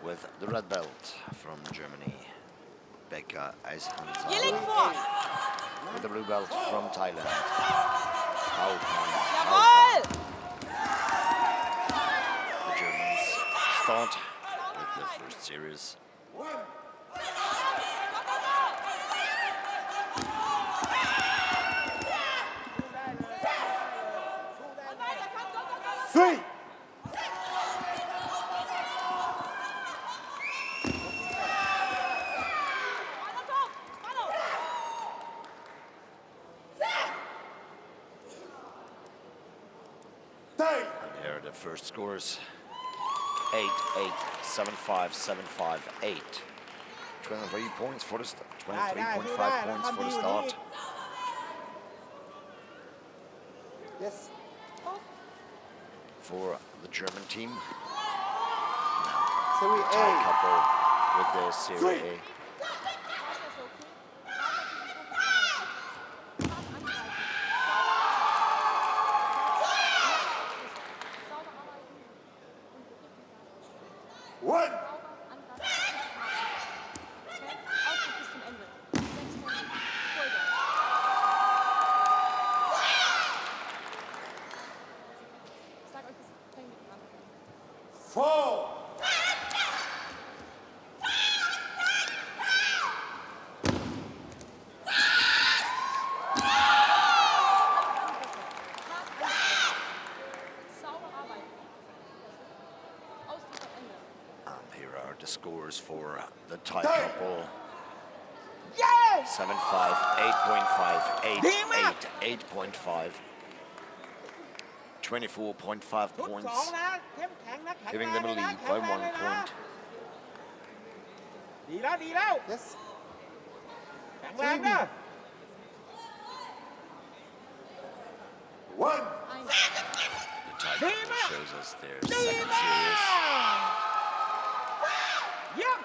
with the red belt from Germany, Becca Yelling Eschenzada. for. With the blue belt from Thailand, Pao Pan. Jawohl. The Germans start with the first series. Three. And here are the first scores. 8-8, 7-5, 7-5, 8. 23 points for the 23.5 points for the start. Yes. For the German team. Serie A. Thai couple with the Serie A. One. Four. And here are the scores for the Thai couple. 7-5, 8.5, 8-8, 8.5. 24.5 points, giving them a lead by 1 point. ดีแล้วดีแล้ว Yes. แข็งแรงนะ One. The Thai couple shows us their second series. เยี่ยม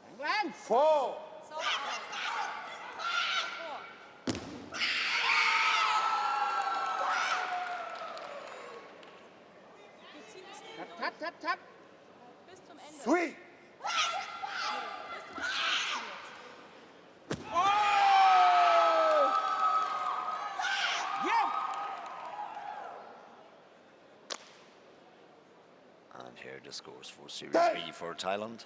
แข็งแรง Four. Cut. Three. Oh! ยี่ยม And here are the scores for Series B for Thailand.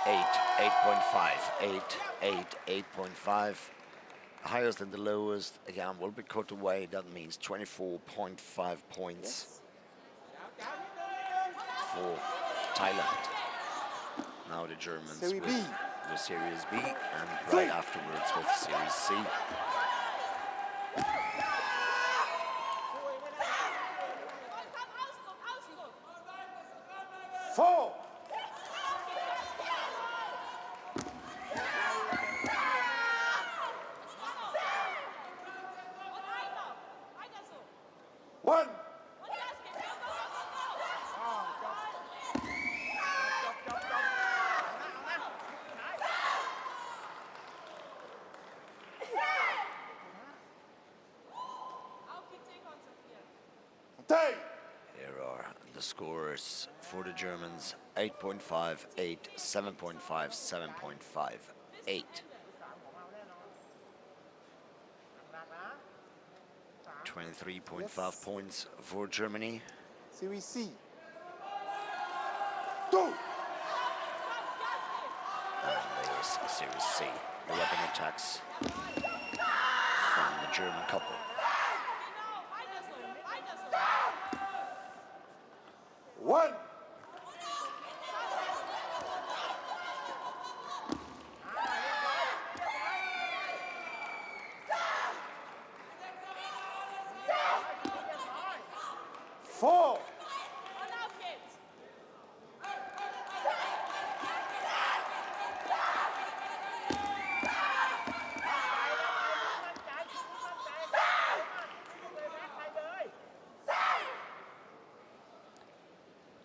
8, 8.5, 8, 8, 8.5. The highest and the lowest, again, will be cut away. That means 24.5 points for Thailand. Now the Germans Serie with B. the Series B, and right afterwards with Series C. Four. Here are the scores for the Germans: 8.5, 8, 7.5, 7.5, 8. 23.5 points for Germany. Series C. And there's Series C. The weapon attacks from the German couple. One. Four.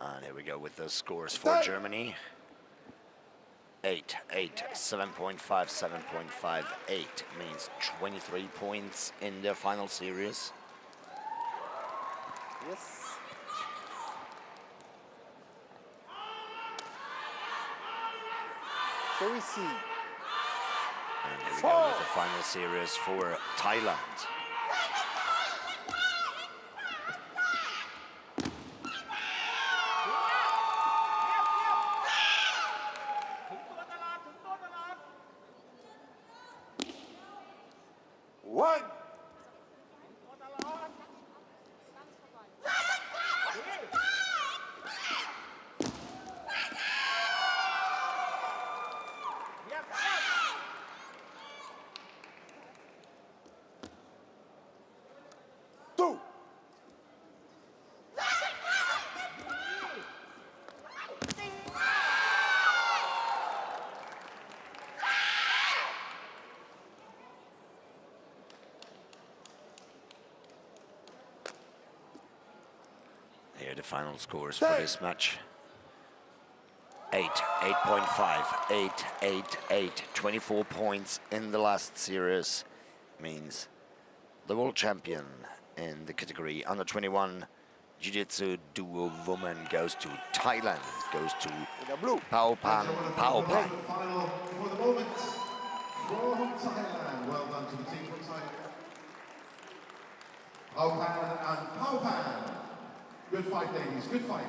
And here we go with the scores for Germany. 8, 8, 7.5, 7.5, 8 means 23 points in the final series. Yes. Series C. And here we go with the final series for Thailand. One. Two. Here are the final scores for this match. 8, 8.5, 8, 8, 8, 24 points in the last series means the world champion in the category under 21 Jiu-Jitsu duo woman goes to Thailand, goes to Pao Pan. Final for the moment from Thailand. Well done to the team from Thailand. Pao Pan and Pao Pan. Good fight, ladies. Good fight.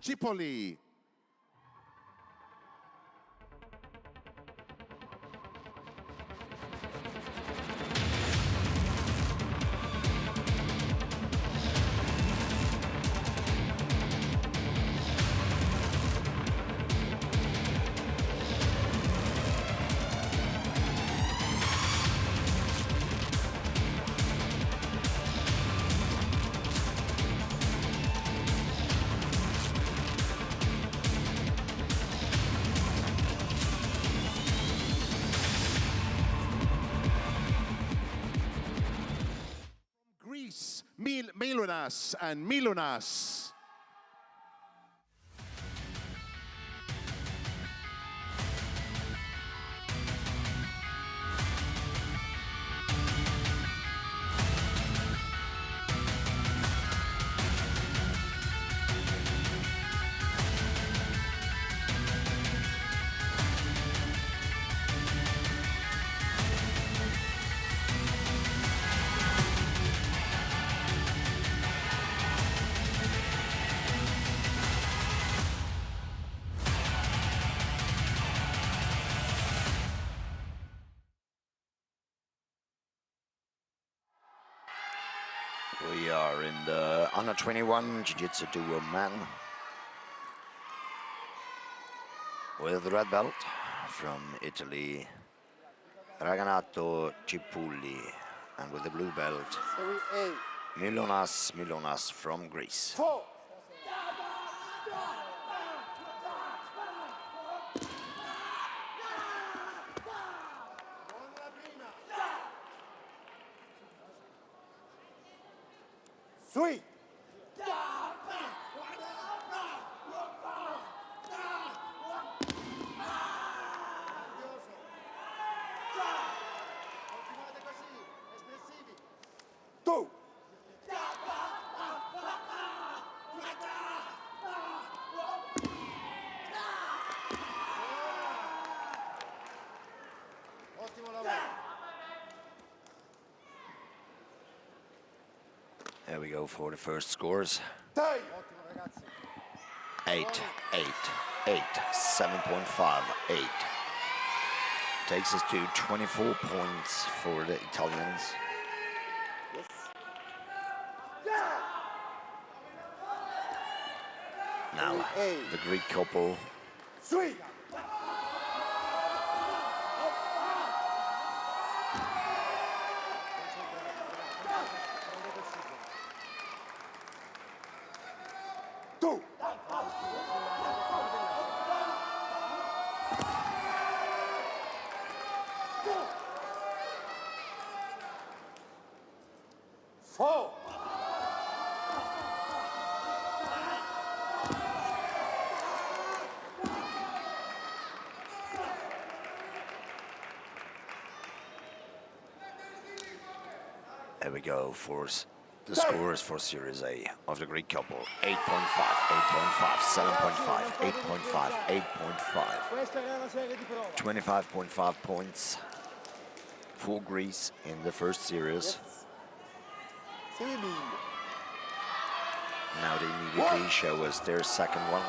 Gipoli. Greece, Milunas and Milunas. We are in the under 21 Jiu-Jitsu duo man with the red belt from Italy, Raganato Cipulli, and with the blue belt, Milonas from Greece. Sweet. Tu. Ottimo lavoro. There we go for the first scores. Ottimo ragazzi. 8, 8, 8, 7.5, 8. Takes us to 24 points for the Italians. Now, the Greek couple. Sweet. Tu. Four. There we go for the scores for Series A of the Greek couple. 8.5, 8.5, 7.5, 8.5, 8.5. 25.5 points for Greece in the first series. Now they immediately show us their second one.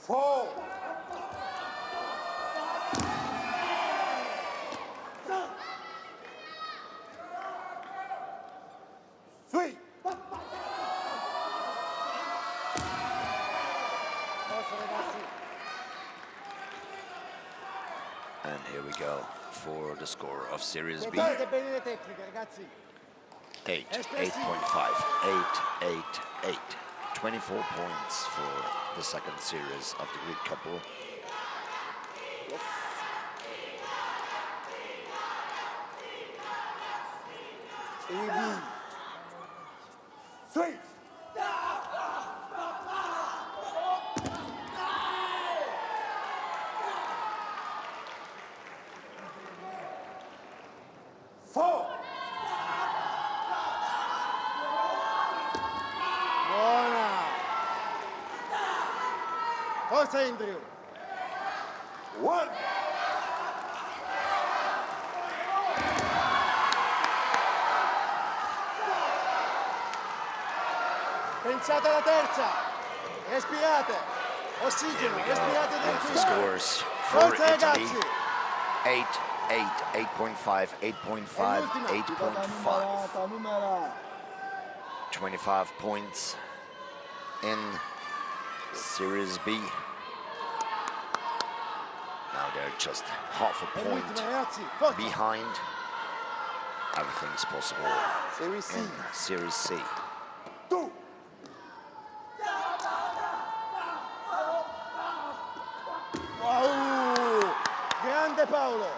Four. Sweet. And here we go for the score of Series B. 8, 8.5, 8, 8, 8. 24 points for the second series of the Greek couple. Sweet. Four. Buona. Forza Andrew. One. Pensate alla terza. Respirate. Ossigeno, respirate dentro The il scores for Forza Italy. ragazzi. 8, 8.5, 8.5, 8.5. 25 points in Series B. Now they're just half a point behind. Everything's possible in Series C. Wow! Grande Paolo.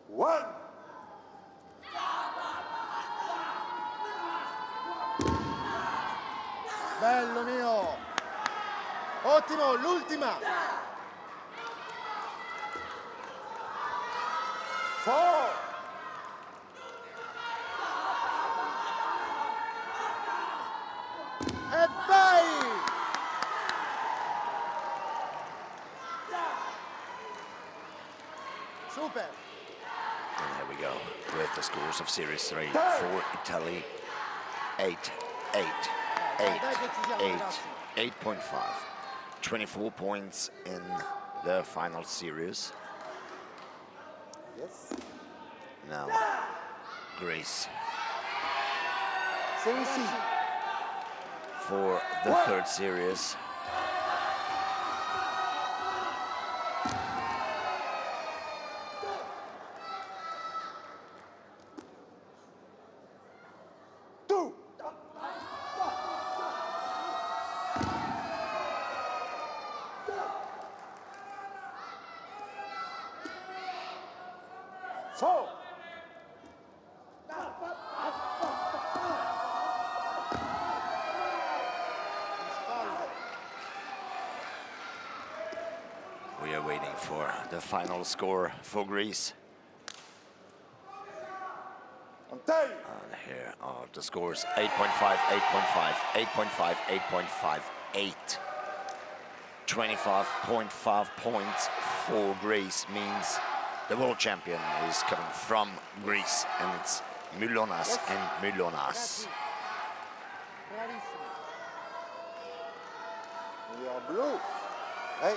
One. Bello mio. Ottimo, l'ultima. 4. E vai! Super. And there we go with the scores of Series 3 for Italy. 8, 8, 8, 8, 8.5. 24 points in the final series. Yes. Now, Greece Series C. for the third series. We are waiting for the final score for Greece. And here are the scores: 8.5, 8.5, 8.5, 8.5, 8. 25.5 points for Greece means the world champion is coming from Greece, and it's Mylonas and Mylonas. We are blue. Hey.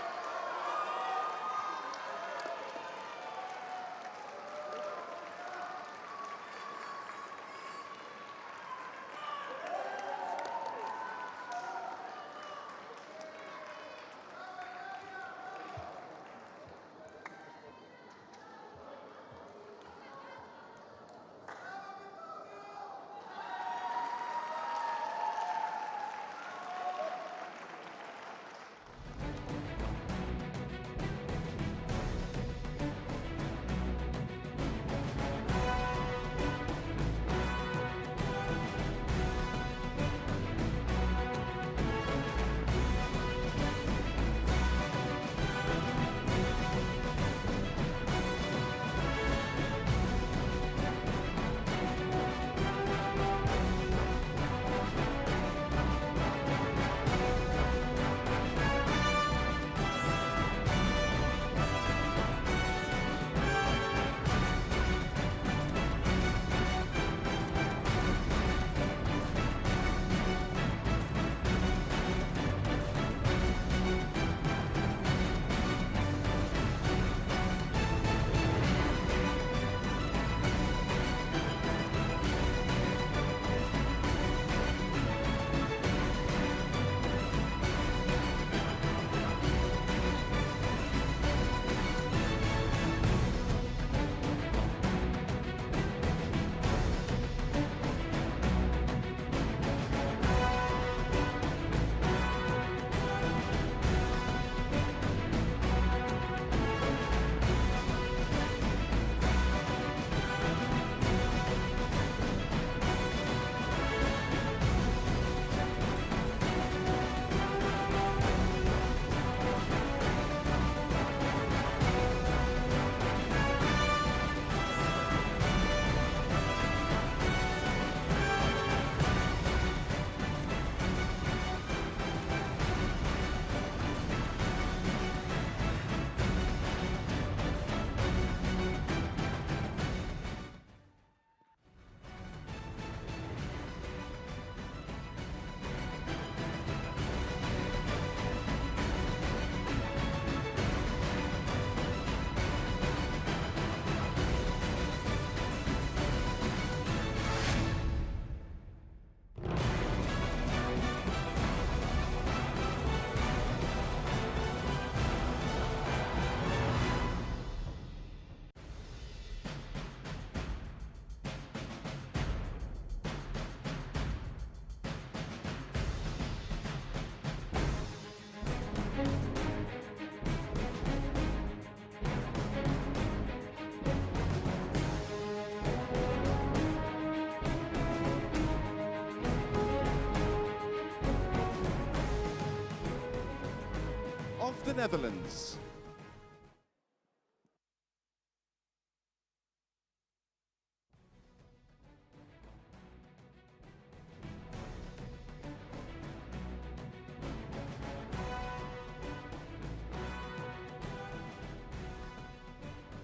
the Netherlands.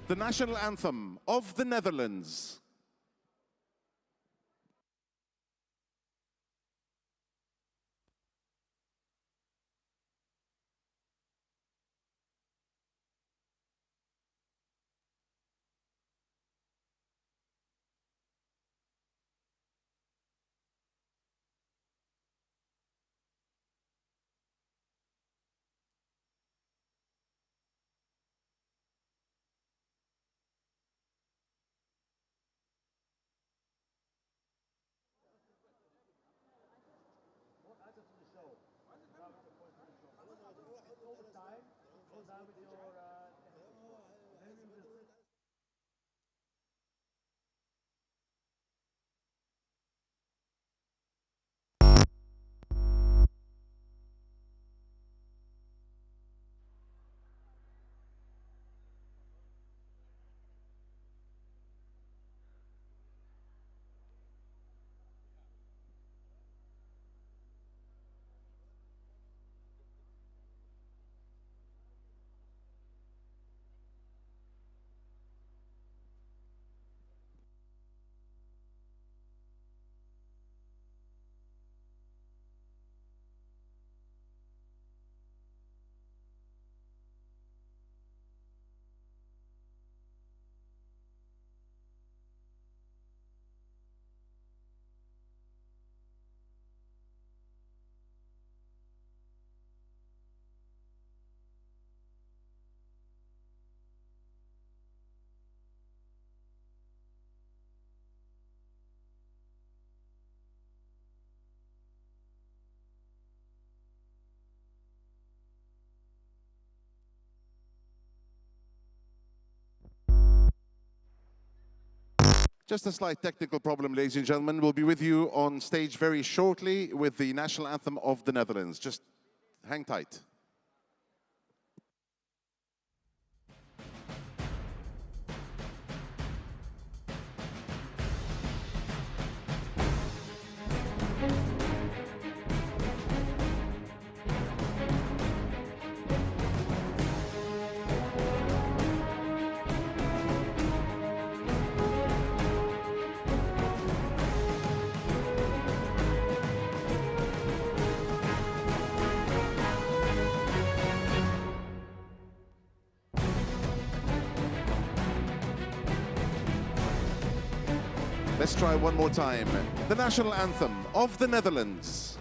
The national anthem of the Netherlands. Just a slight technical problem, ladies and gentlemen. We'll be with you on stage very shortly with the national anthem of the Netherlands. Just hang tight. Let's try one more time. The national anthem of the Netherlands.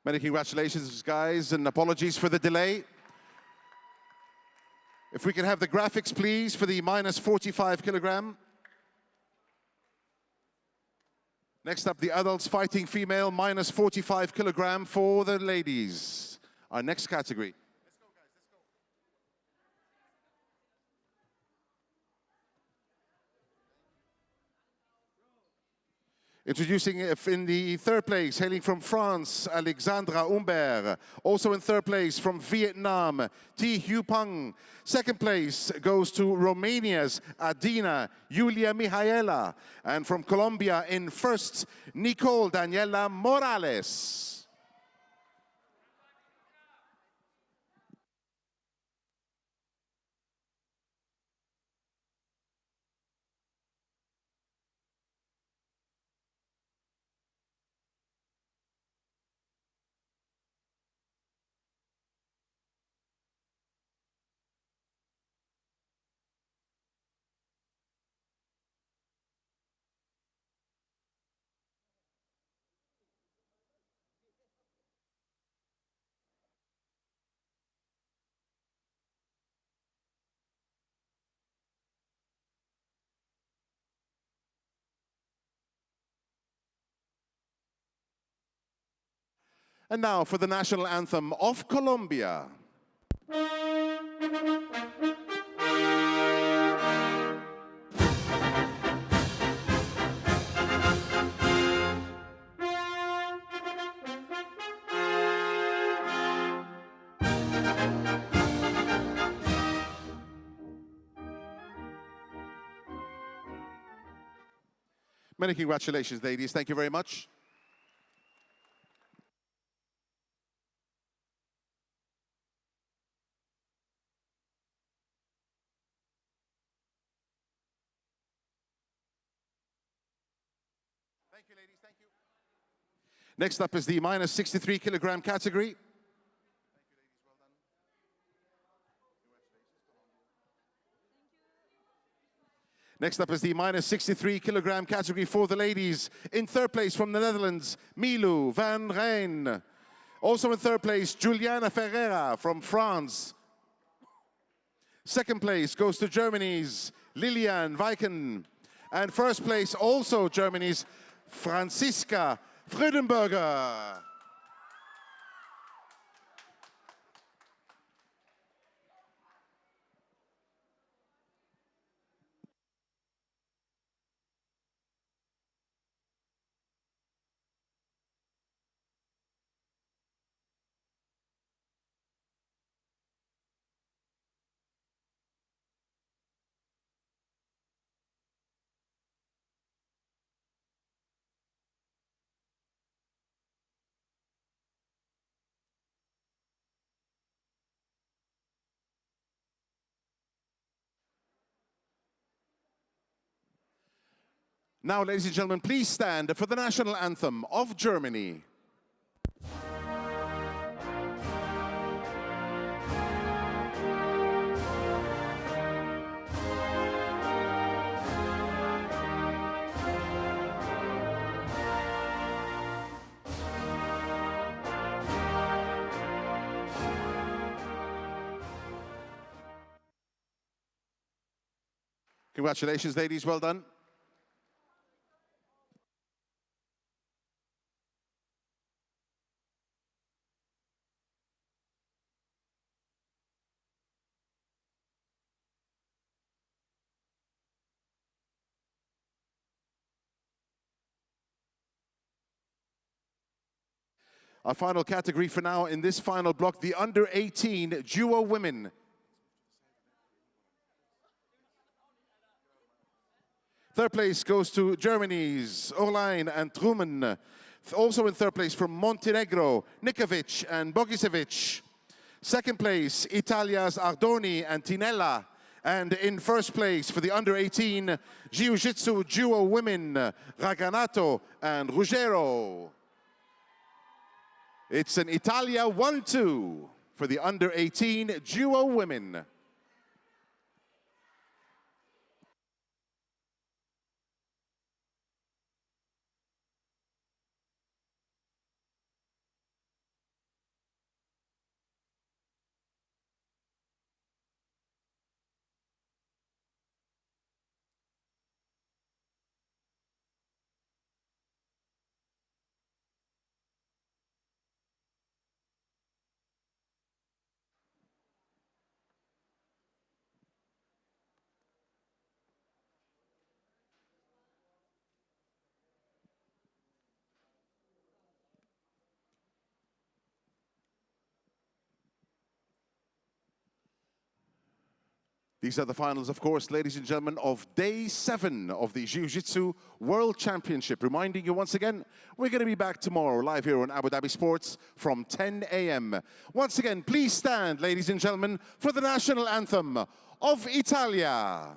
Many congratulations, guys, and apologies for the delay. If we can have the graphics, please, for the minus 45 kilogram. Next up, the adults fighting female, minus 45 kilogram for the ladies. Our next category. Introducing in the third place, hailing from France, Alexandra Humbert. Also in third place from Vietnam, Thi Hu Pang. Second place goes to Romania's Adina Julia Mihaela. And from Colombia in first, Nicole Daniela Morales. And now for the national anthem of Colombia. Many congratulations, ladies. Thank you very much. Thank you, ladies. Thank you. Next up is the minus 63 kilogram category. Next up is the minus 63 kilogram category for the ladies. In third place from the Netherlands, Milou van Rijn. Also in third place, Juliana Ferreira from France. Second place goes to Germany's Lilian Weiken. And first place also Germany's Franziska Freudenberger. Now, ladies and gentlemen, please stand for the national anthem of Germany. Congratulations, ladies. Well done. Our final category for now in this final block, the under 18 duo women. Third place goes to Germany's Orlein and Truman. Also in third place from Montenegro, Nikovic and Bogisevic. Second place, Italia's Ardoni and Tinella. And in first place for the under 18 Jiu-Jitsu duo women, Raganato and Ruggero. It's an Italia 1-2 for the under 18 duo women. These are the finals, of course, ladies and gentlemen, of day 7 of the Jiu-Jitsu World Championship. Reminding you once again, we're going to be back tomorrow live here on Abu Dhabi Sports from 10 a.m. Once again, please stand, ladies and gentlemen, for the national anthem of Italia.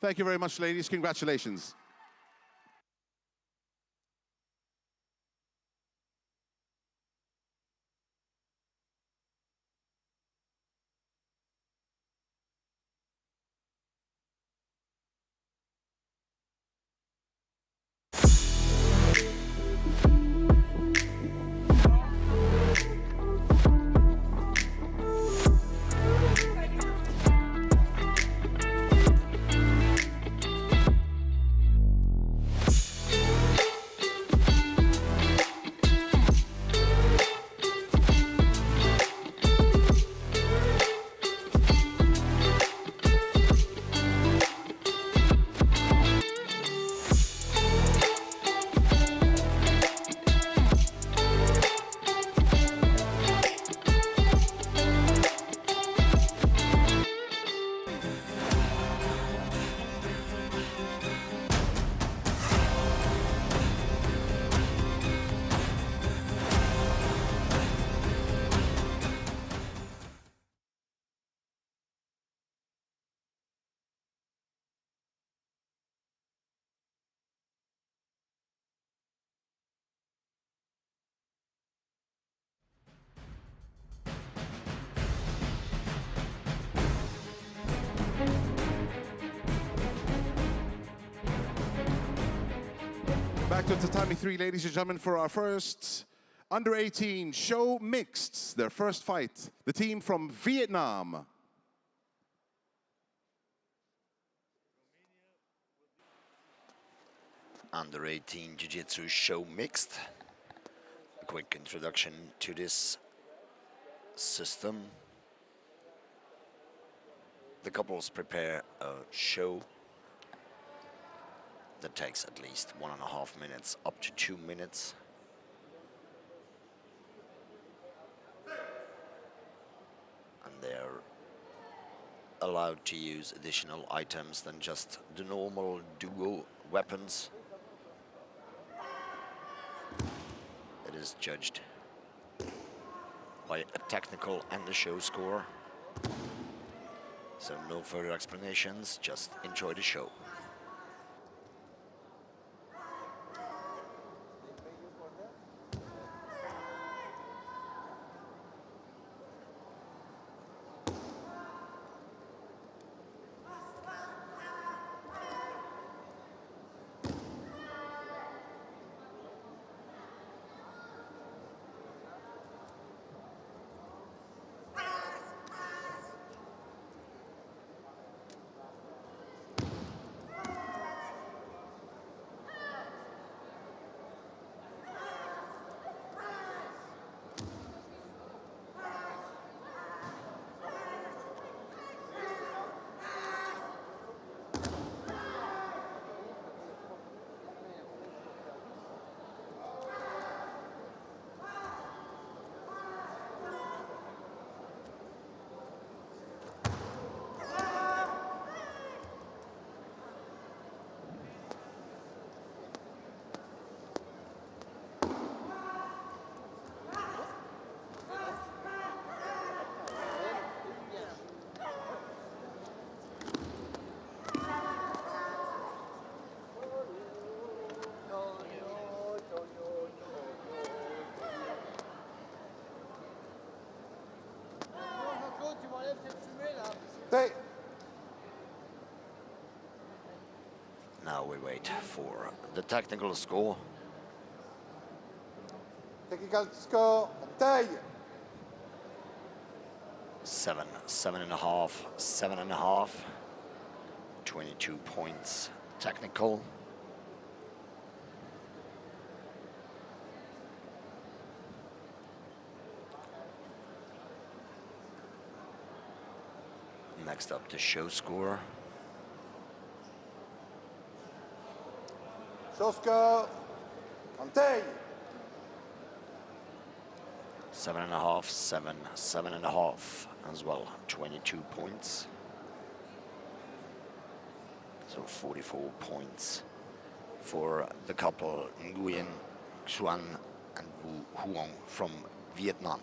Thank you very much, ladies. Congratulations. Back to Tatami 3, ladies and gentlemen, for our first under 18 show mixed, their first fight. The team from Vietnam. Under 18 Jiu-Jitsu show mixed. A quick introduction to this system. The couples prepare a show that takes at least 1.5 minutes, up to 2 minutes. And they're allowed to use additional items than just the normal duo weapons. It is judged by a technical and a show score. So no further explanations, just enjoy the show. Now we wait for the technical score. Technical score, taille. 7, 7.5, 7.5. 22 points technical. Next up, the show score. Show score. Montaigne. 7.5, 7, 7.5 as well. 22 points. So 44 points for the couple Nguyen Xuan and Wu Huong from Vietnam.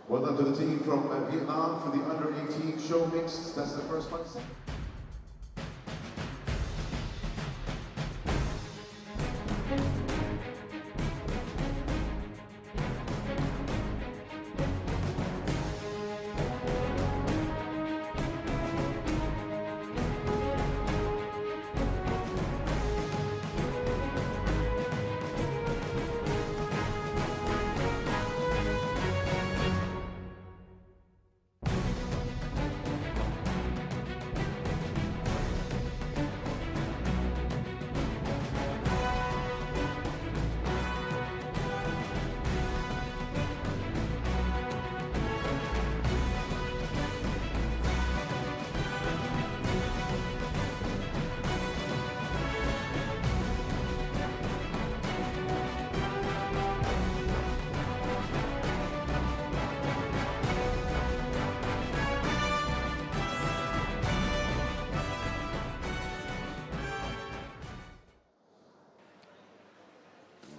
Well done to the team from Vietnam for the under-18 show mixed. That's the first fight set.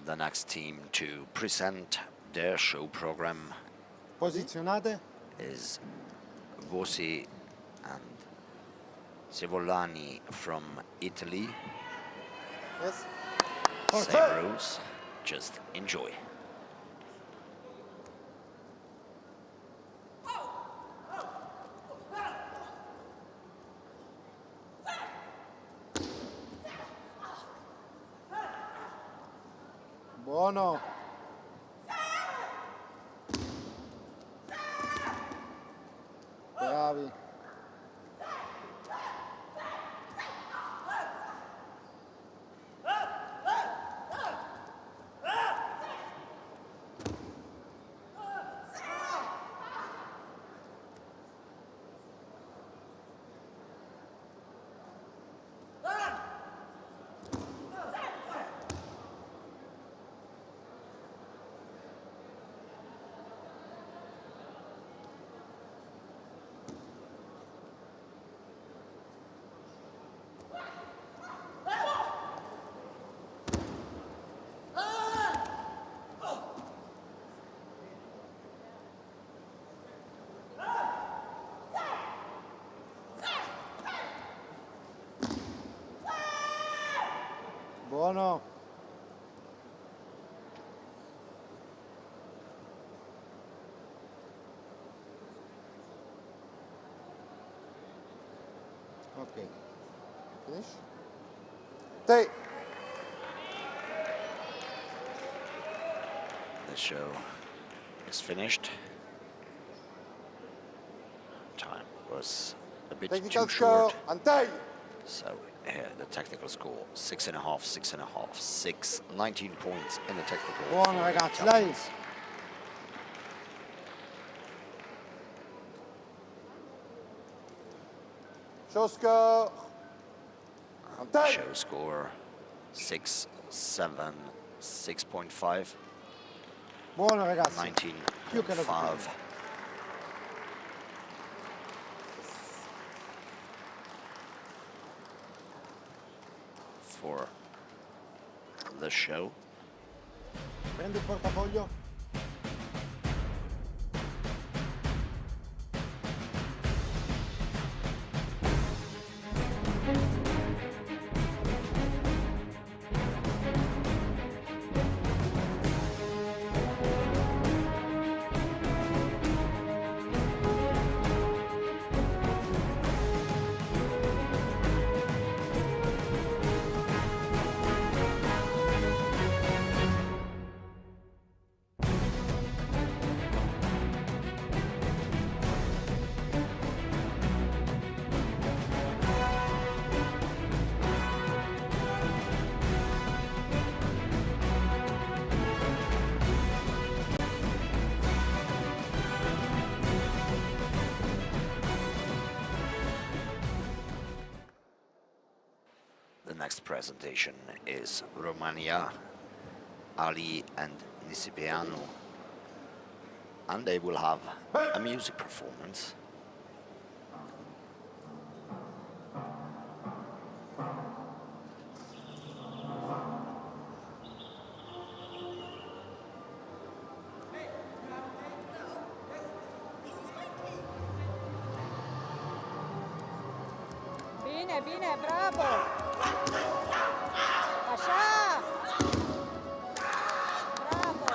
The next team to present their show program Posizionate. is Vosi and Sevolani from Italy. Yes. Same rules, just enjoy. Buono. Bravi. Buono. Okay. Finish. Take. The show is finished. Time was a bit Technical too score. short. Antei. So here the technical score 6.5, 6.5, 6, 19 points in the technical. Buono ragazzi, dai. Show score. Antei. Show score 6, 7, 6.5, Buono ragazzi. Più che lo 19.5. For the show. Prendi il portafoglio. next presentation is Romania, Ali and Nisipeanu, and they will have a music performance. Bine, bine, bravo! Așa! Bravo!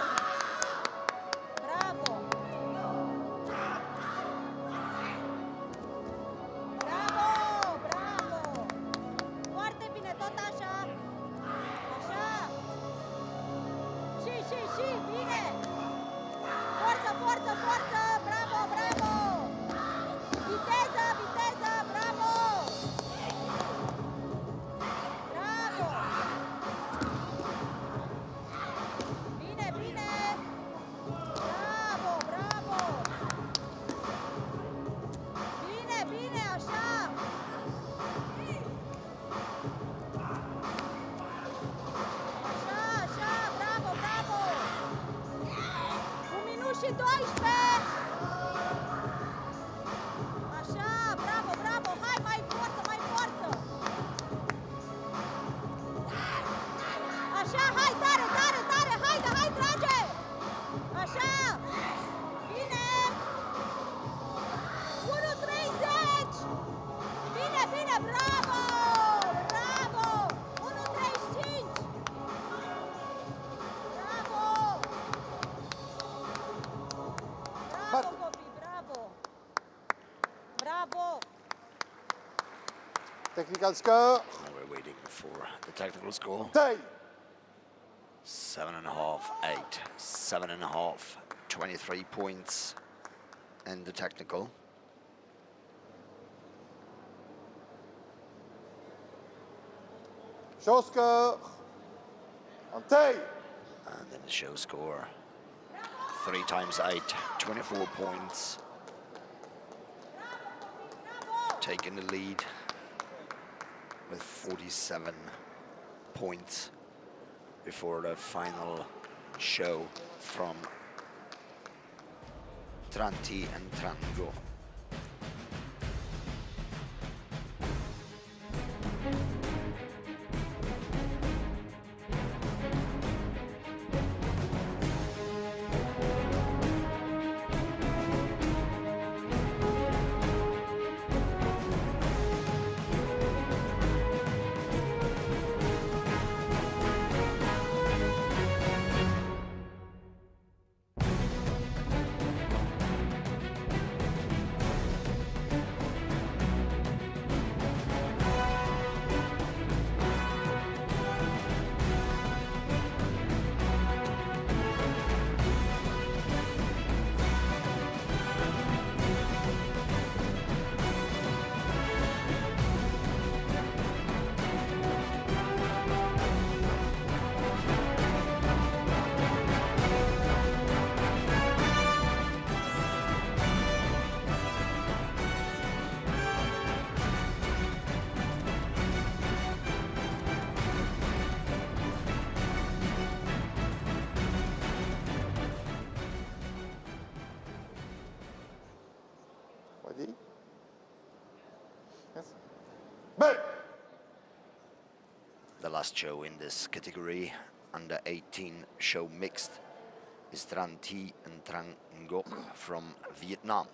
Bravo! Bravo! Bravo! Foarte bine, tot așa! Așa! Și, bine! Forță, forță, forță! Bravo, bravo! Viteză, viteză, bravo! Bravo! Bine, bine! Bravo, bravo! Bine, bine, așa! Așa, așa, bravo, bravo! 1 minut și 12! Așa, bravo, bravo! Hai, mai forță, mai forță! Așa, hai, tare, tare, tare! Haide, hai, trage! Așa! Bine! 1:30! Bine, bine, bravo! Bravo! 1:35! Bravo! Bravo, copii, bravo! Bravo! Technical score. We're waiting for the technical score. Tay. 7.5, 8, 7.5, 23 points in the technical. Show score. On Tay. And then the show score, 3 times 8, 24 points. Taking the lead with 47 points before the final show from Tranti and Trango. Ready? Yes. But The last show in this category, under 18 show mixed, is Tran Thi and Tran Ngoc from Vietnam.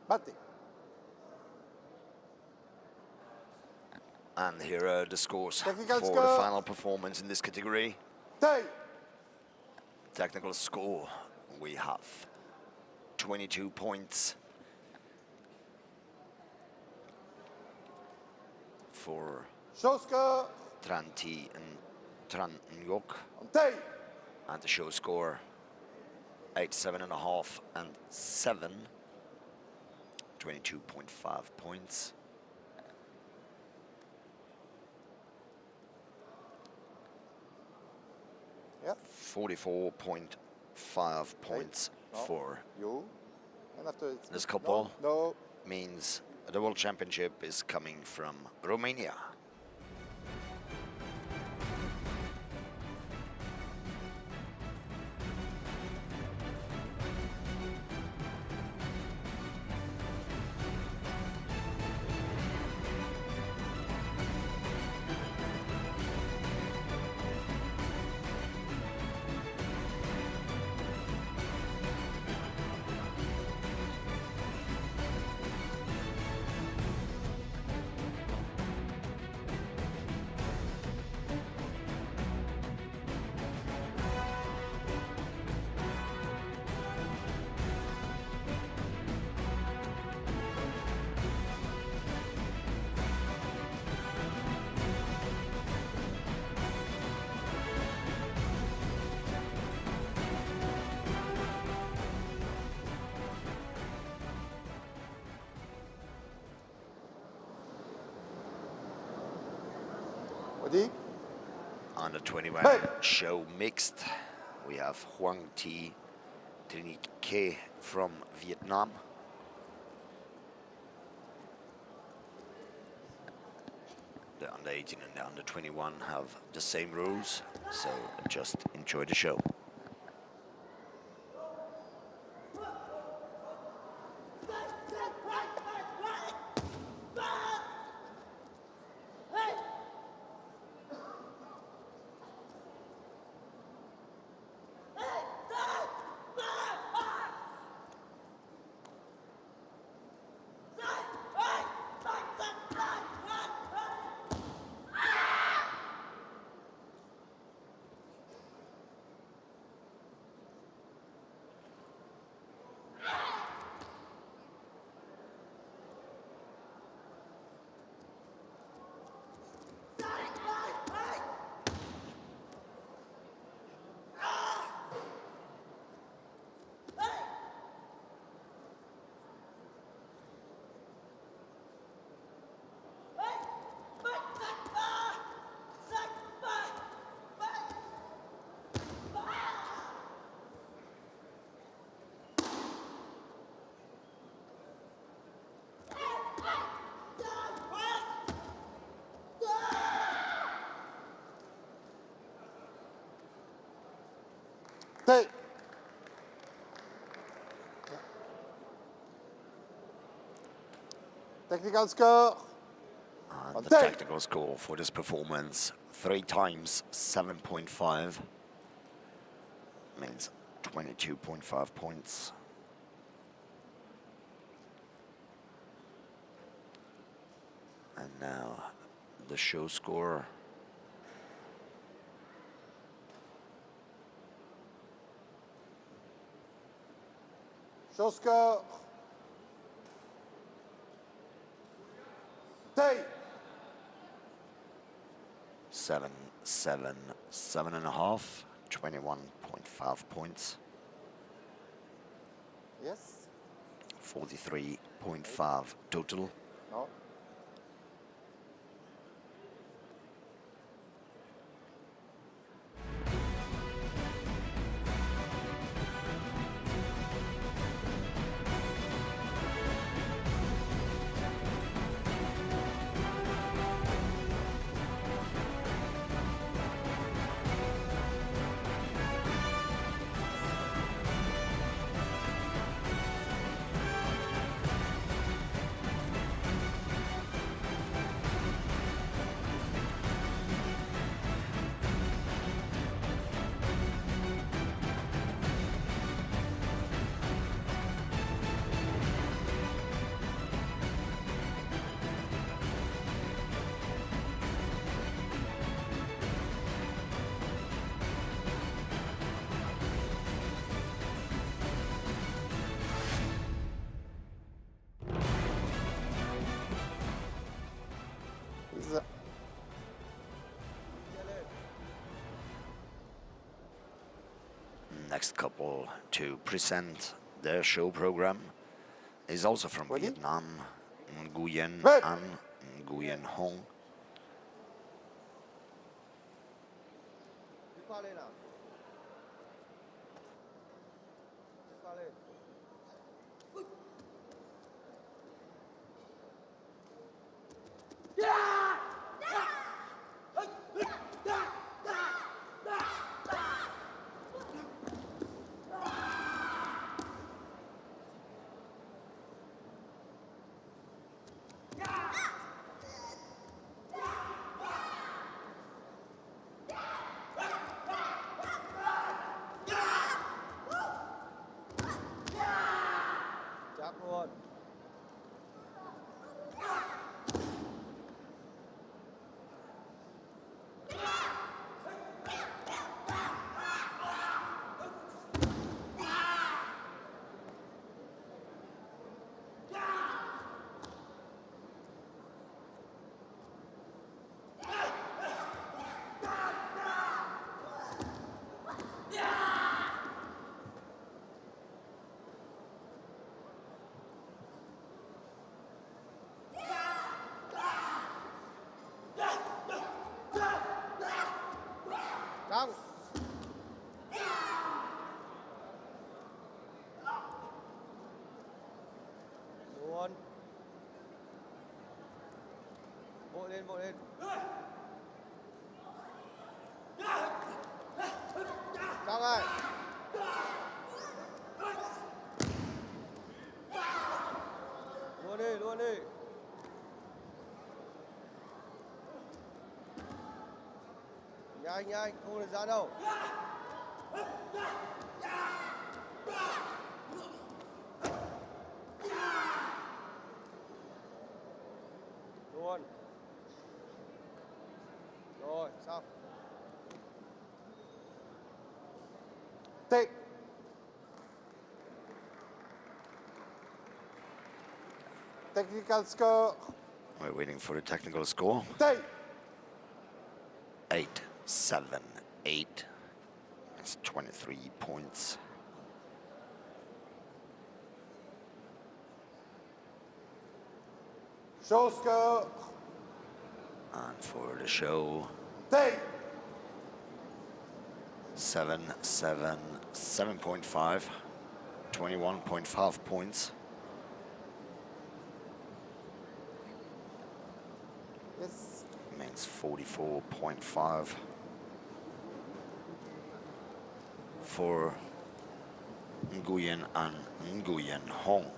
Batti. And here are the scores Technical for score. the final performance in this category. Tay. Technical score, we have 22 points for Show score. Tranti and Tran Nyok. Tay. And the show score 8, 7.5 and 7. 22.5 points. Yep. 44.5 points for you. And after it's this couple. No. Means the World Championship is coming from Romania. Under 21 show mixed. We have Hoang Thi Trinic Ke from Vietnam. The under 18 and the under 21 have the same rules, so just enjoy the show. Tay. Technical score. And the technical score for this performance, 3 times 7.5, means 22.5 points. And now the show score. Show score. Tay. 7, 7, 7.5, 21.5 points. Yes. 43.5 total. No. Next couple to present their show program is also from Vietnam, Nguyen and Nguyen Hong. Chắc luôn. Căng. Luôn. Vội lên, vội lên. Căng ơi. Luôn đi, luôn đi. Nhanh, nhanh, không được ra đâu. Luôn. Rồi, xong. Take. Technical score. We're waiting for the technical score. Take. 8-7-8. That's 23 points. Show score. And for the show, Take. 7-7-7.5. 21.5 points. Yes. Means 44.5 for Nguyen and Nguyen Hong.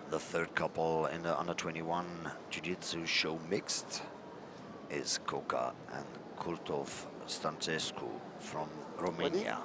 The third couple in the under-21 Jiu-Jitsu show mixed is Coca and Kultov Stancescu from Romania.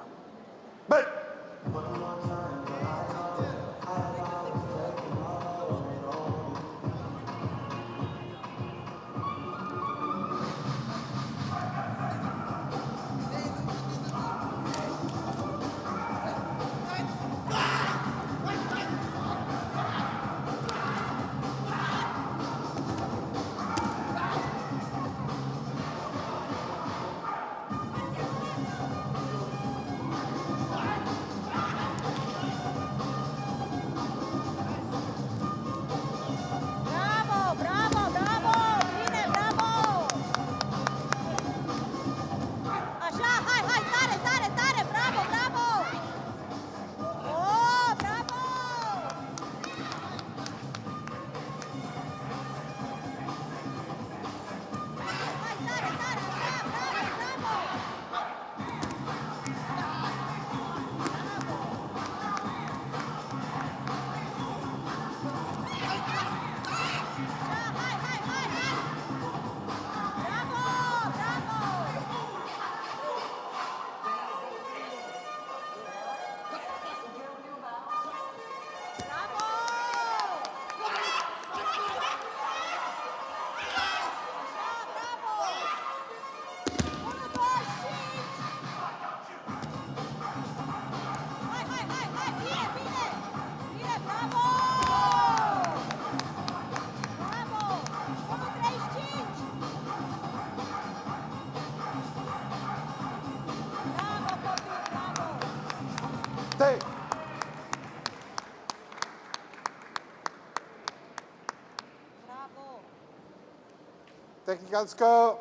Technical score.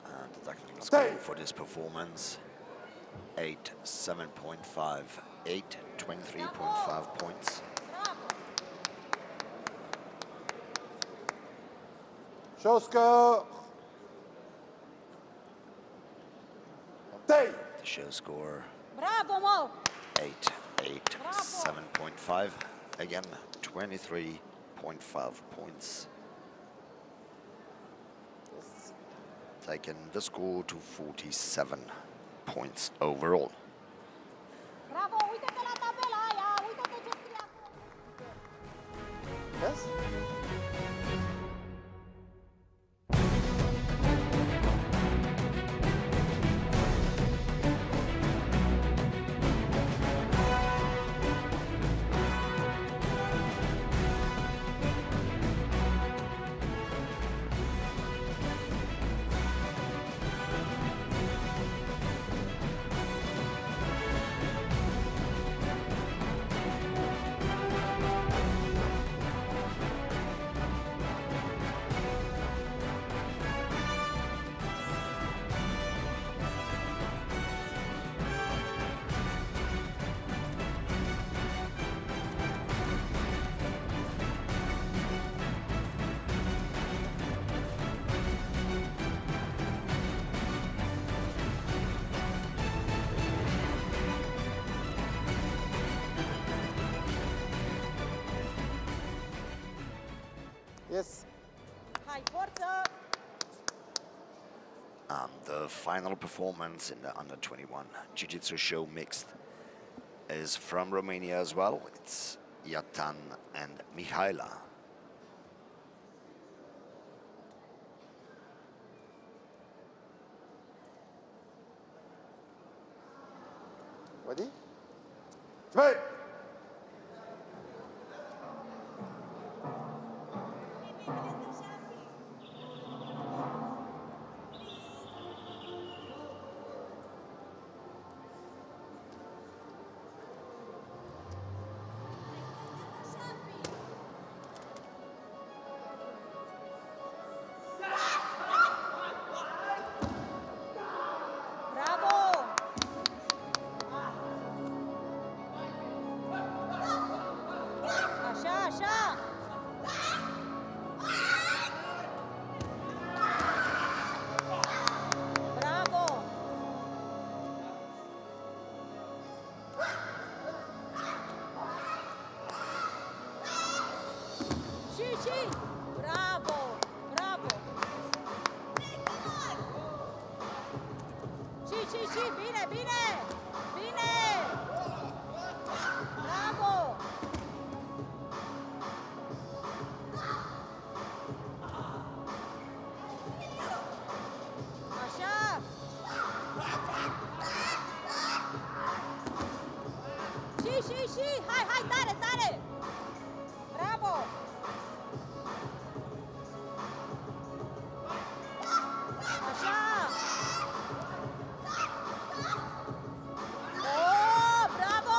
And the technical score for this performance, 8, 7.5, 8, 23.5 points. Show score. The show score, Bravo, Mo. 8, 8, 7.5. Again, 23.5 points. Taking the score to 47 points overall. Bravo, uite-te la tabela aia, uite-te ce scrie acolo. Yes? Yes. Hai, forță! And the final performance in the under-21 Jiu-Jitsu show mixed is from Romania as well. It's Iatan and Mihaela. Ready? Straight. Bravo! Așa, așa! Bravo! Și! Bravo! Bravo! Și! Bine, bine! Bine! Bravo! Așa! Și! Hai, tare, tare! Bravo! Așa! Oh, bravo!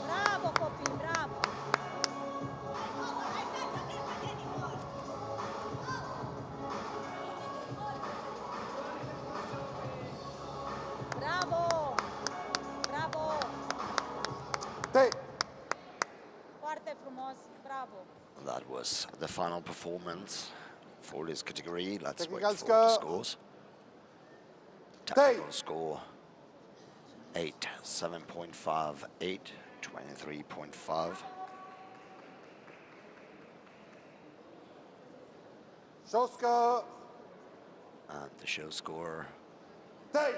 Bravo, copii, bravo! Bravo! Bravo! Foarte frumos, bravo! That was the final performance for this category. Let's Technical wait for the score. scores. Technical score, 8, 7.5, 8, 23.5. Show score. And the show score, Take.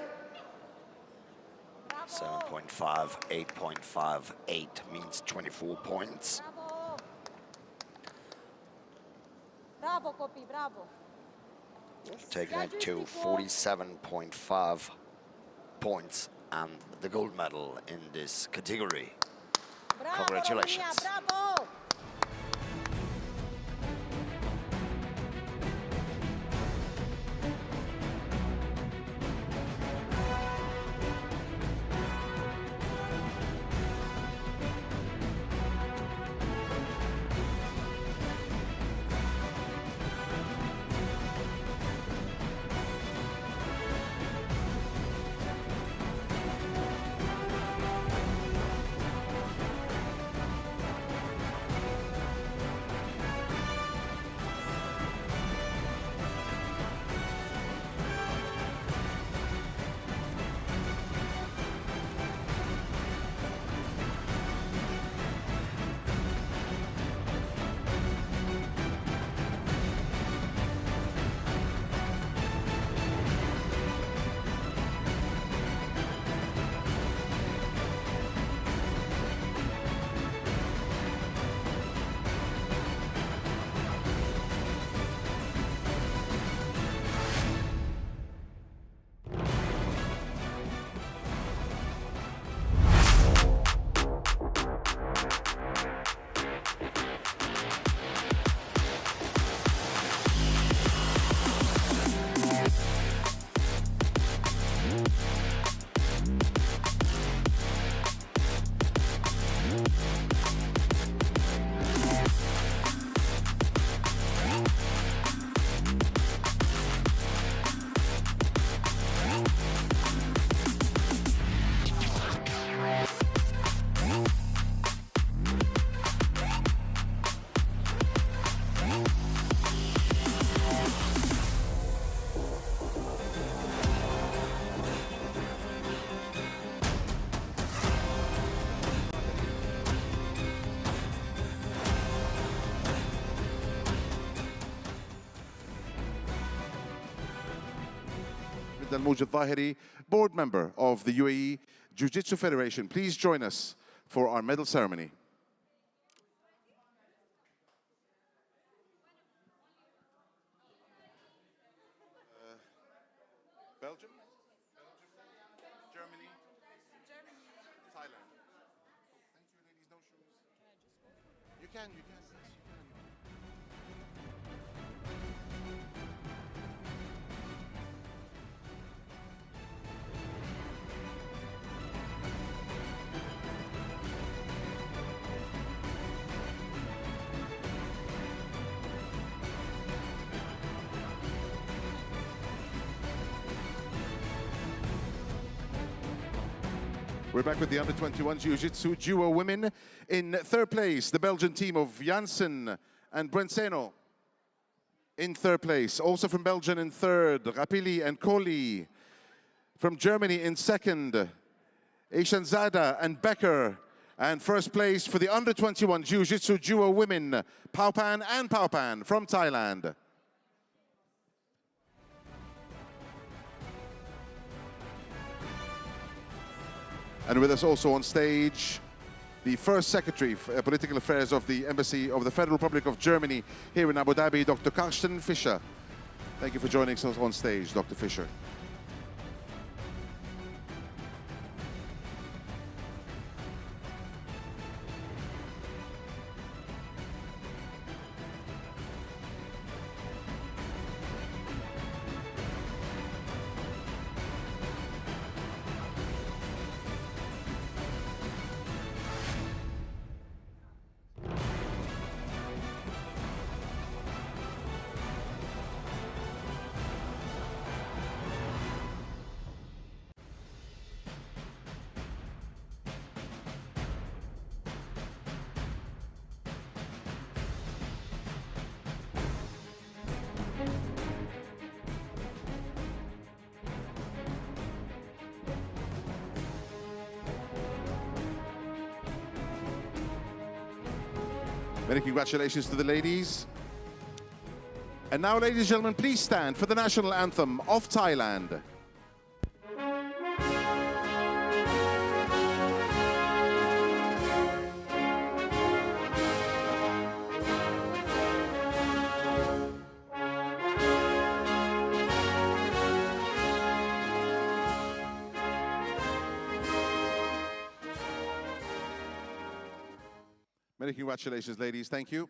7.5, 8.5, 8 means 24 points. Bravo! Bravo, copii, bravo! Taking it to 47.5 points and the gold medal in this category. Bravo, Congratulations. România, bravo! Al Mujid Zahiri, board member of the UAE Jiu-Jitsu Federation. Please join us for our medal ceremony. Belgium? Germany? Thailand? Thank you, ladies. No shoes. You can. Yes, you can. We're back with the under-21 Jiu-Jitsu duo women. In third place, the Belgian team of Janssen and Brenseno. In third place, also from Belgium in third, Rapili and Kohli. From Germany in second, Ishanzada and Becker. And first place for the under-21 Jiu-Jitsu duo women, Paupan and Paupan from Thailand. And with us also on stage, the first Secretary for Political Affairs of the Embassy of the Federal Republic of Germany here in Abu Dhabi, Dr. Carsten Fischer. Thank you for joining us on stage, Dr. Fischer. Many congratulations to the ladies. And now, ladies and gentlemen, please stand for the national anthem of Thailand. Many congratulations, ladies. Thank you.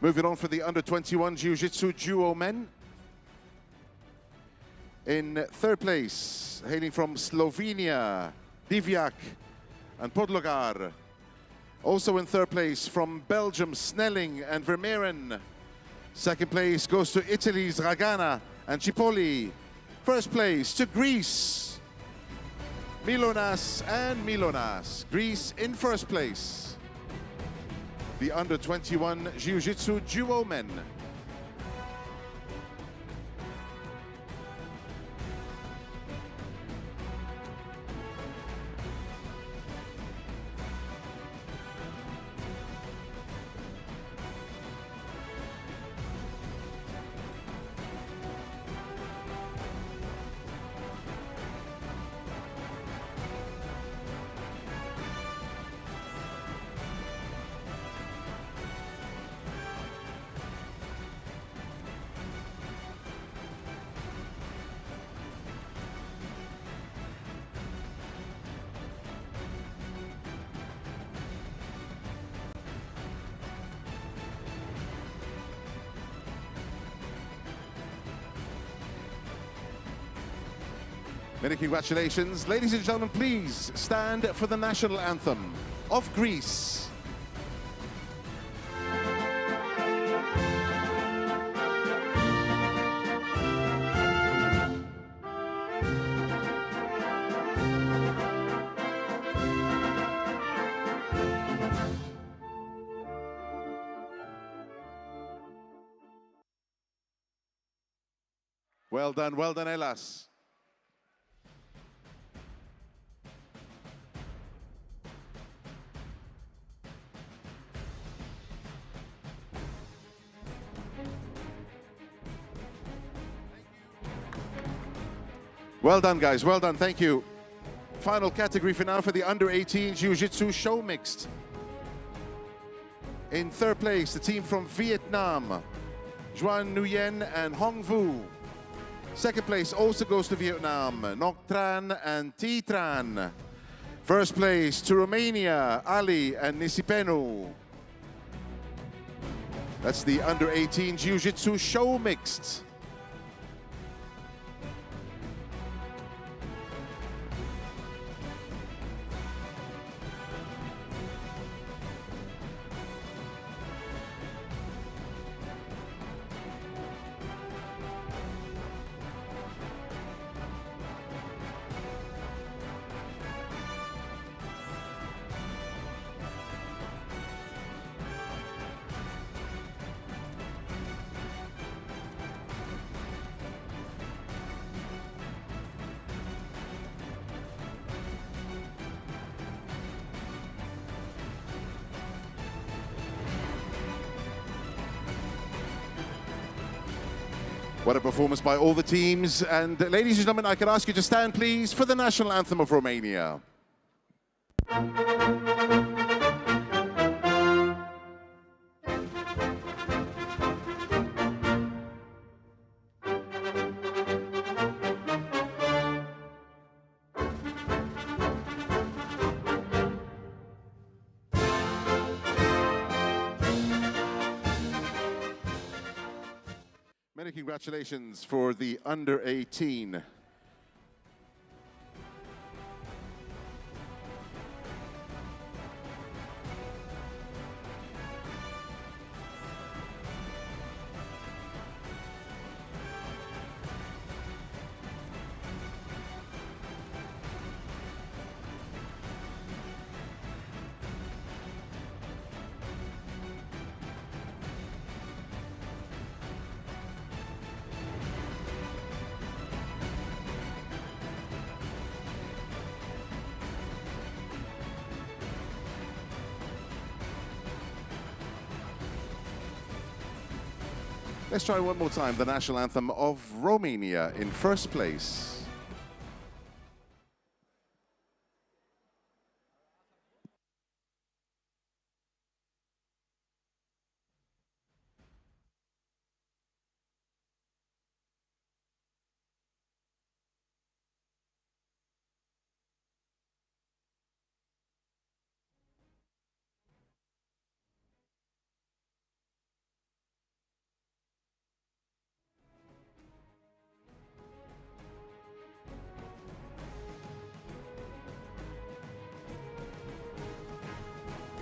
Moving on for the under-21 Jiu-Jitsu duo men. In third place, hailing from Slovenia, Divjak and Podlogar. Also in third place from Belgium, Snelling and Vermeeren. Second place goes to Italy's Ragana and Cipolli. First place to Greece, Milonas and Milonas. Greece in first place. The under-21 Jiu-Jitsu duo men. Many congratulations. Ladies and gentlemen, please stand for the national anthem of Greece. Well done, Elas. Well done, guys. Well done. Thank you. Final category for now for the under-18 Jiu-Jitsu show mixed. In third place, the team from Vietnam, Duan Nguyen and Hong Vu. Second place also goes to Vietnam, Ngoc Tran and Thi Tran. First place to Romania, Ali and Nisipenu. That's the under-18 Jiu-Jitsu show mixed. What a performance by all the teams. And ladies and gentlemen, I could ask you to stand, please, for the national anthem of Romania. Many congratulations for the under-18. Let's try one more time the national anthem of Romania in first place.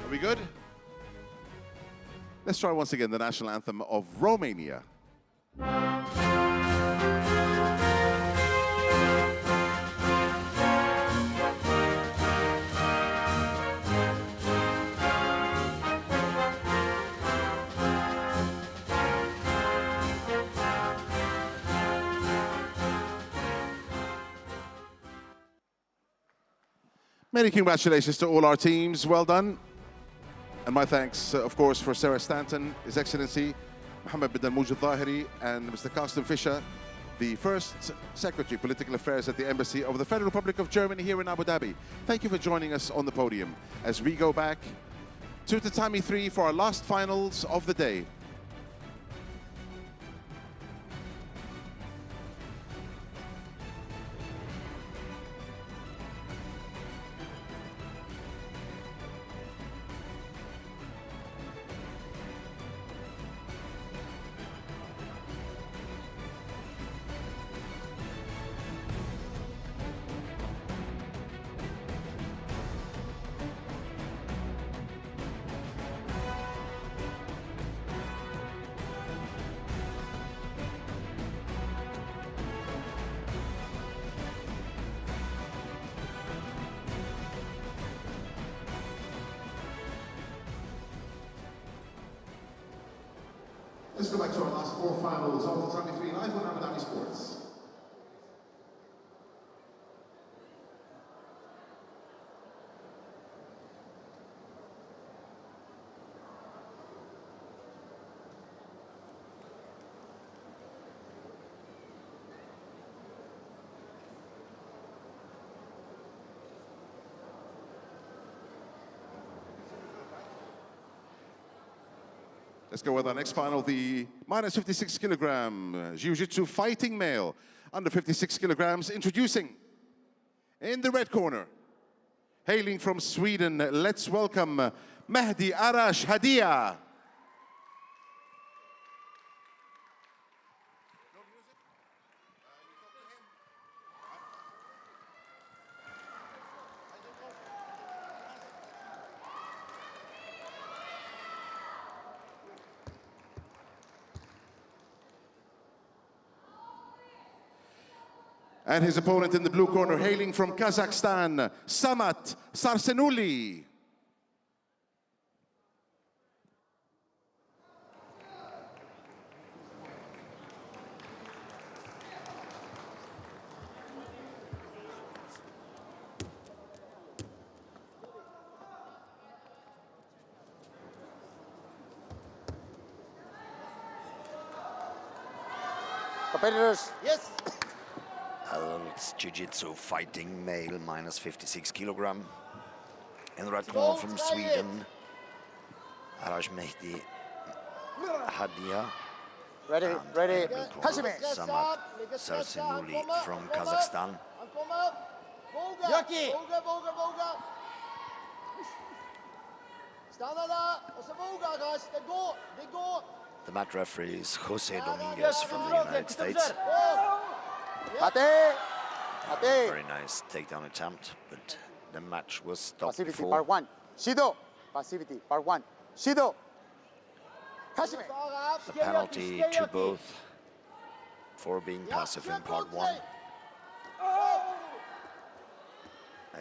Are we good? Let's try once again the national anthem of Romania. Many congratulations to all our teams. Well done. And my thanks, of course, for Sarah Stanton, His Excellency Mohammed bin Al-Mujid Zahiri, and Mr. Carsten Fischer, the first Secretary, Political Affairs at the Embassy of the Federal Republic of Germany here in Abu Dhabi. Thank you for joining us on the podium as we go back to Tatami 3 for our last finals of the day. Let's go back to our last four finals of the Tatami 3 live on Abu Dhabi Sports. Let's go with our next final, the minus 56 kilogram Jiu-Jitsu fighting male, under 56 kilograms, introducing in the red corner, hailing from Sweden, let's welcome Mehdi Arash Hadia. And his opponent in the blue corner, hailing from Kazakhstan, Samat Sarsenuli. Competitors, yes. Adult Jiu-Jitsu fighting male, minus 56 kilogram. In the red corner from Sweden, Arash Mehdi Hadia. Ready, ready. Hashime. Samat Sarsenuli from Kazakhstan. Yaki. The mat referee is Jose Dominguez from the United States. Very nice takedown attempt, but the match was stopped Passivity before. part 1. Shido. Passivity part 1. Shido. Hashime. The penalty to both for being passive in part 1.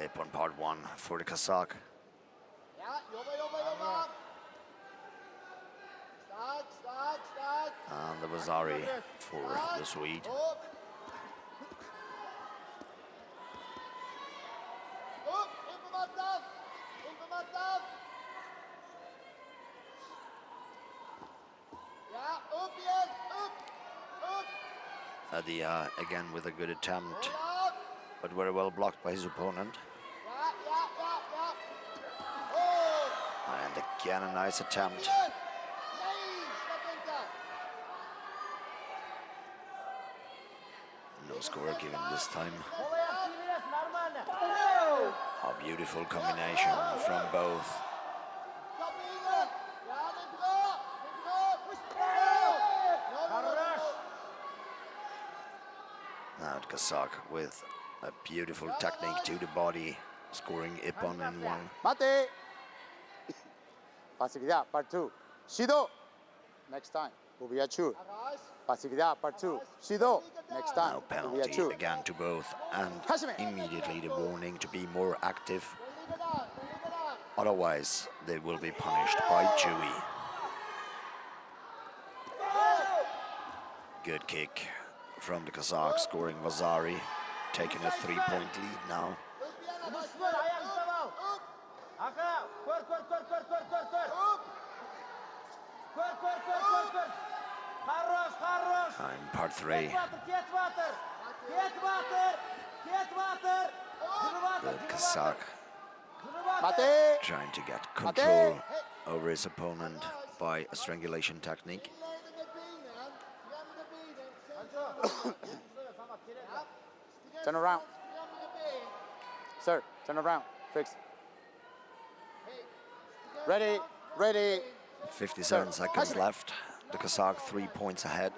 Upon part 1 for the Kazakh. And the Vazari for the Swede. Hadia again with a good attempt, but very well blocked by his opponent. And again a nice attempt. No score given this time. A beautiful combination from both. Now the Kazakh with a beautiful technique to the body, scoring Ippon in 1. Mate. Pasividad part 2. Shido. Next time will be a two. Pasividad part 2. Shido. Next time Now will be a penalty two. again to both, and immediately the warning to be more active. Otherwise, they will be punished by Chewy. Good kick from the Kazakh, scoring Vazari, taking a 3-point lead now. In part 3, the Kazakh trying to get control over his opponent by a strangulation technique. Turn around. Sir, turn around. Fix. Ready, ready. 57 seconds left. The Kazakh 3 points ahead.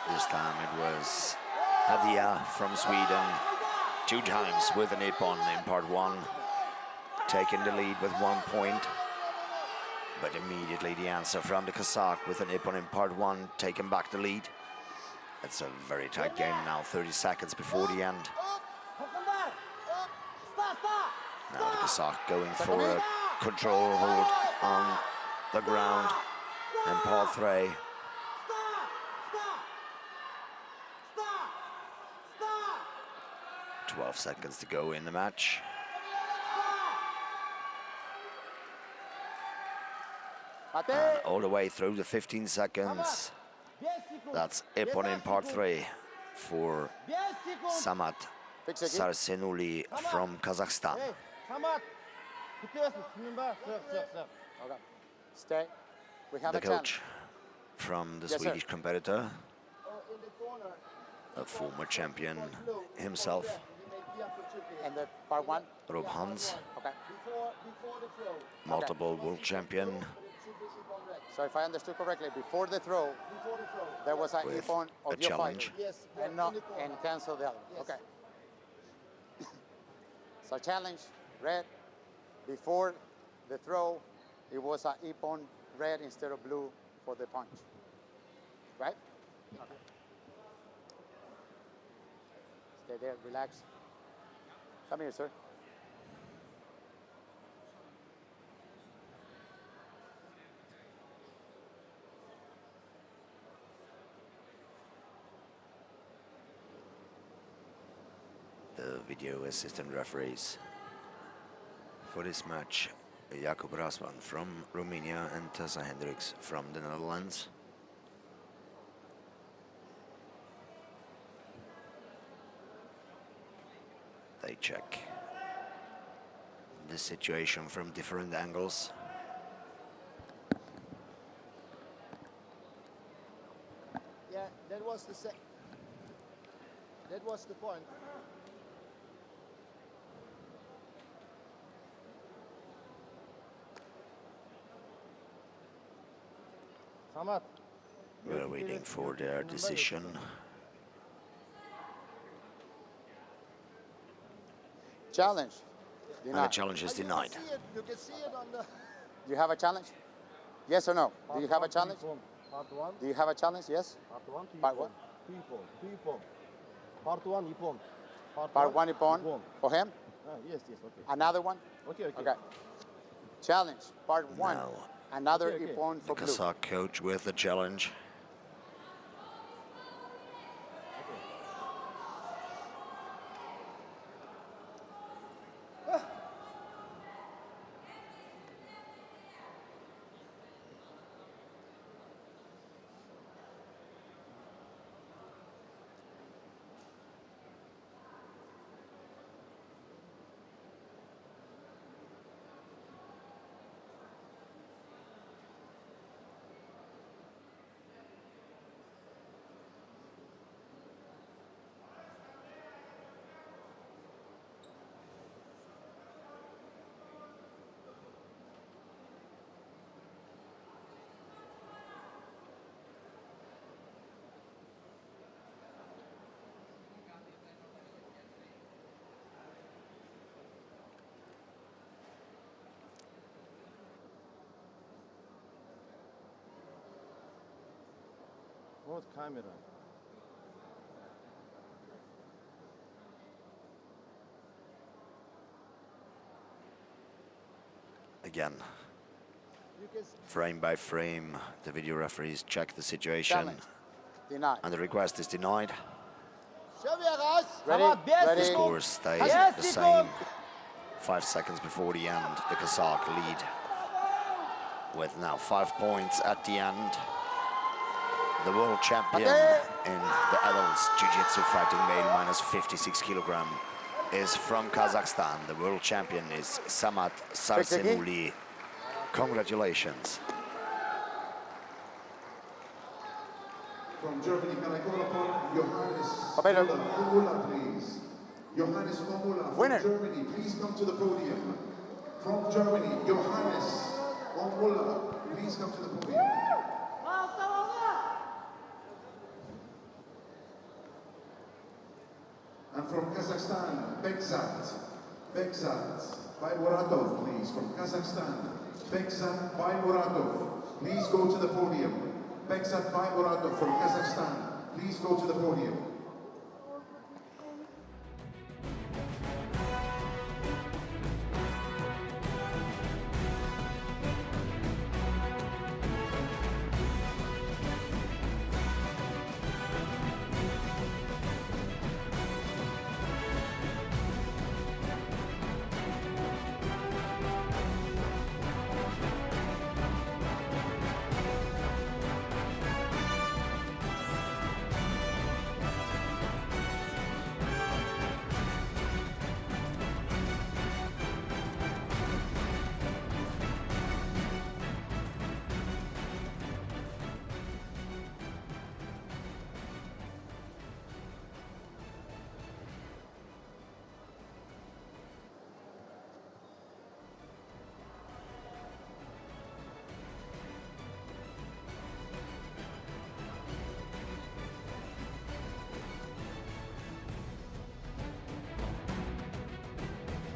This time it was Hadia from Sweden, 2 times with an Ippon in part 1, taking the lead with 1 point. But immediately the answer from the Kazakh with an Ippon in part 1, taking back the lead. It's a very tight game now, 30 seconds before the end. Now the Kazakh going for a control hold on the ground in part 3. Twelve seconds to go in the match. And all the way through the 15 seconds. That's Ippon in part 3 for Samat Sarsenuli from Kazakhstan. Hey, Samat. Tutuyorsun. Sinimba. Sir. Okay. Stay. We have The a challenge. coach from the Yes, sir. Swedish competitor, Oh, in the corner. a former champion himself, And the part one. Rob Hans, Okay. Before the throw. multiple world champion, So if I understood correctly, before the throw, there was an with ippon a of your challenge. fighter. Yes. And not and cancel the other. Okay. So challenge, red. Before the throw, it was an ippon red instead of blue for the punch. Right? Okay. Stay there, relax. Come here, sir. The video assistant referees for this match, Jakub Rasman from Romania and Tessa Hendricks from the Netherlands. They check the situation from different angles. Yeah, that was That was the point. Samat. We're waiting for their decision. Challenge. And the challenge is denied. You can see it on the. You have a challenge? Yes or no? Do you have a challenge? Part one. Do you have a challenge? Yes? Part one. Part what? Two ippon. Part one ippon. Part one ippon for him? Yes, okay. Another one? Okay. Challenge. Part one. Now, Another Okay. ippon the for blue. Kazakh coach with the challenge. What camera? Again, frame by frame, the video referees check the situation, Challenge. Denied. and the request is denied. Ready? The Ready? scores stay Yes, the Nico. same. 5 seconds before the end, the Kazakh lead with now 5 points at the end. The world champion in the adults Jiu-Jitsu fighting male minus 56 kilogram is from Kazakhstan. The world champion is Samat Sarsenuli. Congratulations. From Germany, can I call upon Johannes Papelo. Omula, please? Johannes Omula from Winner. Germany, please come to the podium. From Germany, Johannes Omula, please come to the podium. And from Kazakhstan, Bekzat Baymuratov, please. From Kazakhstan, Bekzat Baymuratov, please go to the podium. Bekzat Baymuratov from Kazakhstan, please go to the podium.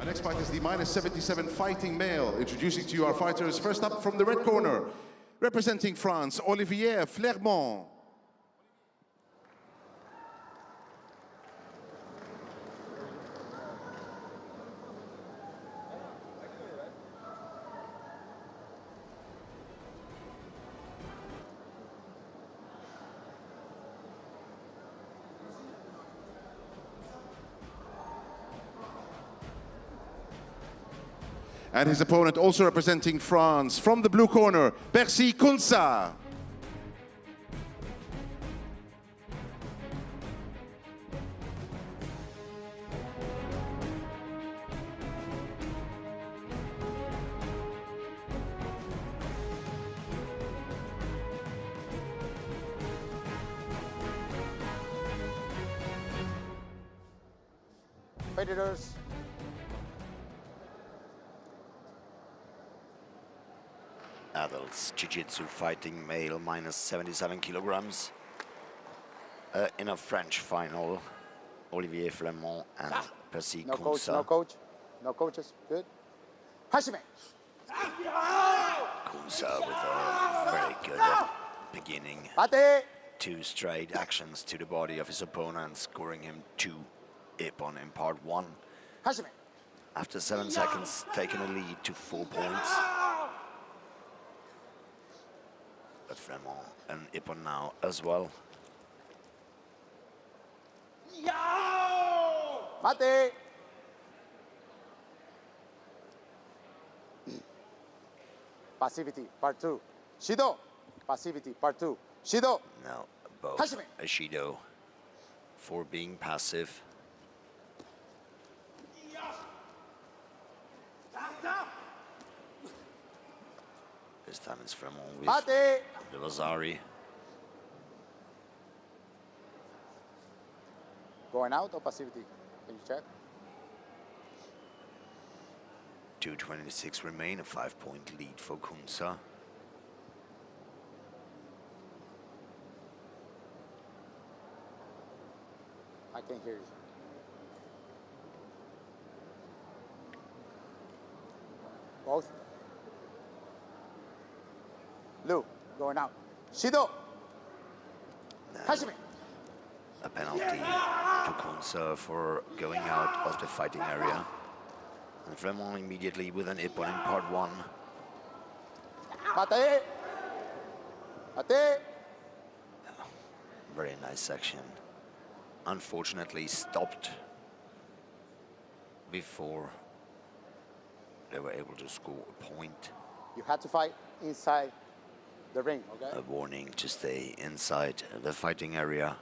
next fight is the -77 fighting male. Introducing to you our fighters. First up from the red corner, representing France, Olivier Flermont. And his opponent, also representing France, from the blue corner, Percy Kunsa. Competitors, Adults, Jiu-Jitsu fighting male, -77 kilograms. In a French final, Olivier Flermont and Percy no Kunsa. coach, no coach, no coaches, good. Hashime. Kunsa with a very good beginning. Bate. 2 straight actions to the body of his opponent, scoring him 2 ippon in part 1. Hashime. After 7 seconds, taking a lead to 4 points. But Flermont and ippon now as well. Mate. Passivity, part 2. Shido. Passivity, part 2. Shido. Now both Hashime. a Shido for being passive. This time it's Flermont with Mate. the Lazari. Going out or passivity? Can you check? 2:26 remain, a 5-point lead for Kunsa. I can't hear you. Both. Blue, going out. Shido. Hashime. A penalty to Kunsa for going out of the fighting area. And Flermont immediately with an ippon in part 1. Mate. Mate. Very nice section. Unfortunately stopped before they were able to score a point. You had to fight inside the ring, okay? A warning to stay inside the fighting area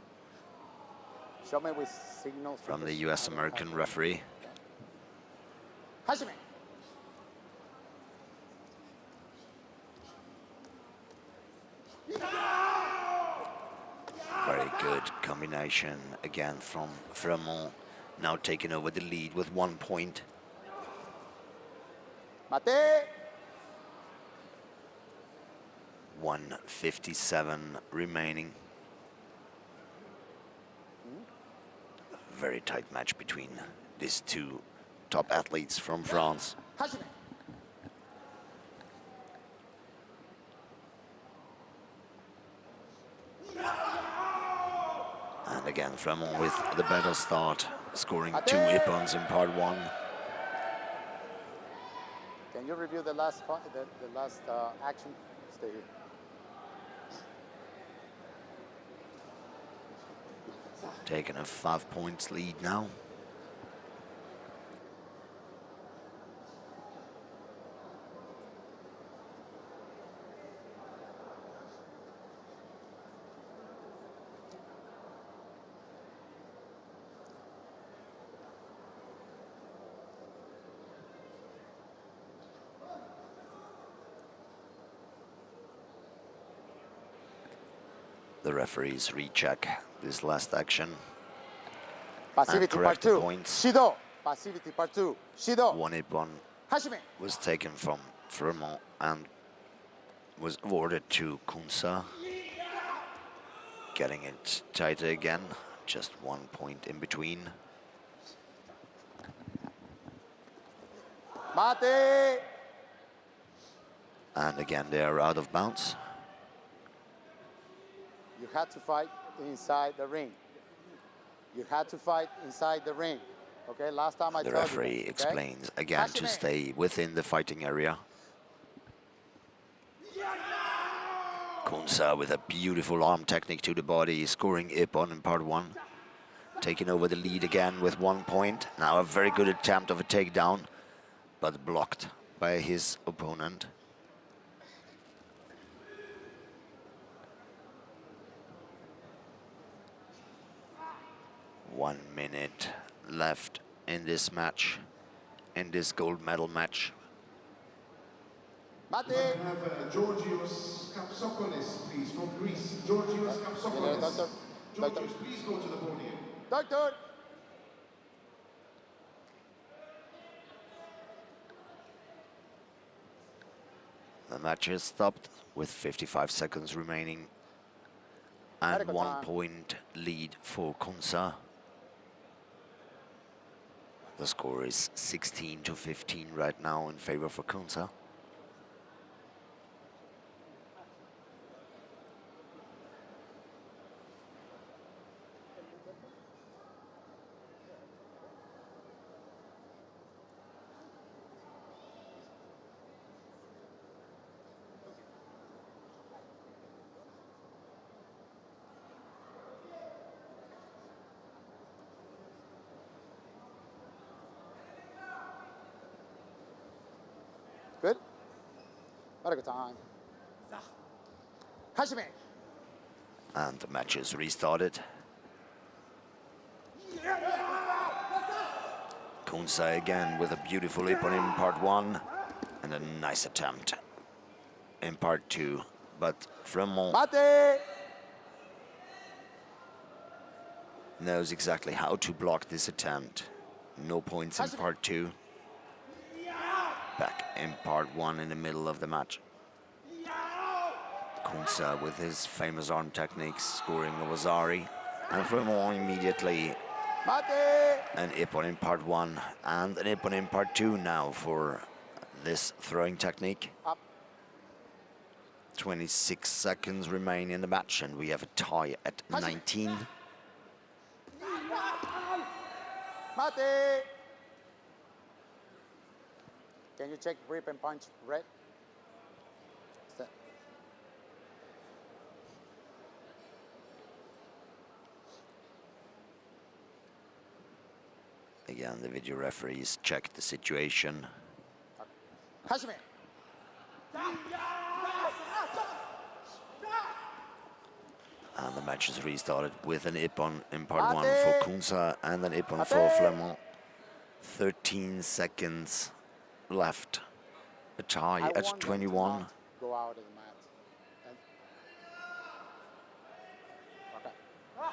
Show me with signals from the US-American referee. Hashime. Very good combination again from Flermont, now taking over the lead with 1 point. Mate. 1:57 remaining. Very tight match between these 2 top athletes from France. Hashime. And again, Flermont with the better start, scoring 2 ippons in part 1. Can you review the last action? Stay here. Taking a 5 points lead now. The referees recheck this last action. Passivity part 2. Points. Shido. Passivity part 2. Shido. 1 ippon Hashime. was taken from Flermont and was awarded to Kunsa. Getting it tighter again, just 1 point in between. Mate! And again, they are out of bounds. You had to fight inside the ring. You had to fight inside the ring. Okay, last time I The told referee you. Okay? explains again to stay within the fighting area. Kunsa with a beautiful arm technique to the body, scoring Ippon in part 1. Taking over the lead again with 1 point. Now a very good attempt of a takedown, but blocked by his opponent. One minute left in this match, in this gold medal match. We have Georgios Kapsokoulis, please, from Greece. Georgios Kapsokoulis. Georgios, please go to the podium. Doctor! The match is stopped with 55 seconds remaining and Medical 1 time. point lead for Kunsa. The score is 16-15 right now in favor for Kunsa. Good? Medical time. Hashime! And the match is restarted. Kunsa again with a beautiful Ippon in part 1 and a nice attempt in part 2. But Fremont Mate! knows exactly how to block this attempt. No points in part 2. Back in part 1 in the middle of the match. Kunsa with his famous arm techniques scoring a Wazari. And Fremont immediately Mate! an Ippon in part 1 and an Ippon in part 2 now for this throwing technique. Up. 26 seconds remain in the match and we have a tie at 19. Mate! Can you check grip and punch red? Stand. Again, the video referees check the situation. Hashime! And the match is restarted with an Ippon in part 1 for Kunsa and an Ippon for Flemont. 13 seconds left. A tie I at want them to 21. not go out of the mat. And okay.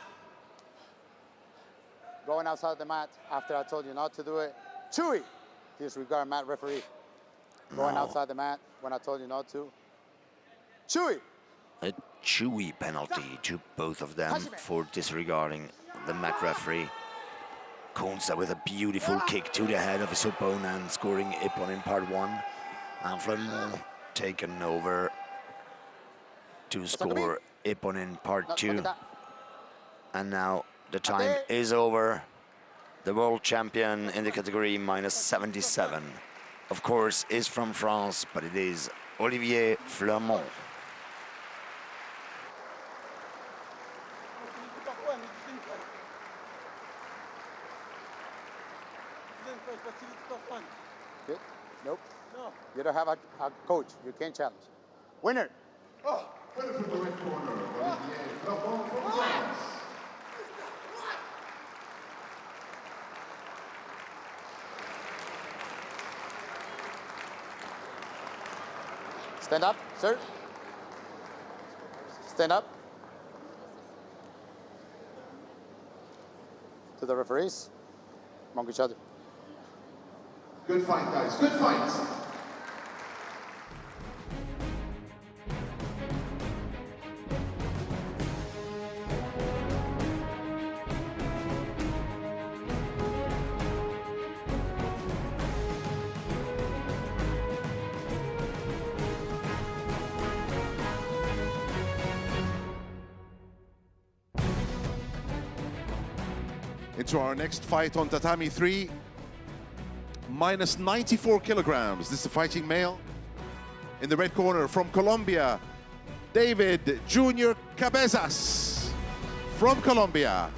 Going outside the mat after I told you not to do it. Chewy! Disregard mat referee. Going No. outside the mat when I told you not to. Chewy! A chewy penalty to both of them for disregarding the mat referee. Kunsa with a beautiful kick to the head of his opponent, scoring Ippon in part 1. And Flemont taken over to score Ippon in part 2. And now the time is over. The world champion in the category -77, of course, is from France, but it is Olivier Flemont. Good? Nope. No. You don't have a coach. You can't challenge. Winner! Winner from the red corner, Olivier Flemont from France. Stand up, sir. Stand up. To the referees. Among each other. Good fight, guys. Good fight. into our next fight on tatami 3. Minus 94 kilograms. This is a fighting male. In the red corner from Colombia, David Junior Cabezas from Colombia.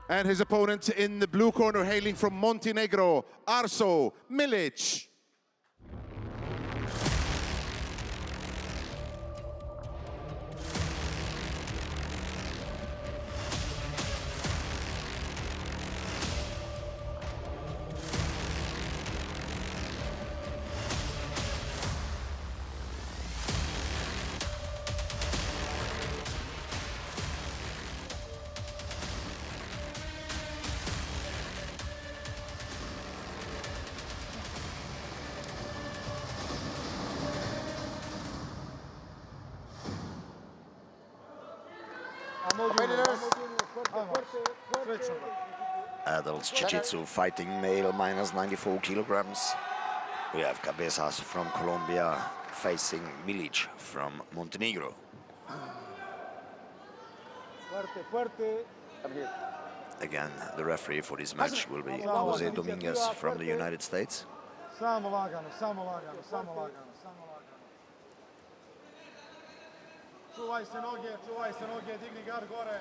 And his opponent in the blue corner, hailing from Montenegro, Arso Milic. Adults Jiu-Jitsu fighting male, minus 94 kilograms. We have Cabezas from Colombia facing Milic from Montenegro. Again, the referee for this match will be Jose Dominguez from the United States. Samo lagano, samo lagano, samo lagano, samo lagano. Čuvaj se noge, digni gard gore.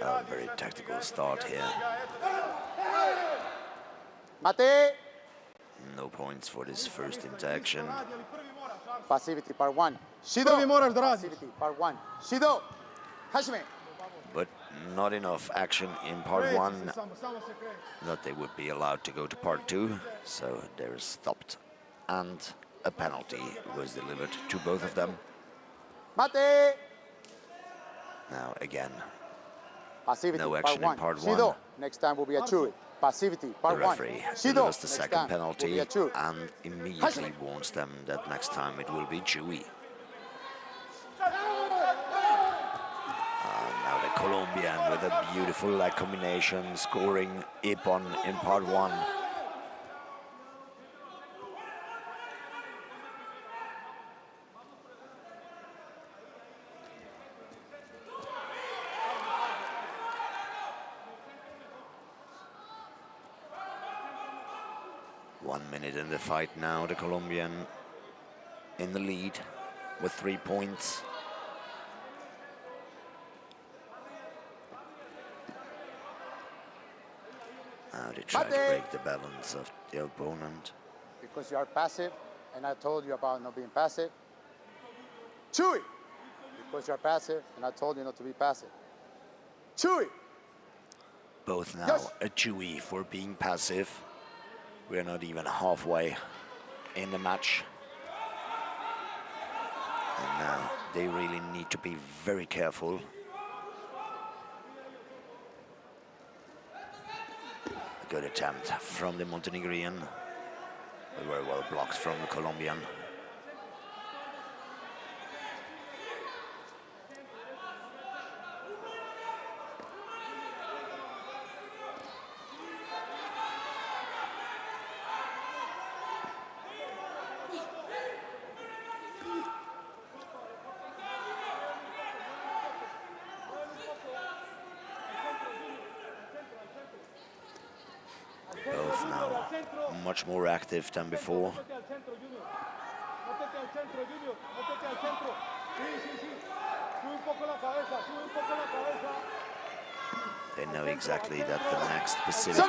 A very tactical start here. Mate! No points for this first interaction. Passivity part 1. Shido! Passivity part 1. Shido! Hashime! But not enough action in part 1. That they would be allowed to go to part 2, so they're stopped. And a penalty was delivered to both of them. Mate! Now again, Passivity no part action 1. in part Shido! 1. Next time will be a Chewy. Passivity The part 1. referee Shido! delivers the Next second time will be penalty a Chewy. and immediately warns them that next time it will be Chewy. Now the Colombian with a beautiful leg combination, scoring Ippon in part 1. One minute in the fight now, the Colombian in the lead with 3 points. Now they try to break the balance of the opponent. Because you are passive, and I told you about not being passive. Chewy! Because you are passive, and I told you not to be passive. Chewy! Both now a Chewy for being passive. We're not even halfway in the match. And now they really need to be very careful. A good attempt from the Montenegrin. Very well blocked from the Colombian. Both now much more active than before. They know exactly that the next passivity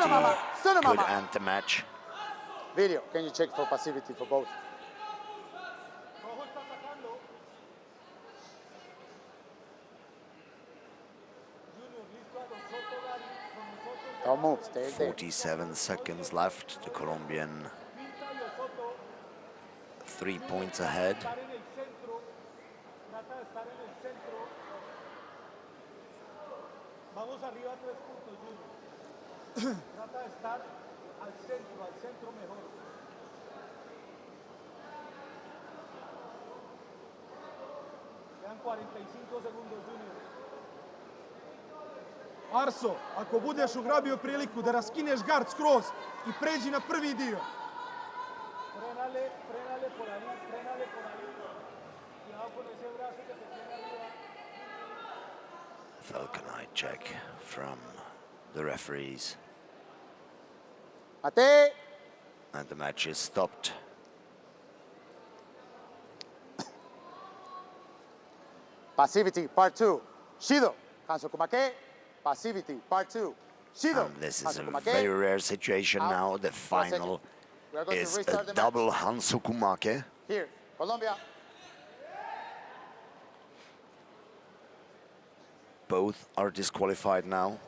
could end the match. Video, can you check for passivity for both? Don't move, stay there. 47 seconds left. The Colombian 3 points ahead. Vamos arriba 3 puntos, Junior. Trata de estar al centro mejor. Quedan 45 segundos, Junior. Arso, ako budeš ugrabio priliku da raskineš gard skroz i pređi na prvi dio. Frenale por ahí, frenale por ahí. Cuidado con ese brazo que te tiene arriba. Falcon eye check from the referees. Mate. And the match is stopped. Passivity, part 2. Shido. Kanso kumake. Passivity, part 2. Shido. And this is a very rare situation now. The final is a double Hansokumake. Here, Colombia. Both are disqualified now.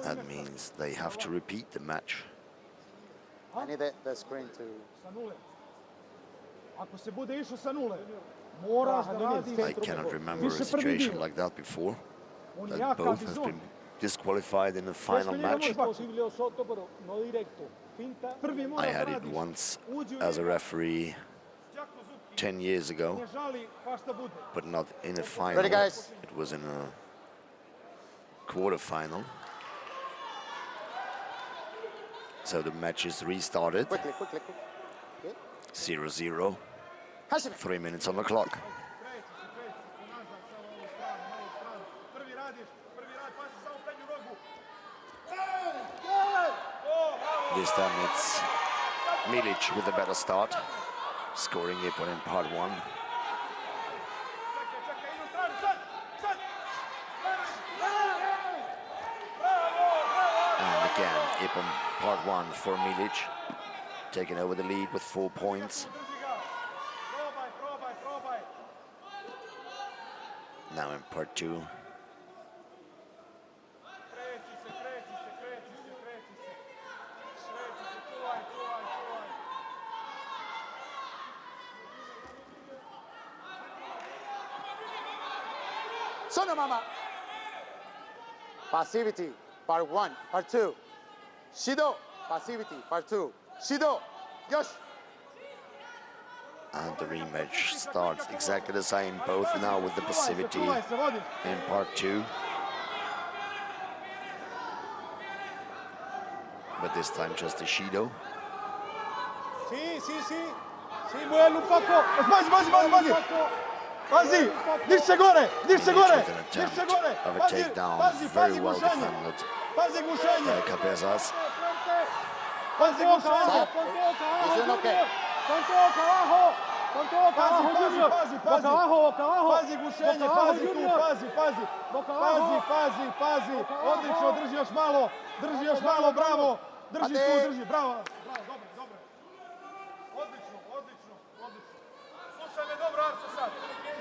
That means they have to repeat the match. I need the screen to... I cannot remember a situation like that before. That both have been disqualified in the final match. I had it once as a referee 10 years ago, but not in a final. Ready, guys? It was in a quarterfinal. So the match is restarted. Quickly. 0-0. 3 minutes on the clock. This time it's Milic with a better start, scoring Ippon in part 1. And again, Ippon part 1 for Milic, taking over the lead with 4 points. Now in part 2. Sono mama. Passivity, part 1, part 2. Shido, passivity, part 2. Shido, Yosh. And the rematch starts exactly the same, both now with the passivity in part 2. But this time just a Shido. Sí, muévelo un poco. Pazi, dice gore. Of a takedown, very well defended Pazi gušenje. by Cabezas. Pazi gušenje. He's doing okay. Con todo abajo, Junior. Boca abajo. Pazi gušenje, pazi tu, pazi. Pazi. Odlično, drži još malo, bravo. Drži tu, bravo. Dobro. Odlično. Slušaj me dobro, Arso, sad.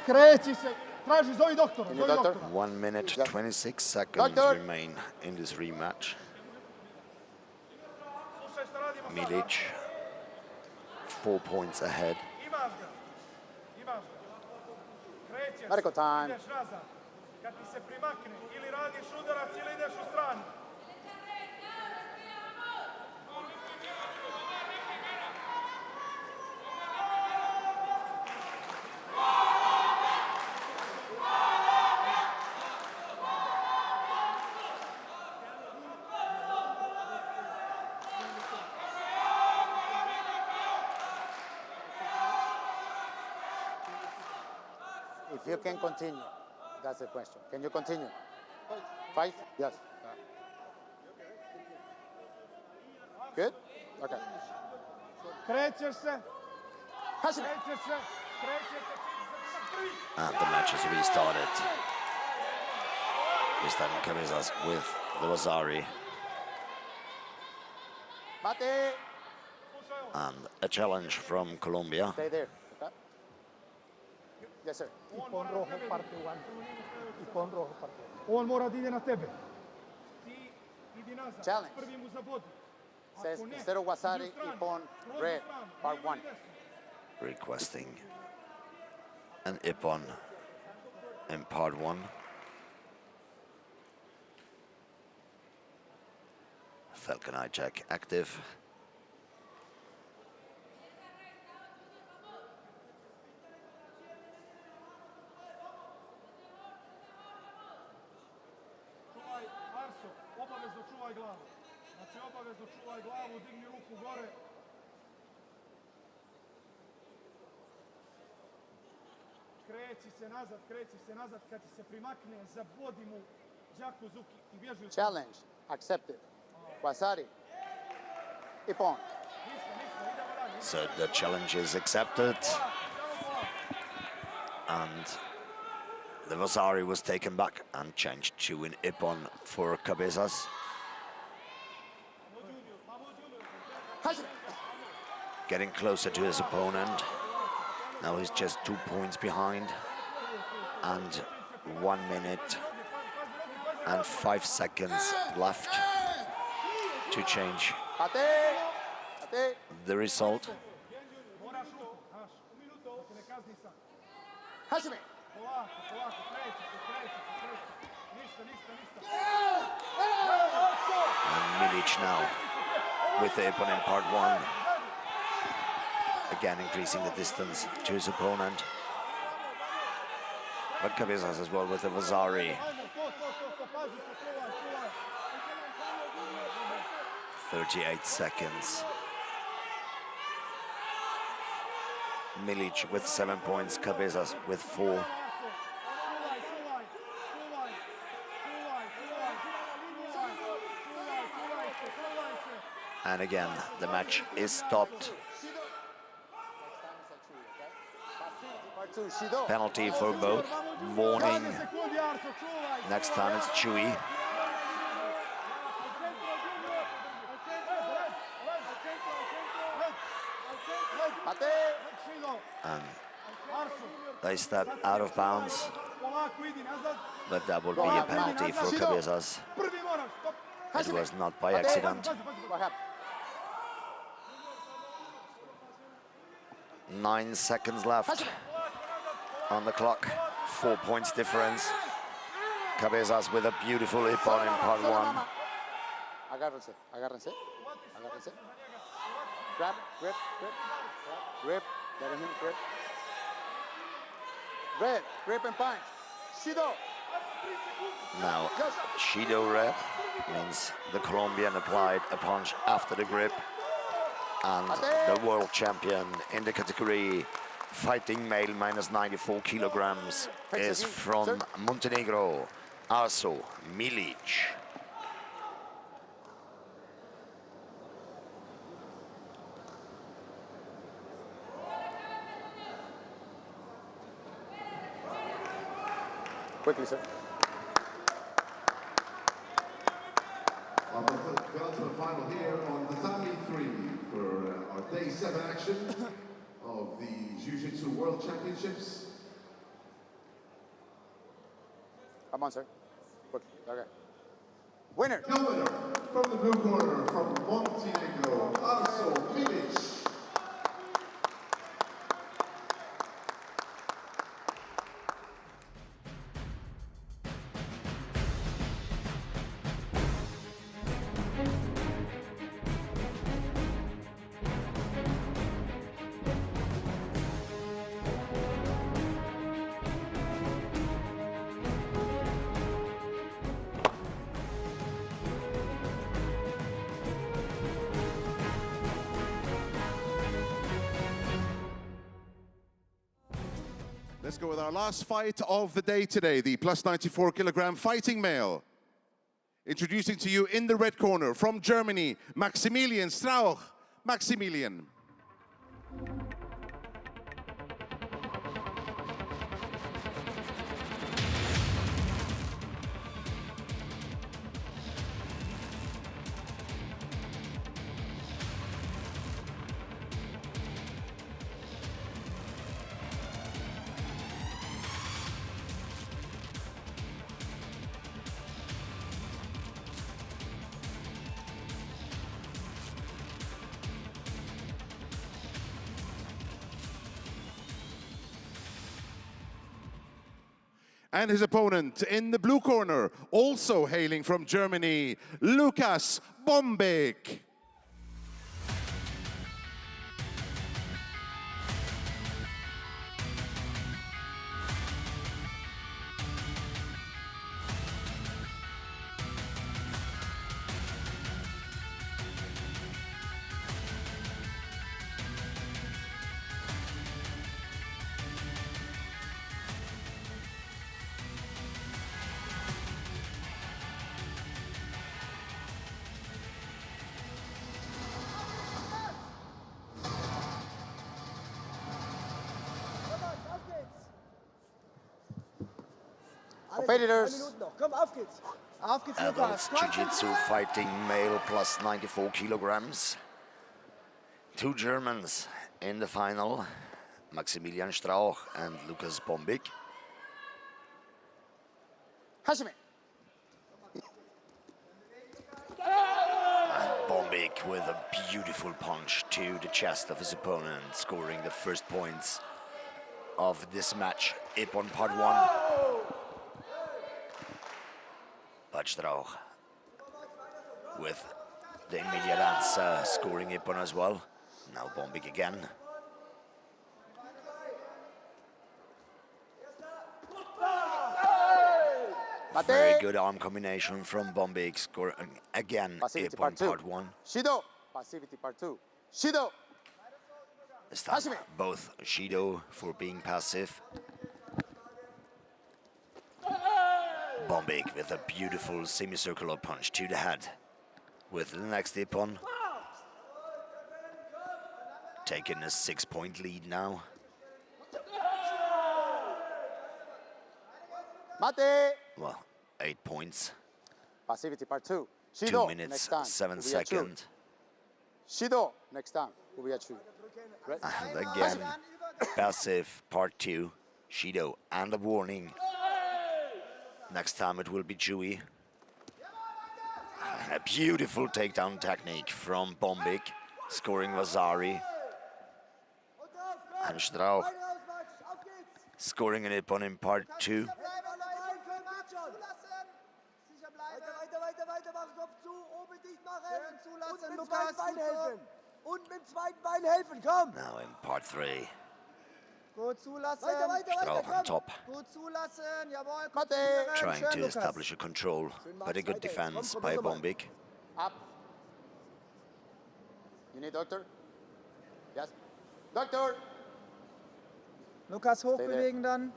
Kreći se, traži, zovi doktora. 1 minute, 26 seconds remain in this rematch. Milic, 4 points ahead. Imaš ga. Krećeš, Medical time. ideš nazad. Kad ti se primakne, ili radiš udarac ili ideš u stranu. If you can continue, that's the question. Can you continue? Fight? Yes. Good? Okay. Krećeš se. And the match is restarted. This time Cabezas with the Rosari. Mate. And a challenge from Colombia. Stay there. Okay. Yes, sir. Ippon rojo parte 1. On mora da ide na tebe. Ti idi nazad. Challenge. Prvi mu zabodi. Says instead of Wasari, Ippon red, part 1. Requesting an ippon in part 1. Falcon eye check active. Arso, obavezno čuvaj glavu. Znači obavezno čuvaj glavu, digni ruku gore. Kreći se nazad, kad ti se primakne, zabodi mu Jakuzuki i bježi. Challenge accepted. Wasari. Ippon. So the challenge is accepted. And the Vasari was taken back and changed to an ippon for Cabezas. Getting closer to his opponent. Now he's just 2 points behind. And 1 minute and 5 seconds left to change the result. And Milic now with the ippon in part 1. Again increasing the distance to his opponent. But Cabezas as well with the Vasari. 38 seconds. Milic with 7 points, Cabezas with 4. And again, the match is stopped. Penalty for both. Warning. Next time it's Chewy. And they step out of bounds, but that would be a penalty for Cabezas. It was not by accident. 9 seconds left on the clock. 4 points difference. Cabezas with a beautiful ippon in part 1. Agárrense. Grab, grip. Let him grip. Grip and punch. Shido. Now, Shido red means the Colombian applied a punch after the grip. And the world champion in the category fighting male minus 94 kilograms is from Montenegro, Arso Milic. Quickly, sir. We'll go to the final here on Tatami 3 for our Day 7 action of the Jiu-Jitsu World Championships. Come on, sir. Quickly. Okay. Winner. The winner from the blue corner from Montenegro, Arso Milic. Let's go with our last fight of the day today, the plus 94 kilogram fighting male. Introducing to you in the red corner from Germany, Maximilian Strauch. Maximilian. And his opponent in the blue corner, also hailing from Germany, Lukas Bombik. Competitors. Komm, auf geht's. Auf geht's, Adults Jiu-Jitsu fighting male plus 94 kilograms. Two Germans in the final, Maximilian Strauch and Lukas Bombik. Hashimi. And Bombik with a beautiful punch to the chest of his opponent, scoring the first points of this match. Ippon part 1. But Strauch with the immediate answer, scoring Ippon as well. Now Bombik again. Very good arm combination from Bombik, scoring again Ippon part 1. Shido. Passivity part 2. Shido. This time both Shido for being passive. Bombik with a beautiful semicircular punch to the head. With the next Ippon. Taking a 6-point lead now. Mate. Well, 8 points. Passivity part 2. 2 Shido. minutes, Next time. 7 seconds. Shido. Next time. Ubiyachu. And again, passive part 2. Shido and a warning. Next time it will be Chewy. A beautiful takedown technique from Bombik, scoring Vasari. And Strauch scoring an Ippon in part 2. Now in part 3. Gut zulassen. Strauch on top, Gut zulassen. Jawohl. Konzentrieren. trying Schön, to Lukas. establish a control, but a good defense by Bombik. Up. You need doctor? Yes. Doctor. Lukas hochbewegen dann.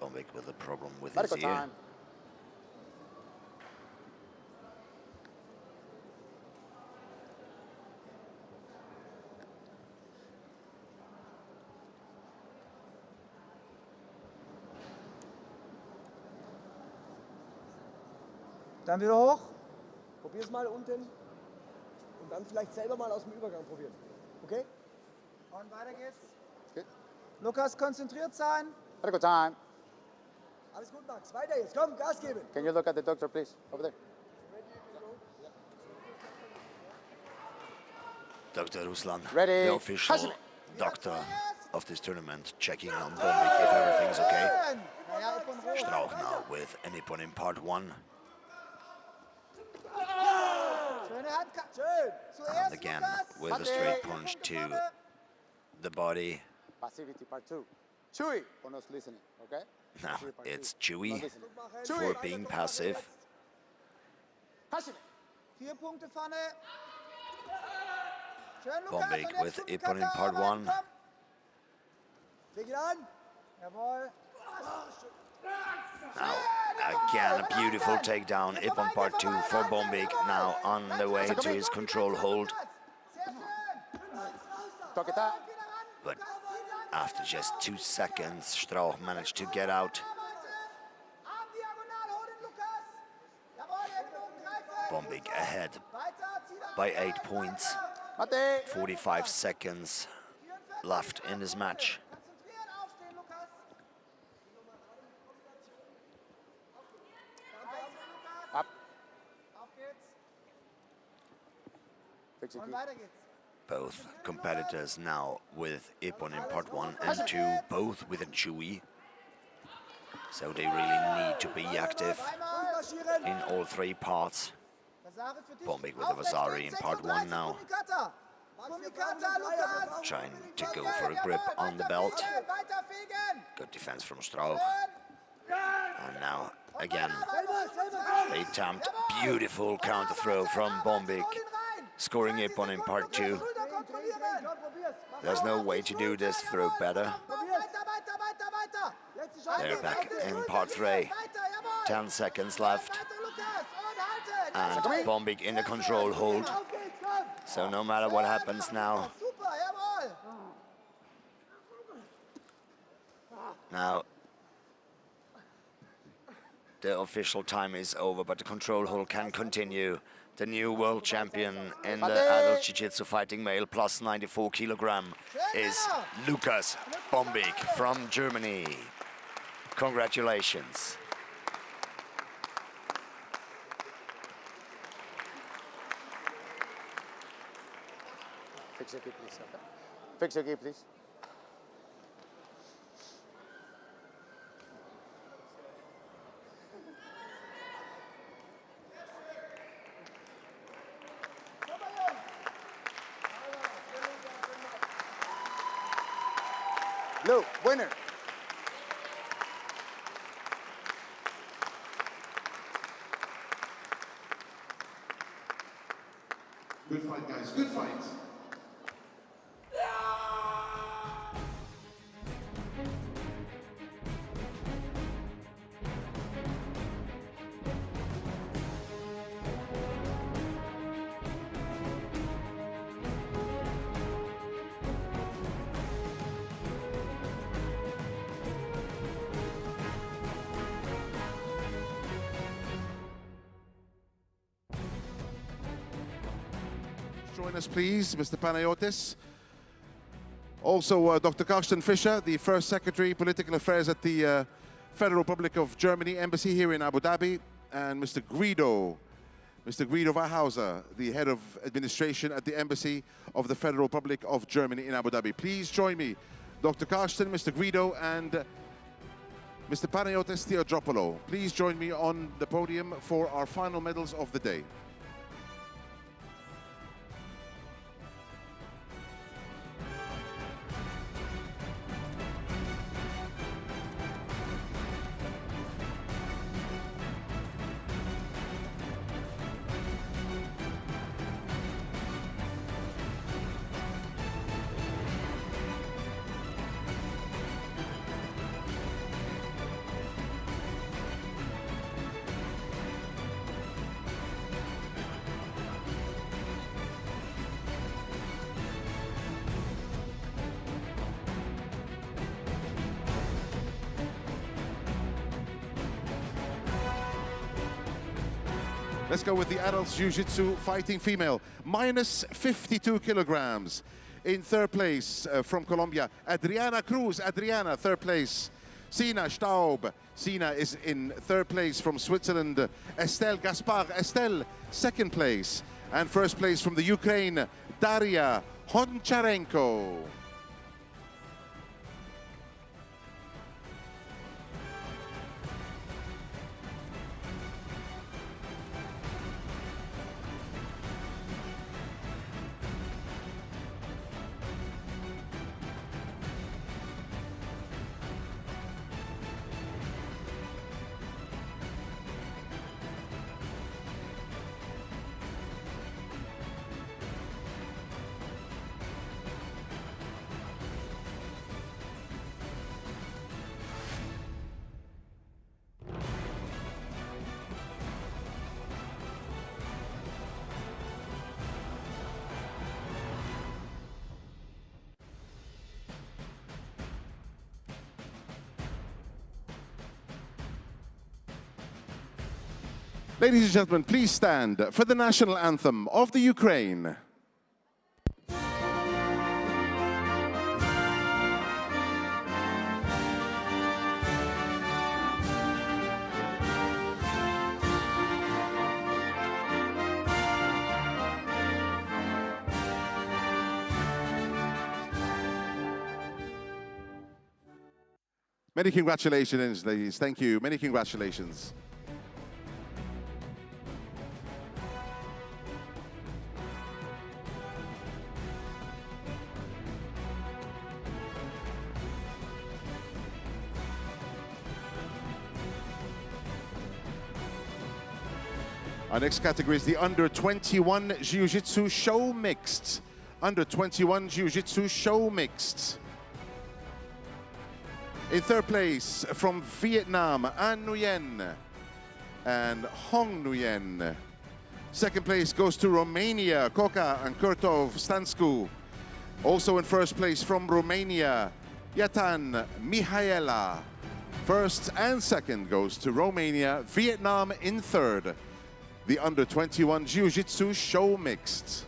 Bombik with a problem with Medical his ear. time. Dann wieder hoch. Probier's mal unten. Und dann vielleicht selber mal aus dem Übergang probieren. Okay? Und weiter geht's. Okay. Lukas, konzentriert sein. Medical time. Alles gut, Max. Weiter jetzt. Komm, Gas geben. Can you look at the doctor, please? Over there. Dr. Ruslan, Ready. the official doctor of this tournament, checking on Bombik if everything's okay. Strauch now with an Ippon in part 1. Schöne Hand. Schön. And again with a straight punch to the body. Passivity part 2. Chewy for not listening, okay? Now it's Chewy for Chewy. being passive. Hashimi. 4 Punkte Pfanne. Schön, Lukas. Bombik Und jetzt with 5 Ippon in Kata. part 1. Komm. Leg ihn an. Jawohl. Now again a beautiful takedown. Ippon part 2 for Bombik. Now on the way to his control hold. Talk it out. But after just 2 seconds, Strauch managed to get out. Bombik ahead by 8 points. 45 seconds left in this match. Up. Auf geht's. Fix it. Und weiter geht's. Both competitors now with Ippon in part 1 and 2, both with a Chui. So they really need to be active in all 3 parts. Bombik with the Vasari in part 1 now. Trying to go for a grip on the belt. Good defense from Straub. And now, again, they attempt beautiful counter throw from Bombik, scoring Ippon in part 2. There's no way to do this throw better. They're back in part 3. 10 seconds left. And Bombik in the control hold. So no matter what happens now. Now, the official time is over, but the control hold can continue. The new world champion in the adult Jiu-Jitsu fighting male plus 94 kilogram is Lukas Bombik from Germany. Congratulations. Fix your gi, please. Okay? Fix your gi, please. Blue, winner. Good fight, guys. Good fight. Join us, please, Mr. Panayotis. Also, Dr. Carsten Fischer, the First Secretary, Political Affairs at the Federal Republic of Germany Embassy here in Abu Dhabi, and Mr. Guido Wahauser, the Head of Administration at the Embassy of the Federal Republic of Germany in Abu Dhabi. Please join me, Dr. Carsten, Mr. Guido, and Mr. Panayotis Theodropoulos. Please join me on the podium for our final medals of the day. Let's go with the adult Jiu-Jitsu fighting female. Minus 52 kilograms. In third place from Colombia, Adriana Cruz. Adriana, third place. Sina Staub. Sina is in third place from Switzerland. Estelle Gaspar. Estelle, second place. And first place from the Ukraine, Daria Honcharenko. Ladies and gentlemen, please stand for the national anthem of the Ukraine. Many congratulations, ladies. Thank you. Many congratulations. Our next category is the Under 21 Jiu-Jitsu Show Mixed. Under 21 Jiu-Jitsu Show Mixed. In third place from Vietnam, An Nguyen and Hong Nguyen. Second place goes to Romania, Coca and Kurtov Stanscu. Also in first place from Romania, Yatan Mihaela. First and second goes to Romania, Vietnam in third. The Under 21 Jiu-Jitsu Show Mixed.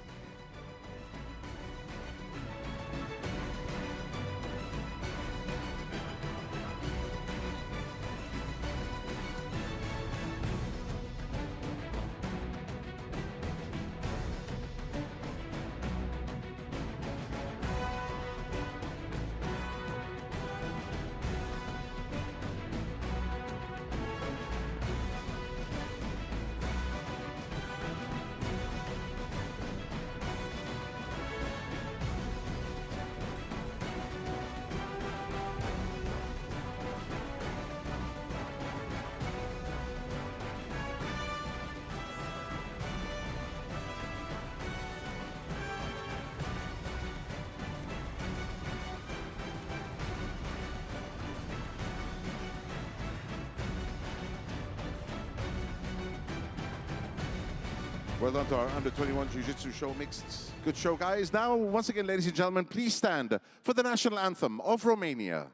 Well done to our Under 21 Jiu-Jitsu Show Mixed. Good show, guys. Now, once again, ladies and gentlemen, please stand for the national anthem of Romania.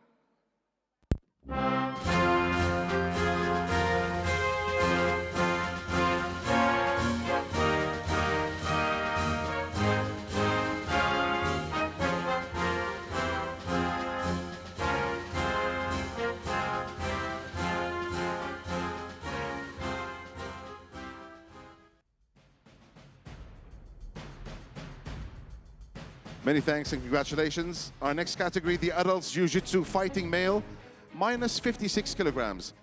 Many thanks and congratulations. Our next category, the Adults Jiu-Jitsu Fighting Male, minus 56 kilograms.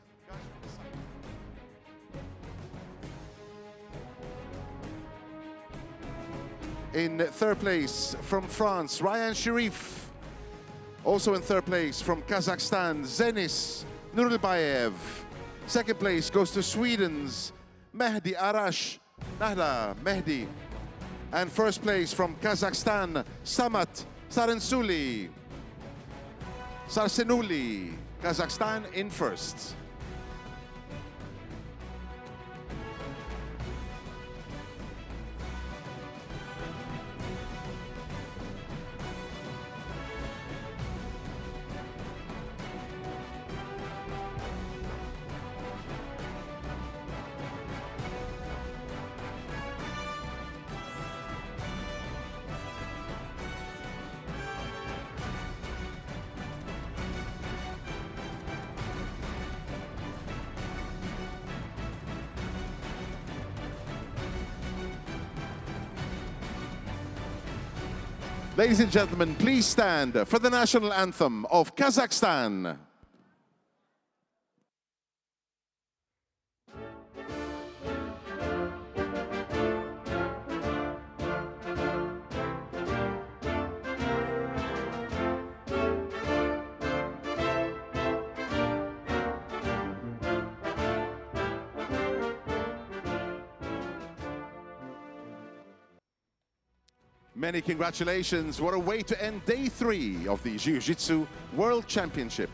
In third place from France, Ryan Sharif. Also in third place from Kazakhstan, Zenis Nurulbayev. Second place goes to Sweden's Mehdi Arash Nahda Mehdi. And first place from Kazakhstan, Samat Sarensuli. Sarsenuli, Kazakhstan in first. Ladies and gentlemen, please stand for the national anthem of Kazakhstan. Many congratulations. What a way to end day 3 of the Jiu-Jitsu World Championship.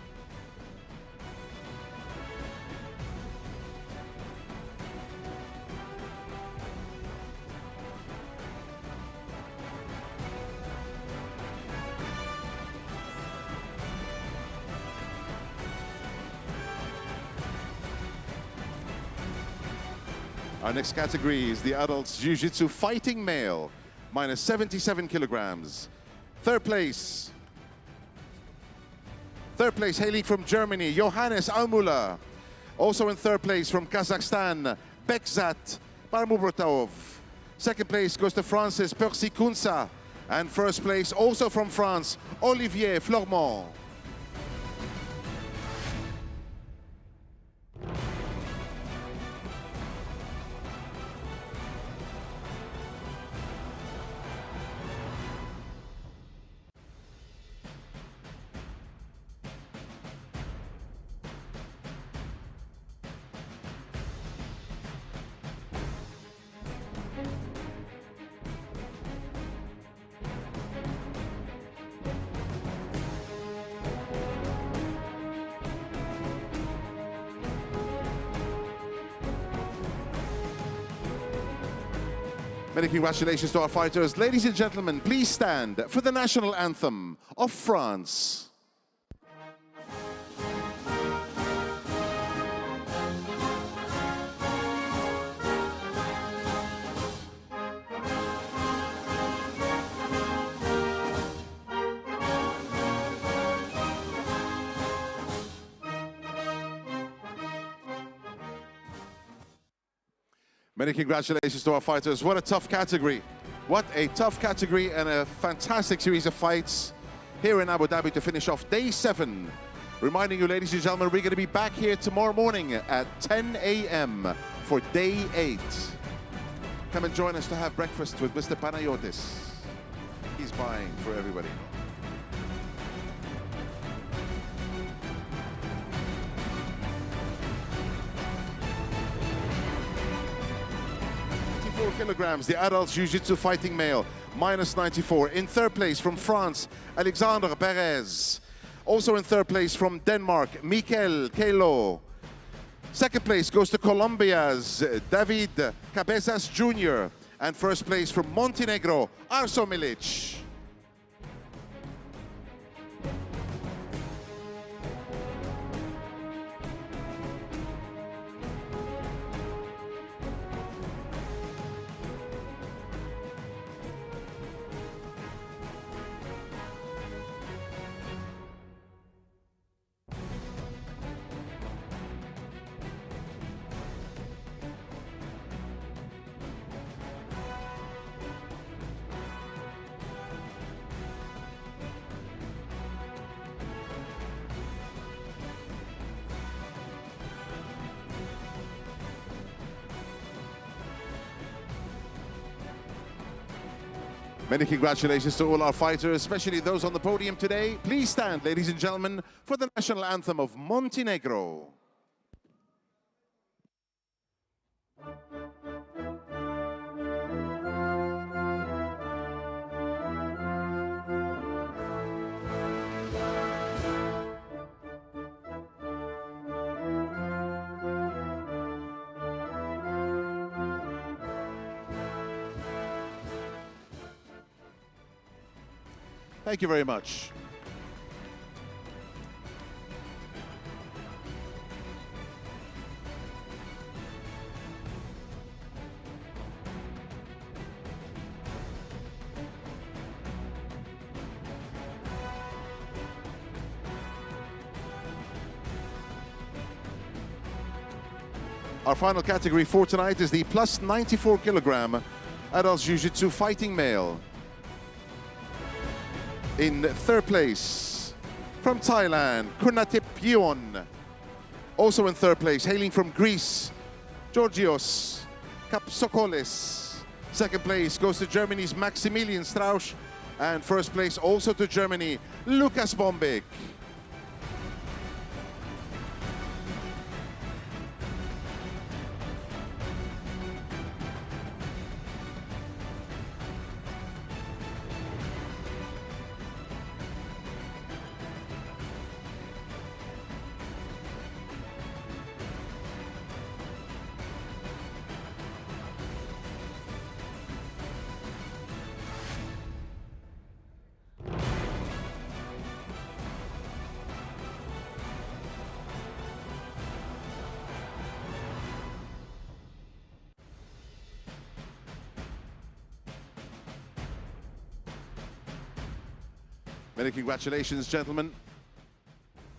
Our next category is the Adults Jiu-Jitsu Fighting Male, minus 77 kilograms. Third place hailing from Germany, Johannes Almula. Also in third place from Kazakhstan, Bekzat Barmubrotov. Second place goes to France's Percy Kunsa. And first place, also from France, Olivier Flormont. Many congratulations to our fighters. Ladies and gentlemen, please stand for the national anthem of France. Many congratulations to our fighters. What a tough category. What a tough category and a fantastic series of fights here in Abu Dhabi to finish off day 7. Reminding you, ladies and gentlemen, we're going to be back here tomorrow morning at 10 a.m. for day 8. Come and join us to have breakfast with Mr. Panayotis. He's buying for everybody. Kilograms, the adult Jiu-Jitsu fighting male, minus 94. In third place from France, Alexandre Perez. Also in third place from Denmark, Mikel Kelo. Second place goes to Colombia's David Cabezas Jr. And first place from Montenegro, Arso Milic. Many congratulations to all our fighters, especially those on the podium today. Please stand, ladies and gentlemen, for the national anthem of Montenegro. Thank you very much. Our final category for tonight is the plus 94 kilogram adult Jiu-Jitsu fighting male. In third place, from Thailand, Kunatip Yeon. Also in third place, hailing from Greece, Georgios Kapsokolis. Second place goes to Germany's Maximilian Strauch. And first place also to Germany, Lukas Bombik. Many congratulations, gentlemen.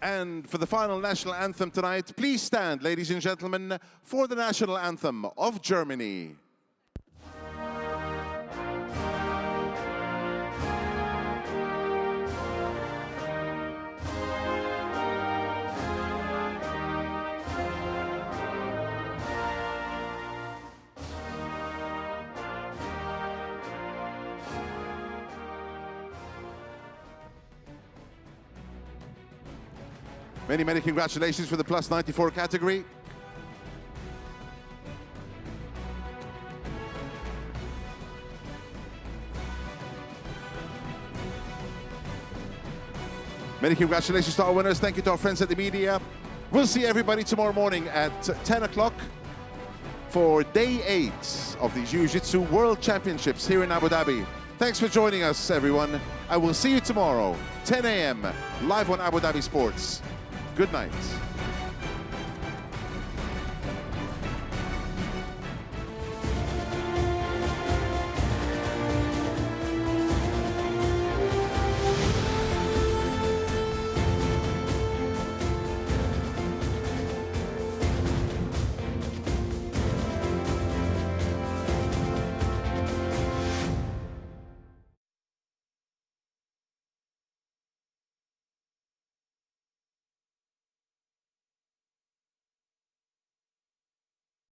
And for the final national anthem tonight, please stand, ladies and gentlemen, for the national anthem of Germany. Many, many congratulations for the plus 94 category. Many congratulations to our winners. Thank you to our friends at the media. We'll see everybody tomorrow morning at 10 o'clock for Day 8 of the Jiu-Jitsu World Championships here in Abu Dhabi. Thanks for joining us, everyone. I will see you tomorrow, 10 a.m., live on Abu Dhabi Sports. Good night.